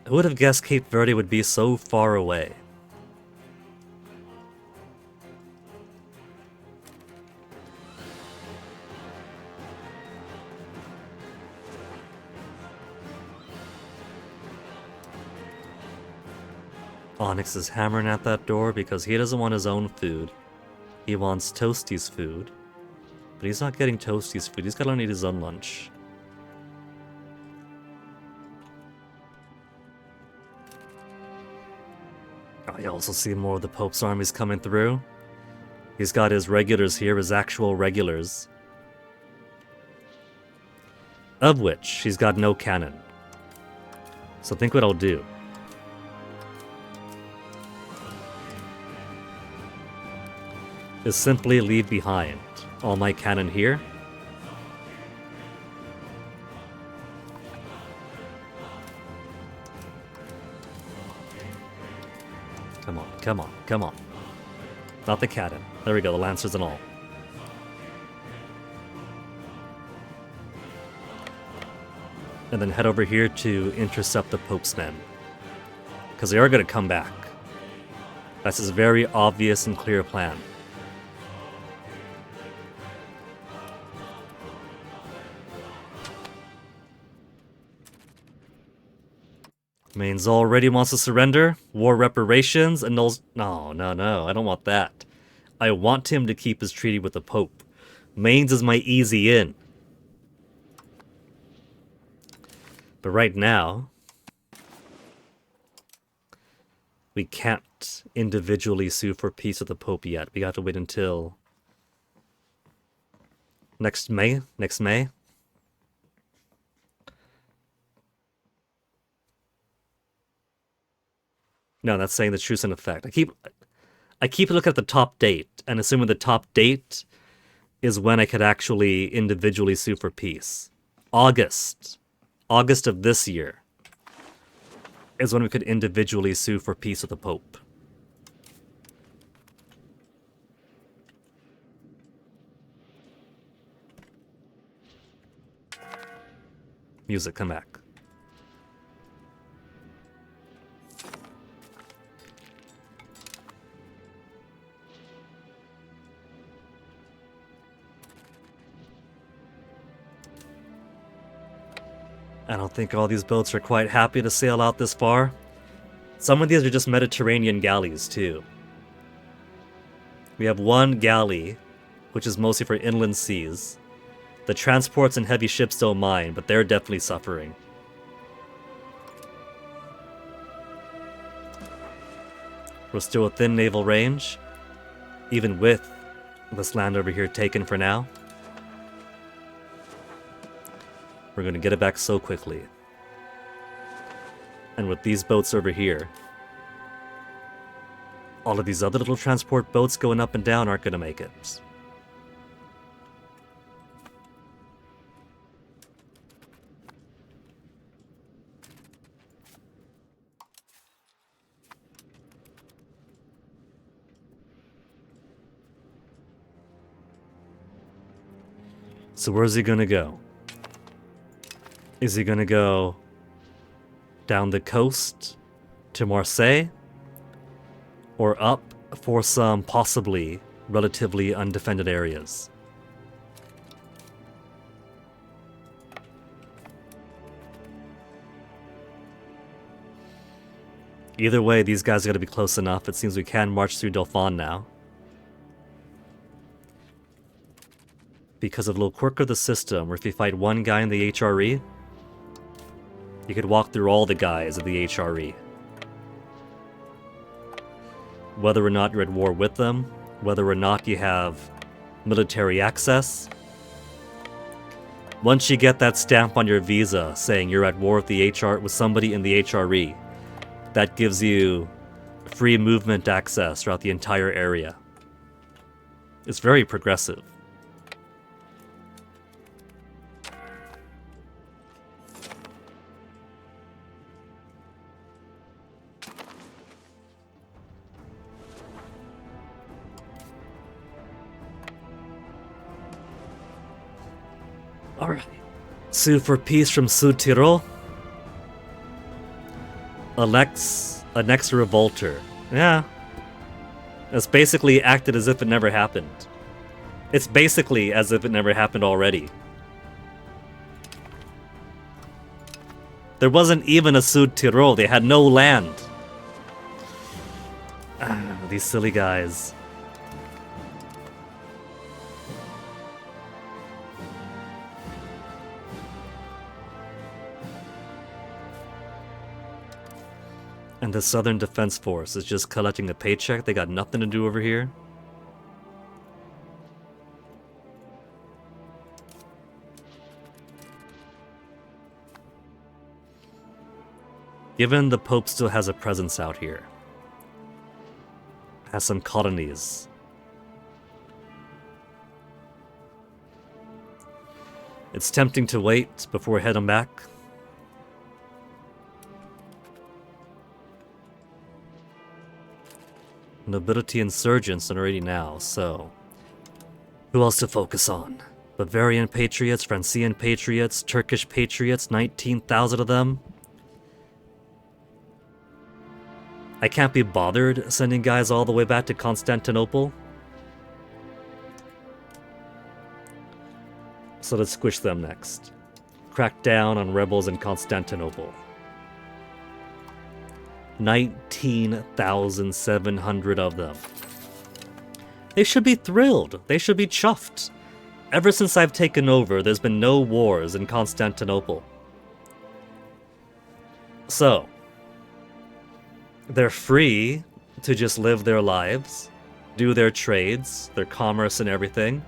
Who would have guessed Cape Verde would be so far away? Onyx is hammering at that door because he doesn't want his own food. He wants Toasty's food. But he's not getting Toasty's food. He's gotta eat his own lunch. I also see more of the Pope's armies coming through. He's got his regulars here, his actual regulars. Of which he's got no cannon. So think what I'll do. Is simply leave behind all my cannon here. Come on, come on, come on. Not the cannon. There we go, the lancers and all. And then head over here to intercept the Pope's men. Because they are going to come back. That's his very obvious and clear plan. Mainz already wants to surrender. War reparations annuls. No, no, no. I don't want that. I want him to keep his treaty with the Pope. Mainz is my easy in. But right now, we can't individually sue for peace with the Pope yet. We got to wait until next May. Next May. No, that's saying the truce in effect. I keep looking at the top date and assuming the top date is when I could actually individually sue for peace. August of this year is when we could individually sue for peace with the Pope. Music, come back. I don't think all these boats are quite happy to sail out this far. Some of these are just Mediterranean galleys, too. We have one galley, which is mostly for inland seas. The transports and heavy ships don't mind, but they're definitely suffering. We're still within naval range, even with this land over here taken for now. We're going to get it back so quickly. And with these boats over here, all of these other little transport boats going up and down aren't going to make it. So where's he going to go? Is he going to go down the coast to Marseille? Or up for some possibly relatively undefended areas? Either way, these guys are going to be close enough. It seems we can march through Dauphin now. Because of a little quirk of the system, where if you fight one guy in the HRE, you could walk through all the guys of the HRE. Whether or not you're at war with them, whether or not you have military access. Once you get that stamp on your visa saying you're at war with with somebody in the HRE, that gives you free movement access throughout the entire area. It's very progressive. Alright. Sue for peace from Südtirol. Elects a next revolter. Yeah. It's basically acted as if it never happened. It's basically as if it never happened already. There wasn't even a Südtirol. They had no land. These silly guys. And the Southern Defense Force is just collecting a paycheck. They got nothing to do over here. Given the Pope still has a presence out here, has some colonies, it's tempting to wait before heading back. Nobility insurgents are already now, so who else to focus on? Bavarian patriots, Francian patriots, Turkish patriots, 19,000 of them. I can't be bothered sending guys all the way back to Constantinople. So let's squish them next. Crack down on rebels in Constantinople. 19,700 of them. They should be thrilled. They should be chuffed. Ever since I've taken over, there's been no wars in Constantinople. So, they're free to just live their lives, do their trades, their commerce and everything.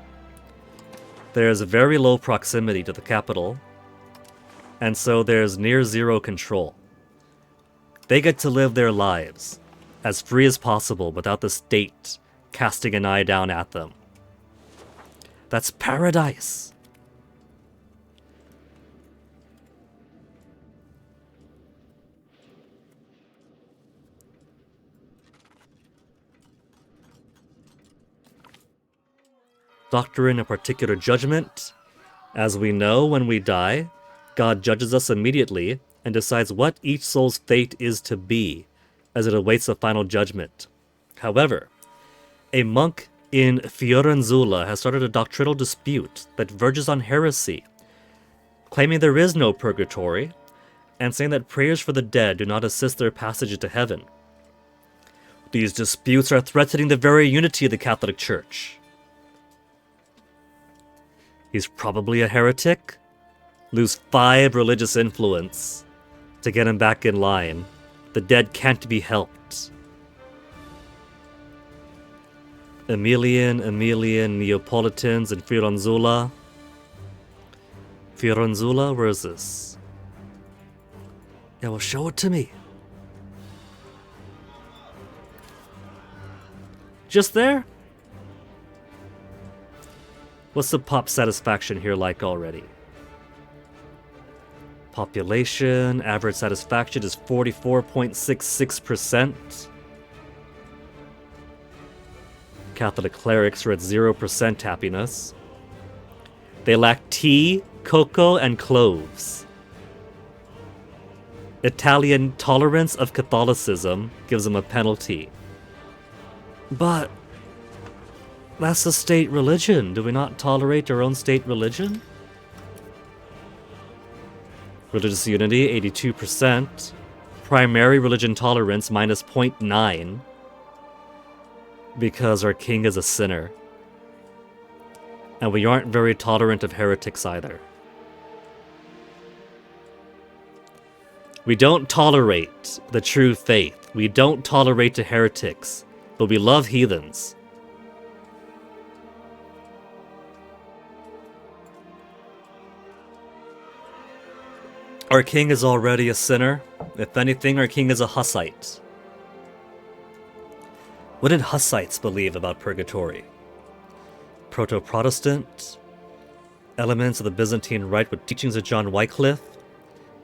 There's very low proximity to the capital, and so there's near zero control. They get to live their lives. as free as possible without the state casting an eye down at them. That's paradise. Doctrine of particular judgment. As we know, when we die, God judges us immediately and decides what each soul's fate is to be as it awaits the final judgment. However, a monk in Fiorenzuola has started a doctrinal dispute that verges on heresy, claiming there is no purgatory and saying that prayers for the dead do not assist their passage into heaven. These disputes are threatening the very unity of the Catholic Church. He's probably a heretic. Lose 5 religious influence to get him back in line. The dead can't be helped. Emilian, Neapolitans, and Fiorenzuola. Fiorenzuola? Where is this? Yeah, well, show it to me. Just there? What's the pop satisfaction here like already? Population, average satisfaction is 44.66%. Catholic clerics are at 0% happiness. They lack tea, cocoa, and cloves. Italian tolerance of Catholicism gives them a penalty. But that's the state religion. Do we not tolerate our own state religion? Religious unity, 82%. Primary religion tolerance, minus 0.9. Because our king is a sinner. And we aren't very tolerant of heretics either. We don't tolerate the true faith. We don't tolerate the heretics. But we love heathens. Our king is already a sinner. If anything, our king is a Hussite. What did Hussites believe about purgatory? Proto-Protestant? Elements of the Byzantine Rite with teachings of John Wycliffe?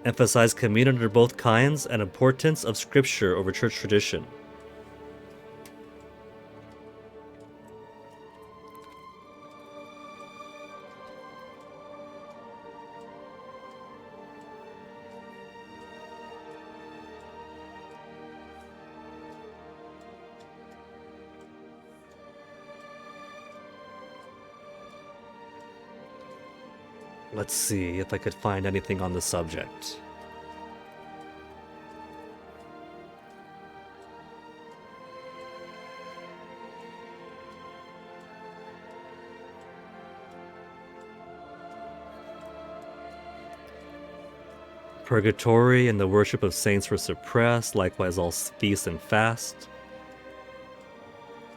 Emphasize communion under both kinds and importance of scripture over church tradition. Let's see if I could find anything on the subject. Purgatory and the worship of saints were suppressed, likewise all feasts and fast.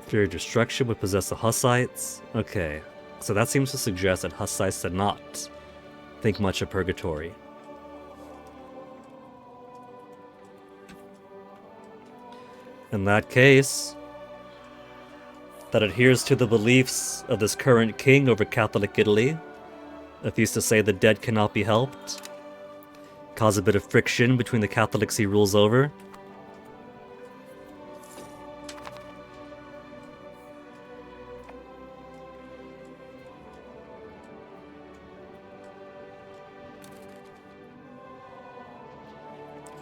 Fear of destruction would possess the Hussites. Okay, so that seems to suggest that Hussites did not think much of purgatory. In that case, that adheres to the beliefs of this current king over Catholic Italy, if he's to say the dead cannot be helped, cause a bit of friction between the Catholics he rules over.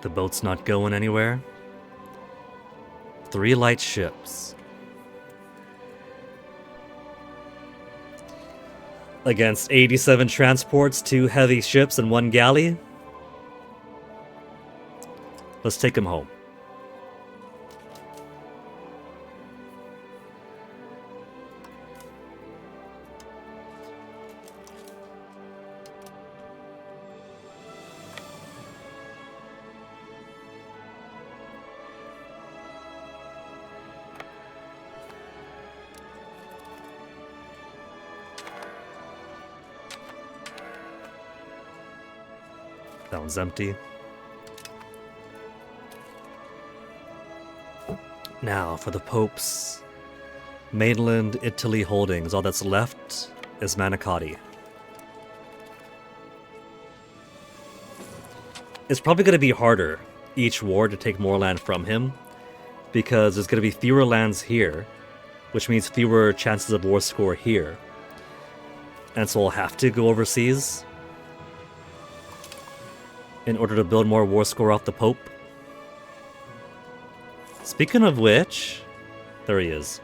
The boat's not going anywhere. 3 light ships. Against 87 transports, 2 heavy ships, and 1 galley. Let's take him home. That one's empty. Now, for the Pope's mainland Italy holdings, all that's left is Manicotti. It's probably going to be harder each war to take more land from him, because there's going to be fewer lands here, which means fewer chances of war score here. And so we'll have to go overseas in order to build more war score off the Pope. Speaking of which, there he is.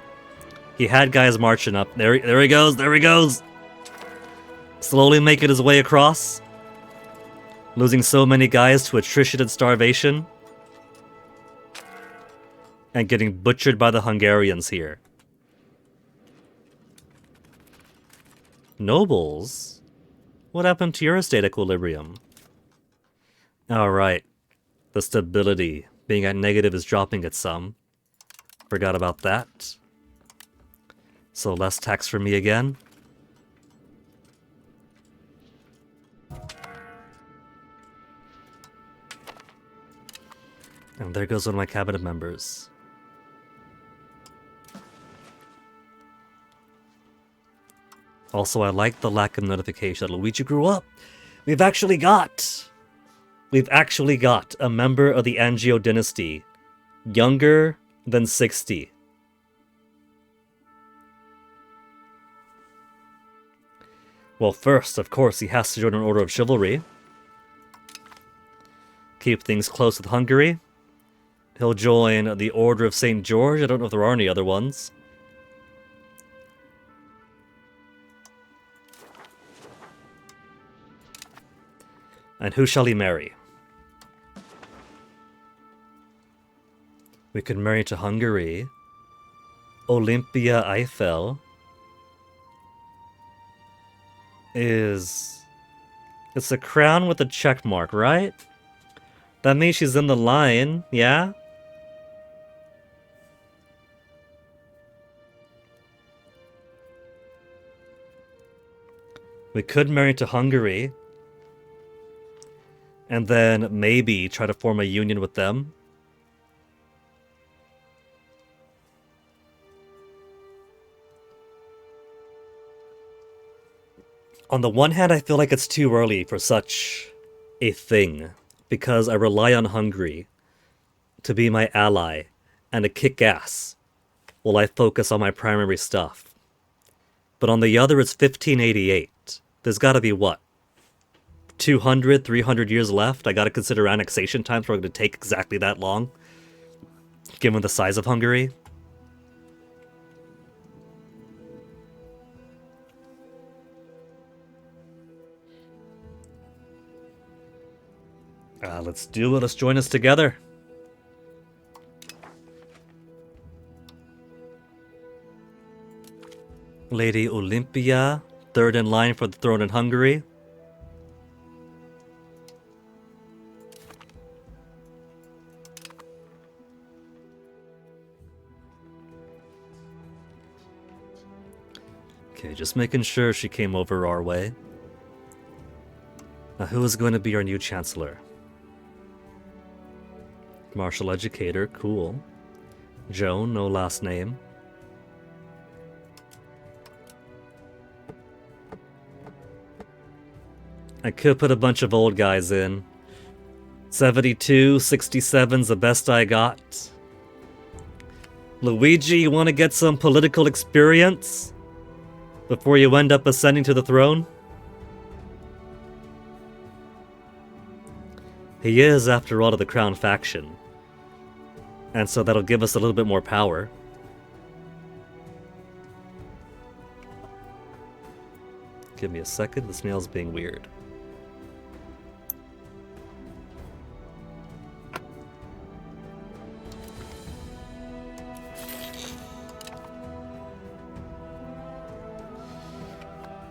He had guys marching up. There he goes, there he goes! Slowly making his way across. Losing so many guys to attrition and starvation. And getting butchered by the Hungarians here. Nobles? What happened to your estate equilibrium? Alright. The stability being at negative is dropping it some. Forgot about that. So less tax for me again. And there goes one of my cabinet members. Also, I like the lack of notification that Luigi grew up. We've actually got a member of the Angio dynasty, younger than 60. Well, first, of course, he has to join an order of chivalry. Keep things close with Hungary. He'll join the Order of St. George. I don't know if there are any other ones. And who shall he marry? We could marry to Hungary. Olympia Eiffel is... It's a crown with a check mark, right? That means she's in the line, yeah? We could marry to Hungary. And then maybe try to form a union with them. On the one hand, I feel like it's too early for such a thing, because I rely on Hungary to be my ally and to kick ass while I focus on my primary stuff. But on the other, it's 1588. There's gotta be, what, 200, 300 years left? I gotta consider annexation times for it to take exactly that long, given the size of Hungary. Let's do it. Let's join us together. Lady Olympia, third in line for the throne in Hungary. Okay, just making sure she came over our way. Now, who is going to be our new chancellor? Martial educator, cool. Joan, no last name. I could put a bunch of old guys in. 72, 67's the best I got. Luigi, you want to get some political experience before you end up ascending to the throne? He is, after all, of the Crown faction. And so that'll give us a little bit more power. Give me a second, this nail's being weird.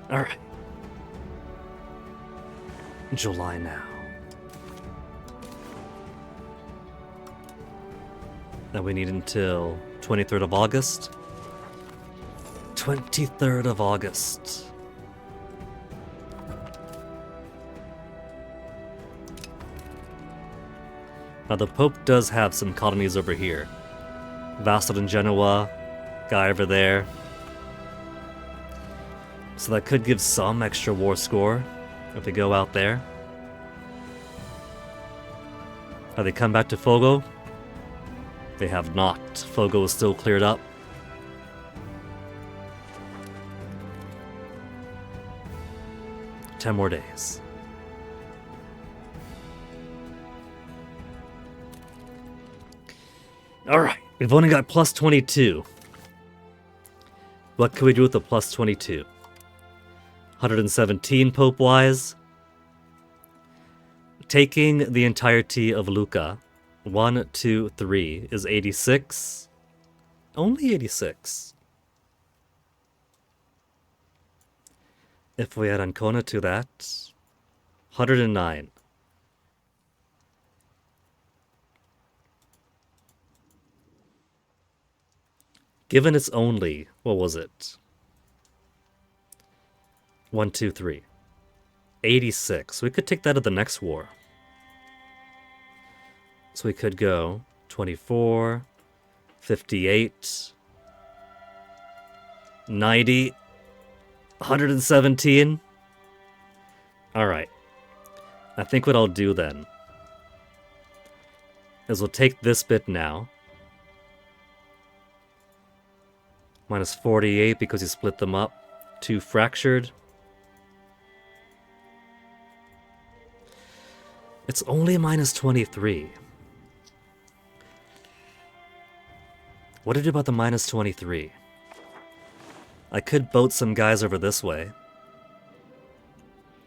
Alright. July now. Now we need until 23rd of August. 23rd of August. Now the Pope does have some colonies over here. Vassal in Genoa. Guy over there. So that could give some extra war score if they go out there. Have they come back to Fogo? They have not. Fogo is still cleared up. Ten more days. Alright, we've only got plus 22. What can we do with the plus 22? 117 Pope-wise. Taking the entirety of Lucca, 1, 2, 3, is 86. Only 86. If we add Ancona to that, 109. Given it's only, what was it? 1, 2, 3. 86. We could take that at the next war. So we could go 24, 58, 90, 117. Alright. I think what I'll do then is we'll take this bit now. Minus 48 because you split them up. 2 fractured. It's only minus 23. What to do about the minus 23? I could boat some guys over this way.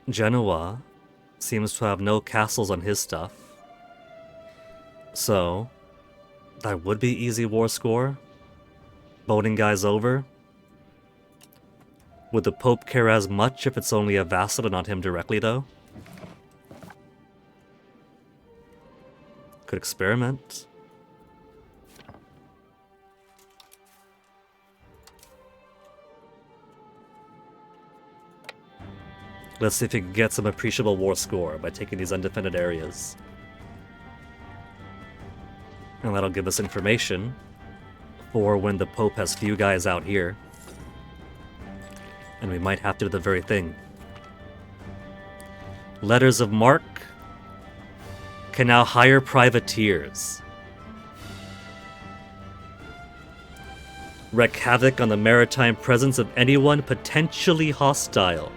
Genoa seems to have no castles on his stuff. So, that would be easy war score. Boating guys over. Would the Pope care as much if it's only a vassal and not him directly, though? Could experiment. Let's see if he can get some appreciable war score by taking these undefended areas. And that'll give us information for when the Pope has few guys out here. And we might have to do the very thing. Letters of marque can now hire privateers. Wreak havoc on the maritime presence of anyone potentially hostile.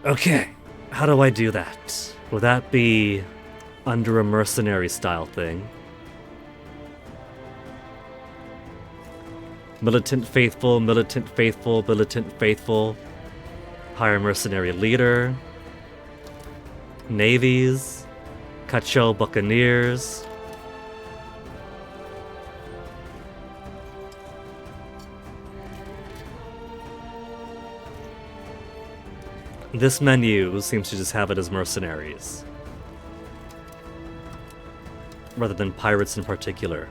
Okay, how do I do that? Will that be under a mercenary style thing? Militant faithful, militant faithful, militant faithful. Hire mercenary leader. Navies. Cachel buccaneers. This menu seems to just have it as mercenaries, rather than pirates in particular.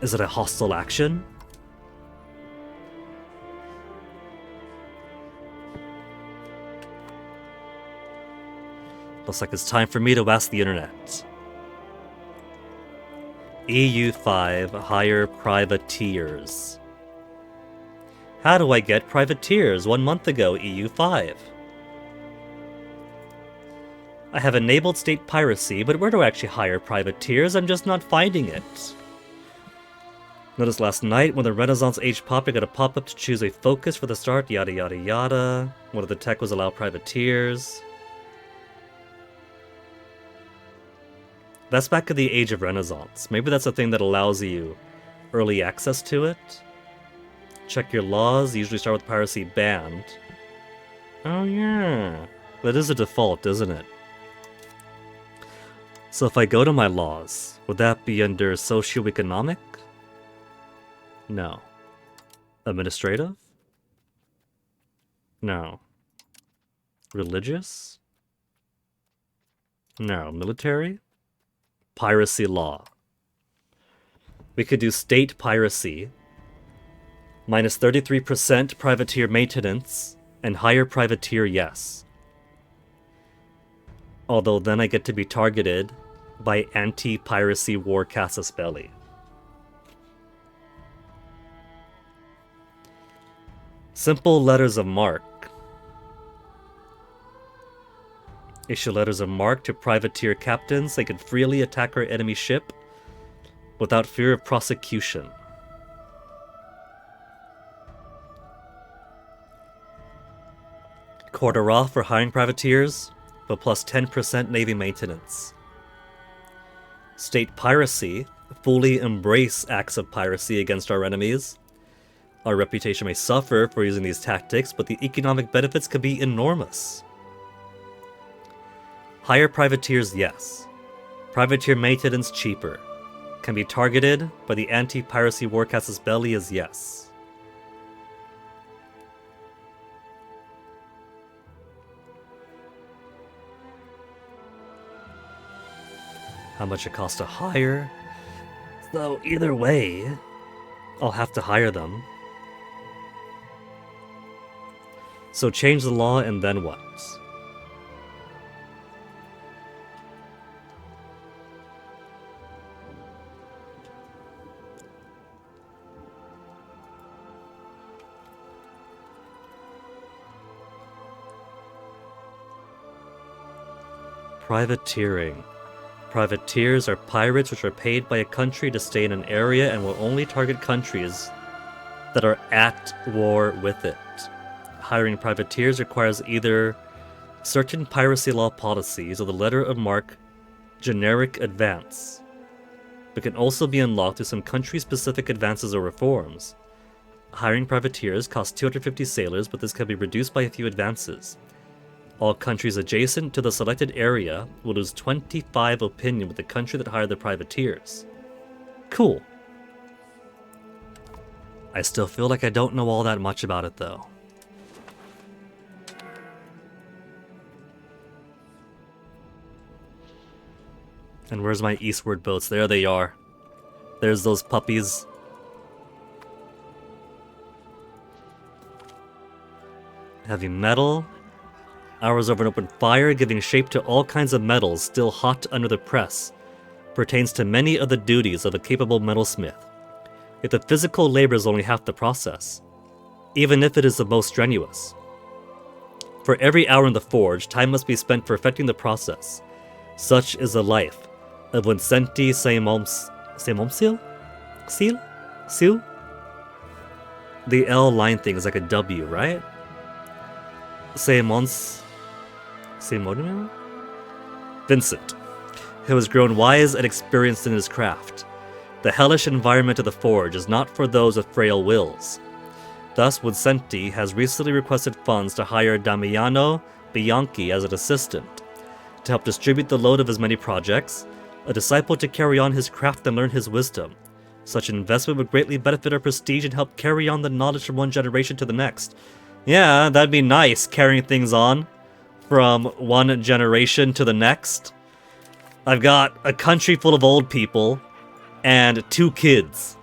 Is it a hostile action? Looks like it's time for me to ask the internet. EU5 hire privateers. How do I get privateers? 1 month ago, EU5. I have enabled state piracy, but where do I actually hire privateers? I'm just not finding it. Notice last night when the Renaissance Age popped, I got a pop-up to choose a focus for the start, yada yada yada. One of the tech was allow privateers. That's back in the Age of Renaissance. Maybe that's a thing that allows you early access to it. Check your laws, usually start with piracy banned. Oh yeah, that is a default, isn't it? So if I go to my laws, would that be under socioeconomic? No. Administrative? No. Religious? No. Military? Piracy law. We could do state piracy, minus 33% privateer maintenance, and hire privateer yes. Although then I get to be targeted by anti-piracy war casus belli. Simple letters of marque. Issue letters of marque to privateer captains. They can freely attack our enemy ship without fear of prosecution. Quarter off for hiring privateers, but plus 10% navy maintenance. State piracy. Fully embrace acts of piracy against our enemies. Our reputation may suffer for using these tactics, but the economic benefits could be enormous. Hire privateers, yes. Privateer maintenance, cheaper. Can be targeted by the anti-piracy war casus belli is yes. How much it costs to hire? So either way, I'll have to hire them. So change the law and then what? Privateering. Privateers are pirates which are paid by a country to stay in an area and will only target countries that are at war with it. Hiring privateers requires either certain piracy law policies or the letter of marque generic advance, but can also be unlocked through some country-specific advances or reforms. Hiring privateers costs 250 sailors, but this can be reduced by a few advances. All countries adjacent to the selected area will lose 25 opinion with the country that hired the privateers. Cool. I still feel like I don't know all that much about it, though. And where's my eastward boats? There they are. There's those puppies. Heavy metal. Hours over an open fire, giving shape to all kinds of metals still hot under the press, pertains to many of the duties of a capable metalsmith. Yet the physical labor is only half the process, even if it is the most strenuous. For every hour in the forge, time must be spent perfecting the process. Such is the life of Vincenti Seimomsil? Seal? The L line thing is like a W, right? Vincent, who has grown wise and experienced in his craft. The hellish environment of the forge is not for those with frail wills. Thus, Vincenti has recently requested funds to hire Damiano Bianchi as an assistant, to help distribute the load of his many projects, a disciple to carry on his craft and learn his wisdom. Such an investment would greatly benefit our prestige and help carry on the knowledge from one generation to the next. Yeah, that'd be nice, carrying things on from one generation to the next. I've got a country full of old people and 2 kids.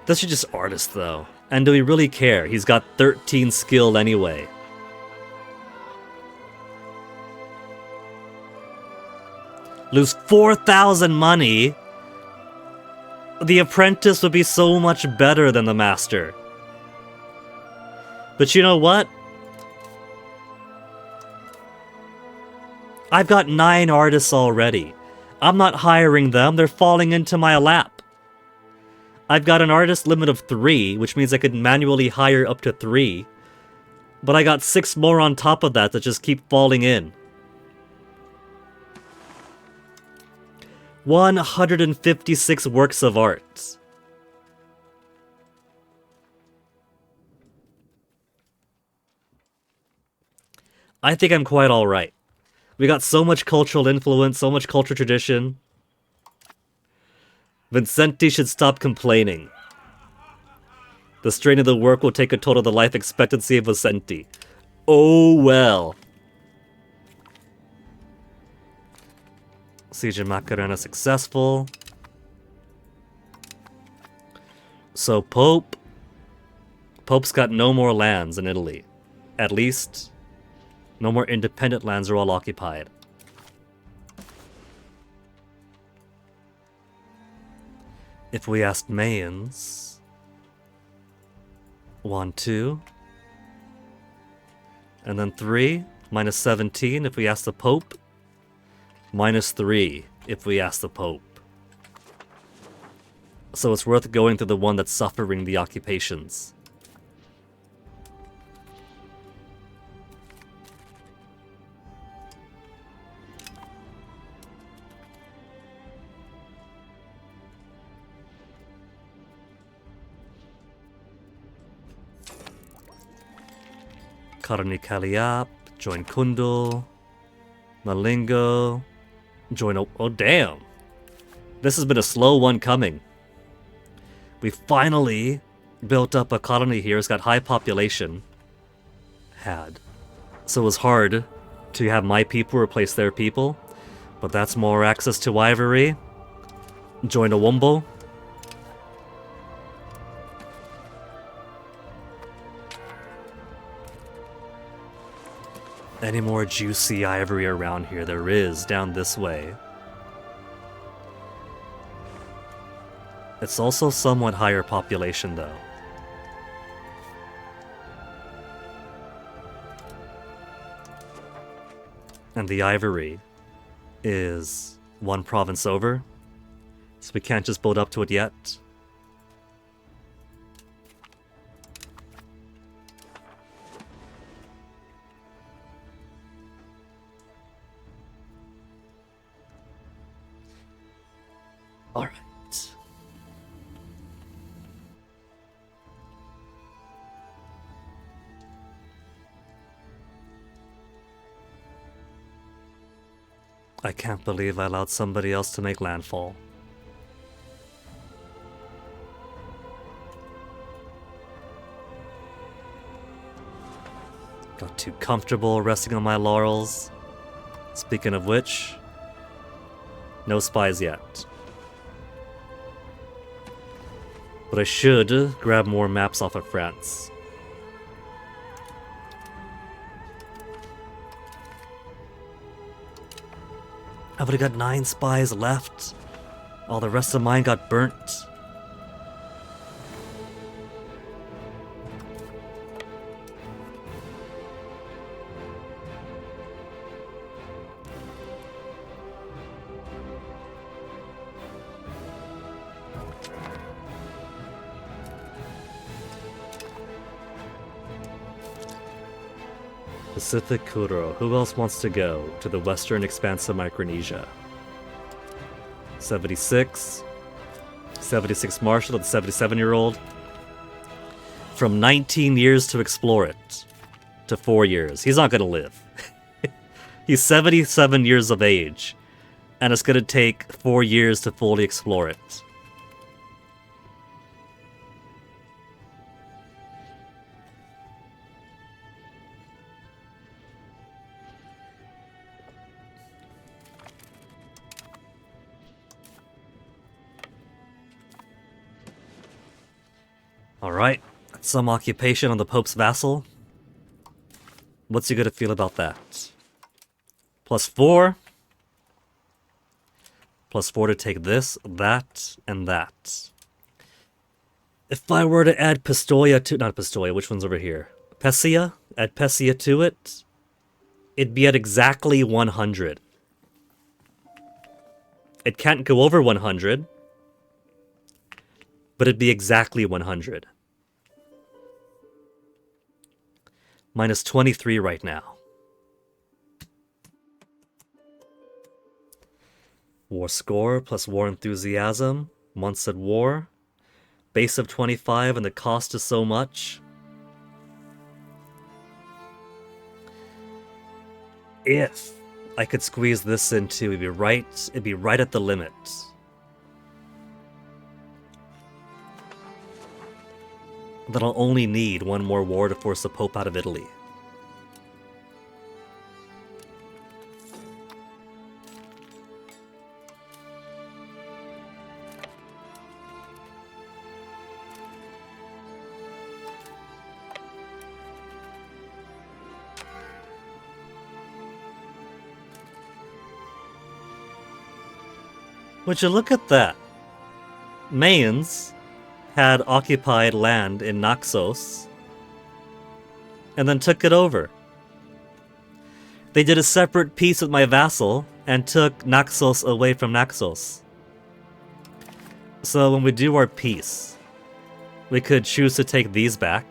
This is just artist, though. And do we really care? He's got 13 skill anyway. Lose 4,000 money? The apprentice would be so much better than the master. But you know what? I've got 9 artists already. I'm not hiring them, they're falling into my lap. I've got an artist limit of 3, which means I could manually hire up to 3. But I got 6 more on top of that just keep falling in. 156 works of art. I think I'm quite alright. We got so much cultural influence, so much cultural tradition. Vincenti should stop complaining. The strain of the work will take a toll of the life expectancy of Vincenti. Oh well. Siege of Macarena successful. So Pope's got no more lands in Italy. At least. No more independent lands are all occupied. If we asked Mayans... 1, 2... And then 3, minus 17 if we ask the Pope. Minus 3 if we ask the Pope. So it's worth going to the one that's suffering the occupations. Karni Kaliap, join Kundul, Malingo, join... Oh, damn! This has been a slow one coming. We finally built up a colony here. It's got high population. So it was hard to have my people replace their people. But that's more access to ivory. Join a Wombo. Any more juicy ivory around here? There is, down this way. It's also somewhat higher population, though. And the ivory is one province over, so we can't just build up to it yet. All right. I can't believe I allowed somebody else to make landfall. Got too comfortable resting on my laurels. Speaking of which, no spies yet. But I should grab more maps off of France. I've only got 9 spies left. All the rest of mine got burnt. Pacific Kuro. Who else wants to go to the western expanse of Micronesia? 76. 76 Marshall, the 77-year-old. From 19 years to explore it to 4 years. He's not going to live. He's 77 years of age. And it's going to take 4 years to fully explore it. Alright, some occupation on the Pope's vassal. What's he gonna feel about that? +4. +4 to take this, that, and that. If I were to add Pistoia to... Not Pistoia, which one's over here? Pessia? Add Pessia to it? It'd be at exactly 100. It can't go over 100. But it'd be exactly 100. Minus 23 right now. War score plus war enthusiasm. Months at war. Base of 25 and the cost is so much. If I could squeeze this into, it'd be right at the limit. That I'll only need one more war to force the Pope out of Italy. Would you look at that? Mayans had occupied land in Naxos and then took it over. They did a separate peace with my vassal and took Naxos away from Naxos. So when we do our peace, we could choose to take these back.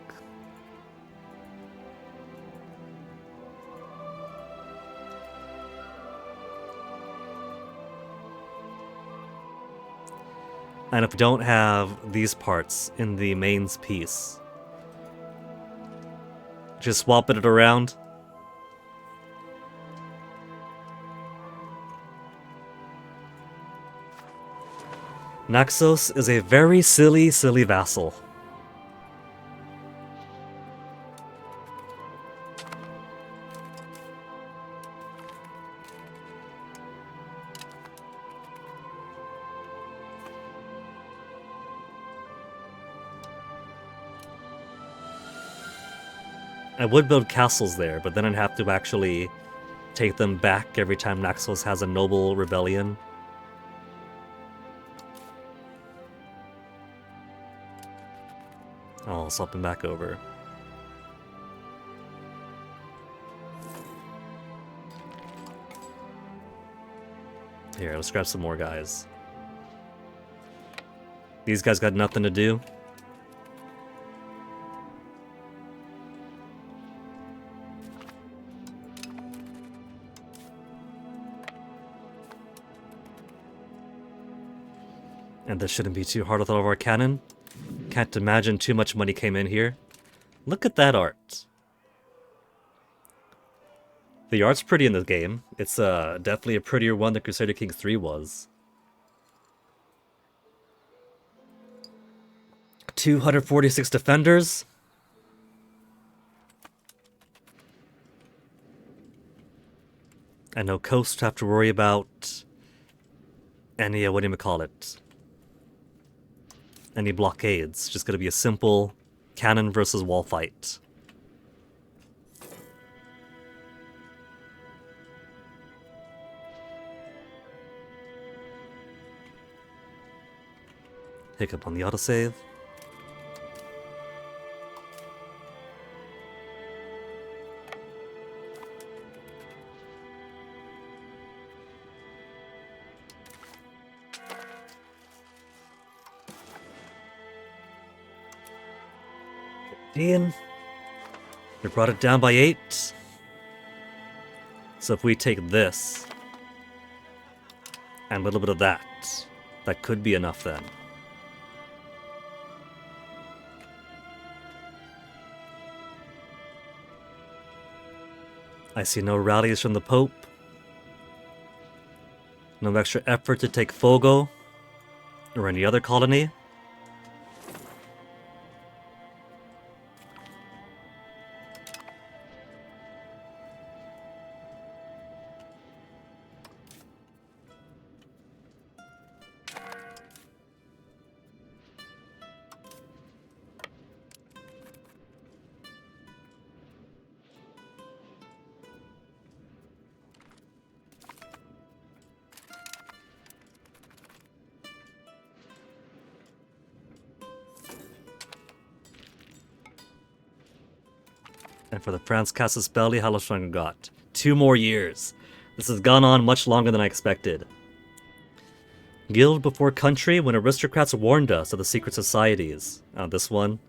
And if we don't have these parts in the mains piece, just swapping it around. Naxos is a very silly vassal. I would build castles there, but then I'd have to actually take them back every time Naxos has a noble rebellion. I'll swap them back over. Here, let's grab some more guys. These guys got nothing to do. And this shouldn't be too hard with all of our cannon. Can't imagine too much money came in here. Look at that art. The art's pretty in this game. It's definitely a prettier one than Crusader Kings 3 was. 246 defenders. And no coast to have to worry about any, what do you call it? Any blockades. Just gonna be a simple cannon versus wall fight. Hiccup on the autosave. We brought it down by 8. So if we take this and a little bit of that, that could be enough then. I see no rallies from the Pope. No extra effort to take Fogo or any other colony. And for the Franz Cassus Belli, how much longer got? 2 more years. This has gone on much longer than I expected. Guild before country when aristocrats warned us of the secret societies. This one.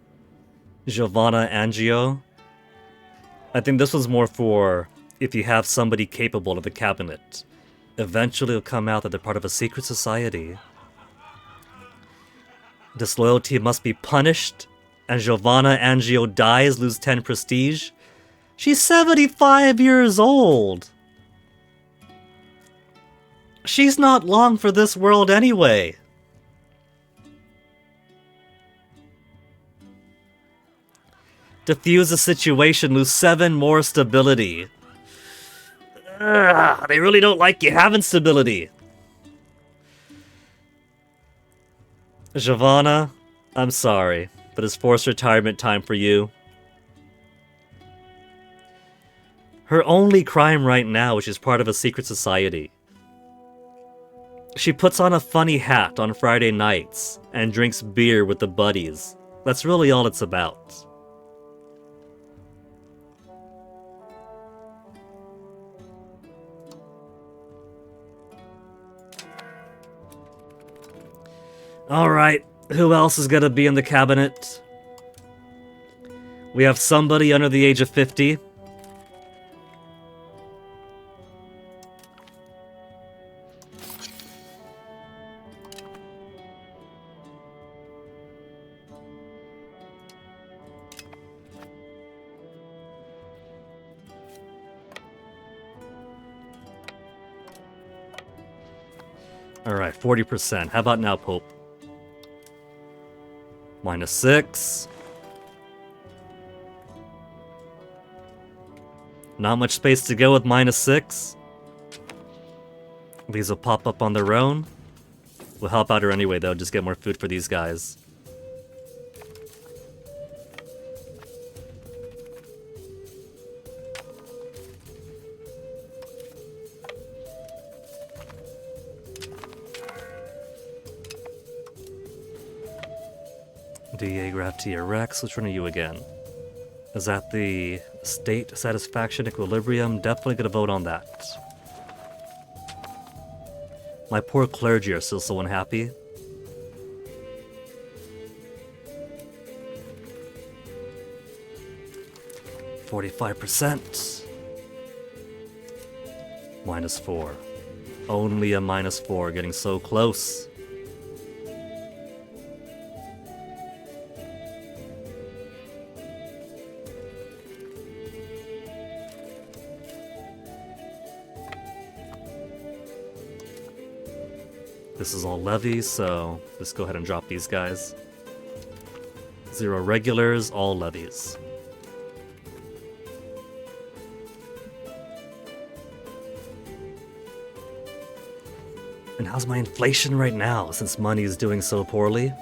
Giovanna Angio. I think this was more for if you have somebody capable of the cabinet. Eventually it'll come out that they're part of a secret society. Disloyalty must be punished, and Giovanna Angio dies, lose 10 prestige. She's 75 years old! She's not long for this world anyway! Diffuse the situation, lose 7 more stability. Ugh, they really don't like you having stability. Giovanna, I'm sorry, but it's forced retirement time for you. Her only crime right now is she's part of a secret society. She puts on a funny hat on Friday nights and drinks beer with the buddies. That's really all it's about. Alright, who else is gonna be in the cabinet? We have somebody under the age of 50. Alright, 40%. How about now, Pope? -6. Not much space to go with -6. These will pop up on their own. We'll help out her anyway, though. Just get more food for these guys. DA Gratia Rex, which one are you again? Is that the state satisfaction equilibrium? Definitely gonna vote on that. My poor clergy are still so unhappy. %. -4. Only a -4, getting so close. This is all levies, so let's go ahead and drop these guys. 0 regulars, all levies. And how's my inflation right now, since money is doing so poorly?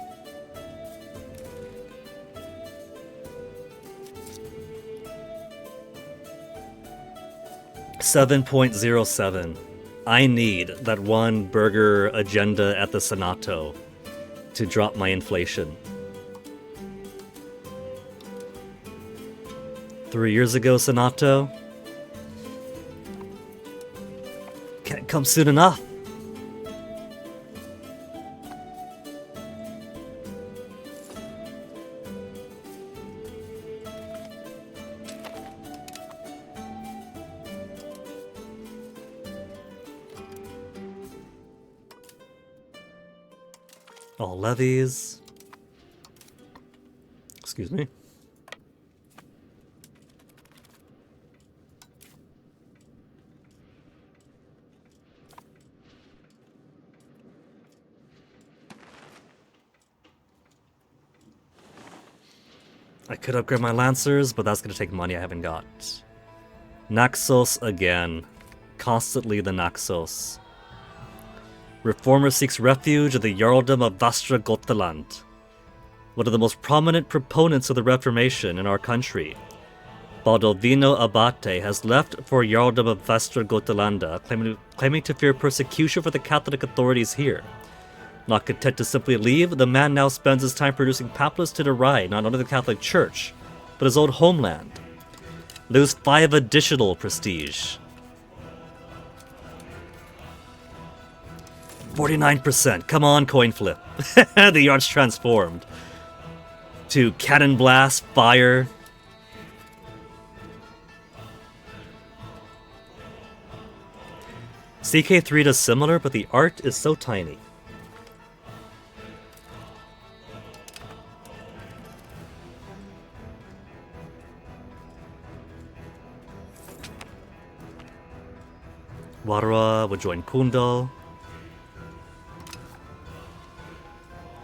$7.07. I need that one burger agenda at the Senato to drop my inflation. 3 years ago, Senato. Can't come soon enough. All levies. Excuse me. I could upgrade my Lancers, but that's gonna take money I haven't got. Naxos again. Constantly the Naxos. Reformer seeks refuge at the Jarldom of Västra Götaland. One of the most prominent proponents of the Reformation in our country, Baldovino Abate, has left for Jarldom of Västra Götalanda, claiming to fear persecution for the Catholic authorities here. Not content to simply leave, the man now spends his time producing pamphlets to deride not only the Catholic Church, but his own homeland. Lose 5 additional prestige. 49%. Come on, coin flip. The yard's transformed. To cannon blast, fire. CK3 does similar, but the art is so tiny. Warwa would join Kundal.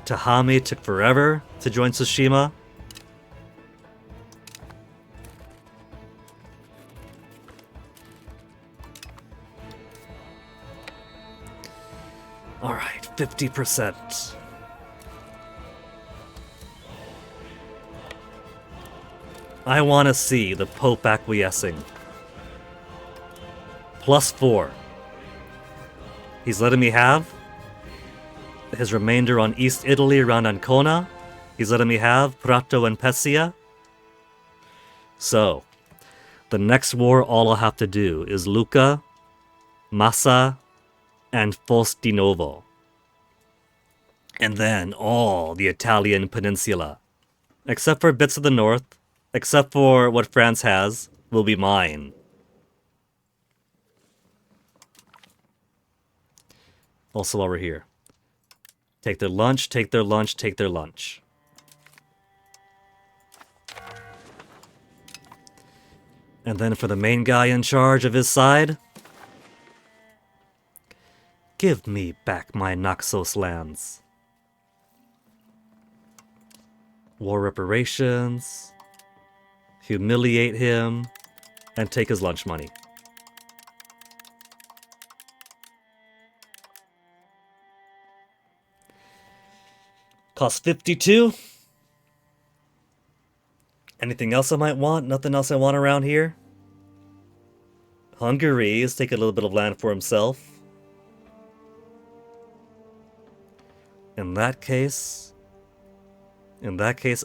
Tahami took forever to join Tsushima. Alright, 50%. I want to see the Pope acquiescing. +4. He's letting me have his remainder on East Italy around Ancona. He's letting me have Prato and Pescia. So, the next war, all I'll have to do is Lucca, Massa, and Fos di Novo. And then all the Italian peninsula, except for bits of the north, except for what France has, will be mine. Also while we're here. Take their lunch, take their lunch, take their lunch. And then for the main guy in charge of his side, give me back my Naxos lands. War reparations, humiliate him, and take his lunch money. Cost 52. Anything else I might want? Nothing else I want around here? Hungary is taking a little bit of land for himself. In that case,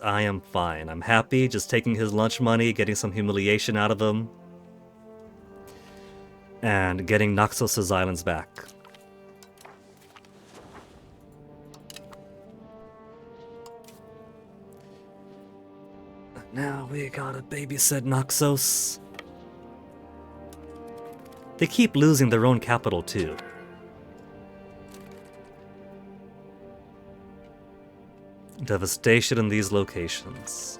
I am fine. I'm happy just taking his lunch money, getting some humiliation out of him, and getting Naxos' islands back. Now we gotta babysit Naxos. They keep losing their own capital too. Devastation in these locations.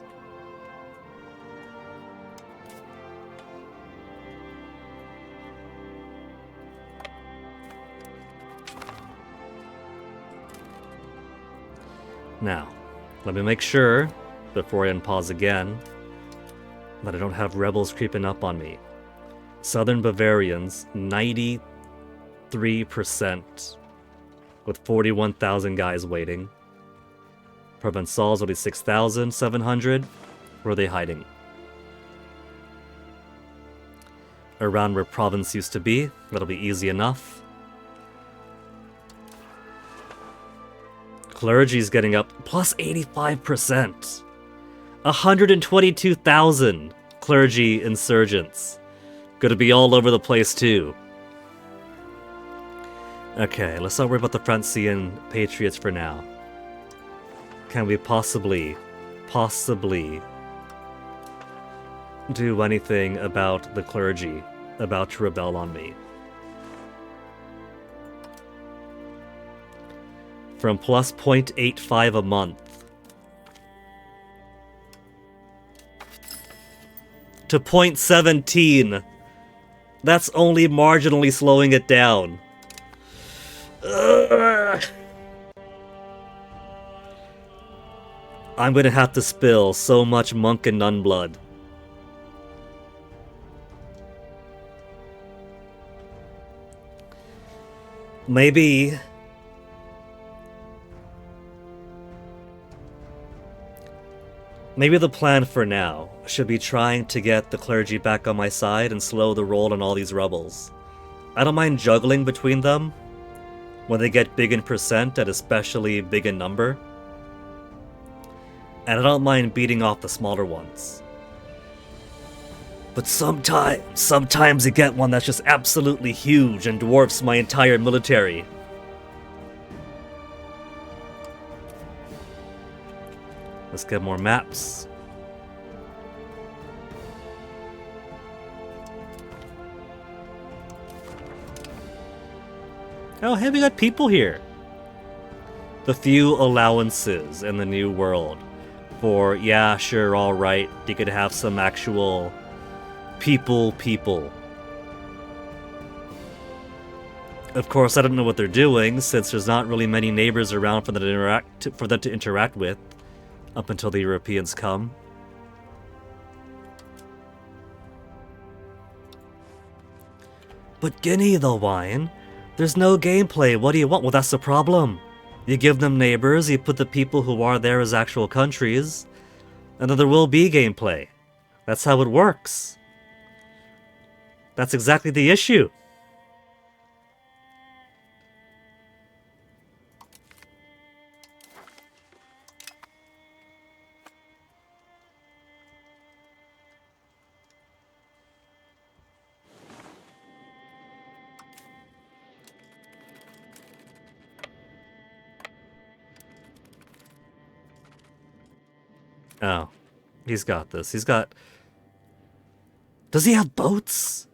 Now, let me make sure, before I unpause again, that I don't have rebels creeping up on me. Southern Bavarians, 93%, with 41,000 guys waiting. Provençals only 6,700. Where are they hiding? Around where Provence used to be. That'll be easy enough. Clergy's getting up plus 85%. 122,000 clergy insurgents. Gonna be all over the place too. Okay, let's not worry about the Francian patriots for now. Can we possibly do anything about the clergy about to rebel on me? From plus 0.85 a month to 0.17. That's only marginally slowing it down. Ugh. I'm gonna have to spill so much monk and nun blood. Maybe the plan for now should be trying to get the clergy back on my side and slow the roll on all these rebels. I don't mind juggling between them when they get big in percent and especially big in number. And I don't mind beating off the smaller ones. But sometimes you get one that's just absolutely huge and dwarfs my entire military. Let's get more maps. Oh, hey, we got people here. The few allowances in the new world for, yeah, sure, alright, you could have some actual people. Of course, I don't know what they're doing, since there's not really many neighbors around for them to interact with, up until the Europeans come. But Guinea, the wine, there's no gameplay. What do you want? Well, that's the problem. You give them neighbors, you put the people who are there as actual countries, and then there will be gameplay. That's how it works. That's exactly the issue. Oh, he's got this. He's got... Does he have boats?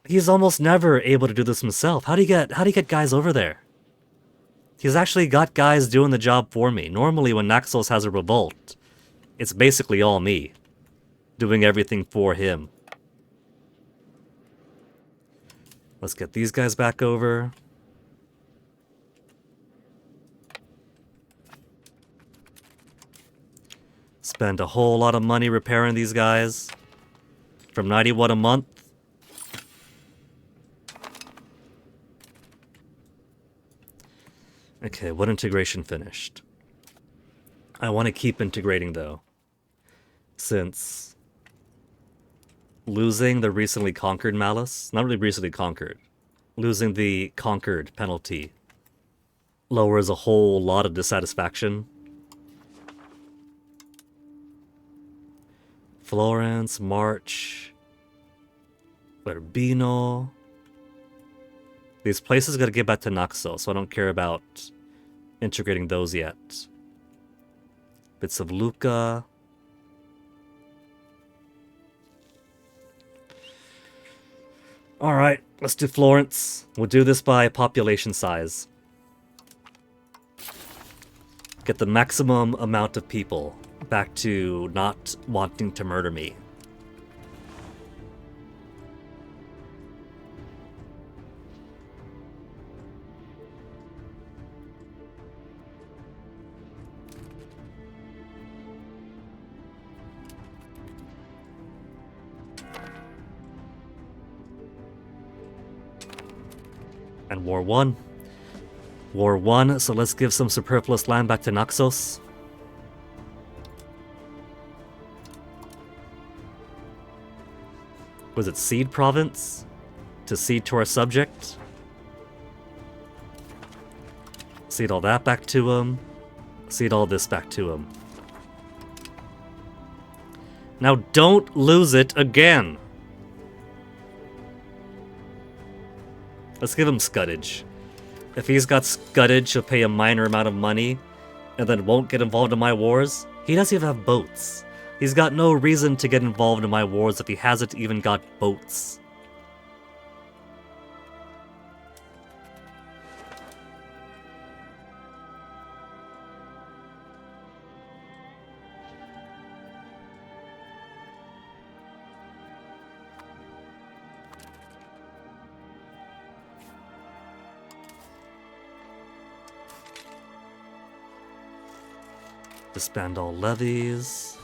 He's almost never able to do this himself. How do you get guys over there? He's actually got guys doing the job for me. Normally when Naxos has a revolt, it's basically all me doing everything for him. Let's get these guys back over. Spend a whole lot of money repairing these guys. From 91 a month. Okay, what integration finished? I want to keep integrating though. Since losing the recently conquered malice, not really recently conquered, losing the conquered penalty lowers a whole lot of dissatisfaction. Florence, March, Urbino. These places gotta get back to Naxos, so I don't care about integrating those yet. Bits of Lucca. Alright, let's do Florence. We'll do this by population size. Get the maximum amount of people back to not wanting to murder me. And War 1. War 1, so let's give some superfluous land back to Naxos. Was it Cede Province? To cede to our subject? Cede all that back to him. Cede all this back to him. Now don't lose it again! Let's give him Scuddage. If he's got Scuddage, he'll pay a minor amount of money, and then won't get involved in my wars. He doesn't even have boats. He's got no reason to get involved in my wars if he hasn't even got boats. Disband all levies.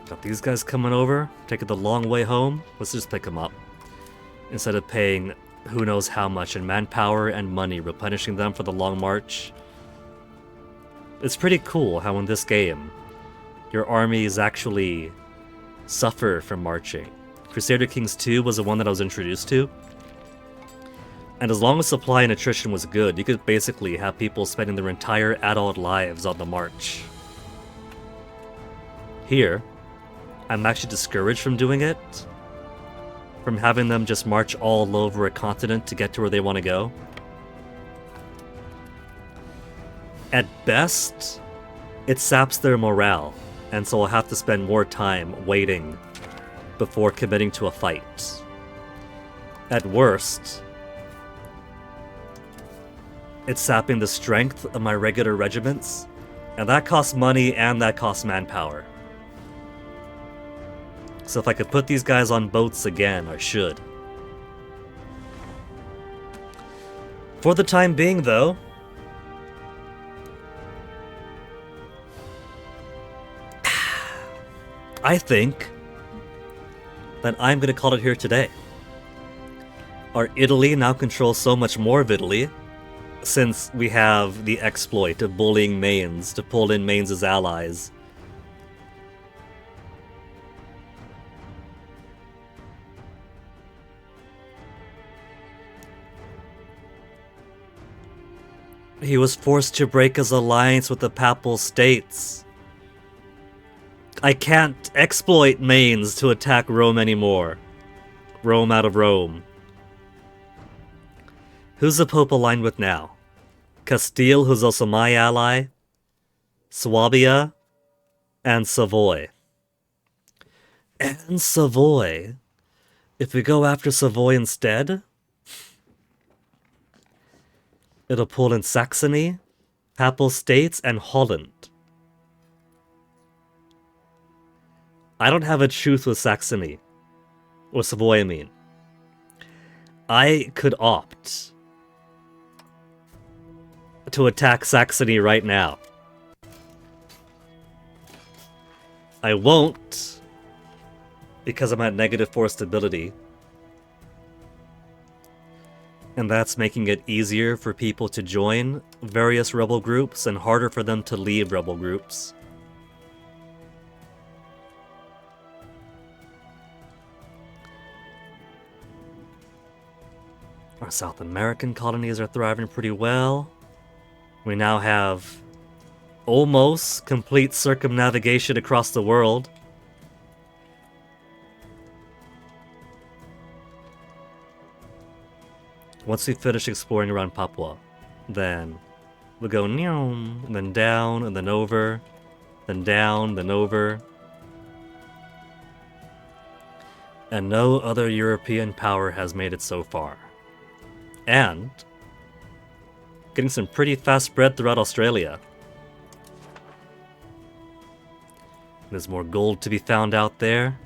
Got these guys coming over, taking the long way home. Let's just pick them up. Instead of paying who knows how much in manpower and money, replenishing them for the long march. It's pretty cool how in this game, your armies actually suffer from marching. Crusader Kings 2 was the one that I was introduced to. And as long as supply and attrition was good, you could basically have people spending their entire adult lives on the march. Here, I'm actually discouraged from doing it. From having them just march all over a continent to get to where they want to go. At best, it saps their morale, and so I'll have to spend more time waiting before committing to a fight. At worst, it's sapping the strength of my regular regiments, and that costs money and that costs manpower. So if I could put these guys on boats again, I should. For the time being, though, I think that I'm going to call it here today. Our Italy now controls so much more of Italy, since we have the exploit of bullying Mainz to pull in Mainz's allies. He was forced to break his alliance with the Papal States. I can't exploit Mainz to attack Rome anymore. Rome out of Rome. Who's the Pope aligned with now? Castile, who's also my ally, Swabia, and Savoy. And Savoy. If we go after Savoy instead, it'll pull in Saxony, Papal States, and Holland. I don't have a truce with Saxony. Or Savoy, I mean. I could opt to attack Saxony right now. I won't, because I'm at -4 stability. And that's making it easier for people to join various rebel groups and harder for them to leave rebel groups. Our South American colonies are thriving pretty well. We now have almost complete circumnavigation across the world. Once we finish exploring around Papua, then we'll go and then down, and then over, then down, then over. And no other European power has made it so far. And getting some pretty fast spread throughout Australia. There's more gold to be found out there.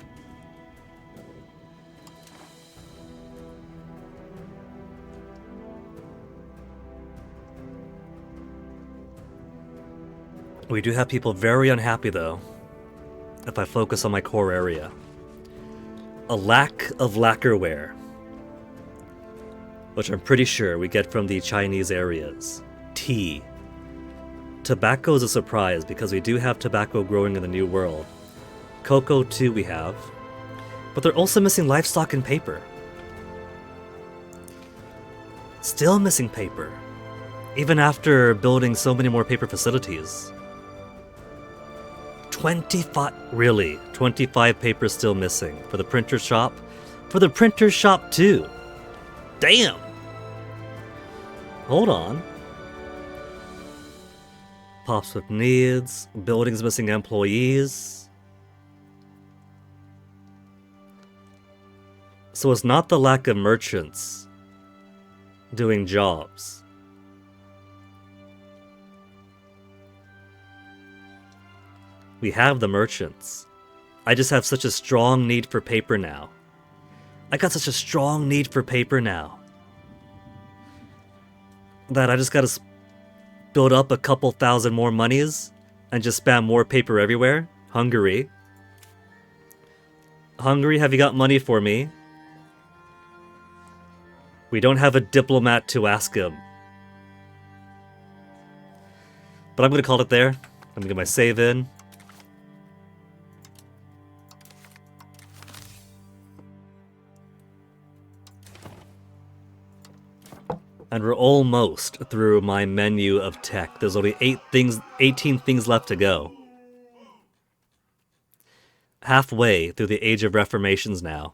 We do have people very unhappy though, if I focus on my core area. A lack of lacquerware, which I'm pretty sure we get from the Chinese areas. Tea. Tobacco is a surprise because we do have tobacco growing in the New World. Cocoa too we have. But they're also missing livestock and paper. Still missing paper. Even after building so many more paper facilities. 25, really? 25 papers still missing for the printer shop? For the printer shop too. Damn! Hold on. Pops with needs, buildings missing employees. So it's not the lack of merchants doing jobs. We have the merchants. I just have such a strong need for paper now. I got such a strong need for paper now that I just gotta build up a couple thousand more monies and just spam more paper everywhere. Hungary. Hungary, have you got money for me? We don't have a diplomat to ask him. But I'm gonna call it there. Let me get my save in. And we're almost through my menu of tech. There's only 18 things left to go. Halfway through the Age of Reformations now.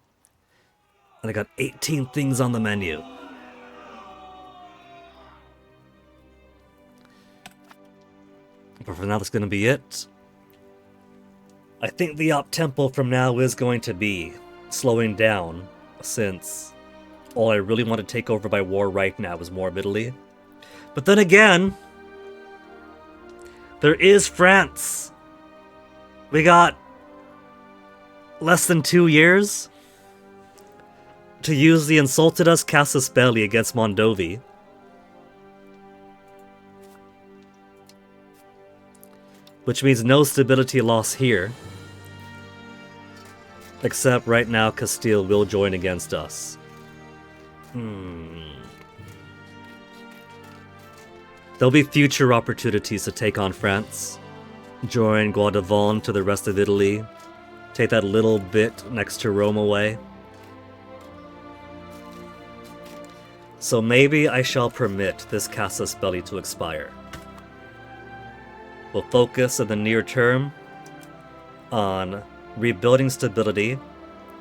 And I got 18 things on the menu. But for now, that's going to be it. I think the op-tempo from now is going to be slowing down, since all I really want to take over by war right now is more of Italy. But then again, there is France. We got less than 2 years to use the insulted us casus belli against Mondovi. Which means no stability loss here. Except right now Castile will join against us. There'll be future opportunities to take on France. Join Guadavon to the rest of Italy. Take that little bit next to Rome away. So maybe I shall permit this casus belli to expire. We'll focus in the near term on rebuilding stability,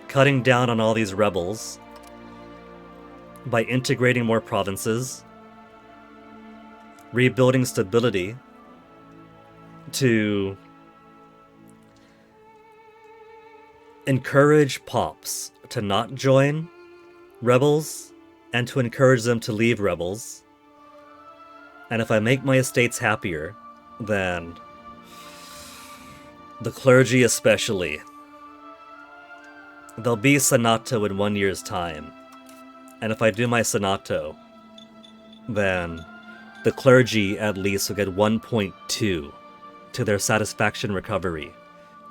cutting down on all these rebels, by integrating more provinces, rebuilding stability to encourage Pops to not join rebels and to encourage them to leave rebels. And if I make my estates happier, then the clergy especially, they'll be Senato in 1 year's time. And if I do my Senato, then the clergy at least will get 1.2 to their satisfaction recovery.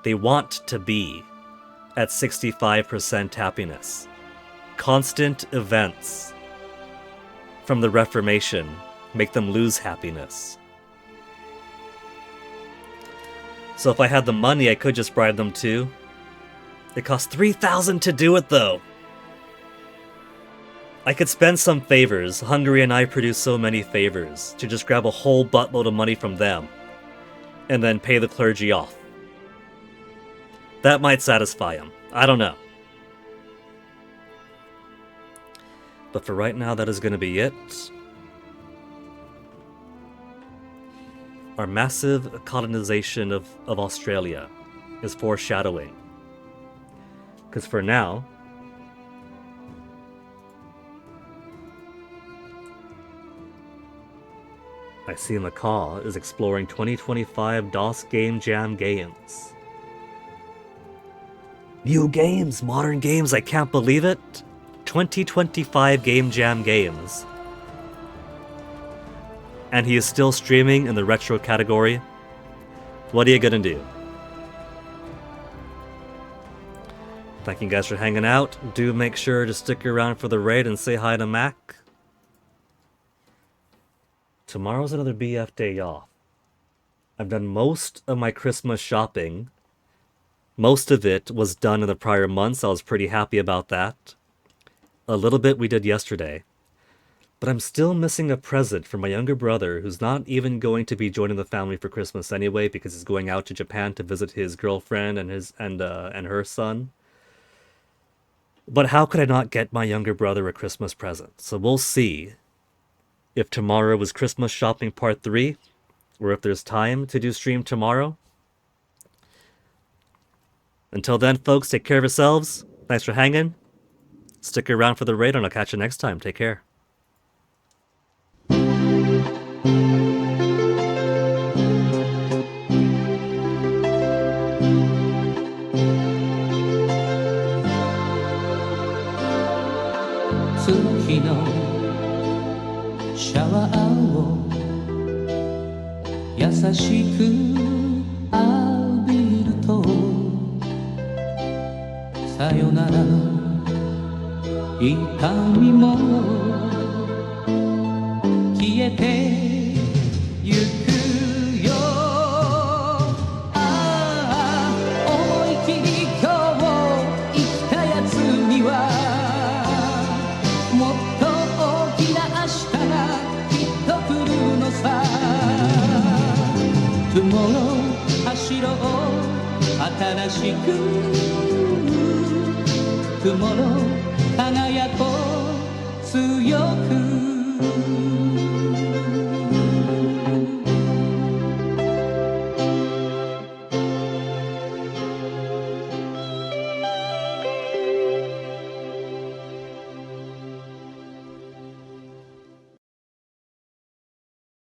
They want to be at 65% happiness. Constant events from the Reformation make them lose happiness. So if I had the money, I could just bribe them too. It costs 3,000 to do it though. I could spend some favors. Hungary and I produce so many favors to just grab a whole buttload of money from them and then pay the clergy off. That might satisfy them. I don't know. But for right now, that is going to be it. Our massive colonization of Australia is foreshadowing. Because for now, I see Macaw is exploring 2025 DOS Game Jam games. New games, modern games, I can't believe it. 2025 Game Jam games. And he is still streaming in the retro category. What are you gonna do? Thank you guys for hanging out. Do make sure to stick around for the raid and say hi to Mac. Tomorrow's another BF day off. I've done most of my Christmas shopping. Most of it was done in the prior months. I was pretty happy about that. A little bit we did yesterday. But I'm still missing a present for my younger brother, who's not even going to be joining the family for Christmas anyway, because he's going out to Japan to visit his girlfriend and her son. But how could I not get my younger brother a Christmas present? So we'll see if tomorrow is Christmas shopping part 3, or if there's time to do stream tomorrow. Until then, folks, take care of yourselves. Thanks for hanging. Stick around for the raid, and I'll catch you next time. Take care. Tomorrow 輝こう強く